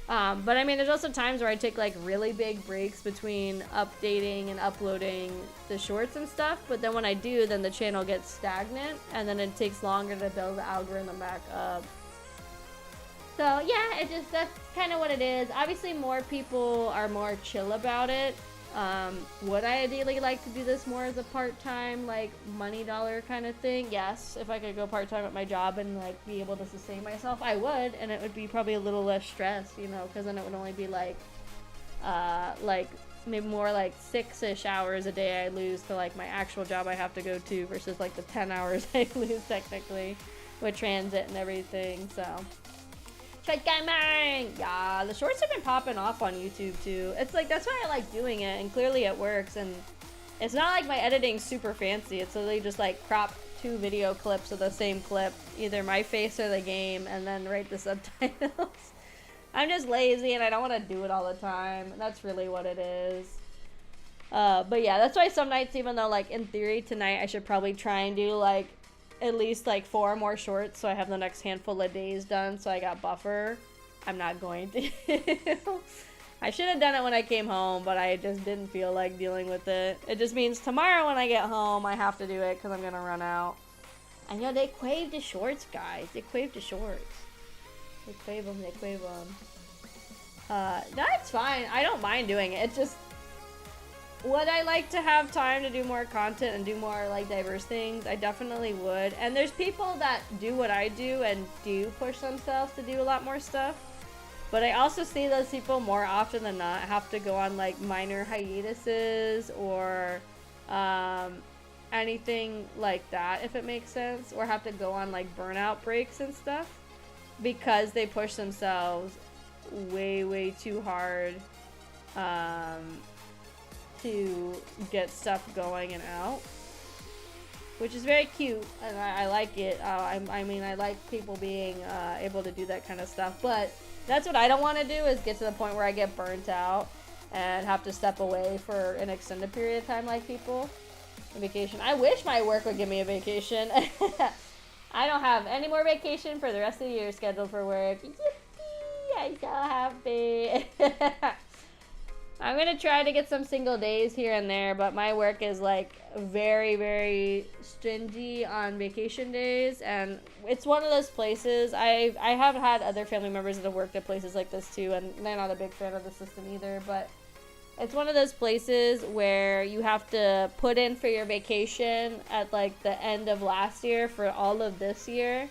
[SPEAKER 1] But I mean, there's also times where I take like really big breaks between updating and uploading the shorts and stuff. But then when I do, then the channel gets stagnant, and then it takes longer to build the algorithm back up. So yeah, that's kind of what it is. Obviously, more people are more chill about it. Would I ideally like to do this more as a part-time, like money dollar kind of thing? Yes, if I could go part-time at my job and like be able to sustain myself, I would, and it would be probably a little less stress, you know, because then it would only be like maybe more like 6-ish hours a day I lose to like my actual job I have to go to versus like the 10 hours I lose technically with transit and everything. So gaming! Yeah, the shorts have been popping off on YouTube too. It's like, that's why I like doing it, and clearly it works, and it's not like my editing's super fancy. It's literally just like crop 2 video clips of the same clip, either my face or the game, and then write the subtitles. I'm just lazy and I don't want to do it all the time. That's really what it is. But yeah, that's why some nights, even though like in theory tonight I should probably try and do like at least like 4 more shorts so I have the next handful of days done so I got buffer, I'm not going to. I should have done it when I came home, but I just didn't feel like dealing with it. It just means tomorrow when I get home I have to do it because I'm gonna run out. And yo, they crave the shorts, guys. They crave the shorts. They crave them. That's fine. I don't mind doing it. It's just, would I like to have time to do more content and do more like diverse things? I definitely would. And there's people that do what I do and do push themselves to do a lot more stuff. But I also see those people more often than not have to go on like minor hiatuses or anything like that, if it makes sense, or have to go on like burnout breaks and stuff because they push themselves way too hard to get stuff going and out, which is very cute, and I like it. I mean, I like people being able to do that kind of stuff, but that's what I don't want to do, is get to the point where I get burnt out and have to step away for an extended period of time like people. A vacation. I wish my work would give me a vacation. I don't have any more vacation for the rest of the year scheduled for work. Yippee! I'm so happy. I'm gonna try to get some single days here and there, but my work is like very stingy on vacation days, and it's one of those places. I have had other family members that have worked at places like this too, and they're not a big fan of the system either, but It's one of those places where you have to put in for your vacation at like the end of last year for all of this year.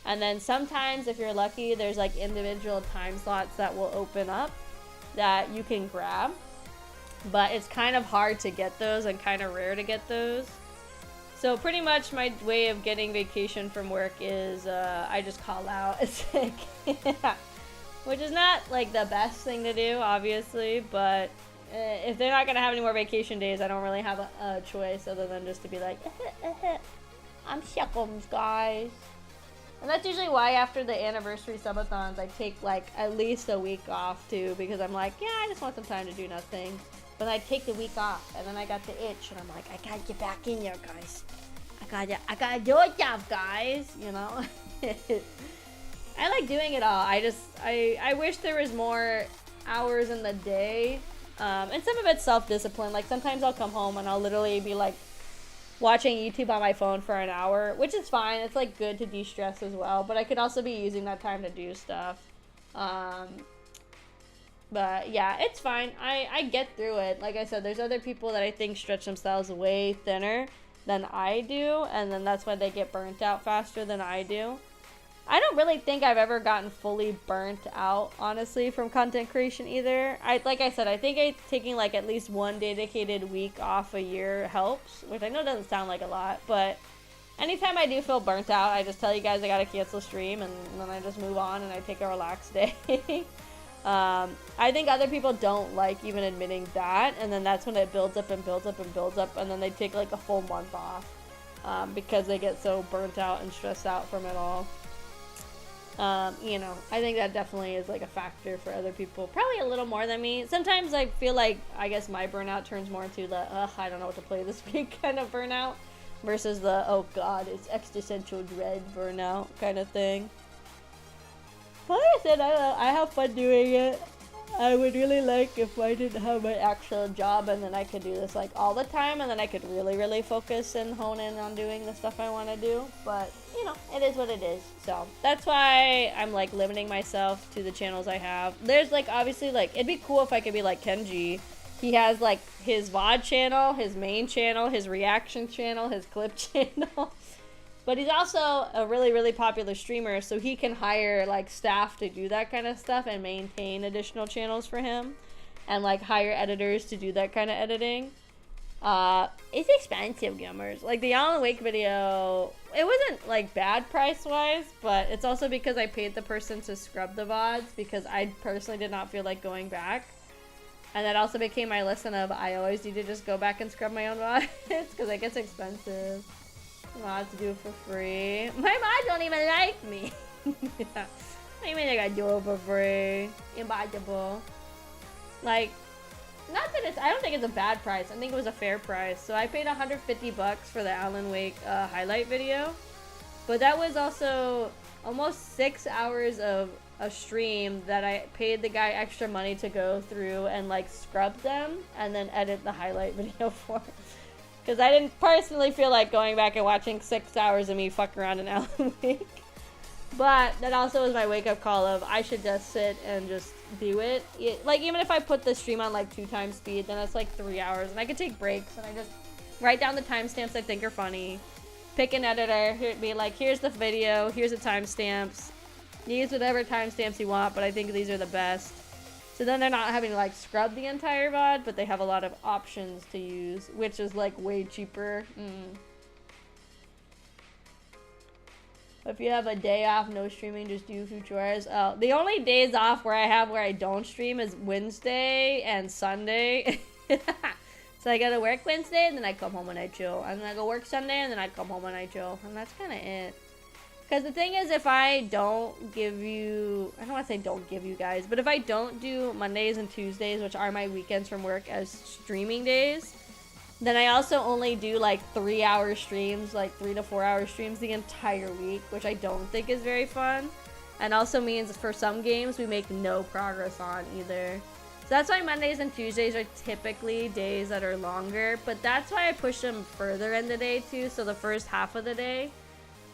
[SPEAKER 1] And then sometimes, if you're lucky, there's like individual time slots that will open up that you can grab. But it's kind of hard to get those and kind of rare to get those. So pretty much my way of getting vacation from work is I just call out sick. Which is not like the best thing to do, obviously, but if they're not going to have any more vacation days, I don't really have a choice other than just to be like, I'm Sheckums, guys. And that's usually why after the anniversary subathons, I take like at least a week off too, because I'm like, yeah, I just want some time to do nothing. But I take the week off, and then I got the itch, and I'm like, I gotta get back in there, guys. I gotta do a job, guys, you know? I like doing it all. I wish there was more hours in the day. And some of it's self-discipline. Like, sometimes I'll come home and I'll literally be, like, watching YouTube on my phone for an hour, which is fine. It's, like, good to de-stress as well. But I could also be using that time to do stuff. But, yeah, it's fine. I get through it. Like I said, there's other people that I think stretch themselves way thinner than I do. And then that's why they get burnt out faster than I do. I don't really think I've ever gotten fully burnt out, honestly, from content creation either. Like I said, I think taking like at least one dedicated week off a year helps, which I know doesn't sound like a lot, but anytime I do feel burnt out, I just tell you guys I gotta cancel stream, and then I just move on and I take a relaxed day. I think other people don't like even admitting that, and then that's when it builds up and builds up and builds up, and then they take like a full month off because they get so burnt out and stressed out from it all. You know, I think that definitely is like a factor for other people, probably a little more than me. Sometimes I feel like, I guess my burnout turns more into the, I don't know what to play this week kind of burnout, versus the, oh god, it's existential dread burnout kind of thing. But like I said, I have fun doing it. I would really like if I didn't have my actual job, and then I could do this like all the time, and then I could really focus and hone in on doing the stuff I want to do. But you know, it is what it is. So that's why I'm like limiting myself to the channels I have. There's like obviously like it'd be cool if I could be like Kenji. He has like his VOD channel, his main channel, his reaction channel, his clip channel. But he's also a really popular streamer, so he can hire like staff to do that kind of stuff and maintain additional channels for him, and like hire editors to do that kind of editing. It's expensive, gamers. Like the Alan Wake video, it wasn't like bad price wise, but it's also because I paid the person to scrub the VODs because I personally did not feel like going back. And that also became my lesson of I always need to just go back and scrub my own VODs because it gets expensive. Mods to do it for free. My mods don't even like me. What do you mean I gotta do it for free? Impossible. Like, not that it's, I don't think it's a bad price. I think it was a fair price. So I paid $150 for the Alan Wake highlight video. But that was also almost 6 hours of a stream that I paid the guy extra money to go through and like scrub them and then edit the highlight video for. Because I didn't personally feel like going back and watching 6 hours of me fuck around in Alan Wake. But that also was my wake-up call of I should just sit and just do it. Like, even if I put the stream on like 2 times speed, then it's like 3 hours. And I could take breaks and I just write down the timestamps I think are funny. Pick an editor, be like, here's the video, here's the timestamps. Use whatever timestamps you want, but I think these are the best. So then they're not having to like scrub the entire VOD, but they have a lot of options to use, which is like way cheaper. If you have a day off, no streaming, just do a few chores. The only days off where I don't stream is Wednesday and Sunday. So I gotta work Wednesday, and then I come home and I chill. And then I go work Sunday, and then I come home and I chill. And that's kind of it. Because the thing is, if I don't give you, I don't want to say don't give you guys, but if I don't do Mondays and Tuesdays, which are my weekends from work, as streaming days, then I also only do like 3 hour streams, like 3 to 4 hour streams the entire week, which I don't think is very fun. And also means for some games we make no progress on either. So that's why Mondays and Tuesdays are typically days that are longer, but that's why I push them further in the day too. So the first half of the day,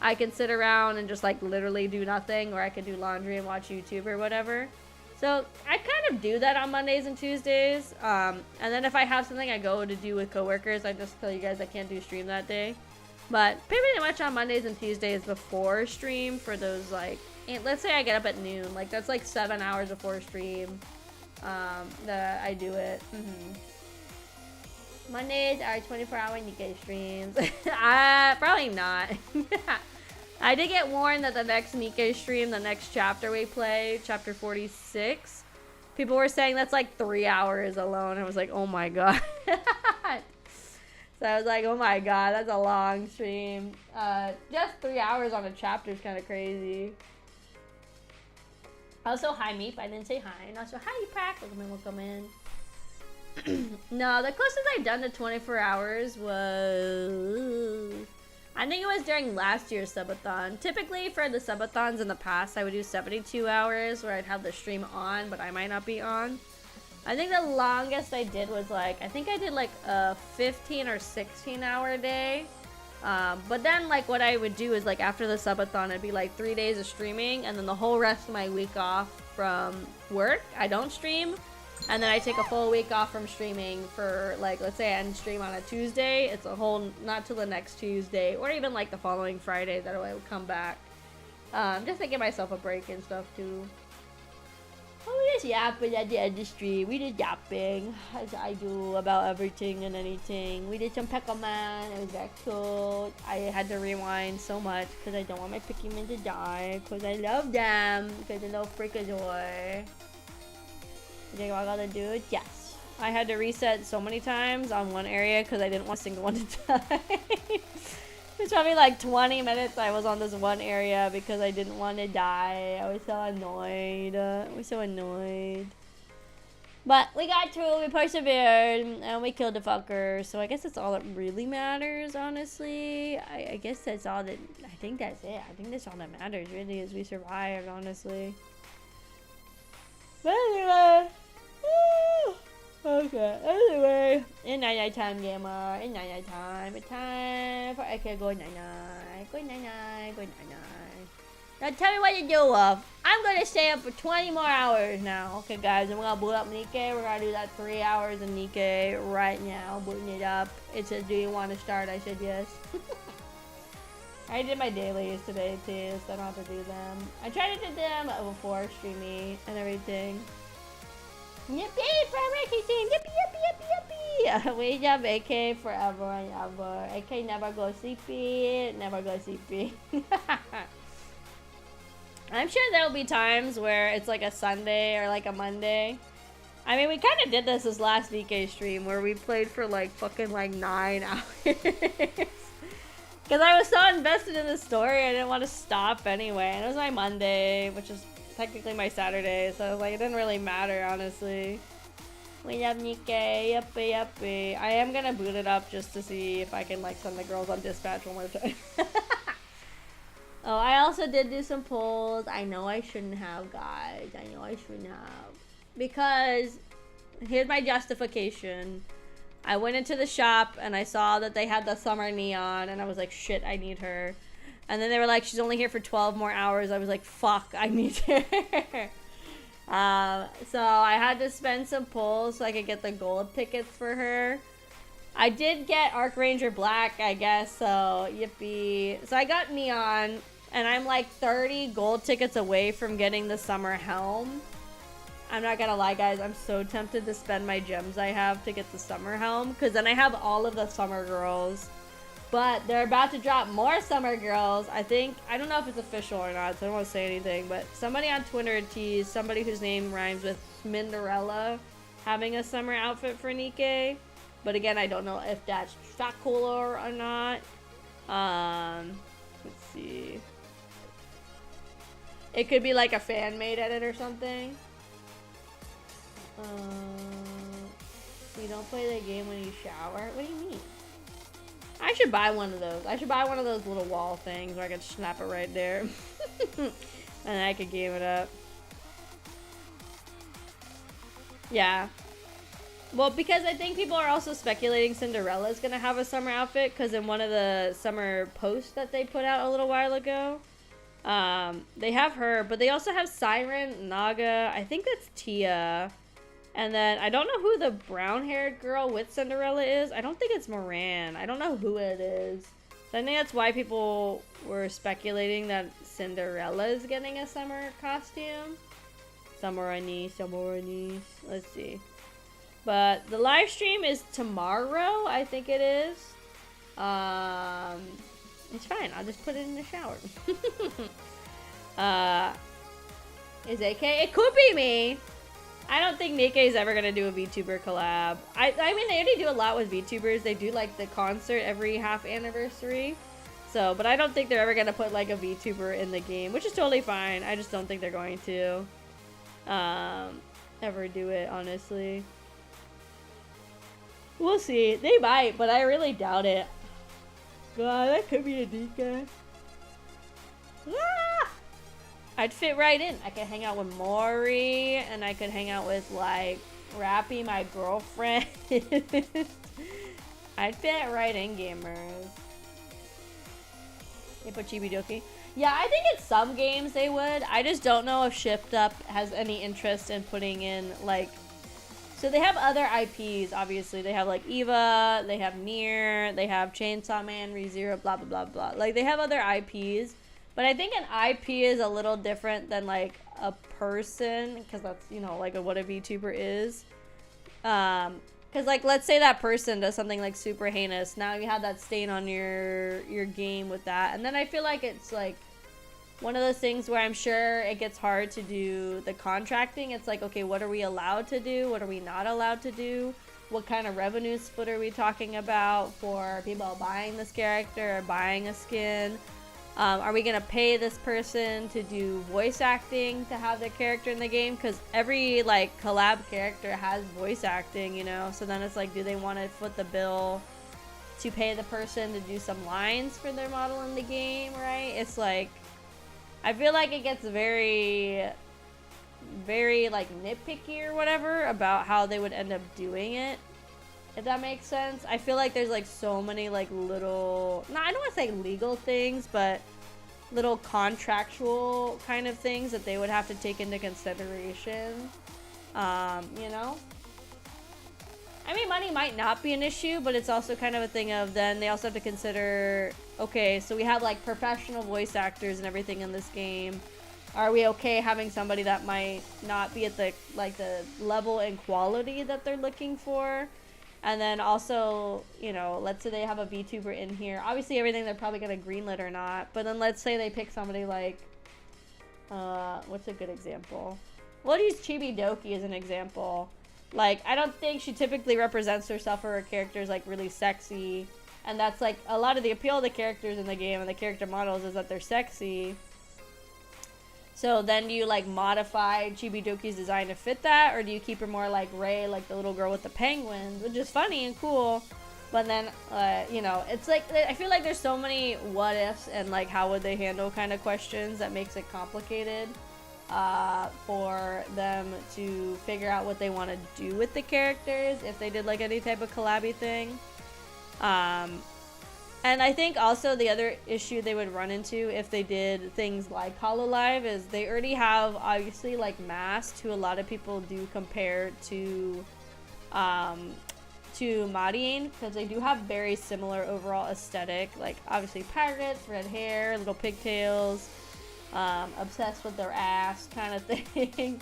[SPEAKER 1] I can sit around and just like literally do nothing, or I could do laundry and watch YouTube or whatever. So I kind of do that on Mondays and Tuesdays. And then if I have something I go to do with coworkers, I just tell you guys I can't do stream that day. But pretty much on Mondays and Tuesdays before stream for those, like, let's say I get up at noon. Like, that's like 7 hours before stream that I do it. Mondays are 24-hour Nikkei streams. Probably not. I did get warned that the next Nikkei stream, the next chapter we play, chapter 46, people were saying that's like 3 hours alone. I was like, oh my god. So I was like, oh my god, that's a long stream. Just 3 hours on a chapter is kind of crazy. Also, hi Meep, I didn't say hi. And also, hi Prac, welcome in. No, the closest I've done to 24 hours was... I think it was during last year's subathon. Typically for the subathons in the past, I would do 72 hours where I'd have the stream on, but I might not be on. I think the longest I did was like, I think I did like a 15 or 16 hour day. But then like what I would do is like after the subathon, it'd be like 3 days of streaming and then the whole rest of my week off from work. I don't stream. And then I take a full week off from streaming for, like, let's say I end stream on a Tuesday. It's a whole, not till the next Tuesday, or even, like, the following Friday that I would come back. Just to give myself a break and stuff, too. Oh, we just yapping at the end of the stream. We just yapping, as I do about everything and anything. We did some Pikmin. It was very cute. I had to rewind so much because I don't want my Pikmin to die. Because I love them. Because I love Freakazoid. You think I gotta do it? Yes. I had to reset so many times on one area because I didn't want a single one to die. It's probably like 20 minutes I was on this one area because I didn't want to die. I was so annoyed. But we got through, we persevered, and we killed the fucker. So I guess that's all that really matters, honestly. I guess that's all that, I think that's it. I think that's all that matters, really, is we survived, honestly. But anyway, okay, anyway, in night time, gamer, in night time, it's time for AK go night-night, go night-night, go night-night. Now tell me what to do, I'm gonna stay up for 20 more hours now, okay guys, and we're gonna boot up Nikkei. We're gonna do that 3 hours in Nikkei right now, booting it up. It says, do you want to start? I said yes. I did my dailies today too, so I don't have to do them. I tried to do them before streaming and everything. Yippee for everything! Yippee, yippee, yippee, yippee! We have AK forever and ever. AK never go sleepy, never go sleepy. I'm sure there'll be times where it's like a Sunday or like a Monday. I mean, we kind of did this last DK stream where we played for like fucking like 9 hours. Because I was so invested in the story, I didn't want to stop anyway. And it was my Monday, which is technically my Saturday, so I was like, it didn't really matter, honestly. We have Nikkei, yuppie, yuppie. I am gonna boot it up just to see if I can, like, send the girls on dispatch one more time. Oh, I also did do some polls. I know I shouldn't have, guys. I know I shouldn't have. Because, here's my justification. I went into the shop and I saw that they had the summer neon and I was like, shit, I need her. And then they were like, she's only here for 12 more hours. I was like, fuck, I need her. So I had to spend some pulls so I could get the gold tickets for her. I did get Archranger Black, I guess, so yippee. So I got neon and I'm like 30 gold tickets away from getting the summer helm. I'm not gonna lie, guys, I'm so tempted to spend my gems I have to get the summer helm, because then I have all of the summer girls. But they're about to drop more summer girls. I think, I don't know if it's official or not, so I don't want to say anything, but somebody on Twitter teased somebody whose name rhymes with Minderella having a summer outfit for Nikkei. But again, I don't know if that's stock cooler or not. Let's see. It could be like a fan-made edit or something. You don't play the game when you shower? What do you mean? I should buy one of those. I should buy one of those little wall things where I could snap it right there. And I could game it up. Yeah. Well, because I think people are also speculating Cinderella's gonna have a summer outfit, because in one of the summer posts that they put out a little while ago, they have her, but they also have Siren, Naga, I think that's Tia, And then I don't know who the brown-haired girl with Cinderella is. I don't think it's Moran. I don't know who it is. So I think that's why people were speculating that Cinderella is getting a summer costume. Summer anise. Let's see. But the live stream is tomorrow, I think it is. It's fine. I'll just put it in the shower. Is AK? It could be me. I don't think Nikkei is ever gonna do a VTuber collab. I mean, they already do a lot with VTubers. They do like the concert every half anniversary. So, but I don't think they're ever gonna put like a VTuber in the game, which is totally fine. I just don't think they're going to ever do it, honestly. We'll see. They might, but I really doubt it. God, that could be a DK. Ah! I'd fit right in. I could hang out with Maury, and I could hang out with, like, Rappy, my girlfriend. I'd fit right in, gamers. They put Chibi-Doki. Yeah, I think in some games they would. I just don't know if Shift Up has any interest in putting in, like... So they have other IPs, obviously. They have, like, Eva, they have Nier, they have Chainsaw Man, ReZero, blah, blah, blah, blah. Like, they have other IPs. But I think an IP is a little different than, like, a person. Because that's, you know, like, what a VTuber is. Because, like, let's say that person does something, like, super heinous. Now you have that stain on your game with that. And then I feel like it's, like, one of those things where I'm sure it gets hard to do the contracting. It's like, okay, what are we allowed to do? What are we not allowed to do? What kind of revenue split are we talking about for people buying this character or buying a skin? Are we gonna pay this person to do voice acting to have their character in the game? Because every, like, collab character has voice acting, you know? So then it's like, do they want to foot the bill to pay the person to do some lines for their model in the game, right? It's like, I feel like it gets very, very, like, nitpicky or whatever about how they would end up doing it. If that makes sense. I feel like there's, like, so many, like, little... No, I don't want to say legal things, but little contractual kind of things that they would have to take into consideration. You know? I mean, money might not be an issue, but it's also kind of a thing of then they also have to consider... Okay, so we have, like, professional voice actors and everything in this game. Are we okay having somebody that might not be at the, like, the level and quality that they're looking for? And then also, you know, let's say they have a VTuber in here. Obviously, everything they're probably going to greenlit or not. But then let's say they pick somebody like... what's a good example? We'll use Chibi-Doki as an example. Like, I don't think she typically represents herself or her characters, like, really sexy. And that's, like, a lot of the appeal of the characters in the game and the character models is that they're sexy. So then do you, like, modify Chibi-Doki's design to fit that? Or do you keep her more like Rei, like the little girl with the penguins? Which is funny and cool. But then, you know, it's like, I feel like there's so many what ifs and, like, how would they handle kind of questions that makes it complicated for them to figure out what they want to do with the characters if they did, like, any type of collabby thing. And I think also the other issue they would run into if they did things like HoloLive is they already have, obviously, like, Masked, who a lot of people do compare to Marine, because they do have very similar overall aesthetic. Like, obviously, pirates, red hair, little pigtails, obsessed with their ass kind of thing,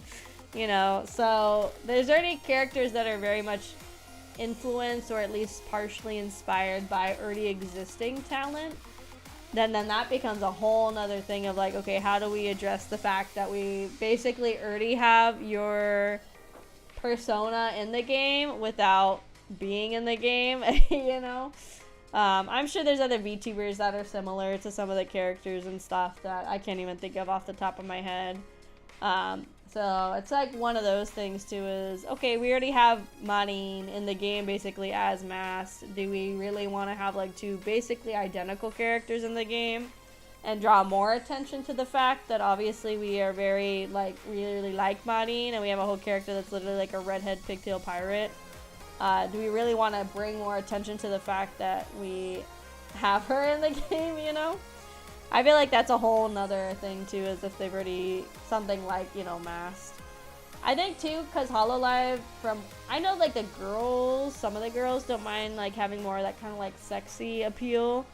[SPEAKER 1] you know? So there's already characters that are very much influenced or at least partially inspired by already existing talent. Then that becomes a whole nother thing of, like, okay, how do we address the fact that we basically already have your persona in the game without being in the game, you know? I'm sure there's other VTubers that are similar to some of the characters and stuff that I can't even think of off the top of my head. So it's like one of those things too is, okay, we already have Marine in the game basically as Masked. Do we really want to have, like, two basically identical characters in the game and draw more attention to the fact that obviously we are very, like, really like Marine and we have a whole character that's literally like a redhead pigtail pirate? Do we really want to bring more attention to the fact that we have her in the game, you know? I feel like that's a whole nother thing too, is if they've already something like, you know, Masked. I think too, because Hololive I know like the girls, some of the girls don't mind like having more of that kind of like sexy appeal.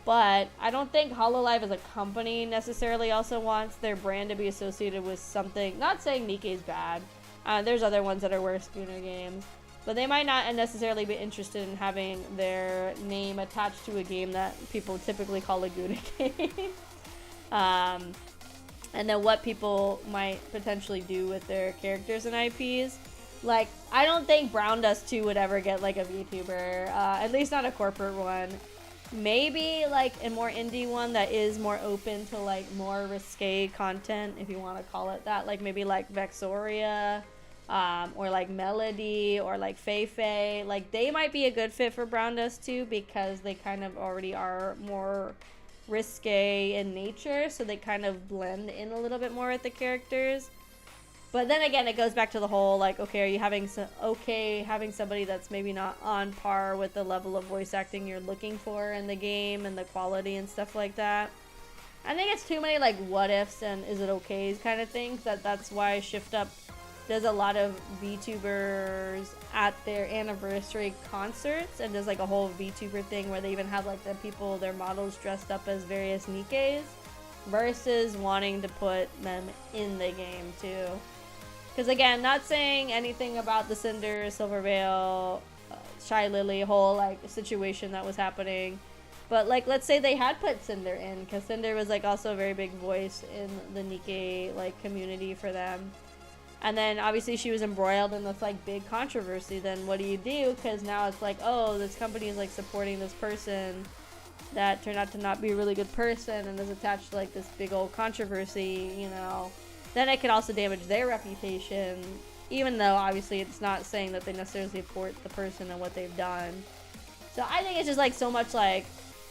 [SPEAKER 1] But I don't think Hololive as a company necessarily also wants their brand to be associated with something. Not saying Nikkei's bad. There's other ones that are worse Guna games. But they might not necessarily be interested in having their name attached to a game that people typically call a Guna game. And then what people might potentially do with their characters and IPs. Like, I don't think Brown Dust 2 would ever get like a VTuber. At least not a corporate one. Maybe like a more indie one that is more open to like more risque content, if you want to call it that. Like maybe like Vexoria, or like Melody, or like Feifei. Like they might be a good fit for Brown Dust 2 because they kind of already are more risque in nature, so they kind of blend in a little bit more with the characters. But then again, it goes back to the whole, like, okay, are you having somebody that's maybe not on par with the level of voice acting you're looking for in the game and the quality and stuff like that? I think it's too many, like, what ifs and is it okays kind of things. That's why Shift Up does a lot of VTubers at their anniversary concerts and does, like, a whole VTuber thing where they even have, like, their models dressed up as various Nikkeis versus wanting to put them in the game, too. Because again, not saying anything about the Cinder, Silverveil, Shy Lily whole like situation that was happening, but like let's say they had put Cinder in, because Cinder was like also a very big voice in the Nikkei like community for them, and then obviously she was embroiled in this like big controversy. Then what do you do? Because now it's like, oh, this company is like supporting this person that turned out to not be a really good person and is attached to like this big old controversy, you know. Then it could also damage their reputation, even though obviously it's not saying that they necessarily support the person and what they've done. So I think it's just like so much like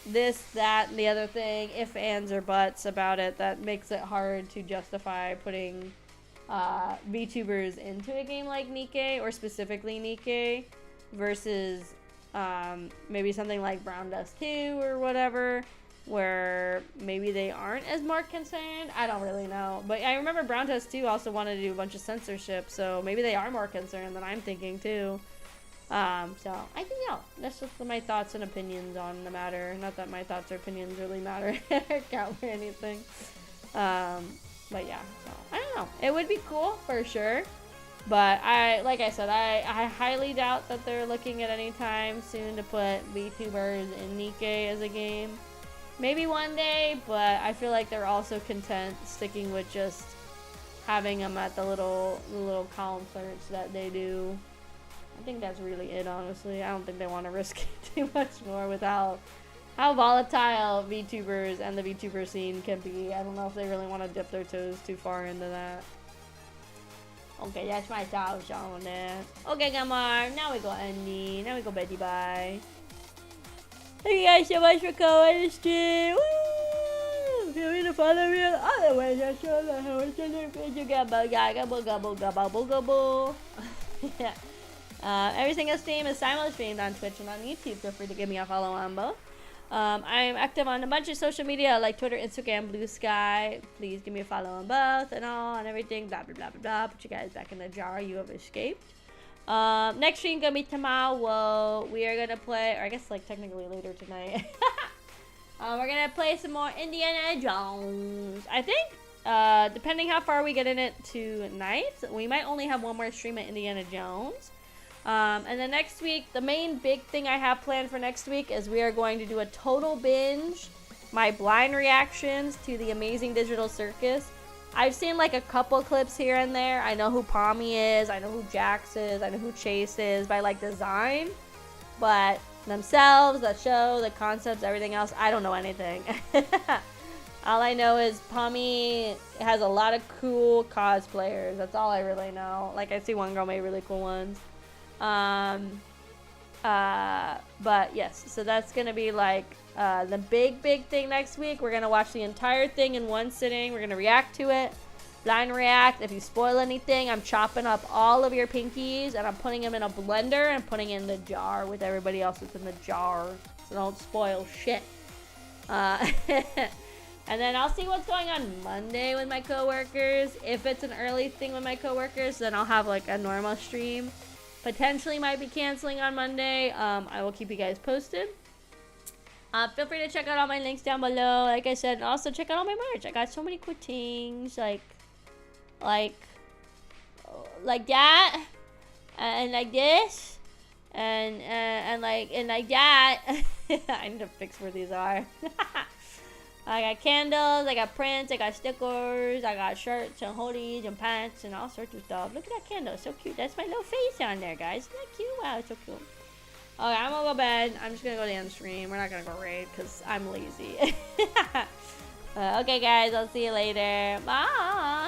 [SPEAKER 1] this, that, and the other thing, if, ands, or buts about it, that makes it hard to justify putting VTubers into a game like Nikkei, or specifically Nikkei, versus maybe something like Brown Dust 2 or whatever, where maybe they aren't as more concerned. I don't really know. But I remember Brown Dust 2 also wanted to do a bunch of censorship, so maybe they are more concerned than I'm thinking too. So I think, yeah, that's just my thoughts and opinions on the matter. Not that my thoughts or opinions really matter count for anything. But yeah, so I don't know. It would be cool for sure. But like I said, I highly doubt that they're looking at any time soon to put VTubers in Nikkei as a game. Maybe one day, but I feel like they're also content sticking with just having them at the little concerts that they do. I think that's really it, honestly. I don't think they want to risk it too much more with how volatile VTubers and the VTuber scene can be. I don't know if they really want to dip their toes too far into that. Okay, that's my thoughts on that. Okay, Gamar, now we go Andy. Now we go Betty Bye. Thank you guys so much for coming to stream. Woo! Feel free to follow me on other ways. I show the how it's in the gabble. Every single stream is simultaneously streamed on Twitch and on YouTube. Feel free to give me a follow on both. I'm active on a bunch of social media like Twitter, Instagram, Blue Sky. Please give me a follow on both and all and everything. Blah blah blah blah blah. Put you guys back in the jar. You have escaped. Next stream gonna be tomorrow. We are gonna play, or I guess like technically later tonight. We're gonna play some more Indiana Jones. I think, depending how far we get in it tonight, we might only have one more stream at Indiana Jones. And then next week, the main big thing I have planned for next week is we are going to do a total binge, my blind reactions to the Amazing Digital Circus. I've seen like a couple clips here and there. I know who Pommy is, I know who Jax is, I know who Chase is by like design, but themselves, the show, the concepts, everything else, I don't know anything. All I know is Pommy has a lot of cool cosplayers. That's all I really know. Like I see one girl made really cool ones. But yes, so that's gonna be like the big thing next week. We're gonna watch the entire thing in one sitting. We're gonna react to it, blind react. If you spoil anything, I'm chopping up all of your pinkies and I'm putting them in a blender and putting it in the jar with everybody else that's in the jar, so don't spoil shit. And then I'll see what's going on Monday with my coworkers. If it's an early thing with my coworkers, then I'll have like a normal stream. Potentially might be canceling on Monday. I will keep you guys posted. Feel free to check out all my links down below. Like I said, and also check out all my merch. I got so many cool things, like that, and like this, and like that. I need to fix where these are. I got candles, I got prints, I got stickers, I got shirts and hoodies and pants and all sorts of stuff. Look at that candle, it's so cute. That's my little face on there, guys. Isn't that cute? Wow, it's so cute. Okay, I'm gonna go to bed. I'm just gonna go to the end stream. We're not gonna go raid because I'm lazy. Okay, guys, I'll see you later. Bye.